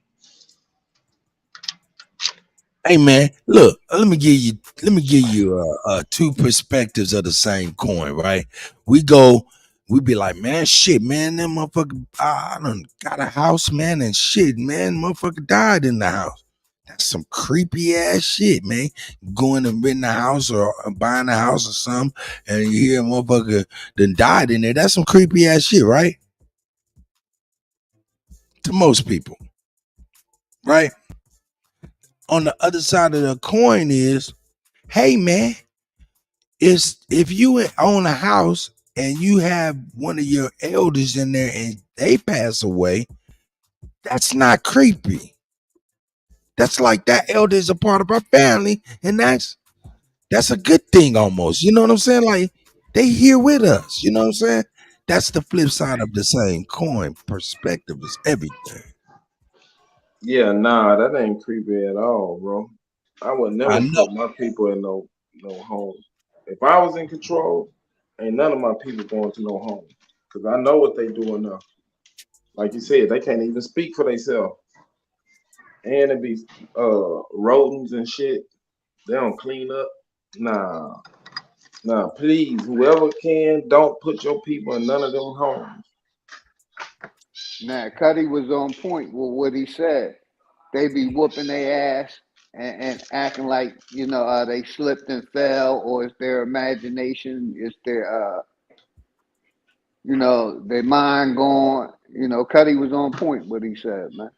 Hey, man, look, let me give you two perspectives of the same coin, right? We be like, man, shit, man, that motherfucker, I done got a house, man, and shit, man, motherfucker died in the house. That's some creepy ass shit, man. Going and renting a house or buying a house or something, and you hear a motherfucker done died in there. That's some creepy ass shit, right? To most people, right? On the other side of the coin is, hey, man, if you own a house and you have one of your elders in there and they pass away, that's not creepy. That's like that elder is a part of our family, and that's a good thing almost. You know what I'm saying? Like, they here with us. You know what I'm saying? That's the flip side of the same coin. Perspective is everything. Yeah, nah, that ain't creepy at all, bro. I would never put my people in no home. If I was in control, ain't none of my people going to no home. Because I know what they doing now. Like you said, they can't even speak for themselves. And it be rodents and shit. They don't clean up. Nah, please, whoever can, don't put your people in none of them homes. Now, Kutty was on point with what he said. They be whooping their ass and acting like, they slipped and fell, or it's their imagination, it's their, their mind gone. Kutty was on point what he said, man.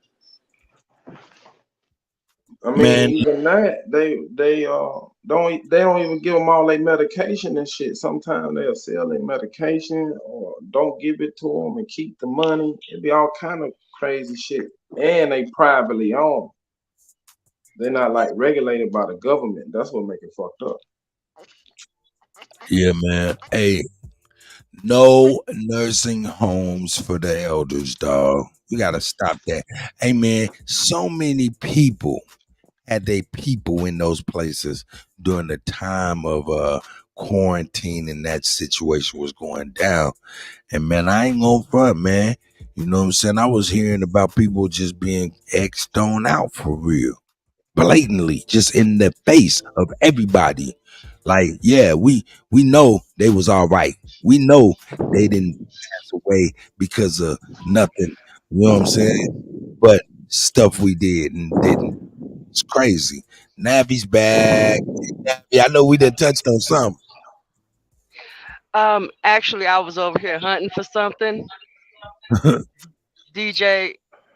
I mean, even that, they don't even give them all their medication and shit. Sometimes they'll sell their medication or don't give it to them and keep the money. It be all kind of crazy shit. And they privately owned. They're not like regulated by the government. That's what make it fucked up. Yeah, man. Hey, no nursing homes for the elders, dog. We gotta stop that. Hey, man, so many people had their people in those places during the time of quarantine and that situation was going down. And man, I ain't gonna front, man. You know what I'm saying? I was hearing about people just being X'd on out for real. Blatantly, just in the face of everybody. Like, yeah, we know they was all right. We know they didn't pass away because of nothing. You know what I'm saying? But stuff we did and didn't. It's crazy. Navy's back. Navi, I know we done touched on something. Actually, I was over here hunting for something. DJ,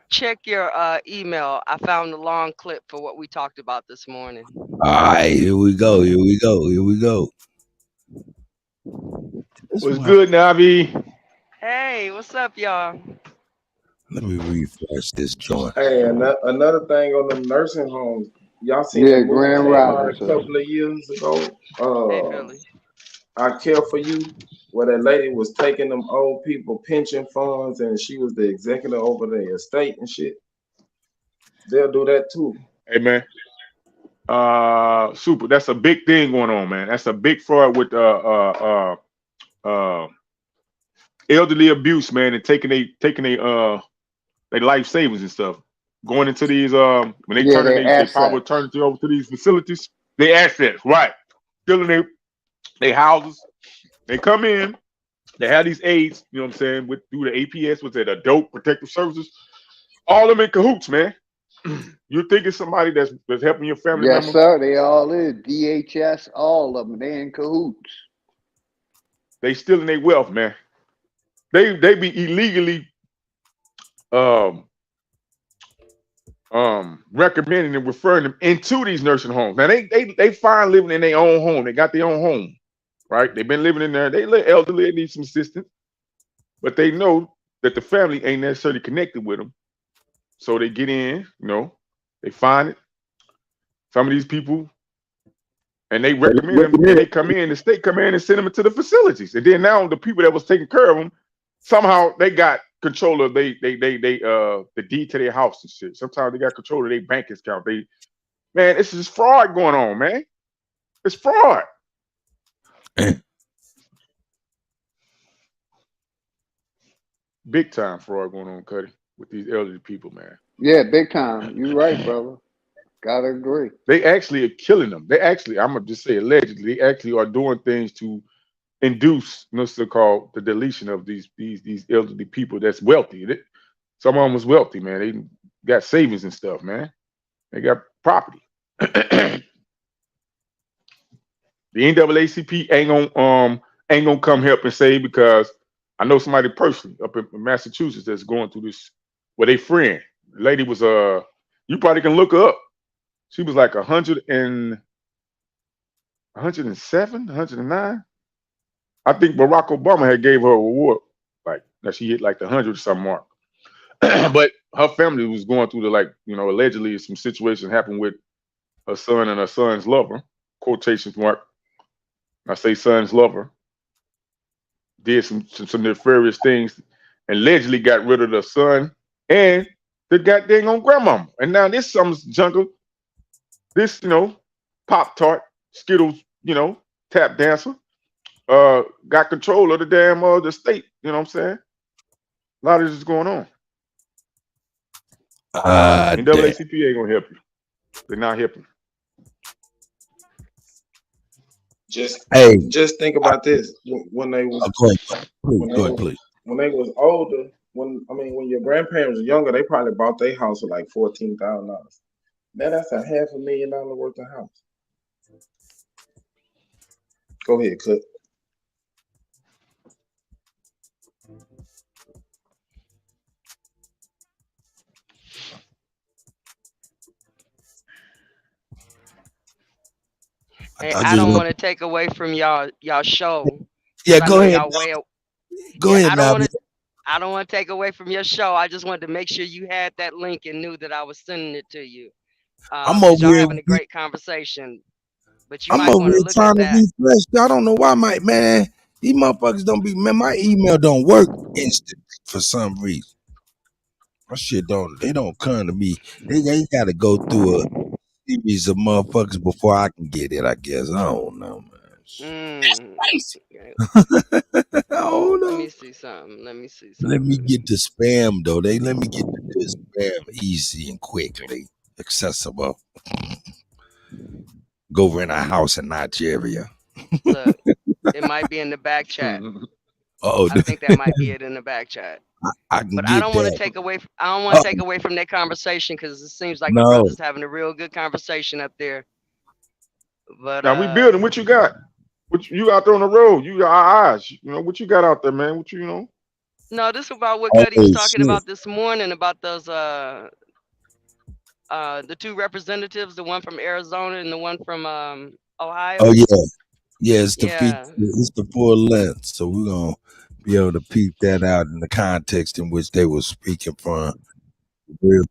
check your email. I found a long clip for what we talked about this morning. All right, here we go. Here we go. Here we go. What's good, Navi? Hey, what's up, y'all? Let me refresh this joint. Hey, another thing on them nursing homes. Y'all seen Yeah, the movie Grand came out a Rising. couple of years ago? Hey, Philly. I Care for You, where that lady was taking them old people pension funds and she was the executive over the estate and shit. They'll do that too. Hey, man. Super. That's a big thing going on, man. That's a big fraud with elderly abuse, man, and taking they life savings and stuff. Going into these when they turn their power eternity over to these facilities, they assets, right? Stealing they houses. They come in, they have these aides, you know what I'm saying, through the APS, what's that, Adult Protective Services. All of them in cahoots, man. You think it's somebody that's helping your family Yes, member? sir. They all is DHS, all of them. They in cahoots. They stealing their wealth, man. They be illegally recommending and referring them into these nursing homes. Now they fine living in their own home. They got their own home, right? They've been living in there. They live elderly, they need some assistance, but they know that the family ain't necessarily connected with them. So they get in, you know, they find it. Some of these people, and they recommend them, and they come in, the state come in and send them to the facilities. And then now the people that was taking care of them, somehow they got control of the deed to their house and shit. Sometimes they got control of their bank account. Man, this is fraud going on, man. It's fraud. Big time fraud going on, Kutty, with these elderly people, man. Yeah, big time. You're right, brother. Gotta agree. They actually are killing them. They actually, I'm gonna just say allegedly, they actually are doing things to induce what's called the deletion of these elderly people that's wealthy. Some of them was wealthy, man. They got savings and stuff, man. They got property. The NAACP ain't gonna come help and save, because I know somebody personally up in Massachusetts that's going through this. Well, they friend, the lady was you probably can look her up. She was like 107, 109. I think Barack Obama had gave her a reward, like that she hit like the 100 some mark. But her family was going through allegedly some situation happened with her son and her son's lover, quotations mark. I say son's lover, did some nefarious things, and allegedly got rid of the son and the goddamn on grandmama. And now this some jungle, this Pop-Tart, Skittles, tap dancer, got control of the damn the state. You know what I'm saying? A lot of this is going on. NAACP ain't gonna help you. They're not helping. Just think about this. When they was when they was older, when your grandparents were younger, they probably bought their house for like $14,000. Now that's a $500,000 worth of house. Go ahead, Kutt. Hey, I don't want to take away from y'all show. Yeah, go ahead. Go ahead, I don't want to take away from your show. I just wanted to make sure you had that link and knew that I was sending it to you. I'm over y'all here having a great conversation, but you I'm might over want to here look trying at to that. refresh. I don't know why, man. These motherfuckers don't be, man. My email don't work instant for some reason. My shit they don't come to me. They got to go through a series of motherfuckers before I can get it, I guess. I don't know, man. Hold Let on. me see something. Let me see Let something. me get the spam though. Let me get the spam easy and quickly accessible. Go rent a house in Nigeria. Look, it might be in the back chat. Oh, I think that might be it in the back chat. I can But I get don't want to that. take away. I don't want to take away from that conversation because it seems like the No. brothers having a real good conversation up there. But now we building. What you got? What you out there on the road? You got our eyes. You know what you got out there, man? What you know? no, this is about what Oh Kutty was talking shit. about this morning about those the two representatives, the one from Arizona and the one from Ohio. Oh yeah. Yeah, it's the Yeah. it's the full length. So we're gonna be able to peep that out in the context in which they were speaking from. Real.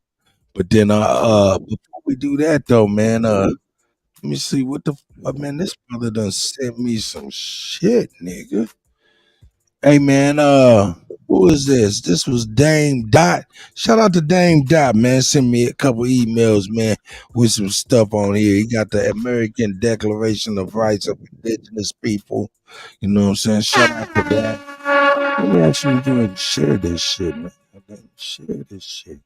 But then before we do that though, man, let me see what the man, this brother done sent me some shit, nigga. Hey man, who is this? This was Dame Dot. Shout out to Dame Dot, man. Send me a couple emails, man, with some stuff on here. He got the American Declaration of Rights of Indigenous People. You know what I'm saying? Shout out to that. Let me actually do it. Share this shit, man. Share this shit.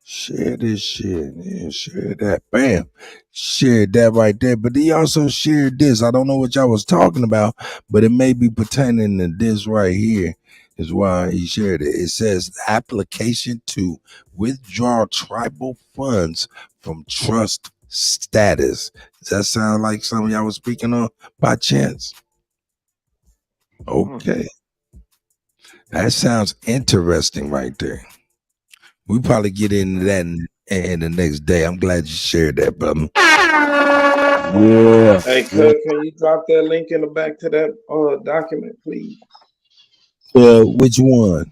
Share this shit. Yeah, share that. Bam. Shared that right there. But he also shared this. I don't know what y'all was talking about, but it may be pertaining to this right here. Is why he shared it. It says application to withdraw tribal funds from trust status. Does that sound like something y'all was speaking on by chance? Okay. That sounds interesting right there. We probably get into that in the next day. I'm glad you shared that, brother. Yeah. Hey, Kurt, can you drop that link in the back to that document, please? Which one?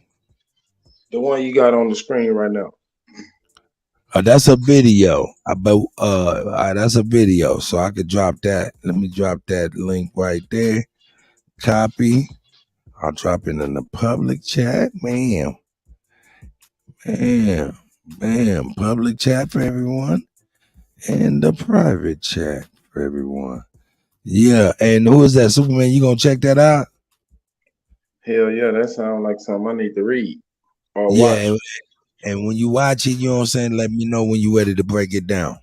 The one you got on the screen right now. That's a video. That's a video. So I could drop that. Let me drop that link right there. Copy. I'll drop it in the public chat. Bam. Public chat for everyone. And the private chat for everyone. Yeah. And who is that? Superman, you gonna check that out? Hell yeah, that sounds like something I need to read or Yeah. watch. And when you watch it, you know what I'm saying? Let me know when you're ready to break it down.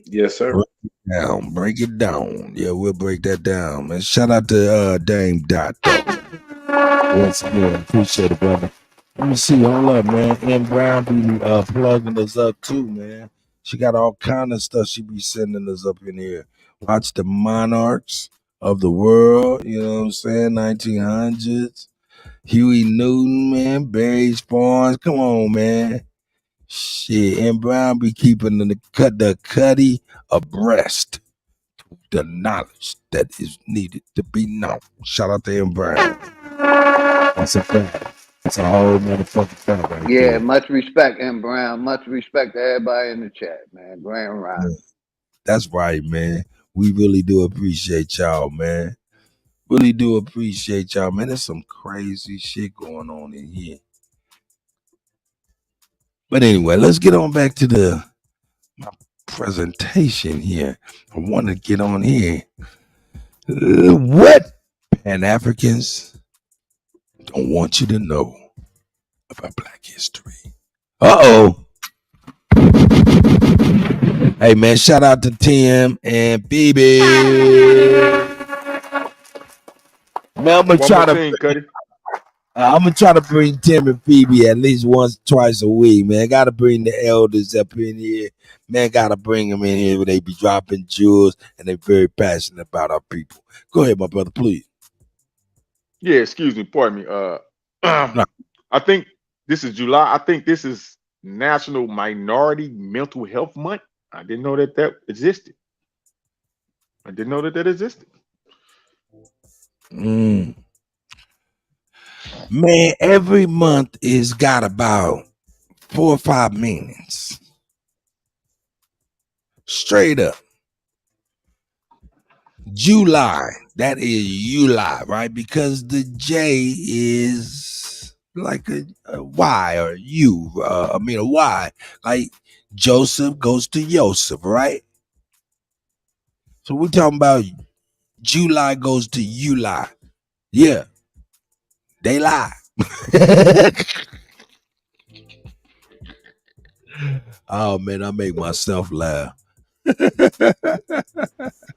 Yes, sir. Break it down. Yeah, we'll break that down, man. Shout out to Dame Dot. Once again, appreciate it, brother. Let me see. Hold up, man. M Brown be plugging us up too, man. She got all kind of stuff she be sending us up in here. Watch the monarchs of the world. You know what I'm saying? 1900s. Huey Newton, man. Barry Barnes. Come on, man. Shit, and Brown be keeping the Kutty abreast the knowledge that is needed to be known. Shout out to M Brown. That's a fact. That's a whole motherfucking fact right Yeah, there. much respect, M. Brown. Much respect to everybody in the chat, man. Grand Rise. That's right, man. We really do appreciate y'all, man. Really do appreciate y'all, man. There's some crazy shit going on in here. But anyway, let's get on back to my presentation here. I want to get on here. What Pan-Africans don't want you to know about Black history. Uh-oh. Hey, man, shout out to Tim and Phoebe. Man, I'm going to try to bring Tim and Phoebe at least once, twice a week, man. Got to bring the elders up in here. Man, got to bring them in here where they be dropping jewels and they're very passionate about our people. Go ahead, my brother, please. Yeah, excuse me, pardon me. I think this is July. I think this is National Minority Mental Health Month. I didn't know that existed. Man, every month is got about 4 or 5 meanings. Straight up. July, that is July, right? Because the J is like a Y or U. A Y. Like Joseph goes to Joseph, right? So we're talking about July goes to you lie. Yeah, they lie. Oh man, I make myself laugh.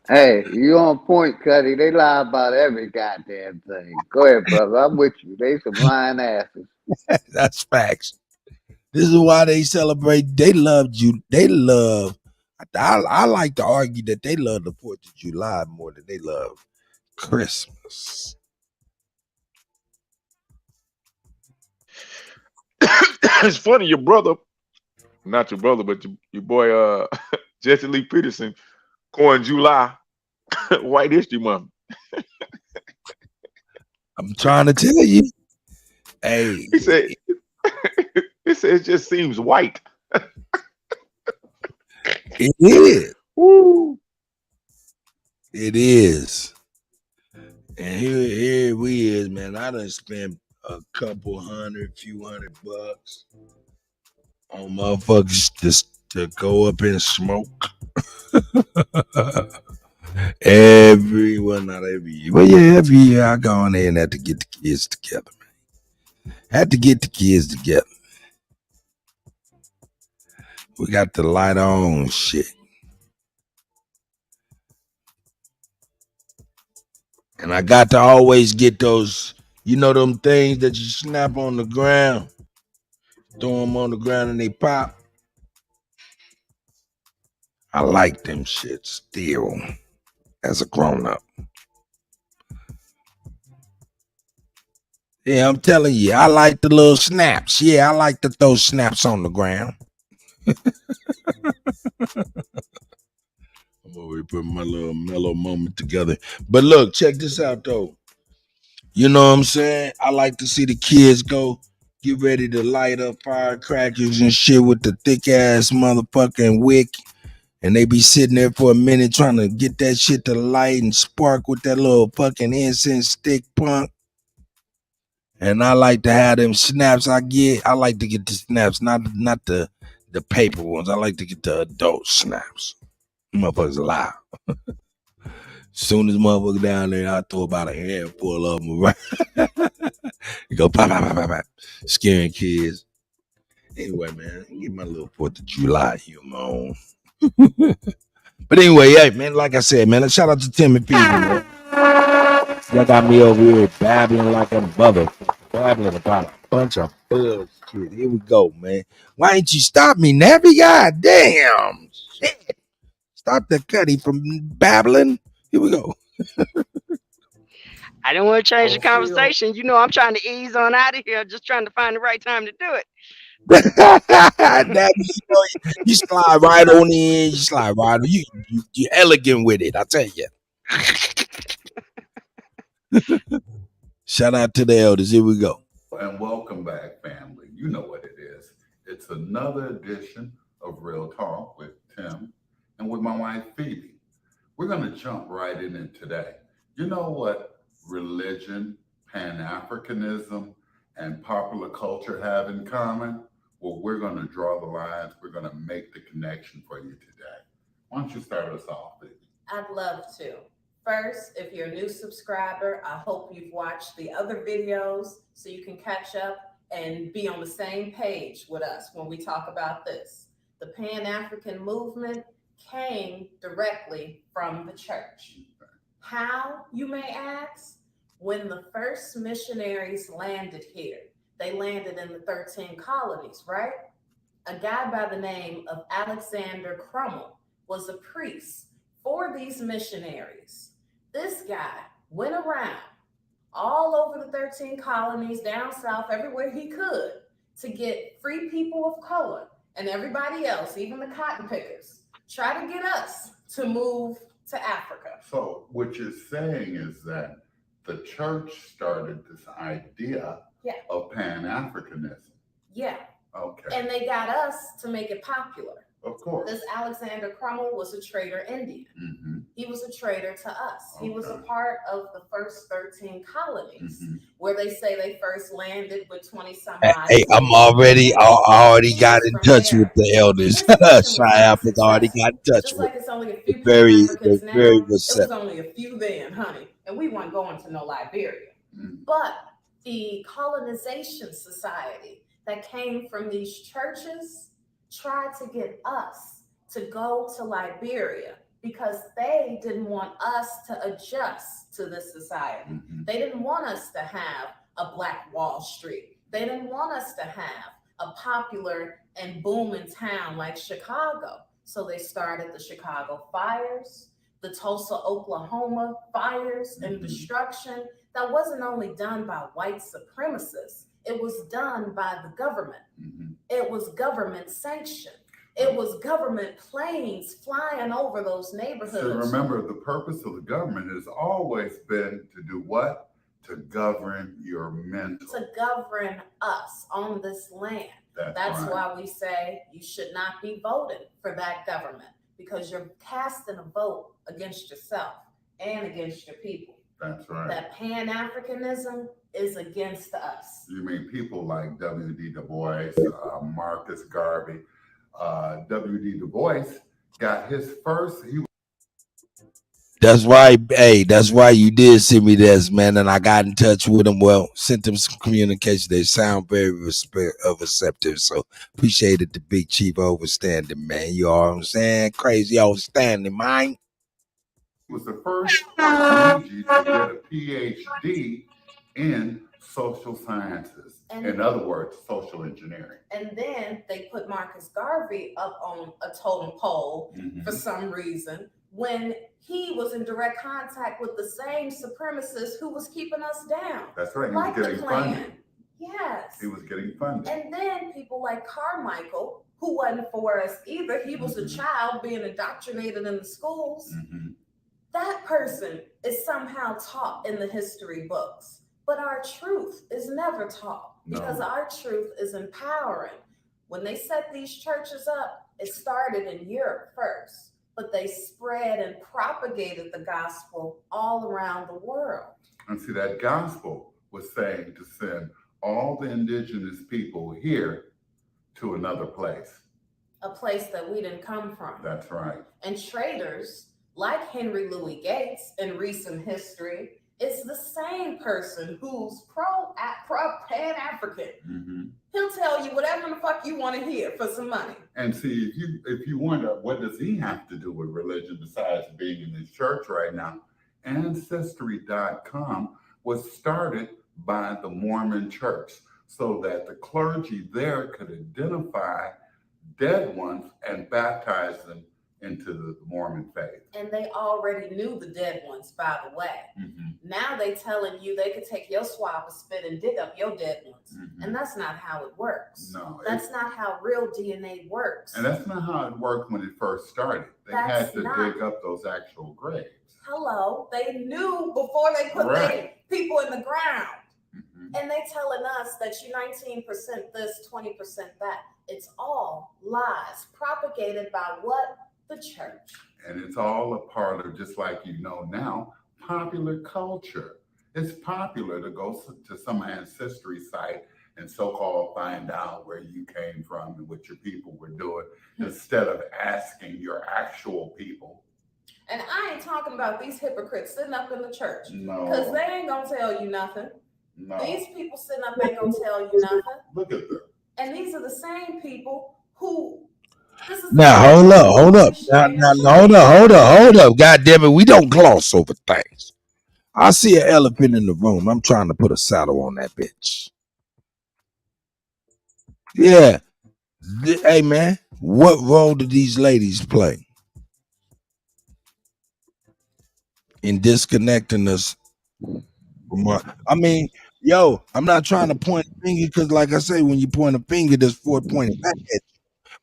Hey, you on point, Kutty. They lie about every goddamn thing. Go ahead, brother. I'm with you. They some lying asses. That's facts. This is why they celebrate. They love you. They love. I like to argue that they love the 4th of July more than they love Christmas. It's funny, your brother, not your brother, but your boy Jesse Lee Peterson coined July White History Month. I'm trying to tell you. Hey, he said it just seems white. It is. Woo. It is. And here we is, man. I done spent a couple few hundred bucks on motherfuckers just to go up and smoke. Not every year. Well, yeah, every year I go on there and have to get the kids together, man. Had to get the kids together. We got the light on shit. And I got to always get those, them things that you snap on the ground, throw them on the ground and they pop. I like them shit still as a grown up. Yeah, I'm telling you, I like the little snaps. Yeah, I like to throw snaps on the ground. I'm already putting my little mellow moment together. But look, check this out though. You know what I'm saying? I like to see the kids go get ready to light up firecrackers and shit with the thick ass motherfucking wick. And they be sitting there for a minute trying to get that shit to light and spark with that little fucking incense stick punk. And I like to have them snaps I like to get the snaps, not the paper ones. I like to get the adult snaps. Motherfuckers alive. Soon as motherfucker down there, I throw about a handful of them around. You go pop, pop, pop, pop, pop, scaring kids. Anyway, man, get my little 4th of July humor on. But anyway, hey, man, like I said, man, shout out to Tim and Peter, man. Y'all got me over here babbling like a mother, babbling about a bunch of bullshit. Here we go, man. Why ain't you stop me, Nappy? God damn. Shit. Stop the Kutty from babbling. Here we go. I didn't want to change the conversation. I'm trying to ease on out of here. I'm just trying to find the right time to do it. Nappy, you slide right on in. You slide right on. You elegant with it, I tell you. Shout out to the elders. Here we go. And welcome back, family. You know what it is. It's another edition of Real Talk with Tim and with my wife, Phoebe. We're going to jump right in it today. You know what religion, Pan-Africanism, and popular culture have in common? Well, we're going to draw the lines. We're going to make the connection for you today. Why don't you start us off, Phoebe? I'd love to. First, if you're a new subscriber, I hope you've watched the other videos so you can catch up and be on the same page with us when we talk about this. The Pan-African movement came directly from the church. How, you may ask? When the first missionaries landed here, they landed in the 13 colonies, right? A guy by the name of Alexander Crummell was a priest for these missionaries. This guy went around all over the 13 colonies, down south, everywhere he could, to get free people of color and everybody else, even the cotton pickers, try to get us to move to Africa. So what you're saying is that the church started this idea of Pan-Africanism. Yeah. Okay. And they got us to make it popular. Of course. This Alexander Crummell was a traitor Indian. Mm-hmm. He was a traitor to us. Okay. He was a part of the first 13 colonies, Mm-hmm. where they say they first landed with 20 some Hey, odd. I already got in touch with the elders. Shy has already got in touch Just with like it's only a them. few Very, Pan-Africans now, very it was receptive. only a few then, honey. And we weren't going to no Liberia. Mm-hmm. But the colonization society that came from these churches tried to get us to go to Liberia because they didn't want us to adjust to this society. Mm-hmm. They didn't want us to have a Black Wall Street. They didn't want us to have a popular and booming town like Chicago. So they started the Chicago fires, the Tulsa, Oklahoma fires and destruction that wasn't only done by white supremacists, it was done by the government. Mm-hmm. It was government sanctioned. It was government planes flying over those neighborhoods. So remember, the purpose of the government has always been to do what? To govern your mental. To govern us on this land. That's right. why we say you should not be voting for that government, because you're casting a vote against yourself and against your people. That's right. That Pan-Africanism is against us. You mean people like W.D. Du Bois, Marcus Garvey. W.D. Du Bois got his first. That's why, hey, that's why you did send me this, man, and I got in touch with them. Well, sent them some communication. They sound very receptive, so appreciated the big chief overstanding, man. You know what I'm saying? Crazy overstanding, man. He was the first Fiji to get a PhD in social sciences. In other words, social engineering. And then they put Marcus Garvey up on a totem pole for some reason when he was in direct contact with the same supremacist who was keeping us down. That's right. He like was getting funded. Yes. He was getting funded. And then people like Carmichael, who wasn't for us either. He was a child being indoctrinated in the schools. That person is somehow taught in the history books. But our truth is never taught because our truth is empowering. When they set these churches up, it started in Europe first, but they spread and propagated the gospel all around the world. And see, that gospel was saying to send all the indigenous people here to another place. A place that we didn't come from. That's right. And traitors like Henry Louis Gates in recent history is the same person who's pro-Pan-African. He'll tell you whatever the fuck you want to hear for some money. And see, if you wonder what does he have to do with religion besides being in his church right now, Ancestry.com was started by the Mormon Church so that the clergy there could identify dead ones and baptize them into the Mormon faith. And they already knew the dead ones, by the way. Now they telling you they could take your swab of spit and dig up your dead ones. And that's not how it works. No. That's not how real DNA works. And that's not how it worked when it first started. They had to dig up those actual graves. Hello. They knew before they put their people in the ground. And they telling us that you 19% this, 20% that. It's all lies propagated by what? The church. And it's all a part of, just like you know now, popular culture. It's popular to go to some ancestry site and so-called find out where you came from and what your people were doing instead of asking your actual people. And I ain't talking about these hypocrites sitting up in the church. No. Because they ain't gonna tell you nothing. No. These people sitting up ain't gonna tell you nothing. Look at them. And these are the same people who Now hold up. Now hold up. God damn it, we don't gloss over things. I see an elephant in the room. I'm trying to put a saddle on that bitch. Yeah. Hey man, what role do these ladies play in disconnecting us from our, I mean, yo, I'm not trying to point a finger because like I say, when you point a finger, there's 4 pointing back at you.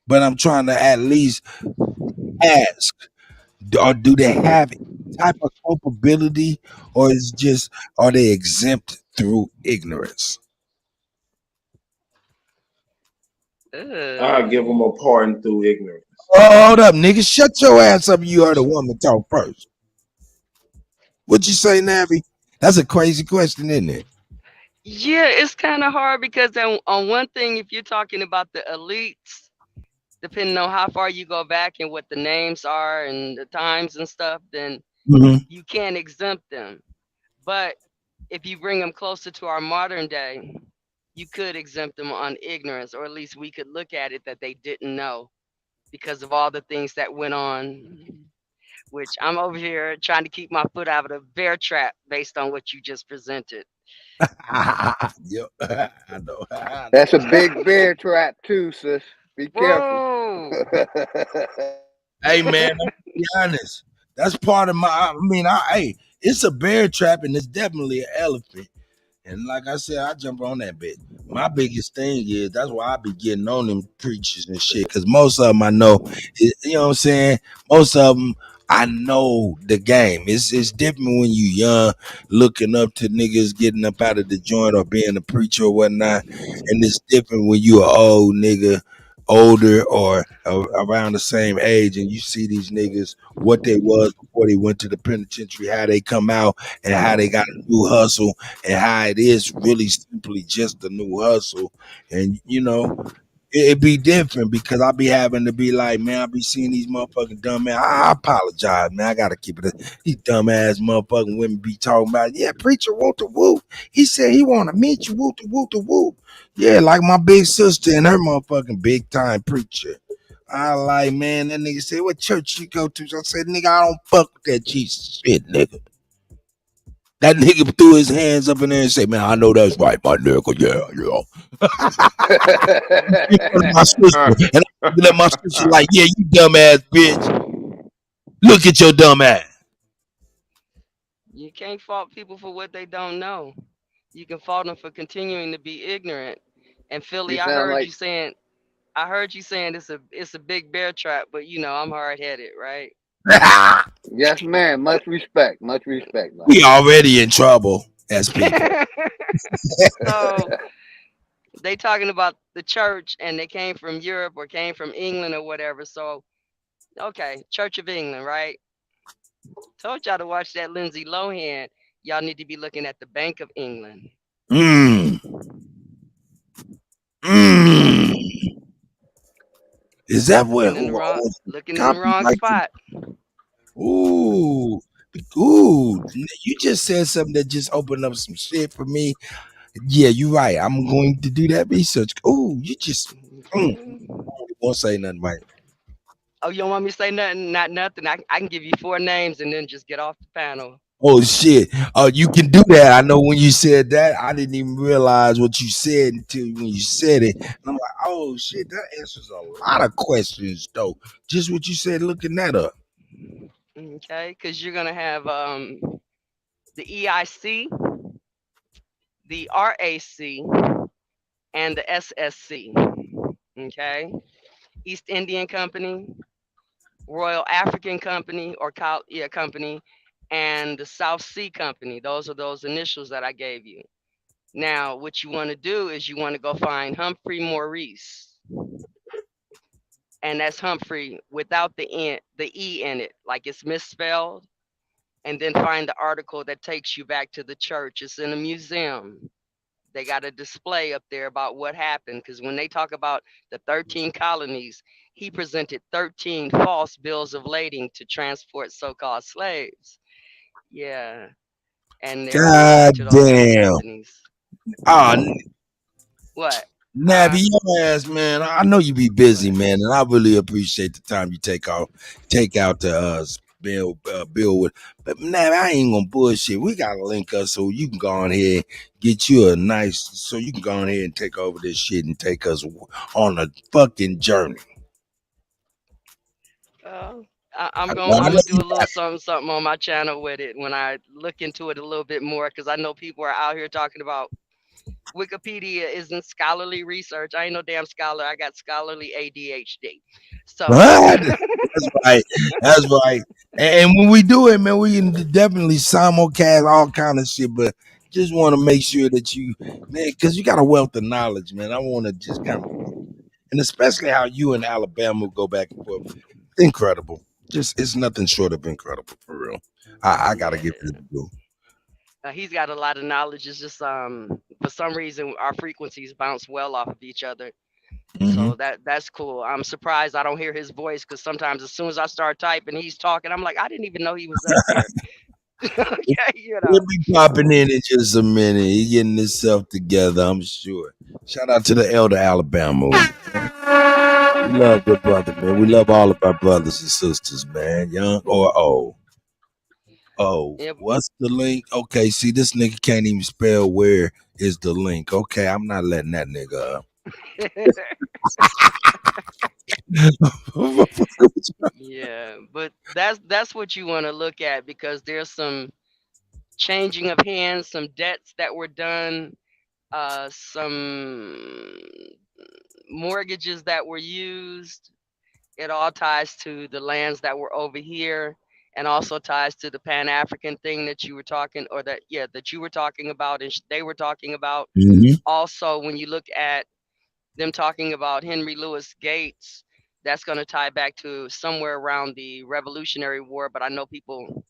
But I'm trying to at least ask, or do they have any type of culpability, or is just are they exempt through ignorance? I give them a pardon through ignorance. Hold up, nigga. Shut your ass up. You heard a woman talk first. What'd you say, Navi? That's a crazy question, isn't it? Yeah, it's kind of hard because on one thing, if you're talking about the elites, depending on how far you go back and what the names are and the times and stuff, then Mhm. you can't exempt them. But if you bring them closer to our modern day, you could exempt them on ignorance, or at least we could look at it that they didn't know because of all the things that went on. Which I'm over here trying to keep my foot out of the bear trap based on what you just presented. Yep. I know. I That's a know. big bear trap too, sis. Be careful. Whoa! Hey man, I'm gonna be honest. That's part of my. Hey, it's a bear trap and it's definitely an elephant. And like I said, I jump on that bit. My biggest thing is that's why I be getting on them preachers and shit. Cause most of them I know, you know what I'm saying? Most of them I know the game. It's different when you young, looking up to niggas getting up out of the joint or being a preacher or whatnot. And it's different when you an old nigga, older or around the same age, and you see these niggas what they was before they went to the penitentiary, how they come out, and how they got a new hustle, and how it is really simply just a new hustle. And you know, it be different because I be having to be like, man, I be seeing these motherfucking dumb man. I apologize, man. I gotta keep it. These dumb ass motherfucking women be talking about, yeah, preacher whoop the whoop. He said he want to meet you, whoop the whoop the whoop. Yeah, like my big sister and her motherfucking big time preacher. I like, man, that nigga said, what church you go to? So I said, nigga, I don't fuck with that Jesus shit, nigga. That nigga threw his hands up in there and said, man, I know that's right, my nigga. Yeah, in front of my sister. And I'm looking at my sister like, yeah, you dumbass bitch. Look at your dumb ass. You can't fault people for what they don't know. You can fault them for continuing to be ignorant. And You Philly, sound like I heard you saying it's a big bear trap, but you know I'm hard headed, right? yes, man. Much respect. Much respect, man. We already in trouble as people. So they talking about the church and they came from Europe or came from England or whatever. So okay, Church of England, right? Told y'all to watch that Lindsay Lohan. Y'all need to be looking at the Bank of England. Mm. Mm. Is that what? Looking in the wrong Copyright? spot. Ooh. Ooh. You just said something that just opened up some shit for me. Yeah, you're right. I'm going to do that research. Ooh, you just I won't say nothing, Mike. Oh, you don't want me to say nothing? Not nothing. I can give you 4 names and then just get off the panel. Oh shit. Oh, you can do that. I know when you said that, I didn't even realize what you said until when you said it. And I'm like, oh shit, that answers a lot of questions though. Just what you said, looking that up. Okay, because you're gonna have the EIC, the RAC, and the SSC. Okay, East Indian Company, Royal African Company or Company, and the South Sea Company. Those are those initials that I gave you. Now, what you want to do is you want to go find Humphrey Maurice, and that's Humphrey without the E in it, like it's misspelled. And then find the article that takes you back to the church. It's in a museum. They got a display up there about what happened, because when they talk about the 13 colonies, he presented 13 false bills of lading to transport so-called slaves. Yeah, and they're all God tied to those other damn. companies. Ah, What? Nabby, your ass, man. I know you be busy, man, and I really appreciate the time you take out to build with. But Nabby, I ain't gonna bullshit. We gotta link up so you can go on here, get you a nice, so you can go on here and take over this shit and take us on a fucking journey. I'm I gonna know do you a little got something on my channel with it when I look into it a little bit more, because I know people are out here talking about Wikipedia isn't scholarly research. I ain't no damn scholar. I got scholarly ADHD. So what? That's right. That's right. And when we do it, man, we can definitely simulcast all kind of shit. But just want to make sure that you, man, because you got a wealth of knowledge, man. I want to just kind of And especially how you and Alabama go back and forth. Incredible. Just it's nothing short of incredible for real. I gotta give it a go. He's got a lot of knowledge. It's just for some reason our frequencies bounce well off of each other. Mm-hmm. So that's cool. I'm surprised I don't hear his voice because sometimes as soon as I start typing, he's talking. I'm like, I didn't even know he was up there. Okay, you know. He'll be popping in just a minute. He getting himself together, I'm sure. Shout out to the Elder Alabama. We love good brother, man. We love all of our brothers and sisters, man, young or old. Oh, Yep. what's the link? Okay, see, this nigga can't even spell where is the link. Okay, I'm not letting that nigga up. Yeah, but that's what you want to look at because there's some changing of hands, some debts that were done, some mortgages that were used. It all ties to the lands that were over here and also ties to the Pan-African thing that you were talking or that you were talking about and they were talking about. Mm-hmm. Also, when you look at them talking about Henry Louis Gates, that's going to tie back to somewhere around the Revolutionary War, but I know people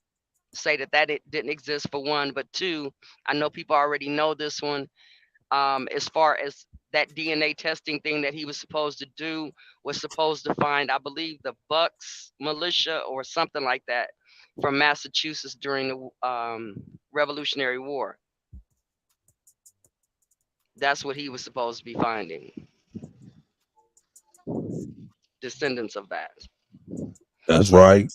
say that it didn't exist for one, but two, I know people already know this one. As far as that DNA testing thing that he was supposed to do was supposed to find, I believe, the Bucks militia or something like that from Massachusetts during the Revolutionary War. That's what he was supposed to be finding. Descendants of that. That's right.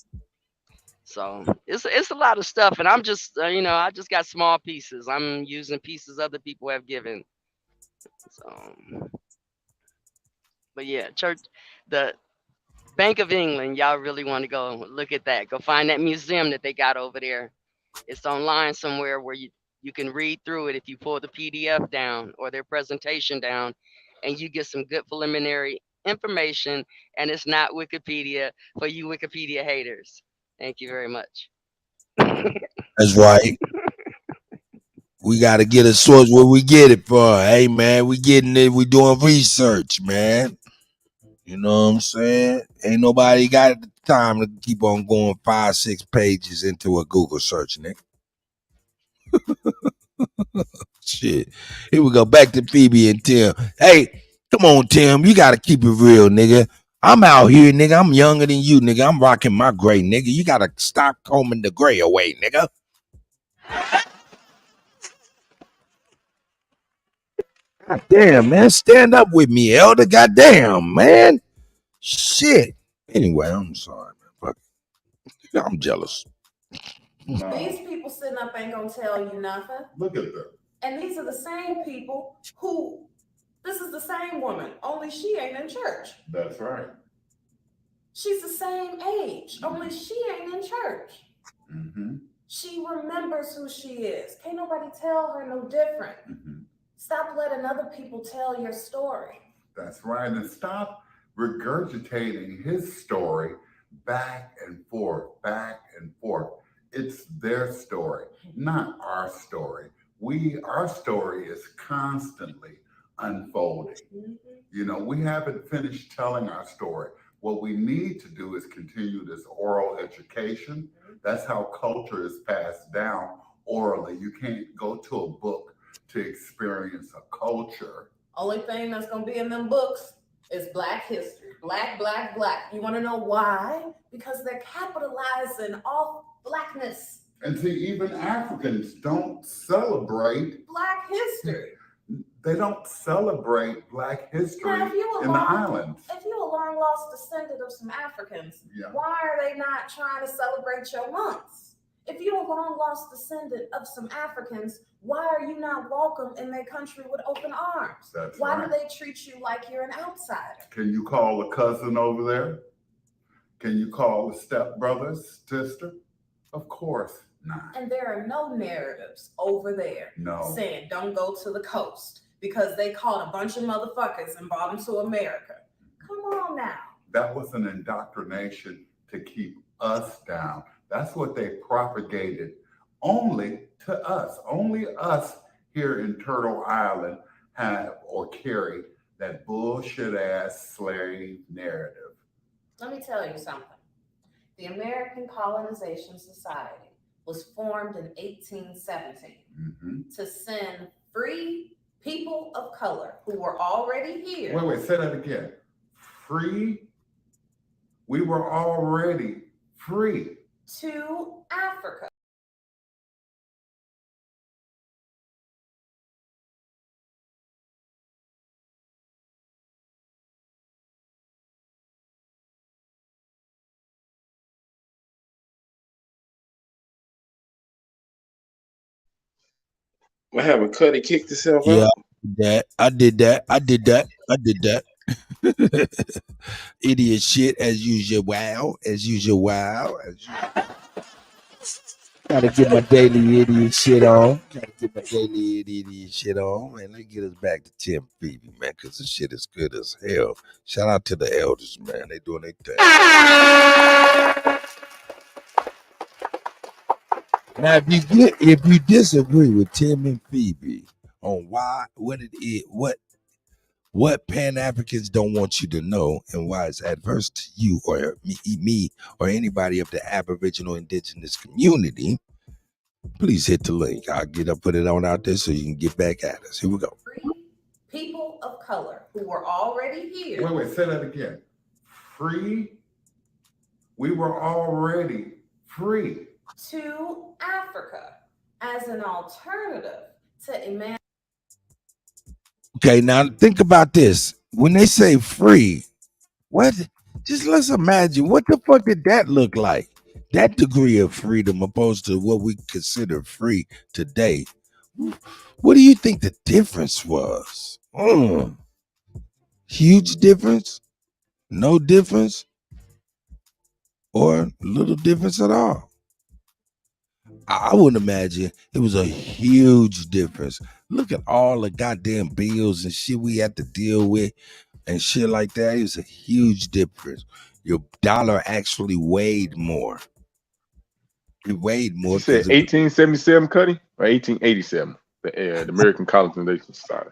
So it's a lot of stuff, and I'm just I just got small pieces. I'm using pieces other people have given. So, but yeah, church, the Bank of England, y'all really want to go look at that. Go find that museum that they got over there. It's online somewhere where you can read through it if you pull the PDF down or their presentation down, and you get some good preliminary information. And it's not Wikipedia for you Wikipedia haters. Thank you very much. That's right. We got to get a source where we get it from. Hey, man, we getting it. We doing research, man. You know what I'm saying? Ain't nobody got the time to keep on going 5-6 pages into a Google search, nigga. Shit. Here we go. Back to Phoebe and Tim. Hey, come on, Tim. You got to keep it real, nigga. I'm out here, nigga. I'm younger than you, nigga. I'm rocking my gray, nigga. You got to stop combing the gray away, nigga. God damn, man. Stand up with me, Elder. Goddamn, man. Shit. Anyway, I'm sorry, man. Fuck. I'm jealous. These people sitting up ain't gonna tell you nothing. Look at that. And these are the same people who, this is the same woman, only she ain't in church. That's right. She's the same age, only she ain't in church. Mm-hmm. She remembers who she is. Can't nobody tell her no different. Mm-hmm. Stop letting other people tell your story. That's right. And stop regurgitating his story back and forth, back and forth. It's their story, not our story. Our story is constantly unfolding. Mm-hmm. You know, we haven't finished telling our story. What we need to do is continue this oral education. That's how culture is passed down orally. You can't go to a book to experience a culture. Only thing that's gonna be in them books is Black history. Black, black, black. You wanna know why? Because they're capitalizing off Blackness. And see, even Africans don't celebrate Black history. They don't celebrate Black history now, in the islands. If you're a long lost descendant of some Africans, why are they not trying to celebrate your months? If you're a long lost descendant of some Africans, why are you not welcome in their country with open arms? That's why right. do they treat you like you're an outsider? Can you call a cousin over there? Can you call a stepbrother, sister? Of course not. And there are no narratives over there saying don't go to the coast because they caught a bunch of motherfuckers and brought them to America. Come on now. That was an indoctrination to keep us down. That's what they propagated only to us. Only us here in Turtle Island have or carry that bullshit ass slave narrative. Let me tell you something. The American Colonization Society was formed in 1817 to send free people of color who were already here. Wait, say that again. Free? We were already free. To Africa. What happened? Kutty kicked himself Yeah, out? I did that. Idiot shit as usual. Wow, as usual. Wow, as usual. Gotta get my daily idiot shit on. Man, let's get us back to Tim Phoebe, man, because this shit is good as hell. Shout out to the elders, man. They doing their thing. Now, if you disagree with Tim and Phoebe on what Pan Africans don't want you to know and why it's adverse to you or me or anybody of the Aboriginal Indigenous community, please hit the link. I'll put it on out there so you can get back at us. Here we go. Free people of color who were already here. Wait, say that again. Free? We were already free. To Africa as an alternative to emancipation. Okay, now think about this. When they say free, what? Just let's imagine what the fuck did that look like? That degree of freedom opposed to what we consider free today. What do you think the difference was? Huge difference? No difference? Or little difference at all? I wouldn't imagine it was a huge difference. Look at all the goddamn bills and shit we had to deal with and shit like that. It was a huge difference. Your dollar actually weighed more. It weighed more. You said 1877, Kutty, or 1887? The American Colonization Society.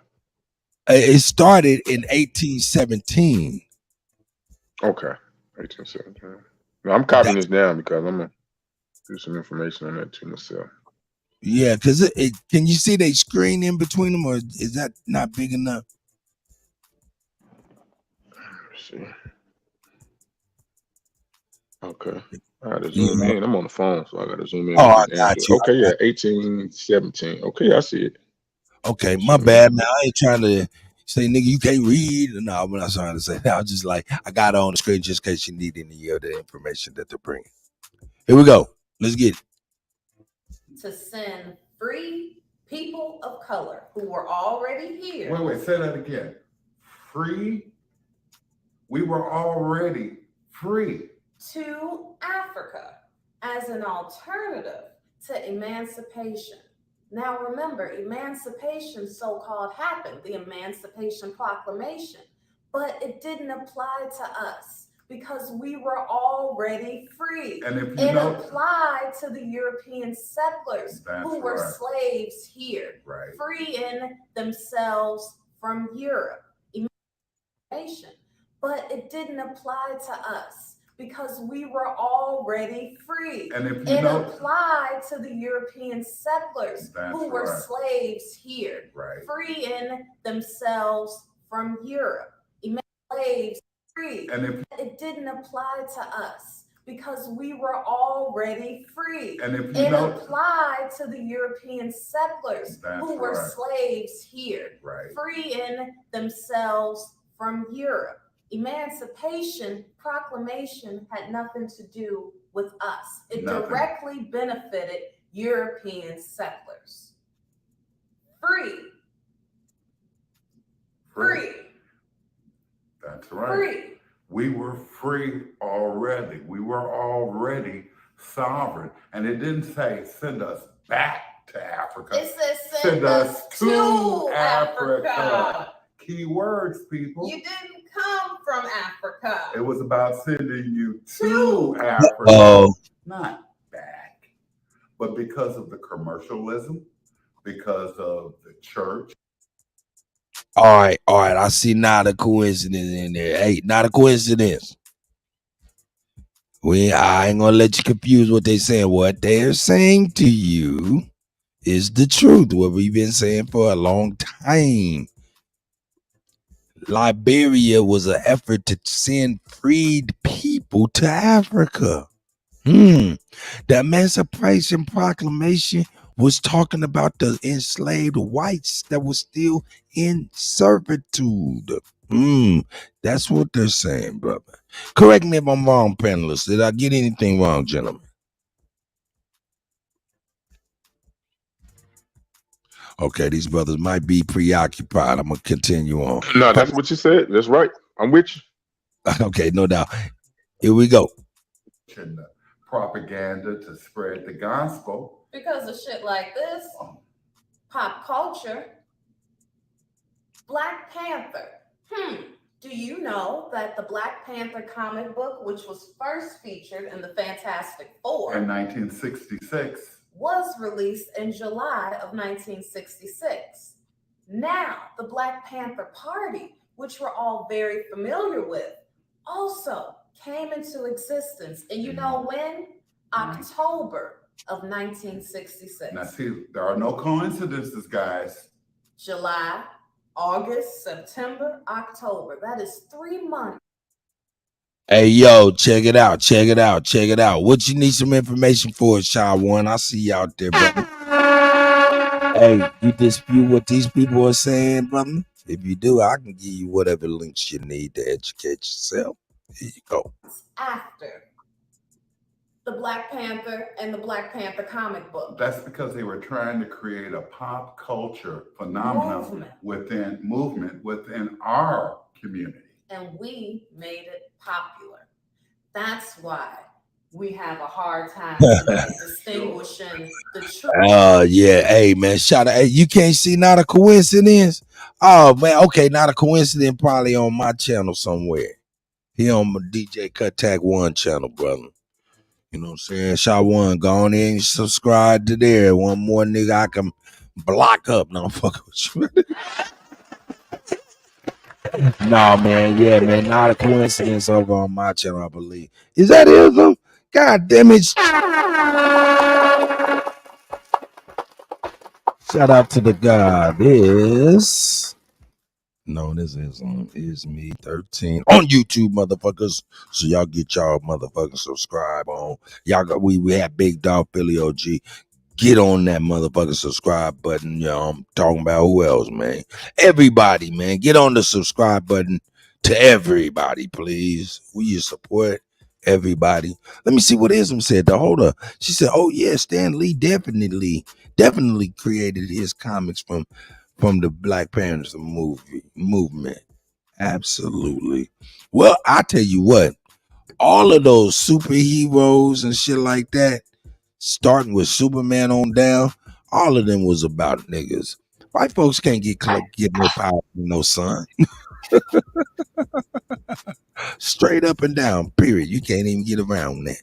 It started in 1817. Okay, 1817. No, I'm copying this down because I'm gonna do some information on that too myself. Yeah, because can you see they screen in between them, or is that not big enough? Let's see. Okay. I gotta zoom in. I'm on the phone, so I gotta zoom in. Oh, I got you. Okay, yeah, 1817. Okay, I see it. Okay, my bad, man. I ain't trying to say, nigga, you can't read. No, I'm not trying to say that. I was just like, I got it on the screen just in case you need any of the information that they're bringing. Here we go. Let's get it. To send free people of color who were already here. Wait, say that again. Free? We were already free. To Africa as an alternative to emancipation. Now remember, emancipation so-called happened, the Emancipation Proclamation, but it didn't apply to us because we were already free. And if it applied to the European settlers who were slaves here, freeing themselves from Europe. Emancipation, but it didn't apply to us because we were already free. And if it applied to the European settlers who were slaves here, freeing themselves from Europe. Slaves free. And if it didn't apply to us because we were already free. And if it applied to the European settlers who were slaves here, freeing themselves from Europe. Emancipation Proclamation had nothing to do with us. It directly benefited European settlers. Free. That's right. Free. We were free already. We were already sovereign. And it didn't say send us back to Africa. It says send us to Africa. Key words, people. You didn't come from Africa. It was about sending you to Africa. Not back. But because of the commercialism, because of the church, All right. I see not a coincidence in there. Hey, not a coincidence. I ain't gonna let you confuse what they saying. What they're saying to you is the truth. What we've been saying for a long time. Liberia was an effort to send freed people to Africa. The Emancipation Proclamation was talking about the enslaved whites that were still in servitude. That's what they're saying, brother. Correct me if I'm wrong, panelists. Did I get anything wrong, gentlemen? Okay, these brothers might be preoccupied. I'm gonna continue on. No, that's what you said. That's right. I'm with you. Okay, no doubt. Here we go. Propaganda to spread the gospel. Because of shit like this, pop culture, Black Panther. Do you know that the Black Panther comic book, which was first featured in the Fantastic Four in 1966, was released in July of 1966? Now, the Black Panther Party, which we're all very familiar with, also came into existence. And you know when? October of 1966. Now, see, there are no coincidences, guys. July, August, September, October. That is 3 months. Hey, yo, check it out. What you need some information for, Shy One? I see you out there, brother. Hey, you dispute what these people are saying, brother? If you do, I can give you whatever links you need to educate yourself. Here you go. After the Black Panther and the Black Panther comic book. That's because they were trying to create a pop culture phenomenon movement within our community. And we made it popular. That's why we have a hard time distinguishing the truth. Yeah. Hey, man, shout out. Hey, you can't see not a coincidence? Oh, man. Okay, not a coincidence. Probably on my channel somewhere. He on my DJ Kuttack 1 channel, brother. You know what I'm saying? Shot One, go on in and subscribe to there. One more nigga I can block up. No, I'm fucking with you. Nah, man. Yeah, man. Not a coincidence over on my channel, I believe. Is that ism? God damn it. Shout out to the guy. This is me 13 on YouTube, motherfuckers. So y'all get y'all motherfucking subscribe on. Y'all got we have Big Dog Philly OG. Get on that motherfucking subscribe button. Yo, I'm talking about who else, man. Everybody, man. Get on the subscribe button to everybody, please. We you support everybody. Let me see what Ism said. The holder. She said, oh yeah, Stan Lee definitely created his comics from the Black Panther movement. Absolutely. Well, I tell you what, all of those superheroes and shit like that, starting with Superman on down, all of them was about niggas. White folks can't get no power from no son. Straight up and down, period. You can't even get around that.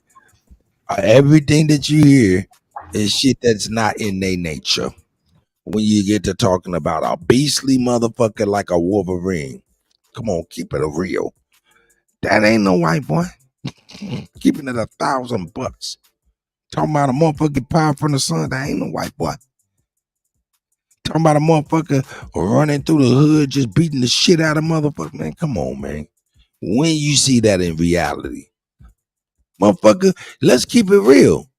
Everything that you hear is shit that's not in their nature. When you get to talking about a beastly motherfucker like a Wolverine, come on, keep it real. That ain't no white boy. Keeping it $1,000. Talking about a motherfucking power from the sun, that ain't no white boy. Talking about a motherfucker running through the hood, just beating the shit out of motherfucker, man. Come on, man. When you see that in reality, motherfucker, let's keep it real.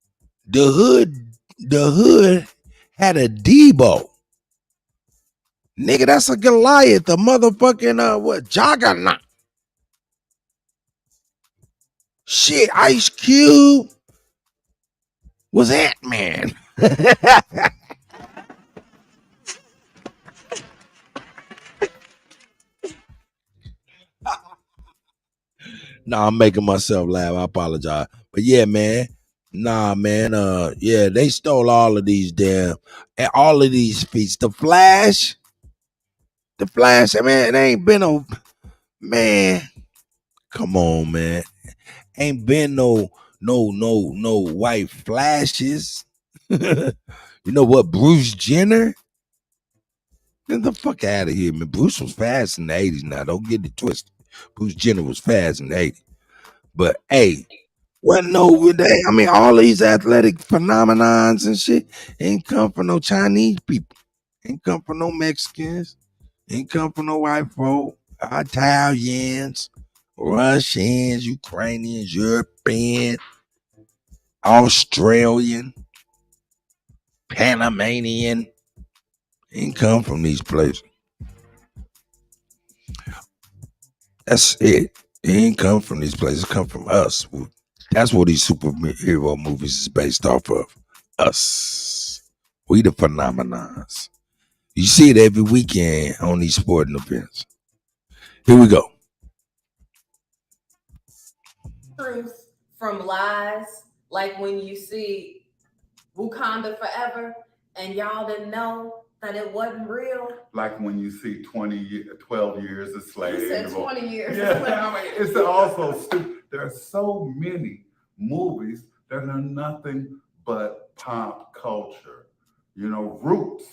The hood had a Debo. Nigga, that's a Goliath, a motherfucking juggernaut. Shit, Ice Cube was Ant-Man. Nah, I'm making myself laugh. I apologize. But yeah, man. Nah, man. Yeah, they stole all of these all of these feats. The Flash, I mean, it ain't been no, man. Come on, man. Ain't been no white flashes. You know what? Bruce Jenner? Get the fuck out of here, man. Bruce was fast in the 80s now. Don't get it twisted. Bruce Jenner was fast in the 80s. But hey, wasn't no day. I mean, all these athletic phenomenons and shit ain't come from no Chinese people. Ain't come from no Mexicans. Ain't come from no white folk. Italians, Russians, Ukrainians, European, Australian, Panamanian. Ain't come from these places. That's it. It ain't come from these places. It come from us. That's what these superhero movies is based off of. Us. We the phenomenons. You see it every weekend on these sporting events. Here we go. Truth from lies, like when you see Wakanda Forever and y'all didn't know that it wasn't real. Like when you see 12 years a slave. You said 20 years. Yeah, I mean, it's also stupid. There are so many movies that are nothing but pop culture. You know, Roots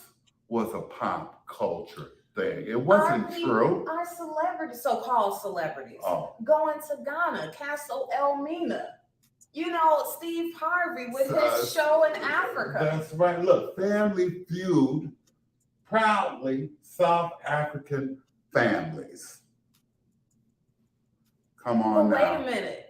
was a pop culture thing. It wasn't true. Our celebrities, so-called celebrities, going to Ghana, Castle Elmina. You know, Steve Harvey with his show in Africa. That's right. Look, Family Feud, proudly South African families. Come on now. Wait a minute.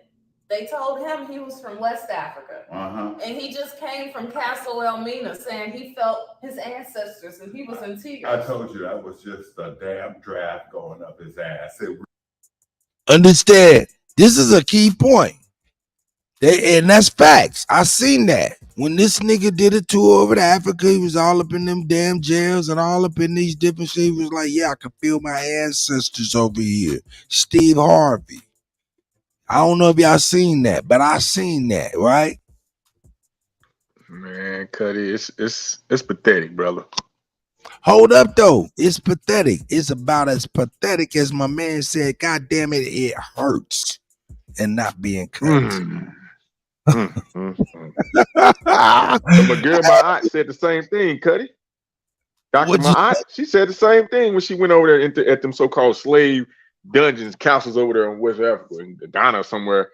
They told him he was from West Africa. And he just came from Castle Elmina saying he felt his ancestors and he was in tears. I told you that was just a damn draft going up his ass. Understand, this is a key point. And that's facts. I seen that. When this nigga did a tour over to Africa, he was all up in them damn jails and all up in these different shit. He was like, yeah, I can feel my ancestors over here. Steve Harvey. I don't know if y'all seen that, but I seen that, right? Man, Kutty, it's pathetic, brother. Hold up, though. It's pathetic. It's about as pathetic as my man said. God damn it, it hurts. And not being cut. But my girl, my aunt said the same thing, Kutty. Dr. My aunt, she said the same thing when she went over there at them so-called slave dungeons, castles over there in West Africa, in Ghana somewhere.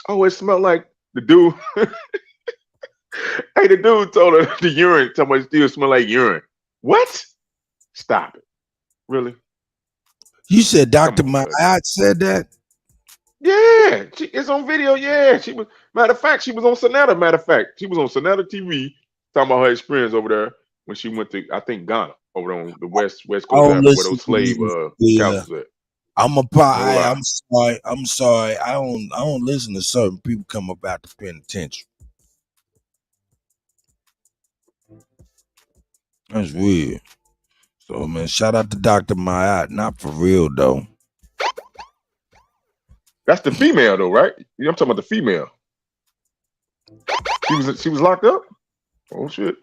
Oh, it smelled like the dude. Hey, the dude told her the urine, somebody still smell like urine. What? Stop it. Really? You said Dr. Mayat said that? Yeah, it's on video. Yeah, she was. Matter of fact, she was on Sonata. Matter of fact, she was on Sonata TV talking about her experience over there when she went to, I think, Ghana, over there on the west coast of Africa, where those slave castles at. I'm sorry. I don't listen to certain people come about the penitentiary. That's weird. So man, shout out to Dr. Mayat. Not for real though. That's the female though, right? I'm talking about the female. She was locked up? Oh shit.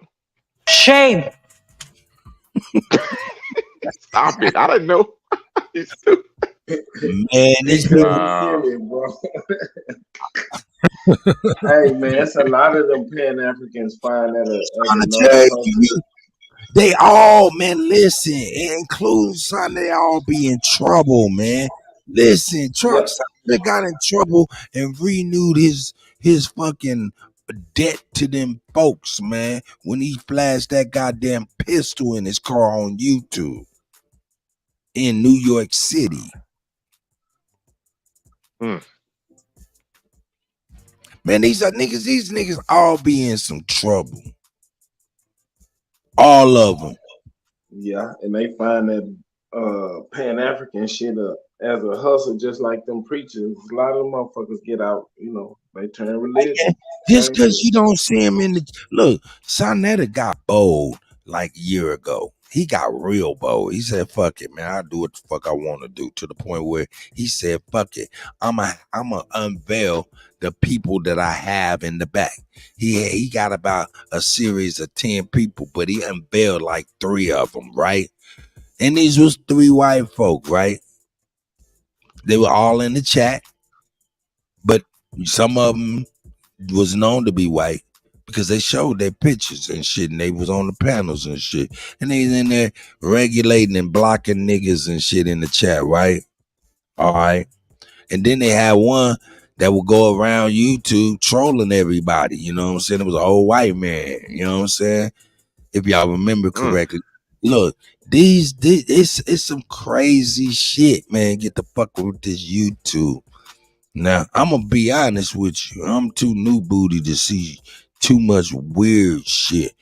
Shame. Stop it. I didn't know. He's stupid. Man, this Hey man, it's a lot of them Pan-Africans find that they all, man, listen, including son, they all be in trouble, man. Listen, Trump they got in trouble and renewed his fucking debt to them folks, man, when he flashed that goddamn pistol in his car on YouTube in New York City. Man, these niggas all be in some trouble. All of them. Yeah, and they find that Pan-African shit as a hustle, just like them preachers. A lot of them motherfuckers get out, they turn religion. Just because you don't see him in the look, Sonetta got bold like a year ago. He got real bold. He said, fuck it, man. I'll do what the fuck I want to do, to the point where he said, fuck it. I'ma unveil the people that I have in the back. He got about a series of 10 people, but he unveiled like 3 of them, right? And these was 3 white folk, right? They were all in the chat, but some of them was known to be white, because they showed their pictures and shit, and they was on the panels and shit, and they was in there regulating and blocking niggas and shit in the chat, right? All right. And then they had one that would go around YouTube trolling everybody. You know what I'm saying? It was an old white man. You know what I'm saying? If y'all remember correctly. Look, it's some crazy shit, man. Get the fuck with this YouTube. Now, I'm gonna be honest with you. I'm too new booty to see too much weird shit.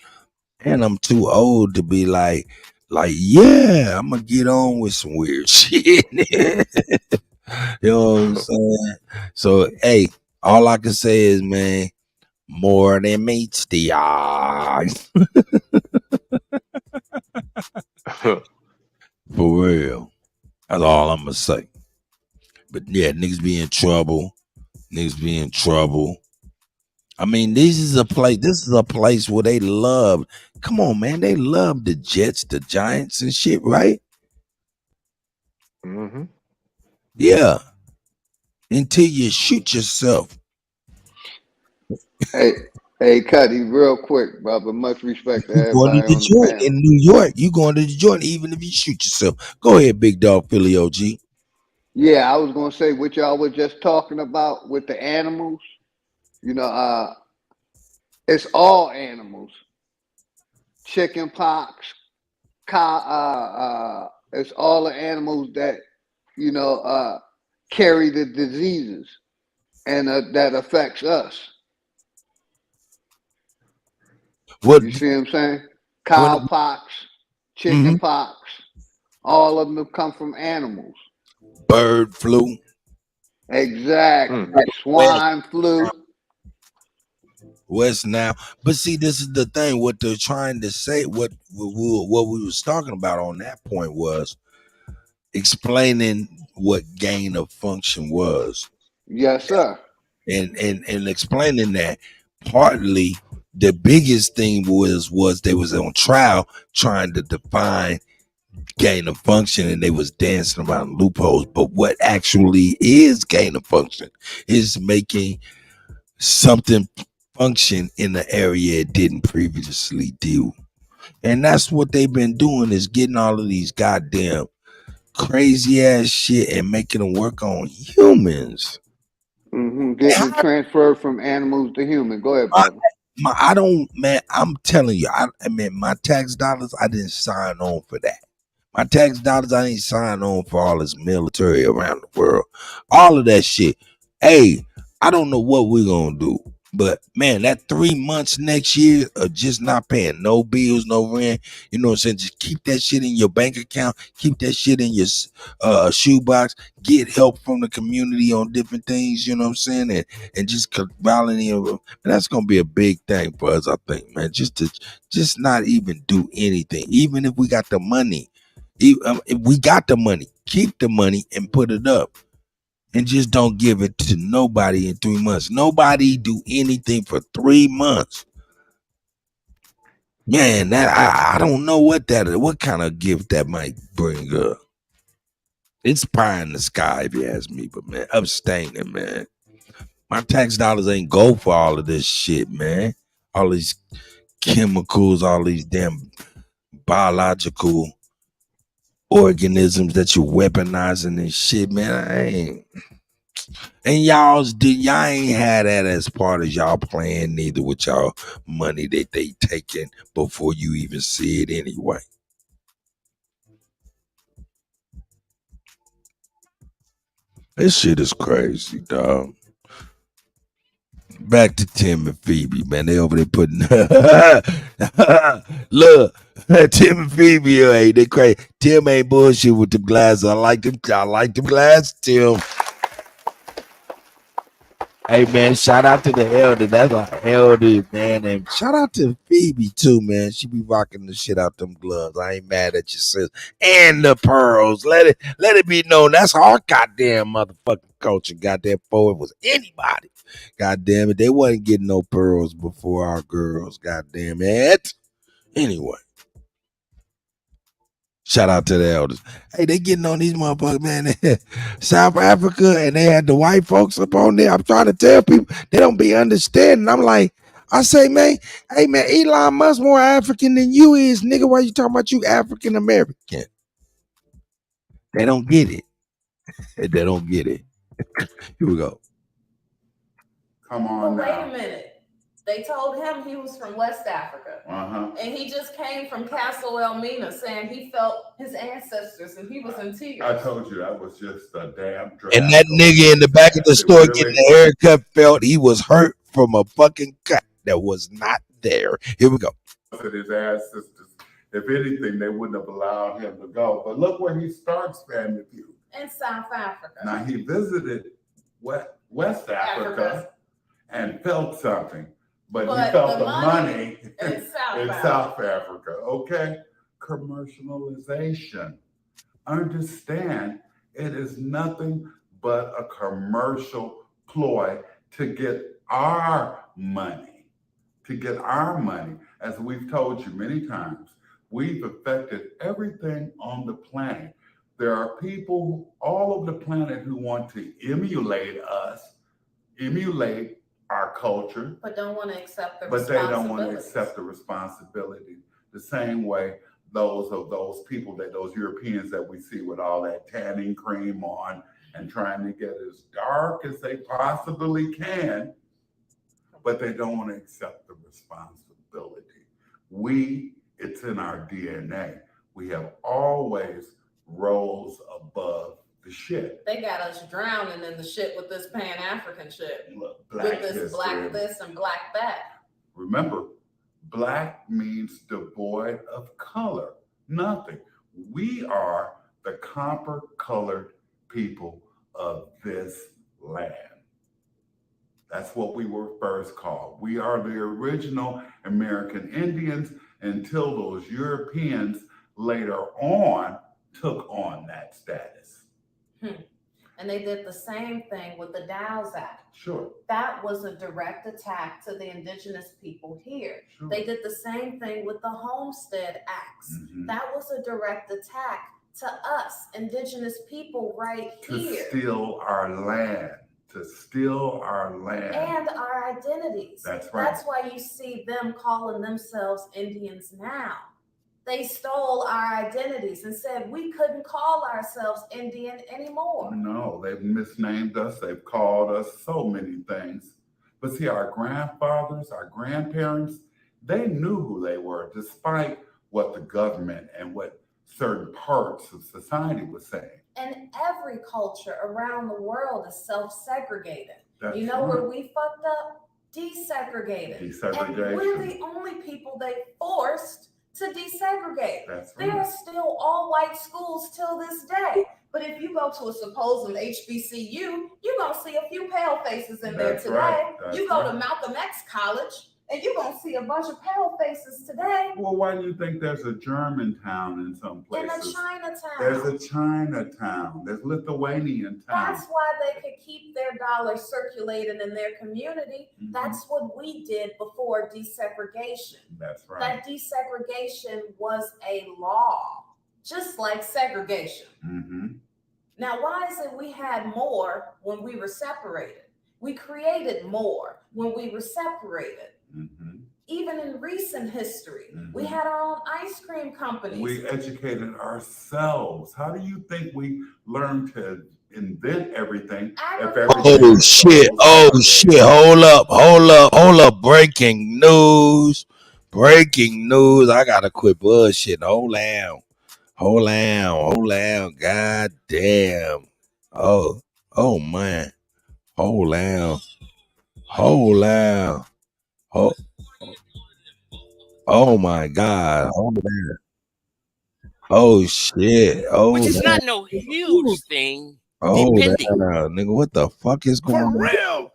And I'm too old to be like, yeah, I'm gonna get on with some weird shit. You know what I'm saying? So, hey, all I can say is, man, more than meets the eye. For real. That's all I'm gonna say. But yeah, niggas be in trouble. Niggas be in trouble. I mean, this is a place where they love. Come on, man. They love the Jets, the Giants, and shit, right? Mm-hmm. Yeah. Until you shoot yourself. Hey, Kutty, real quick, brother. Much respect to You going to everybody on the Detroit panel. in New York. You going to Detroit even if you shoot yourself. Go ahead, big dog Philly OG. Yeah, I was gonna say what y'all were just talking about with the animals. You know, it's all animals. Chicken pox, cow. It's all the animals that carry the diseases, and that affects us. What you see what I'm saying? Cow pox, chicken pox, all of them come from animals. Bird flu. Exactly. Swine flu. West now. But see, this is the thing. What they're trying to say, what we was talking about on that point was explaining what gain of function was. Yes, sir. And explaining that partly the biggest thing was they was on trial trying to define gain of function, and they was dancing around loopholes. But what actually is gain of function is making something function in the area it didn't previously do. And that's what they've been doing, is getting all of these goddamn crazy ass shit and making them work on humans. Getting it transferred from animals to human. Go ahead, brother. I'm telling you, I mean, my tax dollars, I didn't sign on for that. My tax dollars, I didn't sign on for all this military around the world. All of that shit. Hey, I don't know what we're going to do. But, man, that 3 months next year of just not paying no bills, no rent, you know what I'm saying? Just keep that shit in your bank account. Keep that shit in your shoebox. Get help from the community on different things, you know what I'm saying? And just and that's going to be a big thing for us, I think, man. Just not even do anything. Even if we got the money. If we got the money, keep the money and put it up. And just don't give it to nobody in 3 months. Nobody do anything for 3 months. Man, that I don't know what kind of gift that might bring up. It's pie in the sky, if you ask me, but man, abstaining, man. My tax dollars ain't go for all of this shit, man. All these chemicals, all these damn biological organisms that you're weaponizing and shit, man. I ain't. And y'all ain't had that as part of y'all plan neither with y'all money that they taking before you even see it anyway. This shit is crazy, dog. Back to Tim and Phoebe, man. They over there putting look, Tim and Phoebe, hey, they crazy. Tim ain't bullshit with them glasses. I like them glasses, Tim. Hey man, shout out to the elder. That's an elder, man. And shout out to Phoebe too, man. She be rocking the shit out them gloves. I ain't mad at you, sis. And the pearls. Let it be known. That's our goddamn motherfucking culture. Goddamn, for it was anybody. Goddamn it. They wasn't getting no pearls before our girls. Goddamn it. Anyway. Shout out to the elders. Hey, they getting on these motherfuckers, man. South Africa, and they had the white folks up on there. I'm trying to tell people, they don't be understanding. I'm like, I say, man, hey man, Elon Musk more African than you is, nigga. Why you talking about you African American? They don't get it. They don't get it. Here we go. Come on But now. wait a minute. They told him he was from West Africa. And he just came from Castle Elmina saying he felt his ancestors and he was in tears. I told you that was just a damn draft. And that nigga in the back of the store getting the haircut felt he was hurt from a fucking cut that was not there. Here we go. His ancestors, if anything, they wouldn't have allowed him to go. But look where he starts, Family Feud. In South Africa. Now he visited West Africa and felt something. But he felt the money in South Africa. Okay? Commercialization. Understand, it is nothing but a commercial ploy to get our money. To get our money. As we've told you many times, we've affected everything on the planet. There are people all over the planet who want to emulate us, emulate our culture, but don't want to accept the but responsibility. they don't want to accept the responsibility. The same way those people, those Europeans that we see with all that tanning cream on and trying to get as dark as they possibly can, but they don't want to accept the responsibility. It's in our DNA. We have always rose above the shit. They got us drowning in the shit with this Pan-African shit. Black with this black this and black that. Remember, black means devoid of color. Nothing. We are the copper-colored people of this land. That's what we were first called. We are the original American Indians until those Europeans later on took on that status. And they did the same thing with the Dow's Act. Sure. That was a direct attack to the indigenous people here. Sure. They did the same thing with the Homestead Acts. That was a direct attack to us, indigenous people right here. To steal our land. To steal our land. And our identities. That's right. That's why you see them calling themselves Indians now. They stole our identities and said we couldn't call ourselves Indian anymore. No, they've misnamed us. They've called us so many things. But see, our grandfathers, our grandparents, they knew who they were, despite what the government and what certain parts of society was saying. And every culture around the world is self-segregated. That's you know right. where we fucked up? Desegregated. Desegregation. And we're the only people they forced to desegregate. That's right. There are still all white schools till this day. But if you go to a supposed HBCU, you're going to see a few pale faces in there today. Right. That's you go right. to Malcolm X College, and you're going to see a bunch of pale faces today. Well, why do you think there's a Germantown in some places? In a Chinatown. There's a Chinatown. There's Lithuanian town. That's why they could keep their dollar circulating in their community. That's what we did before desegregation. That's right. That desegregation was a law, just like segregation. Now, why is it we had more when we were separated? We created more when we were separated. Even in recent history, we had our own ice cream companies. We educated ourselves. How do you think we learned to invent everything? Oh shit! Oh shit! Hold up! Breaking news! Breaking news! I gotta quit bullshit. Hold on! God damn! Oh man! Hold on! Oh my God! Hold on! Oh shit! Which is not no huge thing. Oh depending. nigga, what the fuck is going on? real.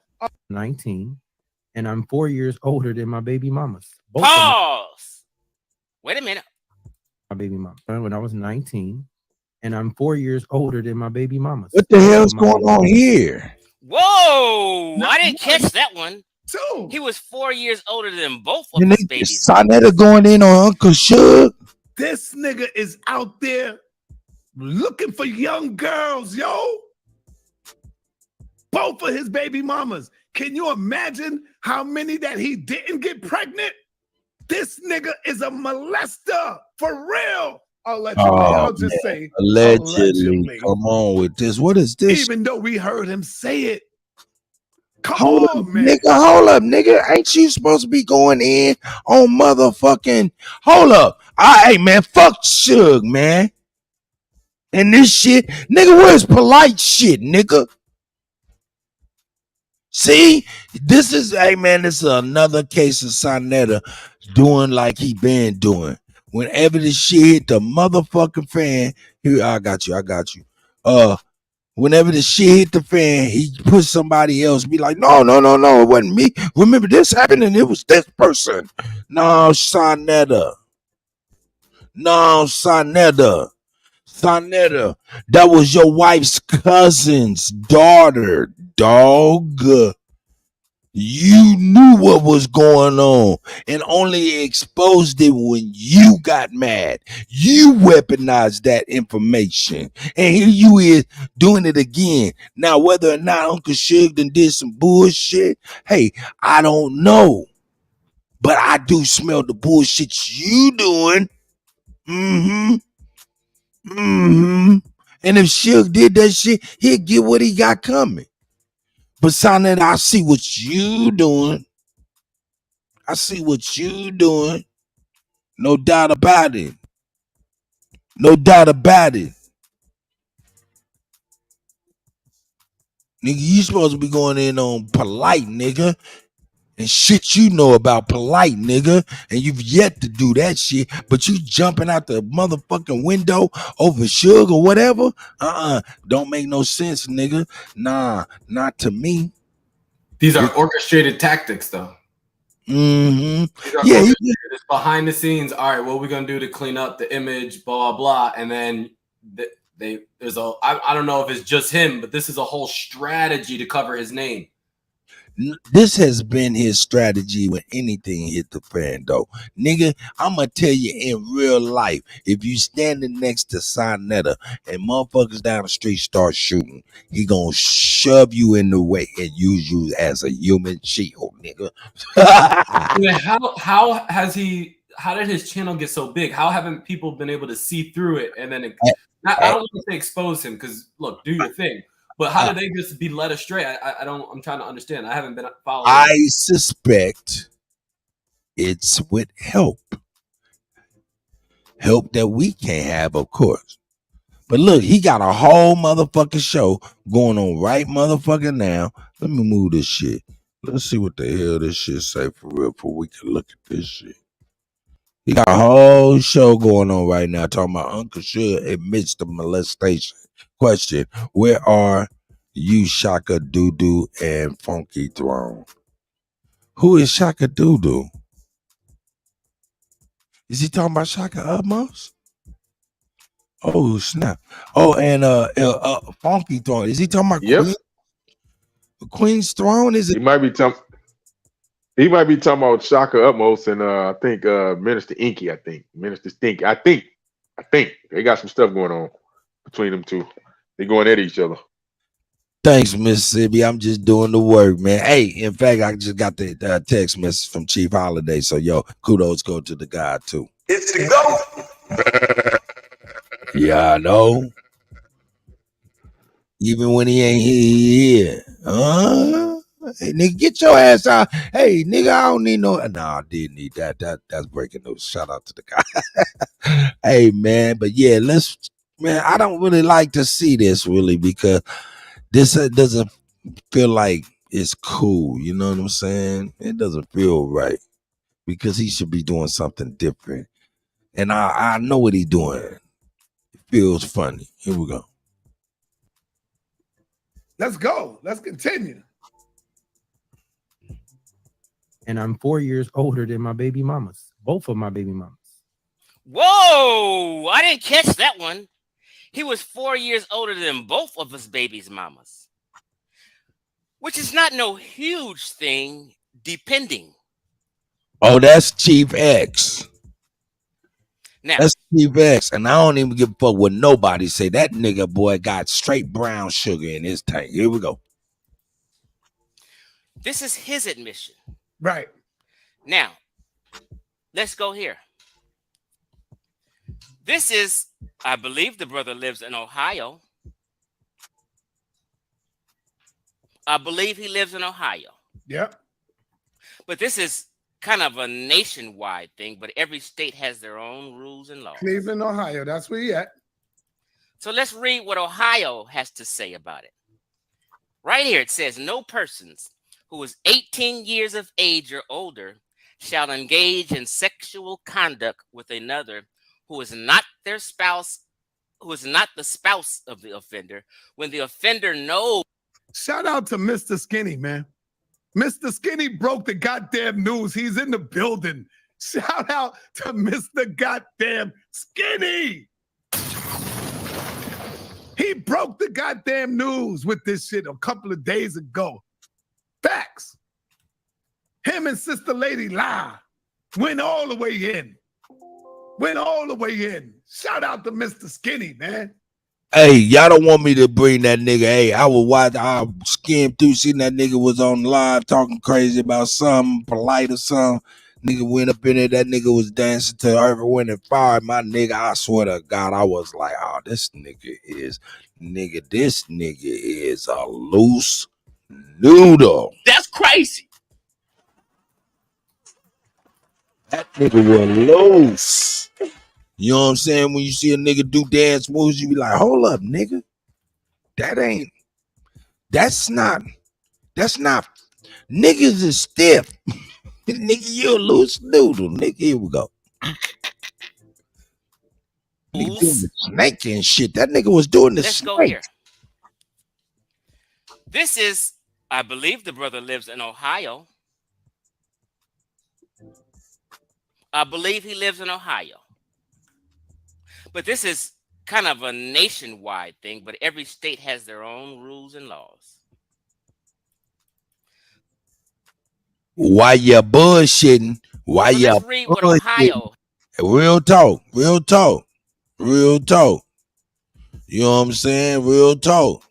19, and I'm 4 years older than my baby mamas. Both of them. Pause. Wait a minute. My baby mama when I was 19, and I'm 4 years older than my baby mamas. What the hell's going on here? Whoa! I didn't catch that one. He was 4 years older than both of You his nigga, babies. Sonetta going in on Uncle Suge. This nigga is out there looking for young girls, yo. both of his baby mamas. Can you imagine how many that he didn't get pregnant? This nigga is a molester for real. Allegedly, I'll just say allegedly. Come on with this. What is this? Even though we heard him say it. Hold up, nigga. Ain't you supposed to be going in on motherfucking? Hold up. Hey, man, fuck Suge, man. And this shit, nigga, where's polite shit, nigga? See, this is, hey, man, this is another case of Sonetta doing like he been doing. Whenever the shit hit the motherfucking fan, here, I got you. Whenever the shit hit the fan, he put somebody else, be like, no, it wasn't me. Remember this happened and it was this person. No, Sonetta. Sonetta, that was your wife's cousin's daughter, dog. You knew what was going on and only exposed it when you got mad. You weaponized that information. And here you is doing it again. Now, whether or not Uncle Suge done did some bullshit, hey, I don't know. But I do smell the bullshit you doing. And if Suge did that shit, he'll get what he got coming. But Sonnet, I see what you doing. No doubt about it. Nigga, you supposed to be going in on polite, nigga. And shit you know about polite, nigga. And you've yet to do that shit. But you jumping out the motherfucking window over Suge or whatever? Don't make no sense, nigga. Nah, not to me. These are orchestrated tactics, though. Yeah, it's behind the scenes. All right, what are we gonna do to clean up the image? Blah blah, and then there's a. I don't know if it's just him, but this is a whole strategy to cover his name. This has been his strategy when anything hit the fan, though. Nigga, I'm going to tell you in real life, if you standing next to Sonetta and motherfuckers down the street start shooting, he going to shove you in the way and use you as a human shield, nigga. How did his channel get so big? How haven't people been able to see through it? And then I don't want to say expose him because, look, do your thing. But how did they just be led astray? I'm trying to understand. I haven't been following. I suspect it's with help. Help that we can't have, of course. But look, he got a whole motherfucking show going on right motherfucking now. Let me move this shit. Let's see what the hell this shit say for real before we can look at this shit. He got a whole show going on right now talking about Uncle Suge admits to molestation. Question, where are you, Shaka Doodoo and Funky Throne? Who is Shaka Doodoo? Is he talking about Shaka Utmost? Oh, snap. Oh, and Funky Throne. Is he talking about Queen's Throne? Is it? He might be talking about Shaka Utmost and I think Minister Inky, Minister Stinky. I think they got some stuff going on between them two. They're going at each other. Thanks, Mississippi. I'm just doing the work, man. Hey, in fact, I just got the text message from Chief Holiday. So, yo, kudos go to the guy, too. It's the GOAT. Yeah, I know. Even when he ain't here. Hey, nigga, get your ass out. Hey, nigga, I don't need no. No, I did need that. That's breaking news. Shout out to the guy. Hey, man. But, yeah, man, I don't really like to see this, really, because this doesn't feel like it's cool. You know what I'm saying? It doesn't feel right because he should be doing something different. And I know what he's doing. It feels funny. Here we go. Let's go. Let's continue. And I'm 4 years older than my baby mamas. Both of my baby mamas. Whoa! I didn't catch that one. He was 4 years older than both of his baby's mamas. Which is not no huge thing, depending. Oh, that's Chief X. Now, that's Chief X. And I don't even give a fuck what nobody say. That nigga boy got straight brown sugar in his tank. Here we go. This is his admission. Right. Now, let's go here. This is, I believe the brother lives in Ohio. I believe he lives in Ohio. Yep. But this is kind of a nationwide thing, but every state has their own rules and laws. Cleveland, Ohio. That's where he at. So let's read what Ohio has to say about it. Right here it says, no persons who is 18 years of age or older shall engage in sexual conduct with another who is not their spouse, who is not the spouse of the offender, when the offender knows. Shout out to Mr. Skinny, man. Mr. Skinny broke the goddamn news. He's in the building. Shout out to Mr. Goddamn Skinny. He broke the goddamn news with this shit a couple of days ago. Facts. Him and Sister Lady La went all the way in. Went all the way in. Shout out to Mr. Skinny, man. Hey, y'all don't want me to bring that nigga. Hey, I skimmed through, seeing that nigga was on live talking crazy about something polite or something. Nigga went up in there, that nigga was dancing to Earth, Wind and Fire. My nigga, I swear to God, I was like, oh, this nigga is a loose noodle. That's crazy. That nigga was loose. You know what I'm saying? When you see a nigga do dance moves, you be like, hold up, nigga. That's not. Niggas is stiff. Nigga, you a loose noodle. Nigga, here we go. Nigga doing the snake and shit. That nigga was doing the Let's snake. go here. This is, I believe the brother lives in Ohio. I believe he lives in Ohio. But this is kind of a nationwide thing, but every state has their own rules and laws. Why you bullshitting? Why So you let's read what Ohio. Real talk. You know what I'm saying? Real talk.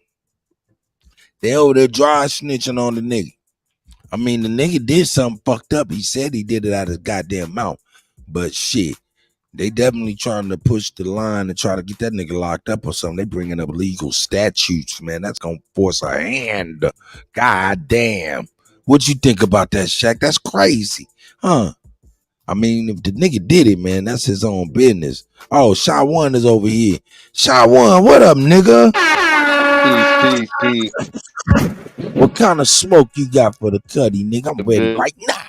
They over there dry snitching on the nigga. I mean, the nigga did something fucked up. He said he did it out of his goddamn mouth. But shit, they definitely trying to push the line and try to get that nigga locked up or something. They bringing up legal statutes, man. That's gonna force a hand. God damn. What you think about that, Shaq? That's crazy, huh? I mean, if the nigga did it, man, that's his own business. Oh, Shy One is over here. Shy One, what up, nigga? Peace. What kind of smoke you got for the Kutty, nigga? I'm ready right now.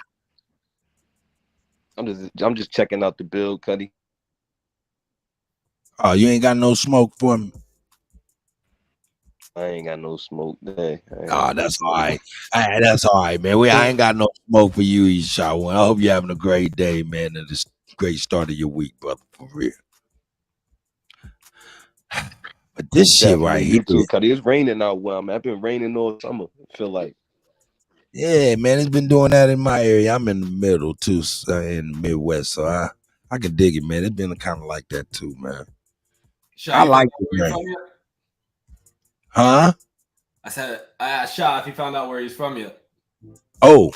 I'm just checking out the build, Kutty. Oh, you ain't got no smoke for me? I ain't got no smoke there. Oh, that's all right. That's all right, man. I ain't got no smoke for you, Shy One. I hope you're having a great day, man, and this great start of your week, brother, for real. But this shit right here, too, Kutty. It's raining out where I'm at. I've been raining all summer. I feel like. Yeah, man, it's been doing that in my area. I'm in the middle too, in the Midwest, so I can dig it, man. It's been kind of like that too, man. I like it, man. Huh? I asked Sha if he found out where he's from yet. Oh,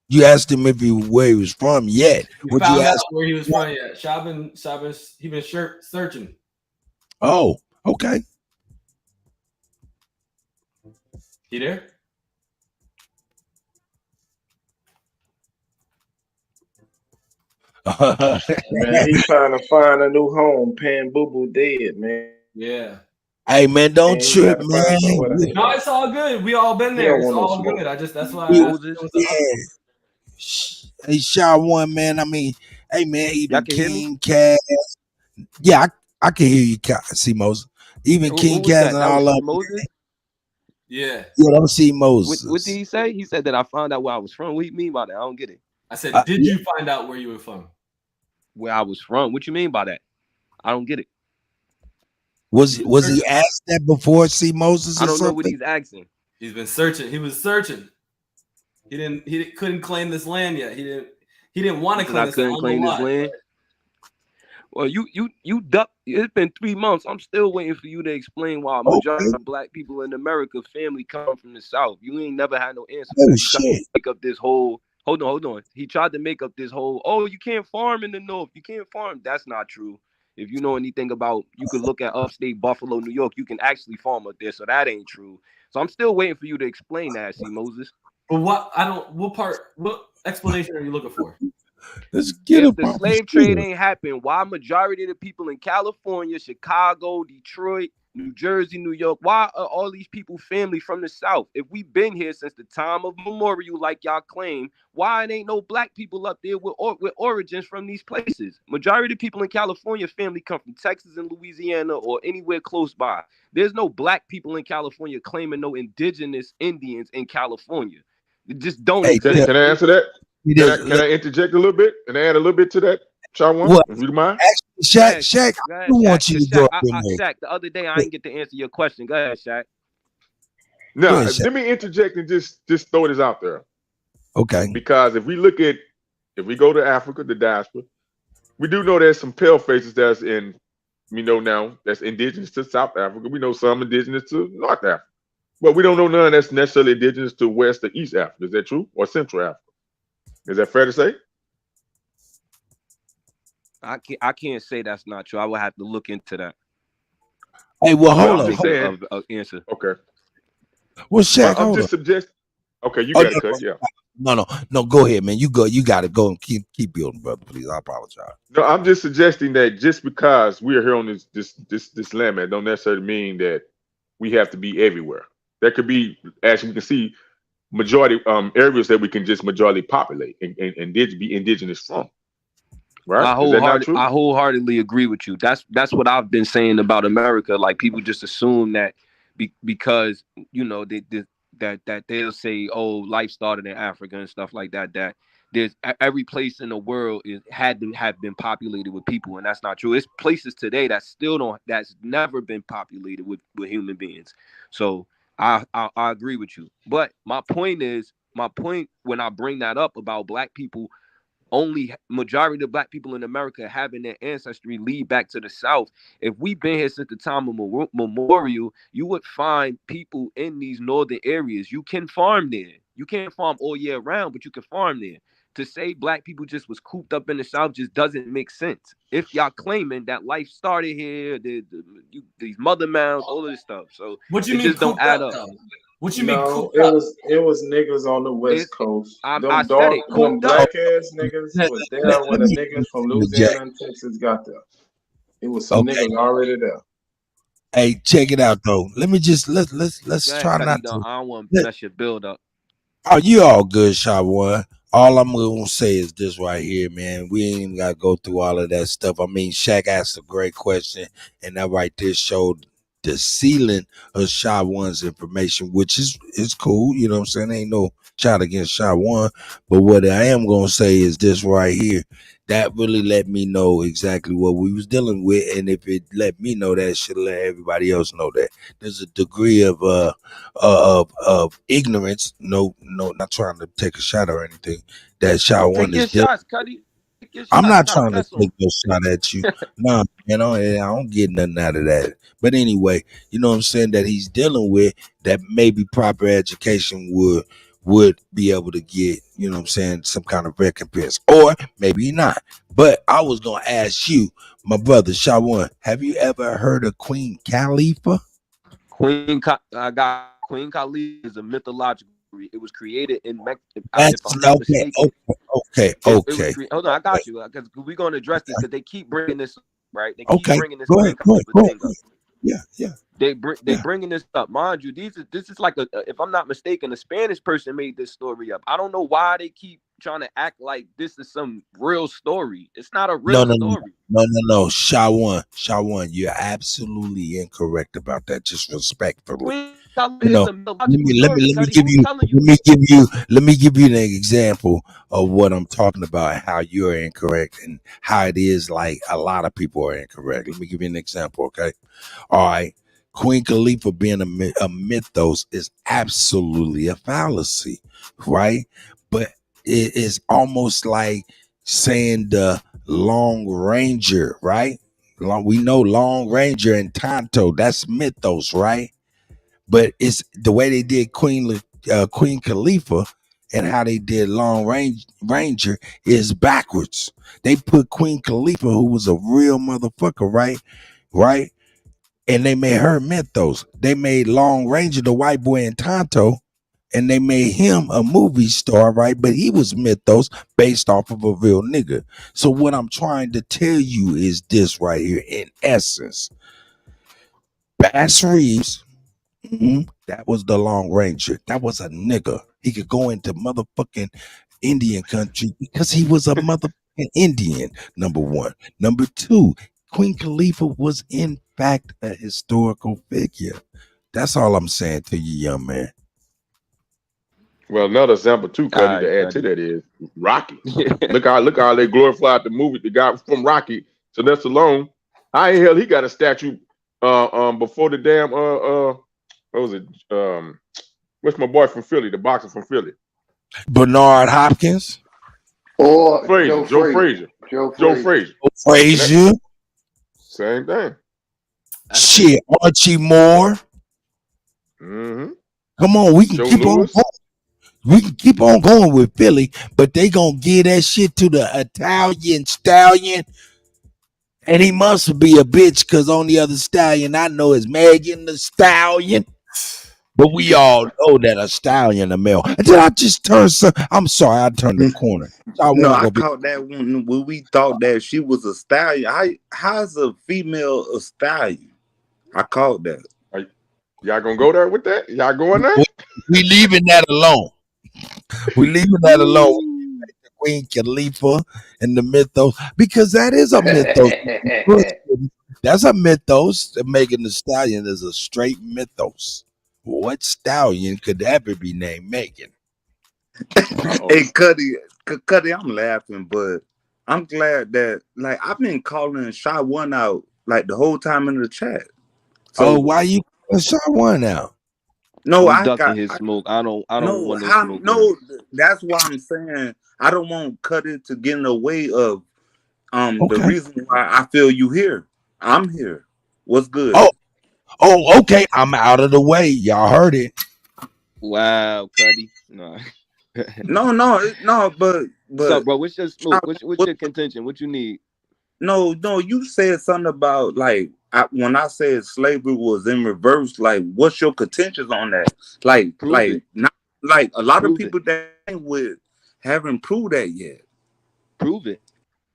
you asked him where he was from yet? You found out where he was from yet? Sha been searching. Oh, okay. He there? Man, he trying to find a new home. Pan Boo Boo dead, man. Yeah. Hey, man, don't trip, man. No, it's all good. We all been there. It's all good. That's why I asked. Hey, Shy One, man. I mean, hey, man, even King Kaz. Yeah, I can hear you, see Moses. Even King Kaz and all of them. Yeah. Yeah, I'm see Moses. What did he say? He said that I found out where I was from. What do you mean by that? I don't get it. I said, did you find out where you were from? Where I was from? What you mean by that? I don't get it. Was he asked that before, see Moses? I don't know what he's asking. He's been searching. He was searching. He couldn't claim this land yet. He didn't want to claim this land. Well, you duck. It's been 3 months. I'm still waiting for you to explain why a majority of black people in America family come from the South. You ain't never had no answer for Oh that. You tried to shit. make up this whole. Hold on. He tried to make up this whole. Oh, you can't farm in the North. You can't farm. That's not true. If you know anything about, you could look at upstate Buffalo, New York. You can actually farm up there, so that ain't true. So I'm still waiting for you to explain that, C. Moses. But what explanation are you looking for? Let's get If the slave trade ain't happened, why majority of the people in California, Chicago, Detroit, New Jersey, New York, why are all these people family from the South? If we've been here since the time of memorial, like y'all claim, why ain't no black people up there with origins from these places? Majority of the people in California family come from Texas and Louisiana or anywhere close by. There's no black people in California claiming no indigenous Indians in California. It just don't exist. Can I answer that? Can I interject a little bit and add a little bit to that, Shawan? What? If you don't mind? Shaq, I don't want you to go up in there. Shaq, the other day I didn't get to answer your question. Go ahead, Shaq. No, let me interject and just throw this out there. Okay. Because if we go to Africa, the diaspora, we do know there's some pale faces that's that's indigenous to South Africa. We know some indigenous to North Africa. But we don't know none that's necessarily indigenous to West or East Africa. Is that true? Or Central Africa? Is that fair to say? I can't say that's not true. I would have to look into that. Hey, well, hold on. Answer. Okay. Well, Shaq, I'm hold just on. suggesting. Okay, you got to cut. Yeah. No. Go ahead, man. You got to go and keep building, brother. Please, I apologize. No, I'm just suggesting that just because we are here on this land, man, don't necessarily mean that we have to be everywhere. There could be, as we can see, majority areas that we can just majority populate and be indigenous from. Right? Is that not true? I wholeheartedly agree with you. That's what I've been saying about America. Like people just assume that because that they'll say, oh, life started in Africa and stuff like that. That there's every place in the world had to have been populated with people, and that's not true. It's places today that's never been populated with human beings. So I agree with you. But my point when I bring that up about black people, only majority of black people in America having their ancestry lead back to the South. If we've been here since the time of memorial, you would find people in these northern areas. You can farm there. You can't farm all year round, but you can farm there. To say black people just was cooped up in the South just doesn't make sense. If y'all claiming that life started here, these mother mounds, all of this stuff. So what you it mean just don't add up. Though? What you mean? It was niggas on the West Coast. I Them said it. them black ass niggas was there when the niggas from Louisiana and Texas got there. It was some niggas already there. Hey, check it out though. Let me just let's try not to. I don't want to mess your build up. Oh, you all good, Shawan. All I'm gonna say is this right here, man. We ain't even gotta go through all of that stuff. I mean, Shaq asked a great question, and that right there showed the ceiling of Shawan's information, which is cool. You know what I'm saying? Ain't no shot against Shawan, but what I am gonna say is this right here. That really let me know exactly what we was dealing with, and if it let me know that, it should let everybody else know that. There's a degree of ignorance. No, not trying to take a shot or anything. That Shawan is dealing. I'm not trying to take no shot at you. No, I don't get nothing out of that. But anyway, you know what I'm saying, that he's dealing with, that maybe proper education would be able to get, you know what I'm saying, some kind of recompense. Or maybe not. But I was going to ask you, my brother, Shawan, have you ever heard of Queen Khalifa? Queen Khalifa is a mythological. It was created in Mexico. If I'm not mistaken. Okay. Hold on, I got you. Because we're going to address this because they keep bringing this up, right? They keep bringing this Go ahead. thing up. Yeah. They bringing this up, mind you. This is like if I'm not mistaken, a Spanish person made this story up. I don't know why they keep trying to act like this is some real story. It's not a real story. No. Shawan, you're absolutely incorrect about that. Just respectfully. Let me give you an example of what I'm talking about and how you're incorrect and how it is like a lot of people are incorrect. Let me give you an example, okay? All right. Queen Khalifa being a mythos is absolutely a fallacy, right? But it is almost like saying the Long Ranger, right? We know Long Ranger and Tonto. That's mythos, right? But it's the way they did Queen Khalifa and how they did Ranger is backwards. They put Queen Khalifa, who was a real motherfucker, right, and they made her mythos. They made Long Ranger the white boy in Tonto, and they made him a movie star, right? But he was mythos based off of a real nigga. So what I'm trying to tell you is this right here. In essence, Bass Reeves, that was the Long Ranger. That was a nigga. He could go into motherfucking Indian country because he was a motherfucking Indian, number one. Number two, Queen Khalifa was in fact a historical figure. That's all I'm saying to you, young man. Well, another example too, Kutty, to add to that is Rocky. Look how they glorified the movie. The guy from Rocky, Sylvester Stallone. How in hell he got a statue before the damn what was it? What's my boy from Philly, the boxer from Philly? Bernard Hopkins. Or Joe Frazier. Joe Frazier. Same thing. Shit, Archie Moore. Come on, we can keep on going. We can keep on going with Philly, but they gonna give that shit to the Italian stallion. And he must be a bitch, because on the other stallion I know is Megan the Stallion. But we all know that a stallion a male. Did I just turn I'm sorry, I turned the corner. No, I caught that one when we thought that she was a stallion. How's a female a stallion? I caught that. Y'all gonna go there with that? Y'all going there? We leaving that alone. We leaving that alone. Queen Khalifa and the mythos, because that is a mythos. That's a mythos. Megan the Stallion is a straight mythos. What stallion could ever be named Megan? Hey, Kutty, I'm laughing, but I'm glad that I've been calling Shot One out the whole time in the chat. So why you calling Shot One out? No, I'm ducking his smoke. I don't want no smoke. No, that's why I'm saying I don't want Kutty to get in the way of the reason why I feel you here. I'm here. What's good? Oh, okay. I'm out of the way. Y'all heard it. Wow, Kutty. No. no, but so, bro, what's your smoke? What's your contention? What you need? No, you said something about when I said slavery was in reverse. What's your contentions on that? A lot of people that with haven't proved that yet. Prove it.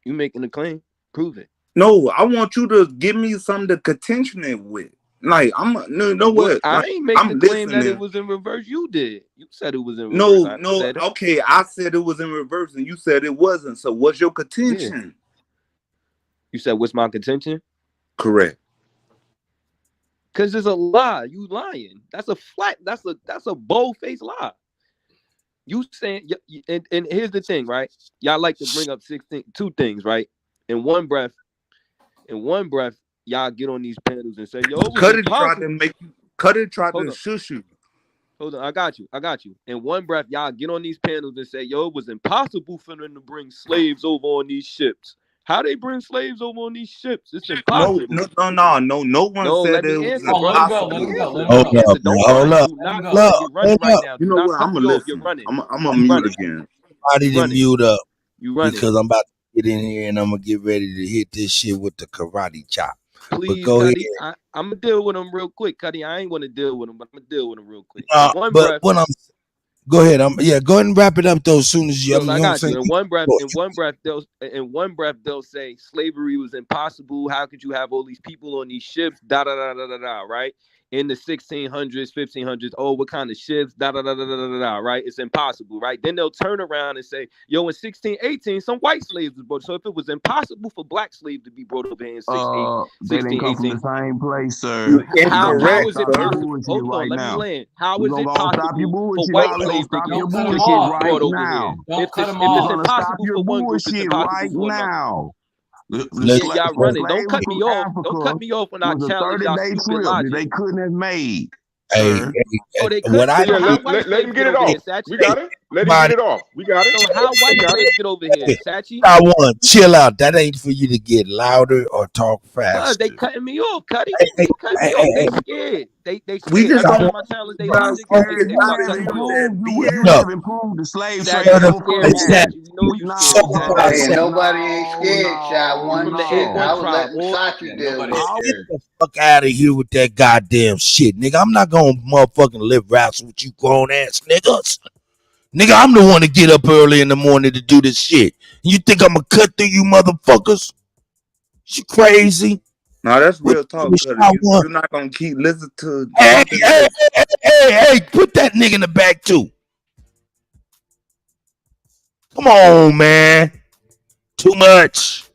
You making a claim? Prove it. No, I want you to give me something to contention it with. I ain't making the claim that it was in reverse. You did. You said it was in reverse. No. Okay, I said it was in reverse, and you said it wasn't. So what's your contention? Yeah. You said what's my contention? Correct. Because it's a lie. You lying. That's a bold-faced lie. You saying, and here's the thing, right? Y'all like to bring up two things, right? In one breath, y'all get on these panels and say, "Yo, Kutty tried to shush you." Hold on, I got you. In one breath, y'all get on these panels and say, "Yo, it was impossible for them to bring slaves over on these ships." How they bring slaves over on these ships? It's impossible. No one said it was impossible. Hold up. You know what? I'm gonna listen. I'm gonna mute again. Everybody to mute up because I'm about to get in here and I'm gonna get ready to hit this shit with the karate chop. Please, go Kutty, ahead. I'm gonna deal with him real quick, Kutty. I ain't want to deal with him, but I'm gonna deal with him real quick. Go ahead. Go ahead and wrap it up though. As soon as you, I got you. In one breath, they'll say slavery was impossible. How could you have all these people on these ships? Right? In the 1600s, 1500s. Oh, what kind of ships? Right? It's impossible, right? Then they'll turn around and say, yo, in 1618, some white slaves was brought. So if it was impossible for black slaves to be brought over here in 1618, the same place, sir. How is it possible? Hold on, let me land. How is it possible for white slaves to be brought over here? If it's impossible for one group, it's impossible for another. Y'all running. Don't cut me off. Don't cut me off when I challenge y'all stupid logic. They couldn't have made. They couldn't. Let him get it off. We got it. Let him get it off. We got it. So how white We got slaves it. get over here, Sachi? I want chill out. That ain't for you to get louder or talk Cause faster. they cutting me off, Kutty. Hey, They cutting me off. They scared. They We scared. just Every don't time I challenge their want logic, to they fucking start sit cutting me with off. that You BS. have improved the slave trade Sachi, in you your scared me, country. Sachi. You know you No, scared. Sachi. Hey, and Shut nobody ain't scared, Shot You One. from the Shit, I 8-1 was tribe, letting boy. Sachi deal with Nobody's it. scared. the fuck out of here with that goddamn shit, nigga. I'm not gonna motherfucking lip wrestle with you grown ass niggas. Nigga, I'm the one to get up early in the morning to do this shit. You think I'm gonna cut through you motherfuckers? You crazy? No, that's What real you talk, with Cutty. shot one? You're not gonna keep listening to Hey, something hey, that hey, hey, hey, put that nigga in the back too. Come on, man. Too much.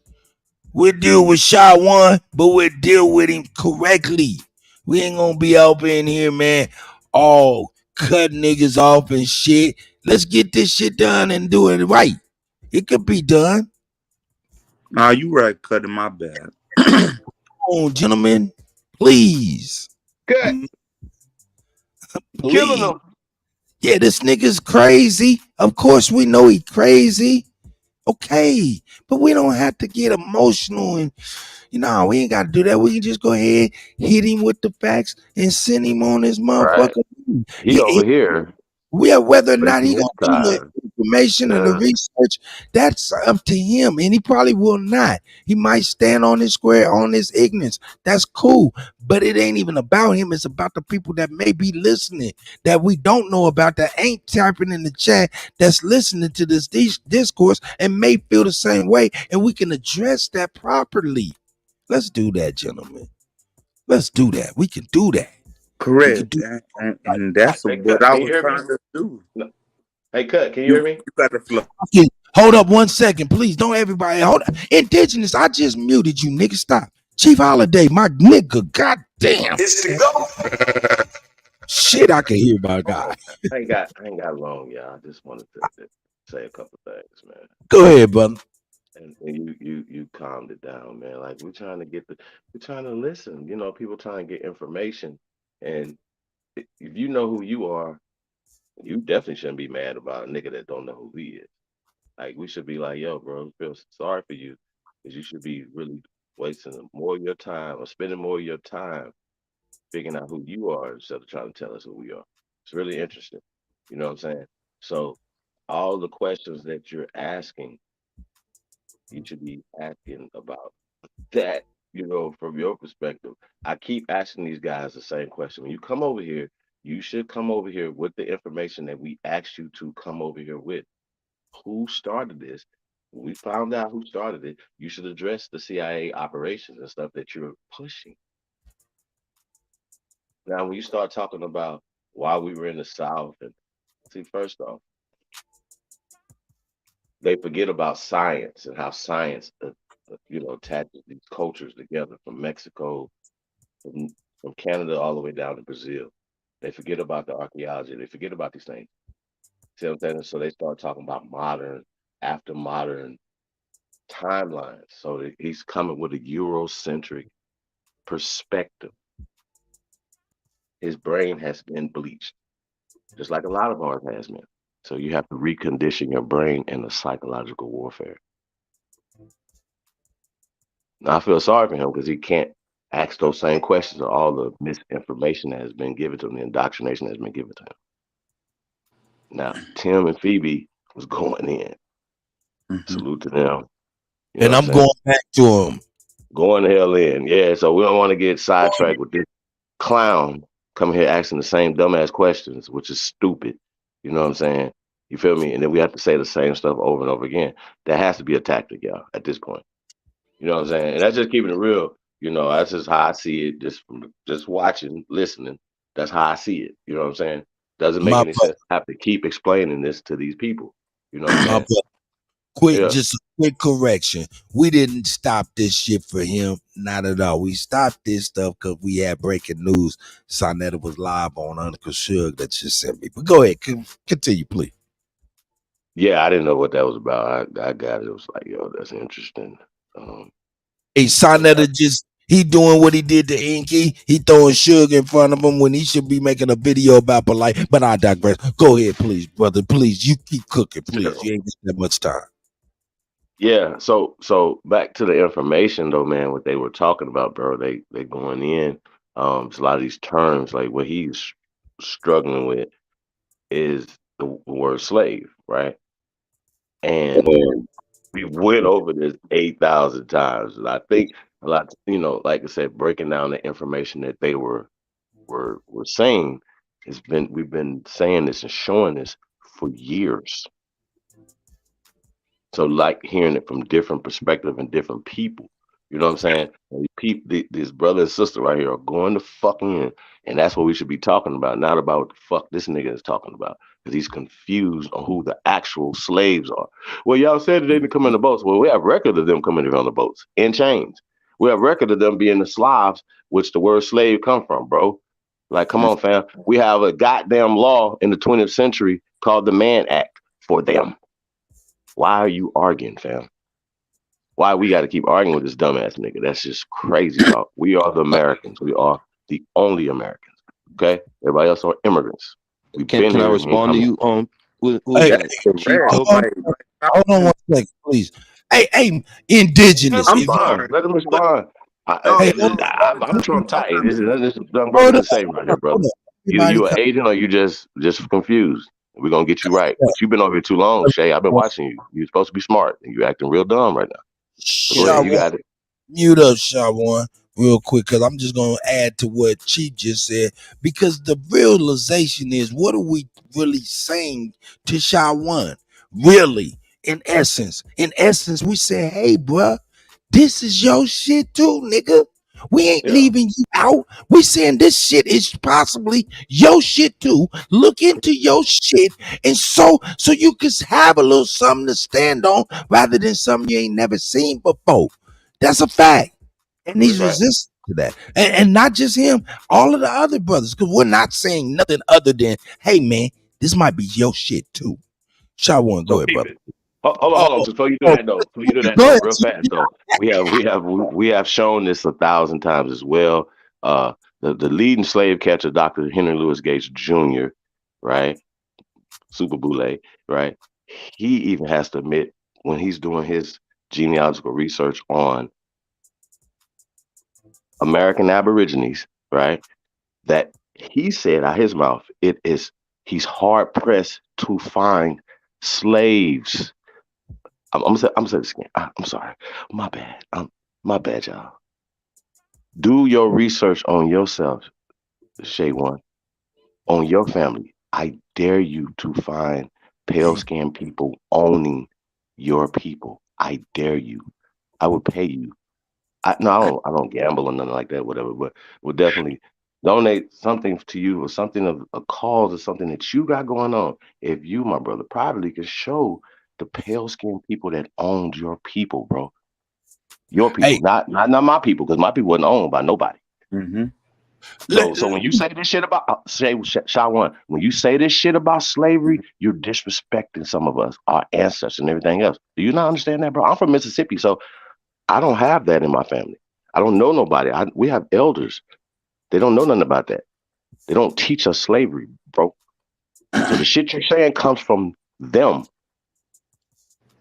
We'll deal with shot one, but we'll deal with him correctly. We ain't gonna be up in here, man, all cut niggas off and shit. Let's get this shit done and do it right. It could be done. Nah, you right, Cutty. My bad. Come on, gentlemen. Please. Cut. Killing Please. them. Yeah, this nigga's crazy. Of course we know he crazy. Okay. But we don't have to get emotional and we ain't got to do that. We can just go ahead, hit him with the facts, and send him on his Right. motherfucker. He over here Whether or not wasting he his gonna do the time. information and the research, that's up to him. And he probably will not. He might stand on his square, on his ignorance. That's cool. But it ain't even about him. It's about the people that may be listening that we don't know about, that ain't typing in the chat, that's listening to this discourse and may feel the same way. And we can address that properly. Let's do that, gentlemen. Let's do that. We can do that. We can Correct. do And that's Hey, what Cut, I can you was hear me? trying to do. No. Hey, Cut, can you You hear me? got the flow. Okay, hold up 1 second, please. Don't everybody hold up. Indigenous, I just muted you, nigga. Stop. Chief Holiday, my nigga. God damn. It's to go. Shit, I can hear my guy. I ain't got long, y'all. I just wanted to say a couple things, man. Go ahead, brother. And you calmed it down, man. Like we're trying to listen. You know, people trying to get information. And if you know who you are, you definitely shouldn't be mad about a nigga that don't know who he is. Like we should be like, yo, bro, feel sorry for you. Because you should be really wasting more of your time or spending more of your time figuring out who you are instead of trying to tell us who we are. It's really interesting. You know what I'm saying? So all the questions that you're asking, you should be asking about that, from your perspective. I keep asking these guys the same question. When you come over here, you should come over here with the information that we asked you to come over here with. Who started this? When we found out who started it, you should address the CIA operations and stuff that you're pushing. Now, when you start talking about why we were in the South, and see, first off, they forget about science and how science, attaches these cultures together from Mexico, from Canada all the way down to Brazil. They forget about the archaeology. They forget about these things. See what I'm saying? So they start talking about modern, after modern timelines. So he's coming with a Eurocentric perspective. His brain has been bleached, just like a lot of ours has been. So you have to recondition your brain in a psychological warfare. Now, I feel sorry for him because he can't ask those same questions of all the misinformation that has been given to him, the indoctrination that has been given to him. Now, Tim and Phoebe was going in. Salute to them. You know And what I'm I'm going saying? back to him. Going the hell in. Yeah, so we don't want to get sidetracked with this clown coming here asking the same dumbass questions, which is stupid. You know what I'm saying? You feel me? And then we have to say the same stuff over and over again. That has to be a tactic, y'all, at this point. You know what I'm saying? And that's just keeping it real. That's just how I see it, just watching, listening. That's how I see it. You know what I'm saying? Doesn't make My any brother, sense to have to keep explaining this to these people. You know what I'm my saying? brother. Yeah. Just a quick correction. We didn't stop this shit for him. Not at all. We stopped this stuff because we had breaking news. Sonetta was live on Uncle Suge that just sent me. But go ahead. Continue, please. Yeah, I didn't know what that was about. I got it. It was like, yo, that's interesting. Hey, Sonetta He doing what he did to Inky. He throwing sugar in front of him when he should be making a video about polite. But I digress. Go ahead, please, brother. Please, you keep cooking. Please, you ain't got that much time. Yeah, so back to the information though, man, what they were talking about, bro. They going in. It's a lot of these terms, like what he's struggling with is the word slave, right? And we went over this 8,000 times. And I think a lot, like I said, breaking down the information that they were saying we've been saying this and showing this for years. So like hearing it from different perspective and different people. You know what I'm saying? These brother and sister right here are going to fucking in. And that's what we should be talking about, not about what the fuck this nigga is talking about. Because he's confused on who the actual slaves are. Well, y'all said that they didn't come in the boats. Well, we have record of them coming in on the boats in chains. We have record of them being the Slavs, which the word slave come from, bro. Like, come on, fam. We have a goddamn law in the 20th century called the Mann Act for them. Why are you arguing, fam? Why we got to keep arguing with this dumbass nigga? That's just crazy talk. We are the Americans. We are the only Americans. Okay? Everybody else are immigrants. Can I respond to you? Who's Hey, that? Chief hold talking? on one second, please. Hey, indigenous. I'm If you, fine. Let him respond. hey, I'm Trump tight. This is dumb brother to say right here, brother. Either you an agent or you just confused. We're gonna get you right. But you've been over here too long, Shay. I've been watching you. You're supposed to be smart, and you're acting real dumb right now. But go ahead, you got it. Mute up, Shawan, real quick, because I'm just going to add to what Chief just said, because the realization is, what are we really saying to Shawan? Really, in essence, we say, hey, bruh, this is your shit too, nigga. We ain't leaving you out. We saying this shit is possibly your shit too. Look into your shit, and so you can have a little something to stand on rather than something you ain't never seen before. That's a fact. And he's resistant to that. And not just him, all of the other brothers, because we're not saying nothing other than, hey man, this might be your shit too. Shawan, go ahead, brother. Hold on. Before you do that though, real fast though, we have shown this 1,000 times as well. The leading slave catcher, Dr. Henry Louis Gates Jr., right? Super Boule, right? He even has to admit when he's doing his genealogical research on American Aborigines, right? That he said out his mouth, he's hard pressed to find slaves. I'm gonna say this again. I'm sorry. My bad. My bad, y'all. Do your research on yourself, Shay One, on your family. I dare you to find pale skinned people owning your people. I dare you. I would pay you. I don't gamble or nothing like that, whatever, but we'll definitely donate something to you or something of a cause or something that you got going on. If you, my brother, privately can show the pale skinned people that owned your people, bro. Your people, not my people, because my people wasn't owned by nobody. Mm-hmm. So when you say this shit about Shawan, when you say this shit about slavery, you're disrespecting some of us, our ancestors and everything else. Do you not understand that, bro? I'm from Mississippi, so I don't have that in my family. I don't know nobody. We have elders. They don't know nothing about that. They don't teach us slavery, bro. So the shit you're saying comes from them.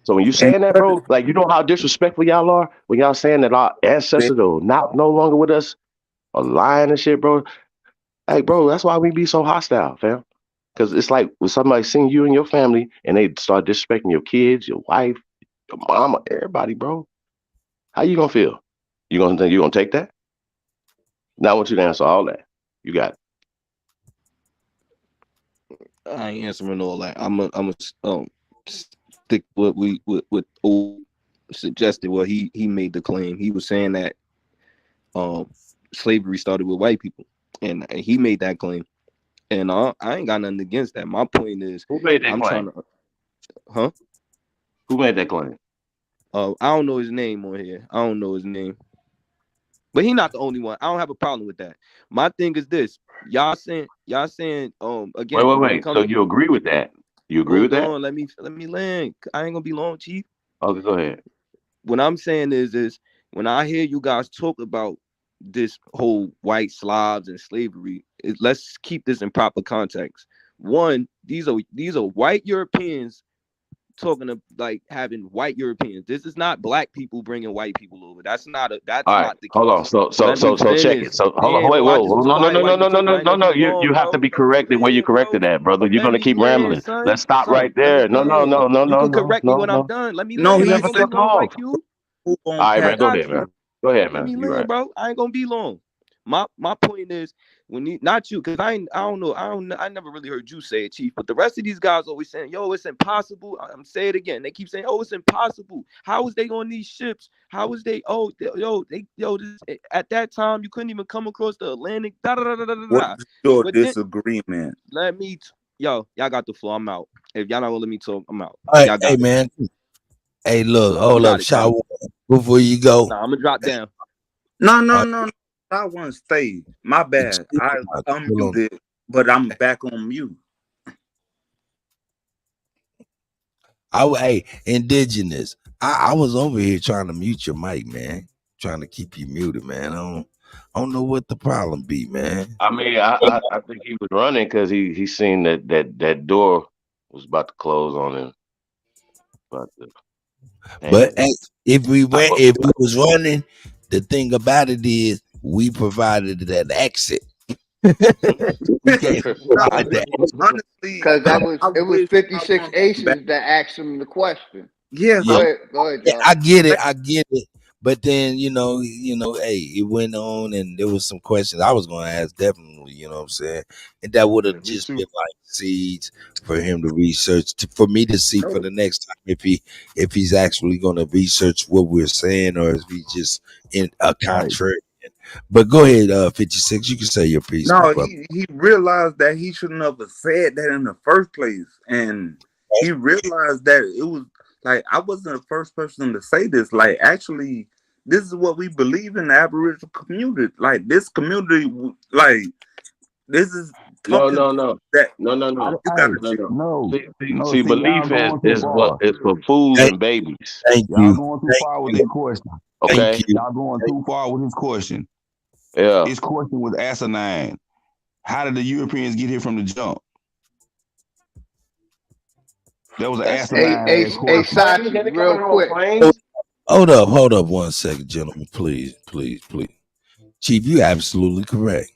So when you saying that, bro, like, you know how disrespectful y'all are when y'all saying that our ancestors are no longer with us, are lying and shit, bro. Hey, bro, that's why we be so hostile, fam. Because it's like when somebody seeing you and your family and they start disrespecting your kids, your wife, your mama, everybody, bro. How you gonna feel? You gonna think you gonna take that? Now I want you to answer all that. You got it. I ain't answering all that. I'm a stick what old suggested. Well, he made the claim. He was saying that slavery started with white people, and he made that claim. And I ain't got nothing against that. My point is, who made that claim? Who made that claim? I don't know his name on here. I don't know his name. But he's not the only one. I don't have a problem with that. My thing is this. Y'all saying again. Wait. So you agree with that? You agree with that? Let me land. I ain't gonna be long, Chief. Okay, go ahead. What I'm saying is when I hear you guys talk about this whole white Slavs and slavery. Let's keep this in proper context. One, these are white Europeans talking to like having white Europeans. This is not black people bringing white people over. That's not All right, not the hold on. case. So Let me check finish. it. So hold on, Damn, wait, bro, I whoa, just was no, quiet while you was talking. I ain't no, gonna no. be long, You have to bro. be Let me corrected where you land, bro. corrected at, brother. You're Let gonna me keep land, rambling. son. Let's stop right Let me there. No. land. You can correct me when I'm done. Let me No, land. I he ain't gonna be said long like you. who All gonna right, man. catch Go Got ahead, you. man. Go ahead, Let man. me You're land, right. bro. I ain't gonna be long. My point is when you, not you, because I don't know. I never really heard you say it, Chief. But the rest of these guys always saying, "Yo, it's impossible." I'm say it again. They keep saying, "Oh, it's impossible." How is they on these ships? How is they? Oh, this, at that time you couldn't even come across the Atlantic. Da da da da da da. What's your But then disagreement? let me, y'all got the floor. I'm out. If y'all not gonna let me talk, I'm out. All right, Y'all got hey it. man. Hey, look, You hold got up, it, Cal. shower before you go. Nah, I'm gonna drop down. No. I want to stay. My bad. I unmuted, but I'm back on mute. Hey, indigenous. I was over here trying to mute your mic, man. Trying to keep you muted, man. I don't know what the problem be, man. I mean, I think he was running because he seen that door was about to close on him. But hey, if we was running, the thing about it is we provided that exit. We can't provide that. Honestly, Because it was wish 56 back. aces that asked him the question. Yes, Go ahead, Yeah, Josh. I get it. But then, hey, it went on and there was some questions I was gonna ask, definitely, you know what I'm saying? And that would have just been like seeds for him to research, for me to see for the next time if he's actually gonna research what we're saying or if he's just in a contrary. But go ahead, 56. You can say your piece, my No, brother. he realized that he shouldn't have said that in the first place. And he realized that it was like I wasn't the first person to say this. Like, actually, this is what we believe in the Aboriginal community. Like, this community, like, this is talking No. that No. you gotta chill. See, belief is for fools and babies. Thank Y'all you. going too far with that question. Okay. Y'all going too far with his question. Yeah. His question was asinine. How did the Europeans get here from the jump? That was an asinine ass question. Sachi, real quick. Hold up 1 second, gentlemen. Please. Chief, you're absolutely correct.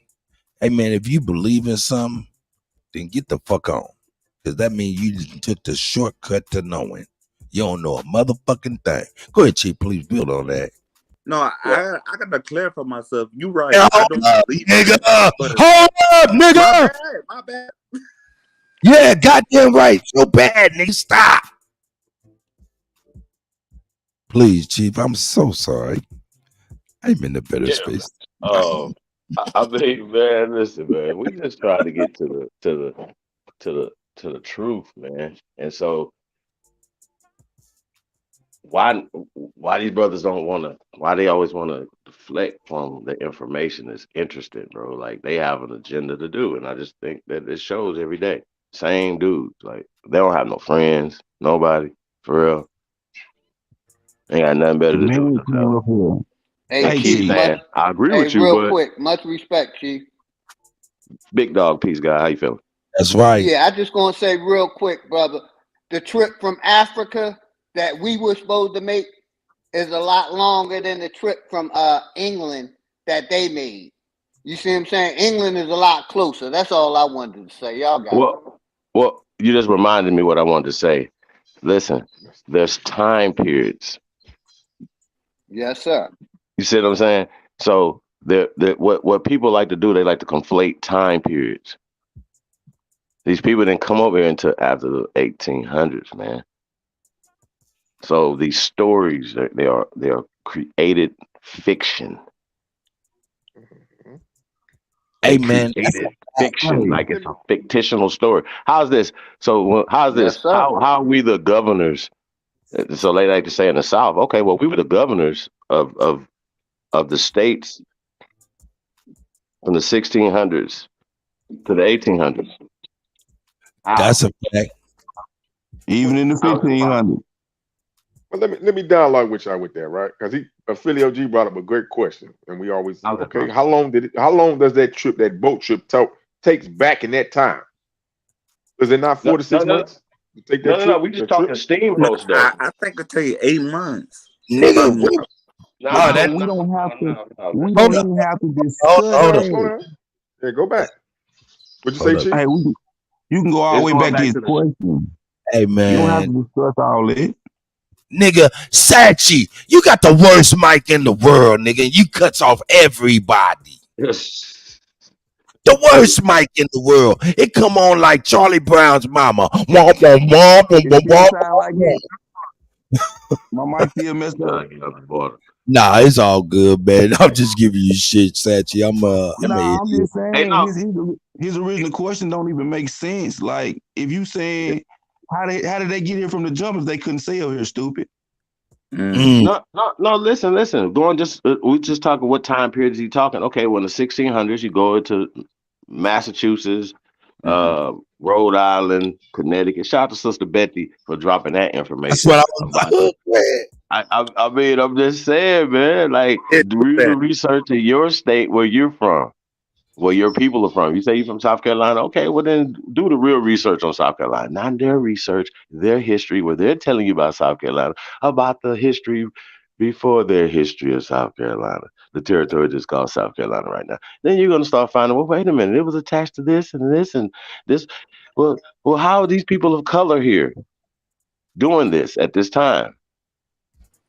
Hey man, if you believe in something, then get the fuck on. Because that means you just took the shortcut to knowing. You don't know a motherfucking thing. Go ahead, Chief, please build on that. No, I gotta clarify myself. You right. Hey, I don't believe in it, but hold up, nigga. my bad. Yeah, goddamn right. So bad, nigga. Stop. Please, Chief. I'm so sorry. I'm in a better space. I mean, man, listen, man. We just trying to get to the truth, man. And so why these brothers don't want to? Why they always want to deflect from the information that's interesting, bro? Like they have an agenda to do, and I just think that it shows every day. Same dudes, like they don't have no friends, nobody for real. Ain't got nothing better to do with themselves. Hey, Chief, man, I agree with you, real but quick, much respect, Chief. big dog piece guy, how you feeling? That's right. Yeah, I just gonna say real quick, brother. The trip from Africa that we were supposed to make is a lot longer than the trip from England that they made. You see what I'm saying? England is a lot closer. That's all I wanted to say. Y'all got it. Well, you just reminded me what I wanted to say. Listen, there's time periods. Yes, sir. You see what I'm saying? So what people like to do, they like to conflate time periods. These people didn't come over here until after the 1800s, man. So these stories, they are created fiction. Hey man, created fiction, like it's a fictional story. How's this? So how's this? Yes, sir. How are we the governors? So they like to say in the South, okay, well, we were the governors of the states from the 1600s to the 1800s. That's a fact. Even in the 1500s. Well, let me dialogue with y'all with that, right? Because Philly OG brought up a great question, and we always okay. How long does that boat trip takes back in that time? Is it not 4 to 6 months to take that trip? No. We just talking steamboats though. I think it take 8 months. Nigga, we No, don't have to. no. We don't even have to discuss that. Yeah, go back. What'd you say, Chief? Hey, you can go all the way back to his question. Hey, You don't have man. to discuss all that. Nigga, Sachi, you got the worst mic in the world, nigga. You cuts off everybody. Yes. The worst mic in the world. It come on like Charlie Brown's mama. Womp, womp, womp, womp, womp, womp, Sound like womp. that. My mic still messed up. Nah, it's all good, man. I'm just giving you shit, Sachi. I'm I'm idiot. just saying his original question don't even make sense. Like if you saying how did they get here from the jump if they couldn't say over here, stupid? No. Listen. We just talking. What time period is he talking? Okay, well, in the 1600s, you go into Massachusetts, Rhode Island, Connecticut. Shout out to Sister Betty for dropping that information. That's what I was I mean, I'm just saying, man. Like, do the research in your state where you're from, where your people are from. You say you're from South Carolina. Okay, well then do the real research on South Carolina, not their research, their history, where they're telling you about South Carolina, about the history before their history of South Carolina. The territory just called South Carolina right now. Then you're gonna start finding, well, wait a minute, it was attached to this and this and this. Well, how are these people of color here doing this at this time?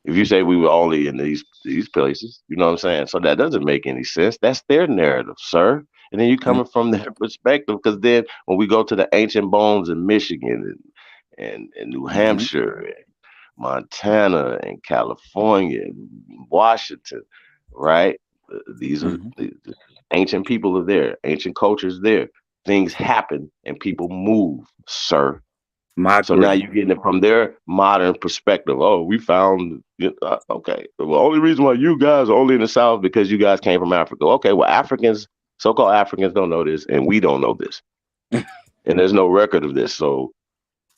If you say we were only in these places, you know what I'm saying? So that doesn't make any sense. That's their narrative, sir. And then you coming from their perspective, because then when we go to the ancient bones in Michigan and New Hampshire and Montana and California and Washington, right? These are the ancient people are there, ancient cultures there. Things happen and people move, sir. So now you're getting it from their modern perspective. Oh, we found, okay. The only reason why you guys are only in the South because you guys came from Africa. Okay, well, so-called Africans don't know this, and we don't know this. And there's no record of this. So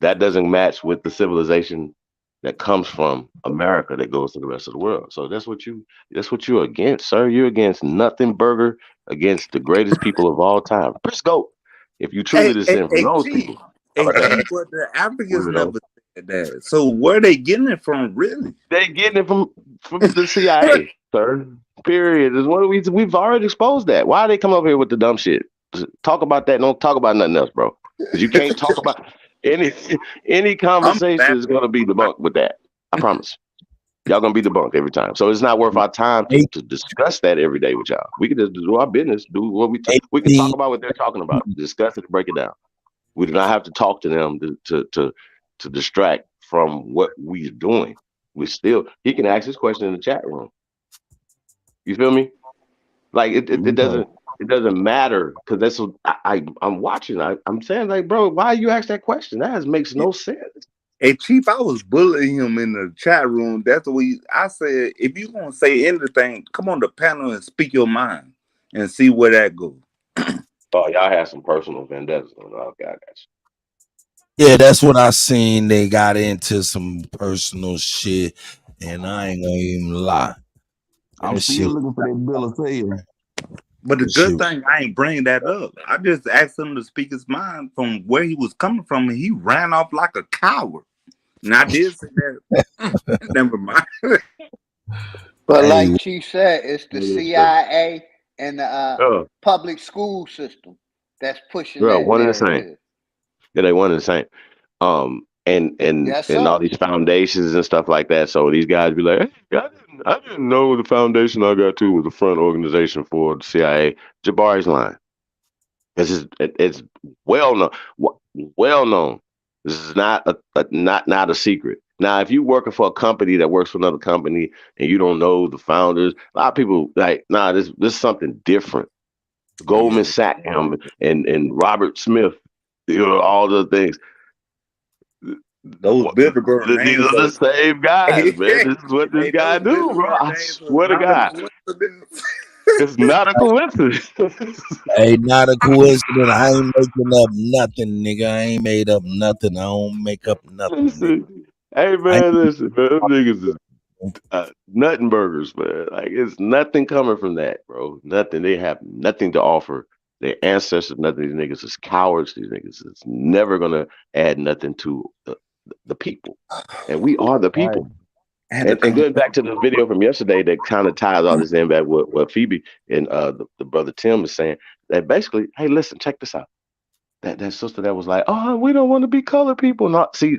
that doesn't match with the civilization that comes from America that goes to the rest of the world. So that's what you're against, sir. You're against nothing burger, against the greatest people of all time. Chris Goat, if you truly descend from those people. But the Africans never said that. So where they getting it from, really? They getting it from the CIA, sir. Period. Is what we've already exposed that. Why are they come up here with the dumb shit? Just talk about that. Don't talk about nothing else, bro. Because you can't talk about any conversation is gonna be debunked with that. I promise. Y'all gonna be debunked every time. So it's not worth our time to discuss that every day with y'all. We can just do our business, do what we can talk about what they're talking about, discuss it, break it down. We do not have to talk to them to distract from what we're doing. He can ask his question in the chat room. You feel me? Like it doesn't matter, because that's what I'm watching. I'm saying, like, bro, why you ask that question? That makes no sense. Hey, Chief, I was bullying him in the chat room. That's what I said, if you gonna say anything, come on the panel and speak your mind and see where that goes. Oh, y'all had some personal vendettas. Okay, I got you. Yeah, that's what I seen. They got into some personal shit, and I ain't gonna even lie. I'm still looking for that bill of sale. But the good thing, I ain't bring that up. I just asked him to speak his mind from where he was coming from, and he ran off like a coward. And I did say that. Never mind. But like Chief said, it's the CIA and the public school system that's pushing that. One and the same. Yeah, they one and the same. And all these foundations and stuff like that. So these guys be like, hey, I didn't know the foundation I got to was the front organization for the CIA. Jabari's lying. It's well known. Well known. This is not a secret. Now, if you're working for a company that works for another company and you don't know the founders, a lot of people like, nah, this is something different. Goldman Sachs and Robert Smith, all the things. Those Bilderberg these names are the same guys, man. This is what this guy do, bro. I swear to God. It's not a coincidence. Hey, not a coincidence. I ain't making up nothing, nigga. I ain't made up nothing. I don't make up nothing. Hey man, listen, man, them niggas is nutting burgers, man. Like it's nothing coming from that, bro. Nothing. They have nothing to offer. Their ancestors, nothing. These niggas is cowards. These niggas is never gonna add nothing to the people, and we are the people. And going back to the video from yesterday, that kind of ties all this in back with what Phoebe and the brother Tim was saying. That basically, hey, listen, check this out. That sister that was like, oh, we don't want to be colored people. Not see,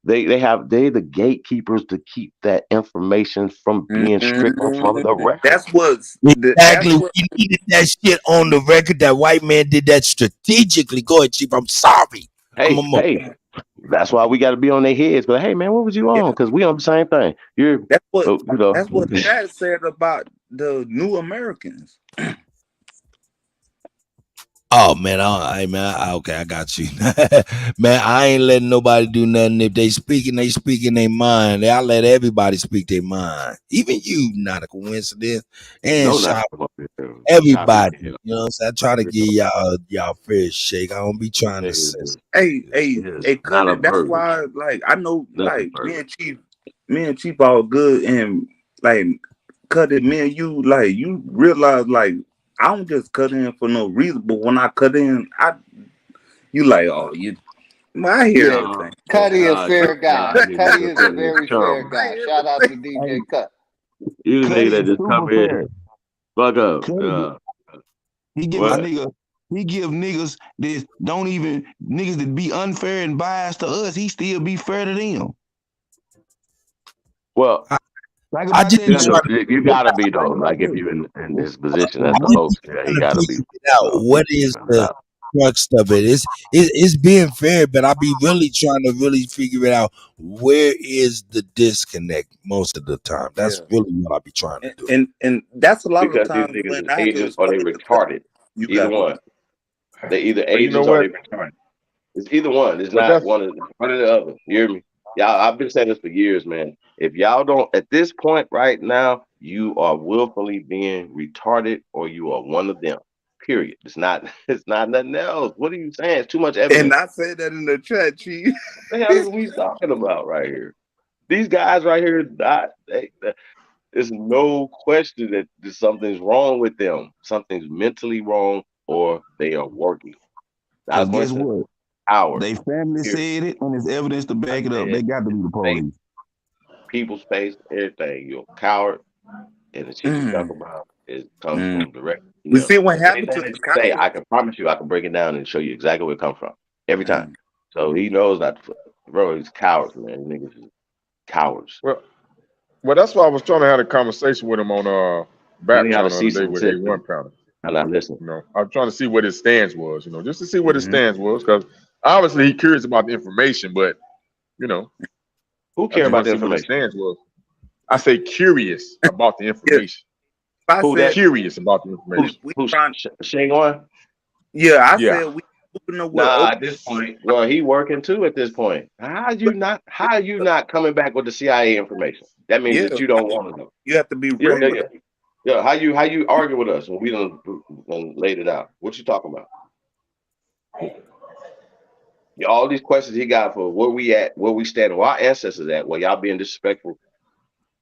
they the gatekeepers to keep that information from being stricken from the record. That's what's exactly. We needed that shit on the record. That white man did that strategically. Go ahead, Chief. I'm sorry. Hey, that's why we got to be on their heads. But hey, man, what was you on? Because we on the same thing. That's what Dad said about the new Americans. Oh man, okay, I got you. Man, I ain't letting nobody do nothing. If they speaking their mind. I let everybody speak their mind. Even you, not a coincidence. And everybody. You know what I'm saying? I try to give y'all fair shake. I don't be trying to say. Hey, Kutty, that's why, like, I know, like, me and Chief all good, and like, Kutty, me and you, like, you realize, like, I don't just cut in for no reason, but when I cut in, you like, oh, I hear everything. Kutty a fair guy. Kutty is a very fair guy. Shout out to DJ Cut. You the nigga that just come in, fuck up. He give a nigga. He give niggas that don't even niggas that be unfair and biased to us. He still be fair to them. Well. I just you gotta be though. Like if you in this position as the host, he gotta be. What is the crux of it? It's being fair, but I be really trying to really figure it out. Where is the disconnect most of the time? That's really what I be trying to do. And that's a lot because of times these niggas when are agents or they retarded. Either one. They either agents or they retarded. It's either one. It's not one or the other. You hear me? Y'all, I've been saying this for years, man. If y'all don't, at this point right now, you are willfully being retarded or you are one of them. Period. It's not nothing else. What are you saying? It's too much evidence. And I said that in the chat, Chief. What the hell are we talking about right here? These guys right here, there's no question that something's wrong with them. Something's mentally wrong or they are working. Because guess what? They family said it, and there's evidence to back it up. They got to be the police. People's face, everything. You're a coward, and the shit you talk about comes from direct. We see what happened to the say. I can promise you, I can break it down and show you exactly where it comes from every time. So he knows that, bro. He's cowards, man. Niggas is cowards. Well, that's why I was trying to have a conversation with him on back channel the other day with A1 Pounder. I'm not listening. You know, I'm trying to see what his stance was. You know, just to see what his stance was, because obviously he's curious about the information, but you know, who cares about the information? What his stance was. I say curious about the information. Curious about the information. Shane on? Yeah, I said we know what. Nah, at this point, well, he working too. At this point, how are you not coming back with the CIA information? That means that you don't want to know. You have to be real. Yeah, how you argue with us when we done laid it out? What you talking about? Yeah, all these questions he got for where we at, where we stand, where our ancestors at, where y'all being disrespectful,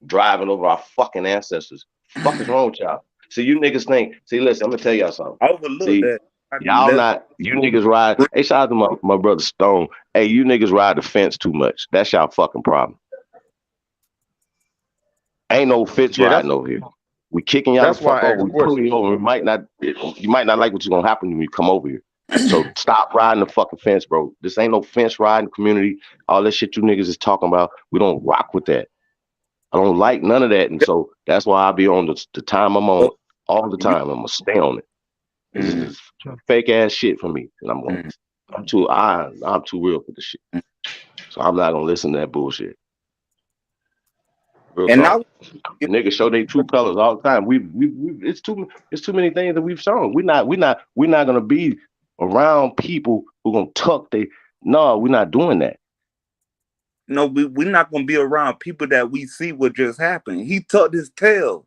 driving over our fucking ancestors. Fuck is wrong with y'all? See, you niggas think. See, listen, I'm gonna tell y'all something. That. Y'all not. You niggas ride. Hey, shout out to my brother Stone. Hey, you niggas ride the fence too much. That's y'all fucking problem. Ain't no fence riding over here. We kicking y'all the fuck over. We pulling you over. You might not like what's gonna happen when you come over here. So stop riding the fucking fence, bro. This ain't no fence riding community. All that shit you niggas is talking about. We don't rock with that. I don't like none of that, and so that's why I be on the time I'm on all the time. I'm gonna stay on it. This is fake ass shit for me, and I'm too real for this shit. So I'm not gonna listen to that bullshit. Real and talk. Now, niggas show their true colors all the time. It's too many things that we've shown. We're not gonna be around people who gonna tuck they. No, we're not doing that. No, we're not gonna be around people that we see what just happened. He tucked his tail.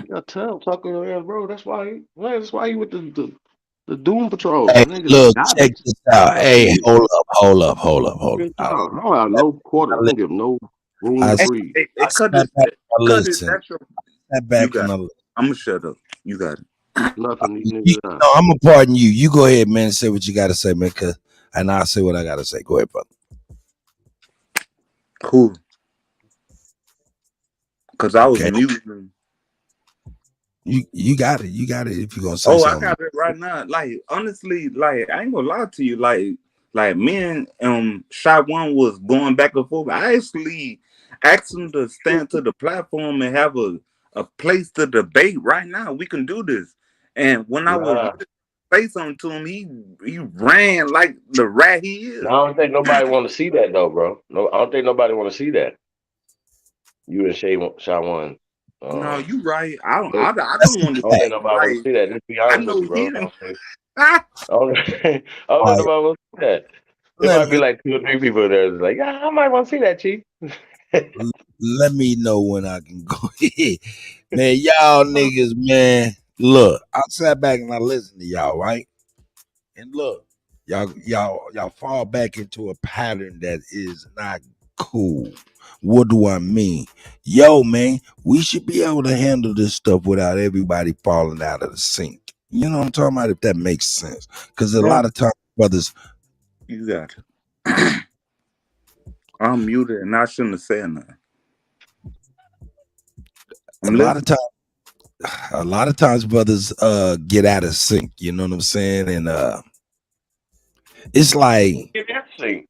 Your tail tucking around, bro. That's why he with the The Doom Patrol. Hey, The niggas look, got check it. this out. Got Hey, it. hold up. Good job. I don't have no quarter. I don't give no room I, to s- breathe. I Cut sat it. back and I Cut it. listen. That's your. Sat You back got and I it. listen. I'm gonna shut up. You got it. Nothing these You, niggas got. no, I'm gonna pardon you. You go ahead, man, and say what you gotta say, man, and I'll say what I gotta say. Go ahead, brother. Cool. Cause I was Okay. muting. You got it. You got it if you're gonna say Oh, I something. got it right now. Like honestly, like I ain't gonna lie to you. Like me and Shot One was going back and forth. I actually asked him to stand to the platform and have a place to debate. Right now, we can do this. And when I was Nah. say something to him, he ran like the rat he is. I don't think nobody want to see that though, bro. No, I don't think nobody want to see that. You and Shawan. No, you right. I don't I want to don't think see nobody want to like see that. Just be I honest with know you, he bro. didn't. I don't think nobody want to see that. There Let might be like 2 or 3 people there that's like, yeah, I might want to see that, Chief. let me know when I can go. Man, y'all niggas, man. Look, I sat back and I listened to y'all, right? And look, y'all fall back into a pattern that is not cool. What do I mean? Yo, man, we should be able to handle this stuff without everybody falling out of the sink. You know what I'm talking about? If that makes sense. Because a Bro, lot of times, brothers, you got it. I'm muted and I shouldn't have said nothing. I'm listening. a lot of times brothers get out of sync, you know what I'm saying? And it's like Get that thing.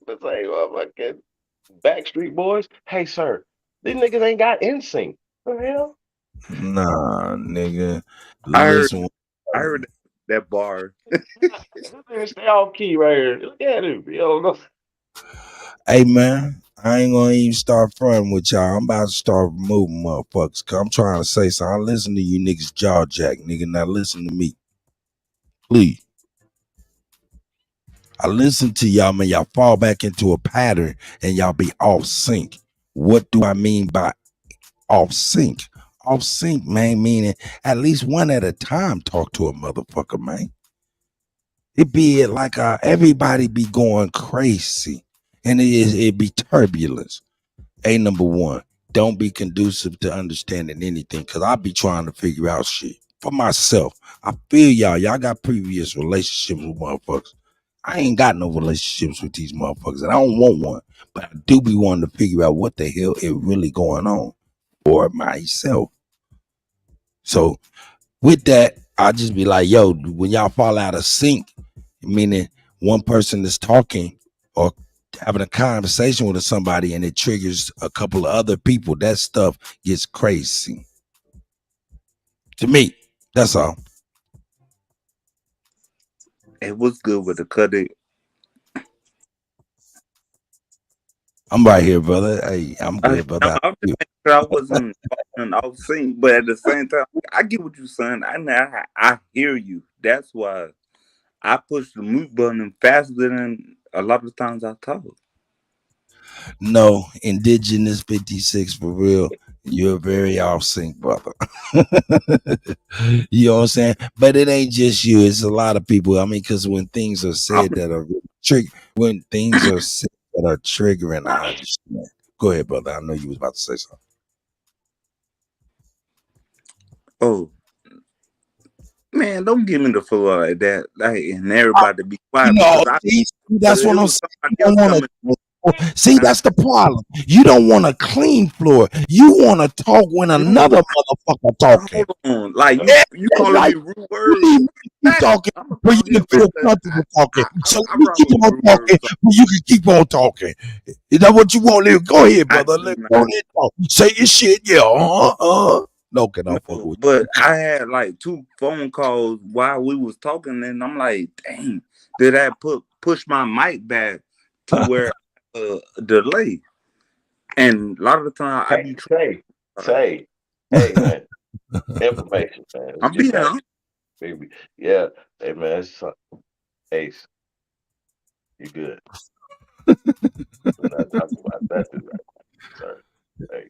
Let's say, fucking Backstreet Boys. Hey, sir, these niggas ain't got NSYNC. What the hell? nah, nigga. I heard Listen, that bar. Stay off key right here. Look at him. You don't know. hey man, I ain't gonna even start fronting with y'all. I'm about to start removing motherfuckers. Cause I'm trying to say something. I listen to you niggas jaw jack, nigga. Now listen to me. Please. I listen to y'all, man. Y'all fall back into a pattern and y'all be off sync. What do I mean by off sync? Off sync, man, meaning at least one at a time talk to a motherfucker, man. It be like everybody be going crazy. And it be turbulence. Number one, don't be conducive to understanding anything. Cause I be trying to figure out shit for myself. I feel y'all got previous relationships with motherfuckers. I ain't got no relationships with these motherfuckers, and I don't want one. But I do be wanting to figure out what the hell is really going on for myself. So with that, I just be like, yo, when y'all fall out of sync, meaning one person is talking or having a conversation with somebody and it triggers a couple of other people, that stuff gets crazy. To me, that's all. It was good with the Kutty. I'm right here, brother. Hey, I'm good, No, brother. I'm just making sure I wasn't falling off sync, but at the same time, I get what you're saying. I hear you. That's why I push the mute button faster than a lot of times I talk. No, indigenous 56 for real. You're very off sync, brother. You know what I'm saying? But it ain't just you, it's a lot of people. I mean, because when things are said that are when things are said that are triggering, I understand. Go ahead, brother. I know you was about to say something. Oh man, don't give me the floor like that. Like and everybody be quiet No, because see, but that's it what I'm was saying. somebody You don't else want coming. to. See, that's the problem. You don't want a clean floor. You want to talk when another motherfucker talking. Hold on. Like Yeah, you that's calling right. me rude You words. need me to keep talking I'm gonna where go you can ahead, man. feel comfortable talking. So I let me rock keep with on rude talking words. where you can keep on talking. Is that what you want? Go ahead, I brother. do Let's not. go ahead and talk. Say your shit. Yeah. No, can I fuck No, with but I had like 2 phone calls while we was talking, and I'm like, dang, did I push my mic back to where delay? And a lot of the time I be Say, hey man, information, man. Let's I'm get being back, honest. baby. Yeah, hey man, Ace, you good? We're not talking about that right now, sir. Hey,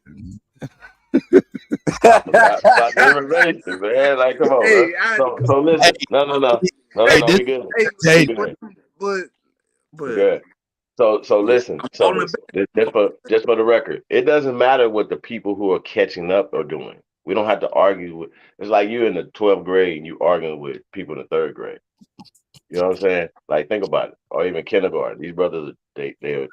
I forgot about the information, man. Like, come on, Hey, man. So listen. No. Hey, We good. hey, We good. but We good. So listen. So listen. Just for the record, it doesn't matter what the people who are catching up are doing. We don't have to argue with. It's like you in the 12th grade and you arguing with people in the 3rd grade. You know what I'm saying? Like, think about it. Or even kindergarten. These brothers, their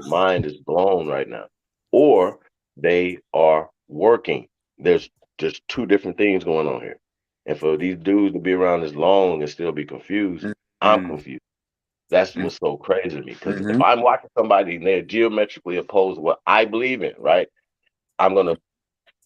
mind is blown right now, or they are working. There's just 2 different things going on here. And for these dudes to be around this long and still be confused, I'm confused. That's what's so crazy to me. Because if I'm watching somebody and they're geometrically opposed to what I believe in, right? I'm gonna,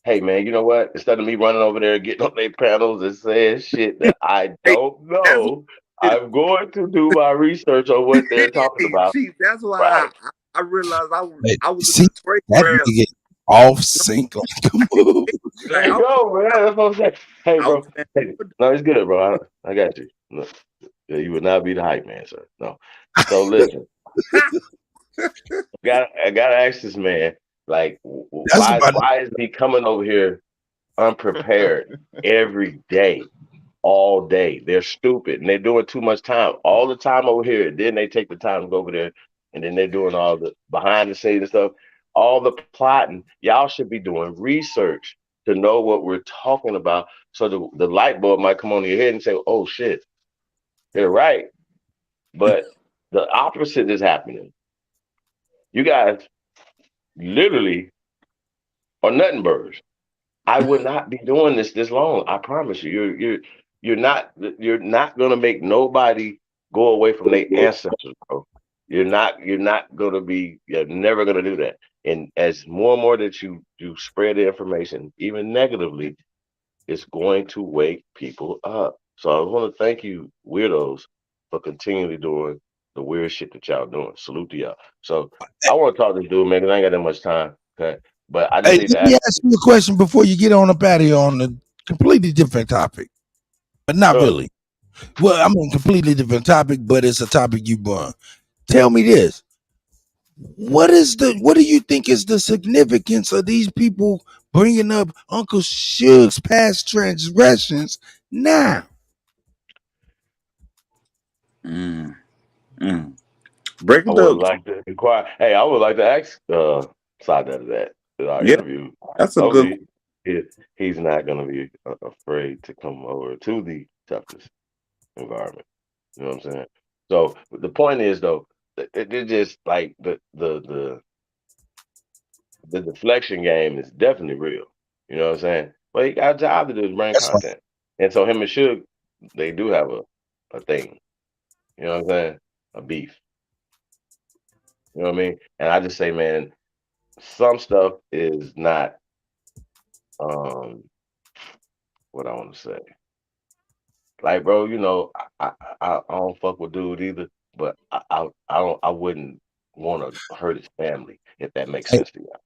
hey man, you know what? Instead of me running over there and getting on their panels and saying shit that I don't know, I'm going to do my research on what they're talking about. See, that's why Right. I realized I was see in the great that grab. nigga off sync like a move. There you go, man. That's what I'm saying. Hey, bro. Hey, no, it's good, bro. I got you. No, you would not be the hype man, sir. No. So listen, I gotta ask this man, like, why is he coming over here unprepared every day, all day? They're stupid and they're doing too much time all the time over here. And then they take the time to go over there, and then they're doing all the behind the scenes stuff, all the plotting. Y'all should be doing research to know what we're talking about, so the light bulb might come on your head and say, "Oh shit, they're right." But the opposite is happening. You guys literally are nothing burgers. I would not be doing this long. I promise you. You're not gonna make nobody go away from their ancestors, bro. You're never gonna do that. And as more and more that you spread the information, even negatively, it's going to wake people up. So I want to thank you, weirdos, for continually doing the weird shit that y'all doing. Salute to y'all. So I want to talk to this dude, man, because I ain't got that much time. Okay. But I just Hey, need to let me ask. ask you a question before you get on up out of here on a completely different topic, but not really. Well, I mean, completely different topic, but it's a topic you brought. Tell me this: what do you think is the significance of these people bringing up Uncle Suge's past transgressions now? Break I it would up. like to inquire. Hey, I would like to ask Side of that in our Yeah, interview. that's a good. He's not going to be afraid to come over to the toughest environment. You know what I'm saying? So the point is, though, it just like the deflection game is definitely real. You know what I'm saying? But he got a job to do is bring That's right. content, and so him and Suge, they do have a thing. You know what I'm saying? A beef. You know what I mean? And I just say, man, some stuff is not what I want to say. Like, bro, you know, I don't fuck with dude either, but I wouldn't want to hurt his family, if that makes sense to y'all.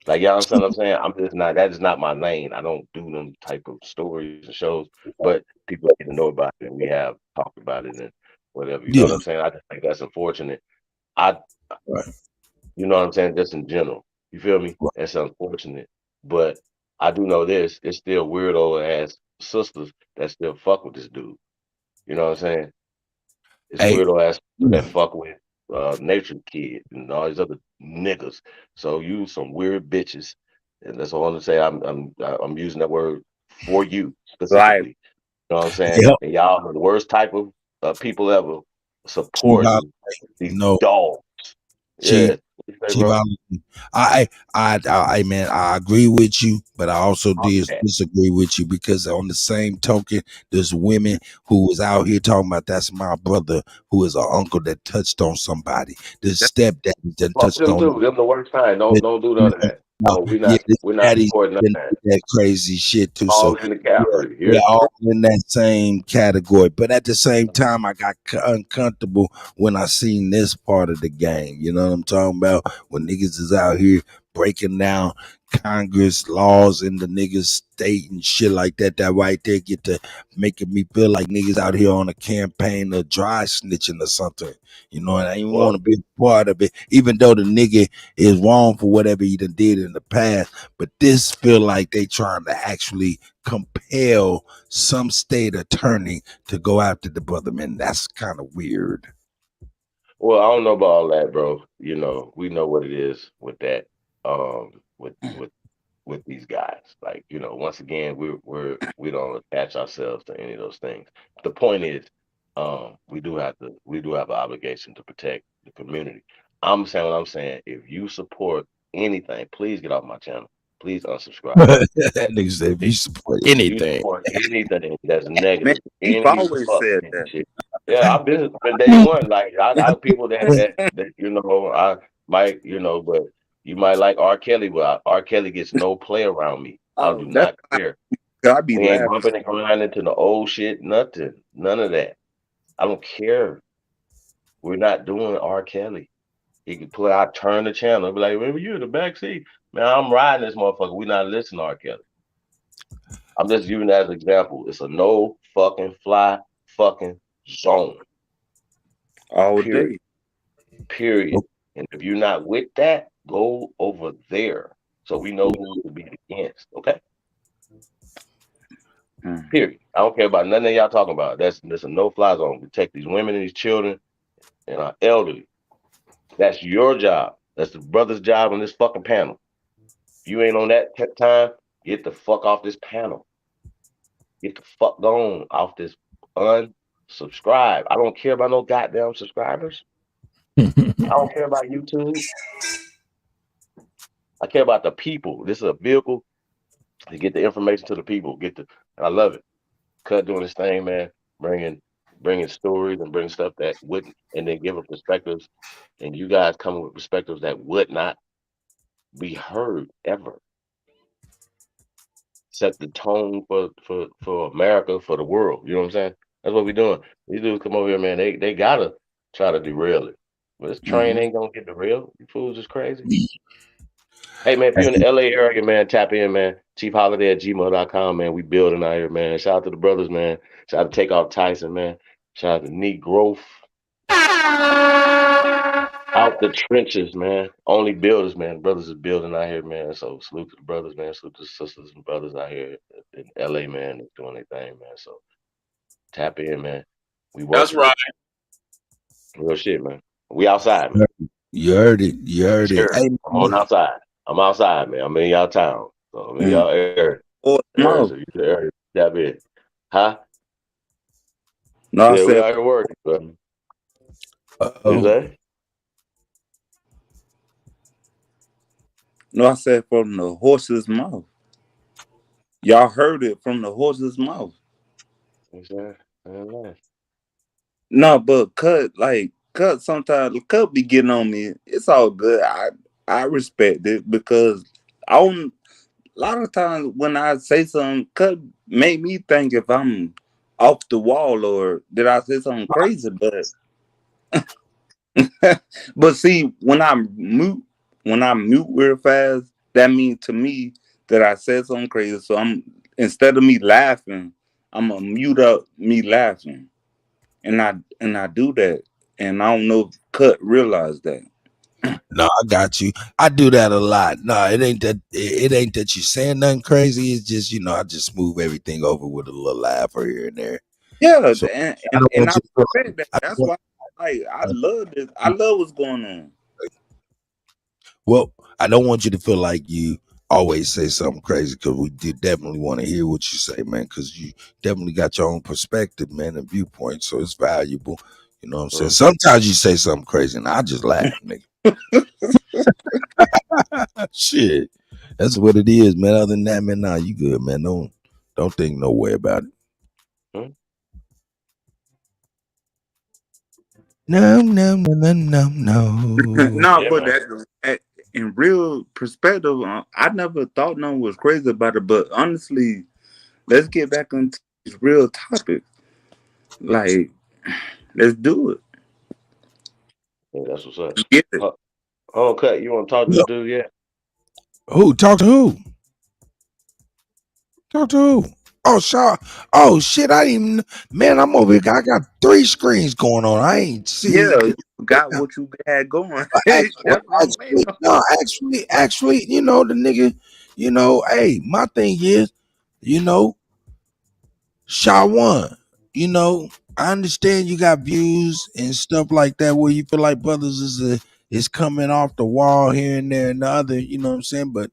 Like, y'all understand what I'm saying? I'm just not, that is not my lane. I don't do them type of stories and shows, but people need to know about it, and we have talked about it and whatever. You know what I'm saying? I just think that's unfortunate. You know what I'm saying? Just in general. You feel me? It's unfortunate. But I do know this, it's still weirdo ass sisters that still fuck with this dude. You know what I'm saying? It's Hey, weirdo ass that fuck with Nature Kid and all these other niggas. So you some weird bitches. And that's all I want to say. I'm using that word for you specifically. You know what I'm saying? yeah, And y'all are the worst type of people ever Chief supporting these no, dogs. Chief, Yeah. What you say, Chief, bro? man, I agree with you, but I also disagree with you because on the same token, there's women who is out here talking about that's my brother who is an uncle that touched on somebody. This stepdaddy that Fuck touched them on too. Them the worst kind. Don't do none of that. no, No, yeah, this we're not daddy's supporting none of been that. that crazy shit too. So All in the category. yeah, Here. all in that same category. But at the same time, I got uncomfortable when I seen this part of the game. You know what I'm talking about? When niggas is out here breaking down Congress laws in the niggas state and shit like that. That right there get to making me feel like niggas out here on a campaign of dry snitching or something. You know, and I even want to be a part of it, even though the nigga is wrong for whatever he done did in the past. But this feel like they trying to actually compel some state attorney to go after the brother, man. That's kind of weird. Well, I don't know about all that, bro. You know, we know what it is with that. With these guys, like, you know, once again, we don't attach ourselves to any of those things. The point is, we do have an obligation to protect the community. I'm saying what I'm saying. If you support anything, please get off my channel. Please unsubscribe. That nigga said if you support If you anything. support anything that's negative, Man, Chief any always fuck said that. shit. Yeah, I've been from day one. Like I people that you know, I might, you know, but you might like R. Kelly, but R. Kelly gets no play around me. I do That's not care. I be We ain't laughing. bumping and grinding to the old shit, nothing. None of that. I don't care. We're not doing R. Kelly. He can put out, turn the channel, be like, "Remember you in the back seat, man? I'm riding this motherfucker. We not listening to R. Kelly." I'm just using that as an example. It's a no fucking fly fucking zone. All Period. day. Period. And if you're not with that, go over there so we know who to be against. Okay. Period. I don't care about nothing y'all talking about. That's a no-fly zone. Protect these women and these children and our elderly. That's your job. That's the brother's job on this fucking panel. If you ain't on that time, get the fuck off this panel. Get the fuck gone off this unsubscribe. I don't care about no goddamn subscribers. I don't care about YouTube. I care about the people. This is a vehicle to get the information to the people. And I love it. Kutt doing this thing, man, bringing stories and bringing stuff that wouldn't, and then giving perspectives. And you guys coming with perspectives that would not be heard ever. Set the tone for America, for the world. You know what I'm saying? That's what we're doing. These dudes come over here, man. They gotta try to derail it. But this train ain't gonna get derailed. You fools is crazy. Hey man, if you're in the LA area, man, tap in, man. chiefholiday@gmail.com, man. We building out here, man. Shout out to the brothers, man. Shout out to Takeoff Tyson, man. Shout out to Neat Growth. Out the trenches, man. Only builders, man. Brothers is building out here, man. So salute to the brothers, man. Salute to the sisters and brothers out here in LA, man. That's doing their thing, man. So tap in, man. We working. That's right. Real shit, man. We outside, man. You heard it. You heard it. Hey, I'm on outside. I'm outside, man. I'm in y'all town. So I'm in y'all area. So you the area. Tap in. Huh? No, yeah, I we said, out here working, but what you say? no, I said from the horse's mouth. Y'all heard it from the horse's mouth. No, but Kutt sometimes Kutt be getting on me. It's all good. I respect it because I don't. A lot of times when I say something, Kutt make me think if I'm off the wall or did I say something crazy. But see, when I mute real fast, that means to me that I said something crazy. So instead of me laughing, I'm gonna mute up me laughing, and I do that, and I don't know if Kutt realized that. No, I got you. I do that a lot. No, it ain't that. It ain't that you saying nothing crazy. It's just I just move everything over with a little laugh here and there. Yeah, So, and I don't I want you to feel respect that. That's why I love this. I love what's going on. Well, I don't want you to feel like you always say something crazy because we definitely want to hear what you say, man, because you definitely got your own perspective, man, and viewpoint. So it's valuable. You know what I'm saying? Sometimes you say something crazy and I just laugh, nigga. Shit. That's what it is, man. Other than that, man, nah, you good, man. Don't think no way about it. No. No, but that, in real perspective, I never thought no one was crazy about it. But honestly, let's get back into these real topics. Like, let's do it. Yeah, that's what's up. Get it. Hold on, Kutt. You want to talk to the dude yet? Who? Talk to who? Talk to who? Oh, Shaw. Oh shit! I didn't even. Man, I'm over here. I got 3 screens going on. I ain't see. Yeah, you forgot what you had going. Well, That's what I'm waiting actually, on. no, actually, you know, the nigga, you know, hey, my thing is, you know, Shawan, you know, I understand you got views and stuff like that where you feel like brothers is coming off the wall here and there and the other, you know what I'm saying? But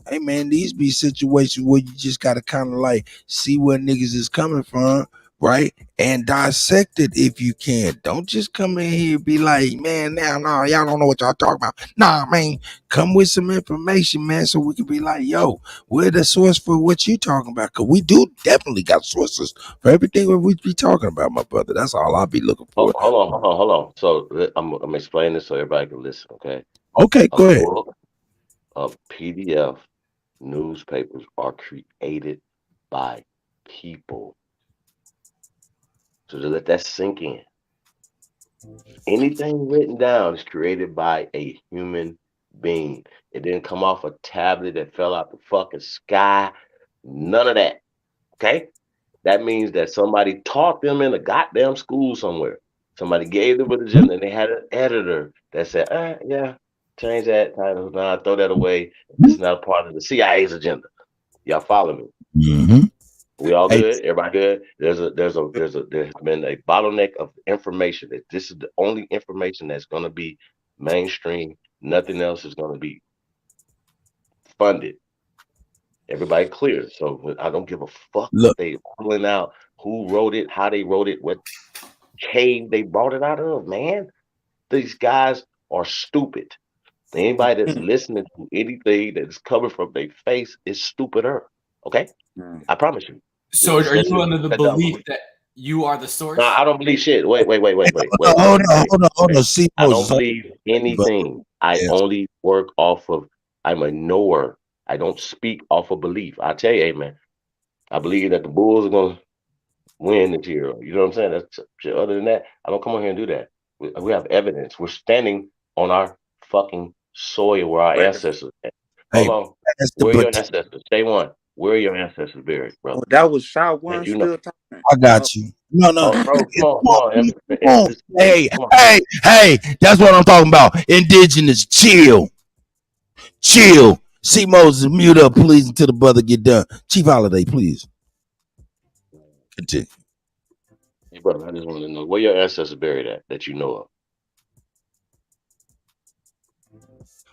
hey man, these be situations where you just gotta kind of like see where niggas is coming from, right? And dissect it if you can. Don't just come in here and be like, man, now no, y'all don't know what y'all talking about. Nah, man, come with some information, man, so we can be like, yo, we're the source for what you talking about. Cause we do definitely got sources for everything that we be talking about, my brother. That's all I'll be looking for. Hold on. So I'm explaining this so everybody can listen. Okay. Okay, A go ahead. book of PDF newspapers are created by people. So to let that sink in. Anything written down is created by a human being. It didn't come off a tablet that fell out the fucking sky. None of that. Okay? That means that somebody taught them in a goddamn school somewhere. Somebody gave them an agenda and they had an editor that said, yeah, change that title. Nah, throw that away. This is not a part of the CIA's agenda. Y'all follow me? Mm-hmm. We all Hey, good? Everybody good? There's been a bottleneck of information that this is the only information that's gonna be mainstream. Nothing else is gonna be funded. Everybody clear. So I don't give a fuck look, what they pulling out, who wrote it, how they wrote it, what cave they brought it out of, man. These guys are stupid. Anybody that's listening to anything that is coming from their face is stupider. Okay? I promise you. So It's are you sensitive. under the Cut down. belief that you are the No, source? I don't believe shit. Wait. hold on. See, I don't Moses, believe anything. I yes. only work off of, I'm a knower. I don't speak off of belief. I tell you, amen. I believe that the Bulls are going to win this year. You know what I'm saying? That's shit. Other than that, I don't come on here and do that. We have evidence. We're standing on our fucking soil where our ancestors. Hey, Hold on. that's the Where are your but ancestors? Stay one. Where are your ancestors buried, brother? Oh, that was Shaw That One you know. still talking. I got you. No, Oh, bro, come on. come on. Hey, Come on. hey, that's what I'm talking about. Indigenous, chill. See Moses, mute up, please, until the brother get done. Chief Holiday, please. Continue. Hey, brother, I just want to know where your ancestors buried at that you know of.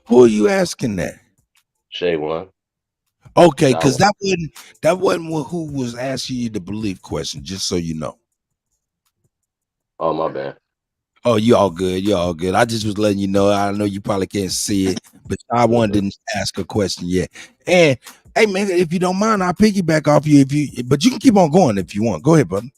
Who are you asking that? Shay One. Okay, Shy because One. that wasn't who was asking you the belief question, just so you know. Oh, my bad. Oh, you all good. You all good. I just was letting you know. I know you probably can't see it, but I one didn't ask a question yet. And hey man, if you don't mind, I'll piggyback off you but you can keep on going if you want. Go ahead, brother.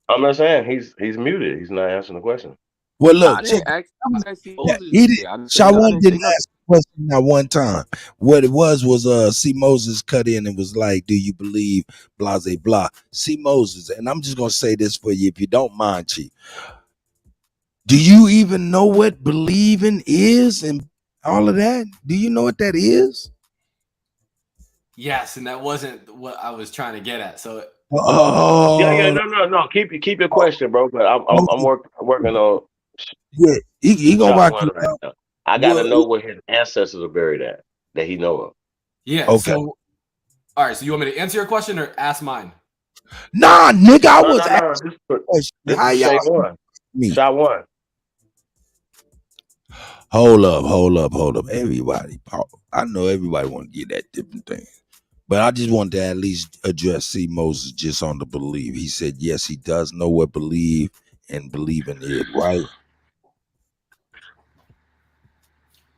I'm not saying he's muted. He's not answering the question. Well, Nah, I look, didn't check. ask. I asked you Yeah, Moses. he did. I didn't say Shawan didn't nothing. ask a question that one time. What it was see Moses cut in and was like, "Do you believe?" Blah blah blah. See Moses, and I'm just gonna say this for you, if you don't mind, Chief. Do you even know what believing is and all of that? Do you know what that is? Yes, and that wasn't what I was trying to get at. So Yeah. Oh, No. Keep your question, bro. But I'm working on yeah, he gonna Shot rock One you right out. now. I gotta Well, know where his ancestors are buried at that he know of. yeah. okay. So all right. So you want me to answer your question or ask mine? Nah, nigga, I was No. asking a question. This How is y'all Shay One. me? Shot One. Hold up. Everybody, I know everybody want to get that different thing. But I just wanted to at least address C. Moses just on the belief. He said, yes, he does know what believe and believing is, right?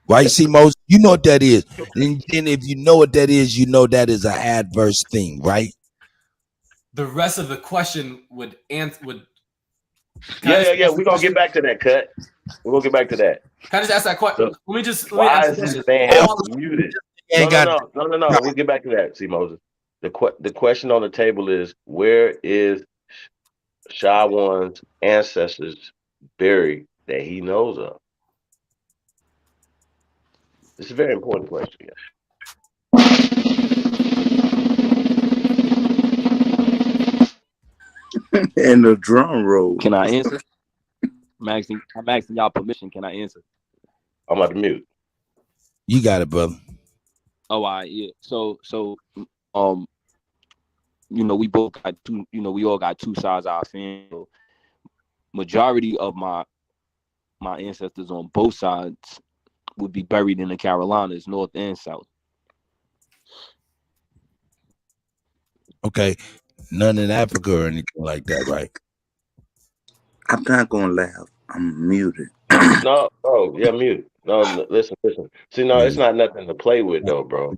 Right, C. Moses? You know what that is. And if you know what that is, you know that is an adverse thing, right? The rest of the question would answer. Yeah. We're gonna get back to that cut. We're gonna get back to that. Can I just ask that question? So, Let me answer why the is this question. man muted? Ain't got No. We'll get back to that, see Moses. The question on the table is, where is Sha One's ancestors buried that he knows of? It's a very important question. And the drum roll. Can I answer? I'm asking y'all permission. Can I answer? I'm about to mute. You got it, brother. Oh, yeah. So, we both got two. We all got two sides of our family. So majority of my ancestors on both sides would be buried in the Carolinas, North and South. Okay, none in Africa or anything like that, right? I'm not gonna laugh. I'm muted. No, yeah, mute. No, listen. See, no, it's not nothing to play with though, bro.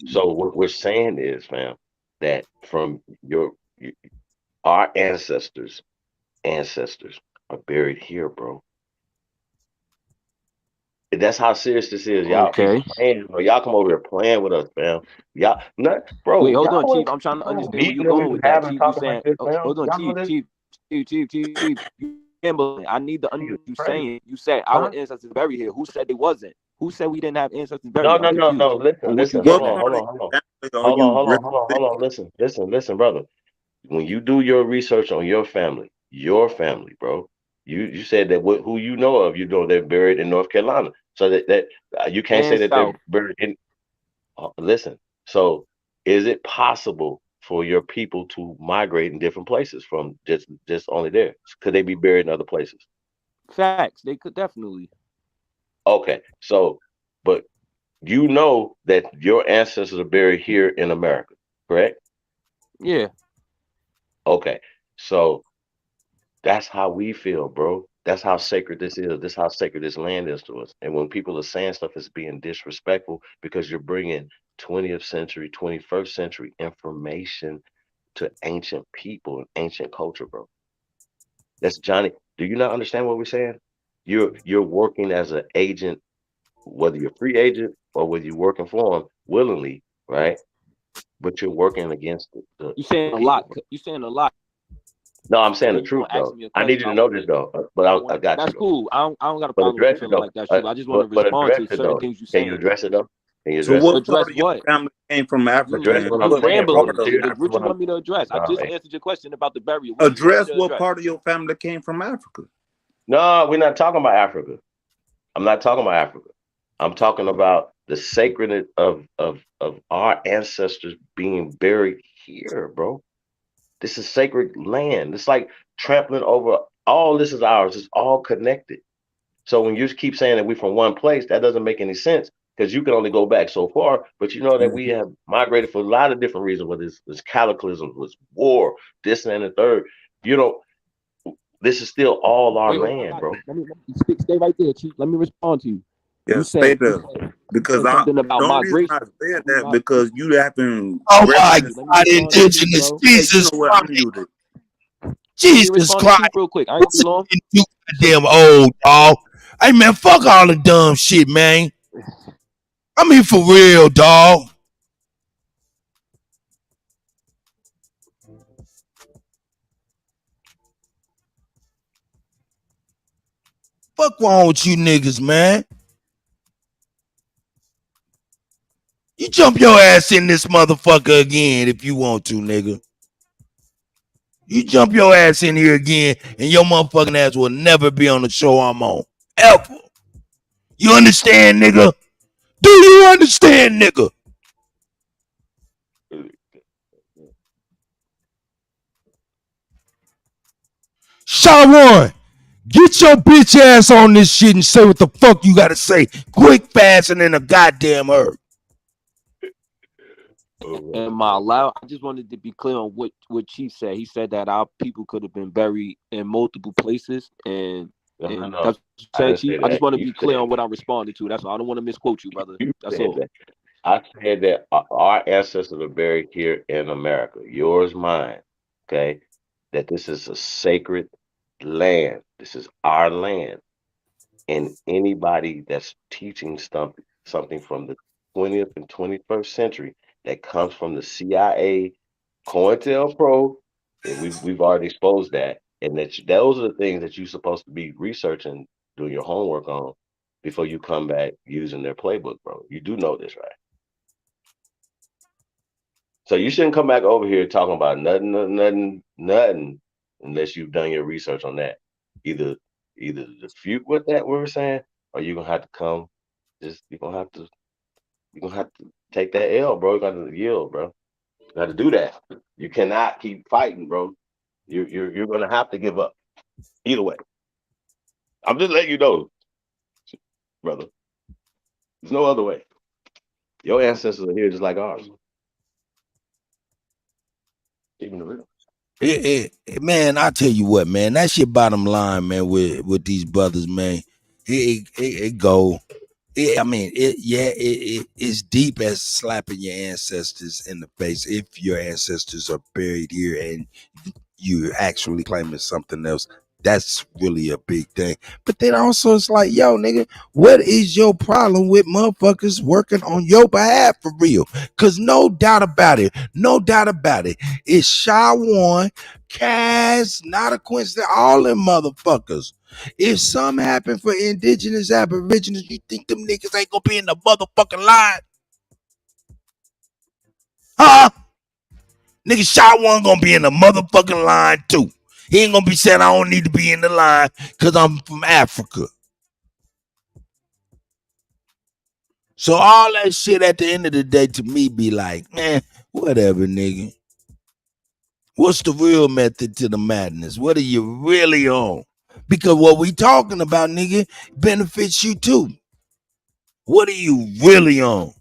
So what we're saying is, fam, that from our ancestors are buried here, bro. That's how serious this is. Y'all Okay. playing, bro. Y'all come over here playing with us, fam. Y'all not, bro. Wait, hold y'all on, Chief. was I'm trying to understand where meeting you're that we going was with that. having Chief, you talking saying, like this, fam. hold on, Y'all Chief. You gambling. I need to understand what you crazy. saying. You said our ancestors buried here. Who said they wasn't? Who said we didn't have ancestors buried? No. I'm confused. Listen. What you Hold on. Listen, brother. When you do your research on your family, bro, you said that who you know of, they're buried in North Carolina. So that you can't say that South. they're buried in. Listen. So is it possible for your people to migrate in different places from just only there? Could they be buried in other places? Facts. They could definitely. Okay. So, but you know that your ancestors are buried here in America, correct? Yeah. Okay. So that's how we feel, bro. That's how sacred this is. This is how sacred this land is to us. And when people are saying stuff, it's being disrespectful because you're bringing 20th century, 21st century information to ancient people and ancient culture, bro. That's Johnny. Do you not understand what we're saying? You're working as an agent, whether you're a free agent or whether you're working for them willingly, right? But you're working against the You saying a people, lot. bro. You saying a lot. No, I'm I saying know the you truth want to ask though. me a I need question. you to know this though, but I got you That's though. cool. I don't got a But problem with you address it feeling though. like that, Chief. I just want to But respond address to it certain though. things you're Can you saying. address it though? Can you So address it? what part Address of your what? family came from Africa? Address And what what I'm saying, bro. part Rambling. of You're not What you what I'm. want me to address? I No, just man. answered your question about the burial. What do you want me address to what address? part of your family came from Africa? No, we're not talking about Africa. I'm not talking about Africa. I'm talking about the sacredness of our ancestors being buried here, bro. This is sacred land. It's like trampling over all this is ours. It's all connected. So when you keep saying that we're from one place, that doesn't make any sense because you can only go back so far. But you know that we have migrated for a lot of different reasons, whether it's cataclysm, was war, this and the third. You know, this is still all our Wait, land, bro. let me stay right there, Chief. Let me respond to you. Yeah, You stay said there. Because something about the only reason I migration. said that because you haven't Oh my referenced. God, indigenous Hey, you Jesus know what? I'm Christ. muted. Let me Jesus respond to Christ. Chief real quick. I ain't gonna be long. You goddamn old dog. Hey man, fuck all the dumb shit, man. I'm here for real, dog. Fuck wrong with you niggas, man? You jump your ass in this motherfucker again if you want to, nigga. You jump your ass in here again, and your motherfucking ass will never be on the show I'm on. Ever. You understand, nigga? Do you understand, nigga? Shawan, get your bitch ass on this shit and say what the fuck you gotta say. Quick, fast, and in a goddamn herb. Am I allowed? I just wanted to be clear on what Chief said. He said that our people could have been buried in multiple places, and No. that's what you I said, didn't Chief. say I just that. want to You be said clear on what that. I responded to. That's all. I don't want to misquote you, brother. You That's said all. that. I said that our ancestors are buried here in America. Yours, mine. Okay. That this is a sacred land. This is our land. And anybody that's teaching something from the 20th and 21st century that comes from the CIA, COINTELPRO, and we've already exposed that, and those are the things that you're supposed to be researching, doing your homework on before you come back using their playbook, bro. You do know this, right? So you shouldn't come back over here talking about nothing, unless you've done your research on that. Either dispute what that we're saying, or you're gonna have to come. You're gonna have to take that L, bro. You gotta yield, bro. You gotta do that. You cannot keep fighting, bro. You're gonna have to give up. Either way. I'm just letting you know, brother. There's no other way. Your ancestors are here just like ours. Keeping it real. Man, I tell you what, man, that shit bottom line, man, with these brothers, man. It go. It's deep as slapping your ancestors in the face if your ancestors are buried here and you're actually claiming something else. That's really a big thing. But then also it's like, yo, nigga, what is your problem with motherfuckers working on your behalf for real? Cause no doubt about it, it's Shawan, Cass, not a coincidence, all them motherfuckers. If something happened for indigenous aboriginals, you think them niggas ain't gonna be in the motherfucking line? Huh? Nigga, Shawan gonna be in the motherfucking line too. He ain't gonna be saying I don't need to be in the line because I'm from Africa. So all that shit at the end of the day to me be like, man, whatever, nigga. What's the real method to the madness? What are you really on? Because what we talking about, nigga, benefits you too. What are you really on?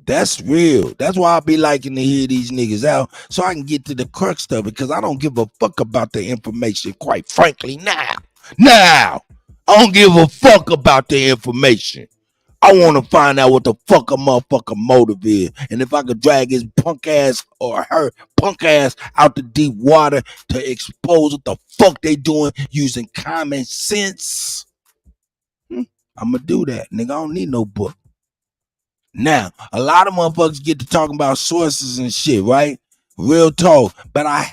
That's real. That's why I be liking to hear these niggas out so I can get to the crux of it, because I don't give a fuck about the information, quite frankly. Now, I don't give a fuck about the information. I want to find out what the fuck a motherfucker motive is. And if I could drag his punk ass or her punk ass out the deep water to expose what the fuck they doing using common sense, I'm going to do that. Nigga, I don't need no book. Now, a lot of motherfuckers get to talking about sources and shit, right? Real talk. But I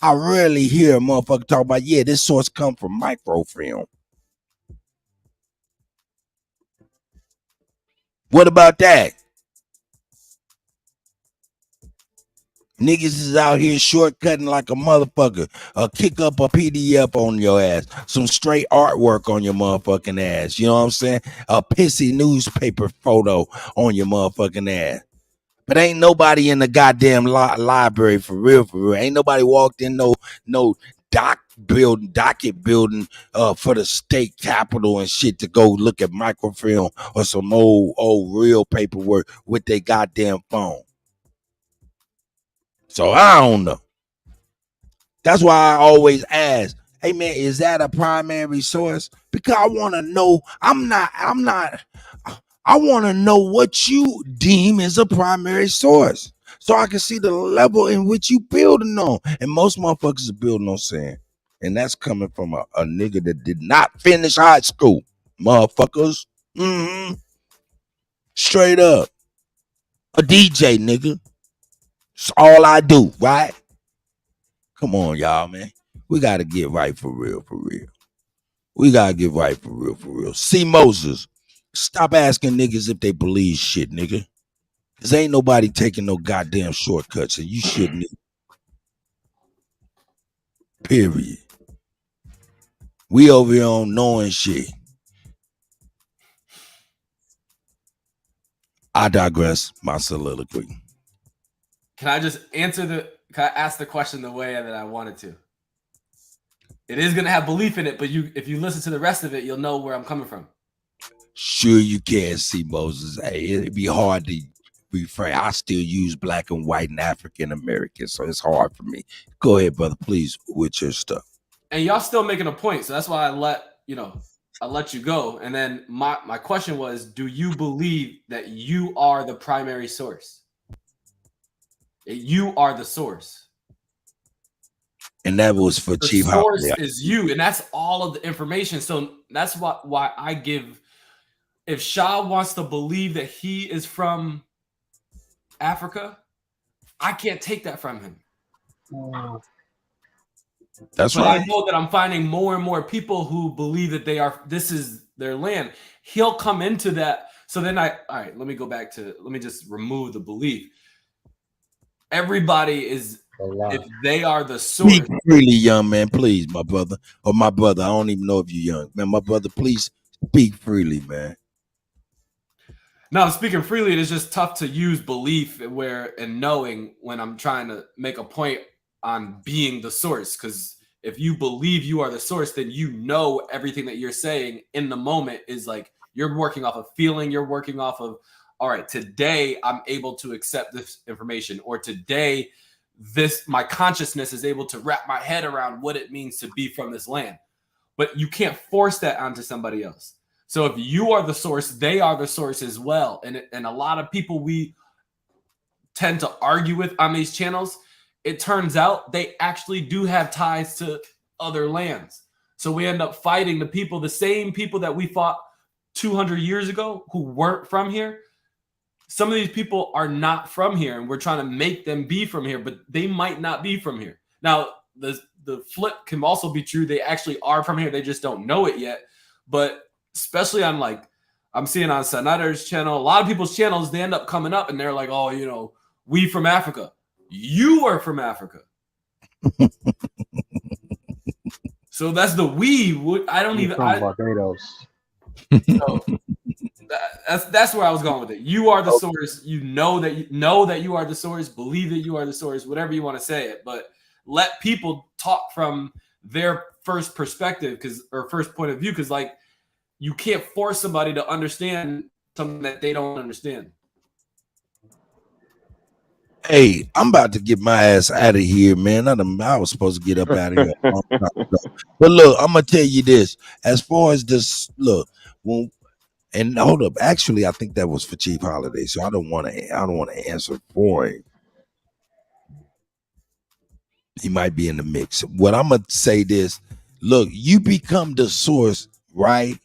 rarely hear a motherfucker talk about, yeah, this source come from microfilm. What about that? Niggas is out here shortcutting like a motherfucker. Kick up a PDF on your ass. Some straight artwork on your motherfucking ass. You know what I'm saying? A pissy newspaper photo on your motherfucking ass. But ain't nobody in the goddamn library for real. Ain't nobody walked in no docket building for the state capitol and shit to go look at microfilm or some old real paperwork with their goddamn phone. So I don't know. That's why I always ask, hey man, is that a primary source? Because I want to know. I want to know what you deem as a primary source, so I can see the level in which you building on. And most motherfuckers are building on saying, and that's coming from a nigga that did not finish high school, motherfuckers. Straight up, a DJ, nigga. It's all I do, right? Come on, y'all, man. We gotta get right for real. We gotta get right for real. C. Moses, stop asking niggas if they believe shit, nigga. Cause ain't nobody taking no goddamn shortcuts, and you shouldn't. Period. We over here on knowing shit. I digress. My soliloquy. Can I just can I ask the question the way that I wanted to? It is gonna have belief in it, but if you listen to the rest of it, you'll know where I'm coming from. Sure you can, see Moses. Hey, it'd be hard to refrain. I still use black and white and African American, so it's hard for me. Go ahead, brother, please, with your stuff. And y'all still making a point, so that's why I let you go. And then my question was, do you believe that you are the primary source? That you are the source. And that was for the Chief source Holiday. is you, and that's all of the information. So that's why I give. If Shah wants to believe that he is from Africa, I can't take that from him. That's but right. I know that I'm finding more and more people who believe that this is their land. He'll come into that. So then all right, let me just remove the belief. Everybody is if they are the source. Speak freely, young man, please, my brother. Or my brother. I don't even know if you're young. Man, my brother, please speak freely, man. No, I'm speaking freely. It is just tough to use belief and knowing when I'm trying to make a point on being the source. Because if you believe you are the source, then you know everything that you're saying in the moment is like you're working off of feeling. You're working off of, all right, today I'm able to accept this information, or today my consciousness is able to wrap my head around what it means to be from this land. But you can't force that onto somebody else. So if you are the source, they are the source as well. And a lot of people we tend to argue with on these channels, it turns out they actually do have ties to other lands. So we end up fighting the same people that we fought 200 years ago who weren't from here. Some of these people are not from here, and we're trying to make them be from here, but they might not be from here. Now, the flip can also be true. They actually are from here. They just don't know it yet. But especially on I'm seeing on Senator's channel, a lot of people's channels, they end up coming up and they're like, oh, we from Africa. You are from Africa. So that's the we. I don't even. From Barbados. So that's where I was going with it. You are the source. You know that you are the source. Believe that you are the source. Whatever you want to say it, but let people talk from their first perspective, or first point of view, because you can't force somebody to understand something that they don't understand. Hey, I'm about to get my ass out of here, man. I was supposed to get up out of here a long time ago. But look, I'm gonna tell you this. As far as this, look, and hold up. Actually, I think that was for Chief Holiday, so I don't want to answer for him. He might be in the mix. What I'm gonna say this: look, you become the source, right?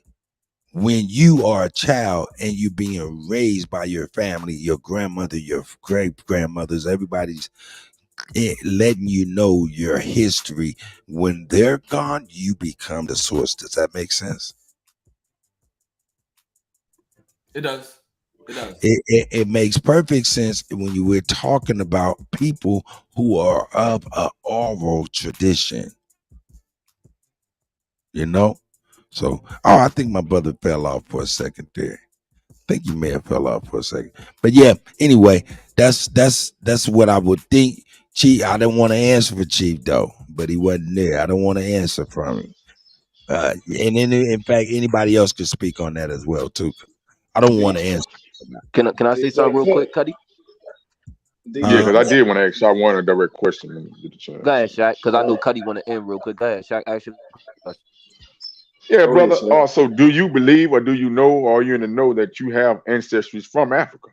When you are a child and you're being raised by your family, your grandmother, your great grandmothers, everybody's letting you know your history. When they're gone, you become the source. Does that make sense? It does. It does. It makes perfect sense when you were talking about people who are of an oral tradition. So, I think my brother fell off for a second there. I think he may have fell off for a second. But yeah, anyway, that's what I would think. Chief, I didn't want to answer for Chief though, but he wasn't there. I don't want to answer from him. And in fact, anybody else could speak on that as well too. I don't want to answer. Can I say something real quick, Kutty? Yeah, because I did want to ask Shaq one a direct question. Go ahead, Shaq, because I know Kutty want to end real quick. Go ahead, Shaq. Actually. Yeah, brother. Also, do you believe, or do you know, or are you in the know that you have ancestries from Africa?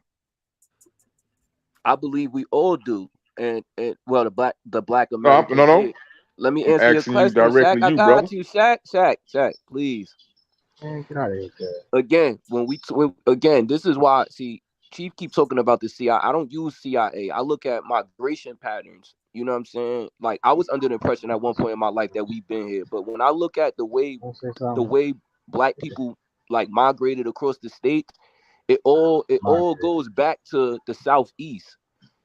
I believe we all do, and well, the black Americans. No. Let me answer your question, Shaq. I got you, Shaq, please. Man, get out of here. Again, this is why. See, Chief keeps talking about the CIA. I don't use CIA. I look at migration patterns. You know what I'm saying? Like, I was under the impression at one point in my life that we've been here, but when I look at the way black people migrated across the states, it all goes back to the Southeast.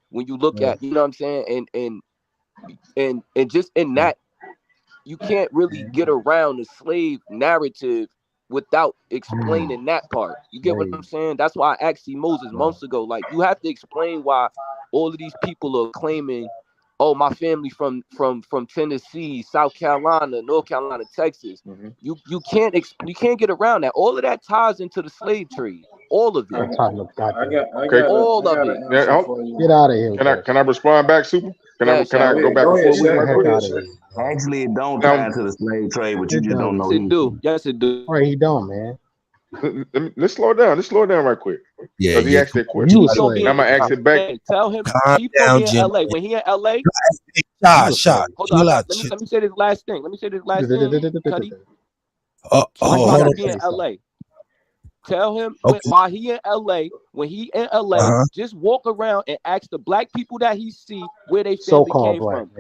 When you look at, you know what I'm saying, and just in that, you can't really get around the slave narrative without explaining that part. You get what I'm saying? That's why I asked Moses months ago. You have to explain why all of these people are claiming, oh, my family from Tennessee, South Carolina, North Carolina, Texas. You can't get around that. All of that ties into the slave trade. All of it. All of it. Get out of here. Can I respond back, Super? Can I go back and forth? Actually, it don't tie into the slave trade, but you just don't know. Yes, it do. Yes, it do. Right, he don't, man. Let's slow down. Let's slow down right quick. Because he asked that question. I'm gonna ask it back. Tell him Chief down, in LA. When he in LA, shot. Hold on. Let me say this last thing. Kutty. Hold on. He in LA. Tell him while he in LA, when he in LA, just walk around and ask the black people that he see where they family came from.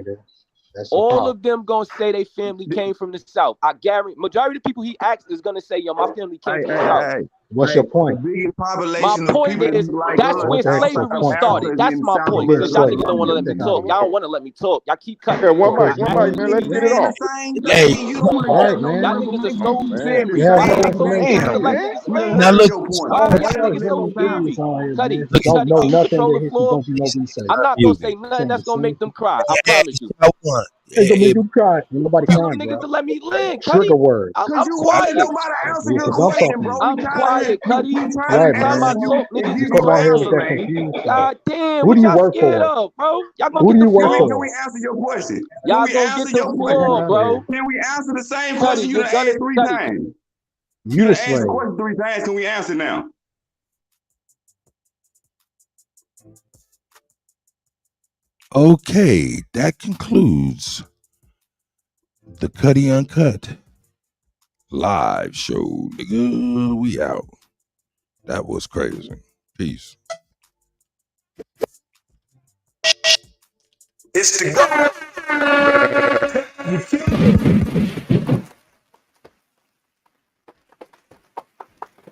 All of them gonna say they family came from the South. I guarantee majority of the people he asked is gonna say, yo, my family came from the South. What's your point? The biggest My population of point people that is be like that's us, where What the heck's Africa, your slavery point? started. Africa That's getting my South point. Being Because y'all slave. niggas don't want to let me Take out talk. of Y'all it. don't want to let me talk. Y'all keep cutting Yeah, me one off. mic, man. Let's get it saying the off. same Hey, thing. You don't want to All give right, us no man. Y'all more niggas is information. so You Man, saying We the have why no y'all same so information. thing. scared to damn, let man. niggas We done now land? look, heard your point. Why Don't y'all One start at niggas a so making time. videos goofy? on here, Cuddy, man. look, Don't Cuddy, know can you nothing control that the history floor? don't be no be say. I'm not gonna music. say nothing Saying that's the gonna same make them cry. I Hey, promise you. y'all want? It's gonna Hey, make them cry. Ain't nobody Tell them crying, niggas bro. to let me land, Cuddy. Trigger word. Cause I'm you won't let quiet. nobody answer Yeah, your because I'm question, talking to bro. you. We I'm trying to quiet, Cuddy. we trying Right, to Every time answer I man. you talk, and niggas You give is you come an on here answer, with that questioning. man. confusion stuff. God damn, Who do what you y'all work scared for? of, bro? Y'all gonna Who get do the you work Can floor. we for? answer your question? Can Y'all we gonna answer get the your Man, get question? floor, out of here. bro. Can we answer the same question Cuddy, you you're done gonna asked three Cuddy. times? You You the done asked the slave. question three times. Can we answer now? okay, that concludes the Kutty UnKutt live show, nigga. We out. That was crazy. Peace. It's the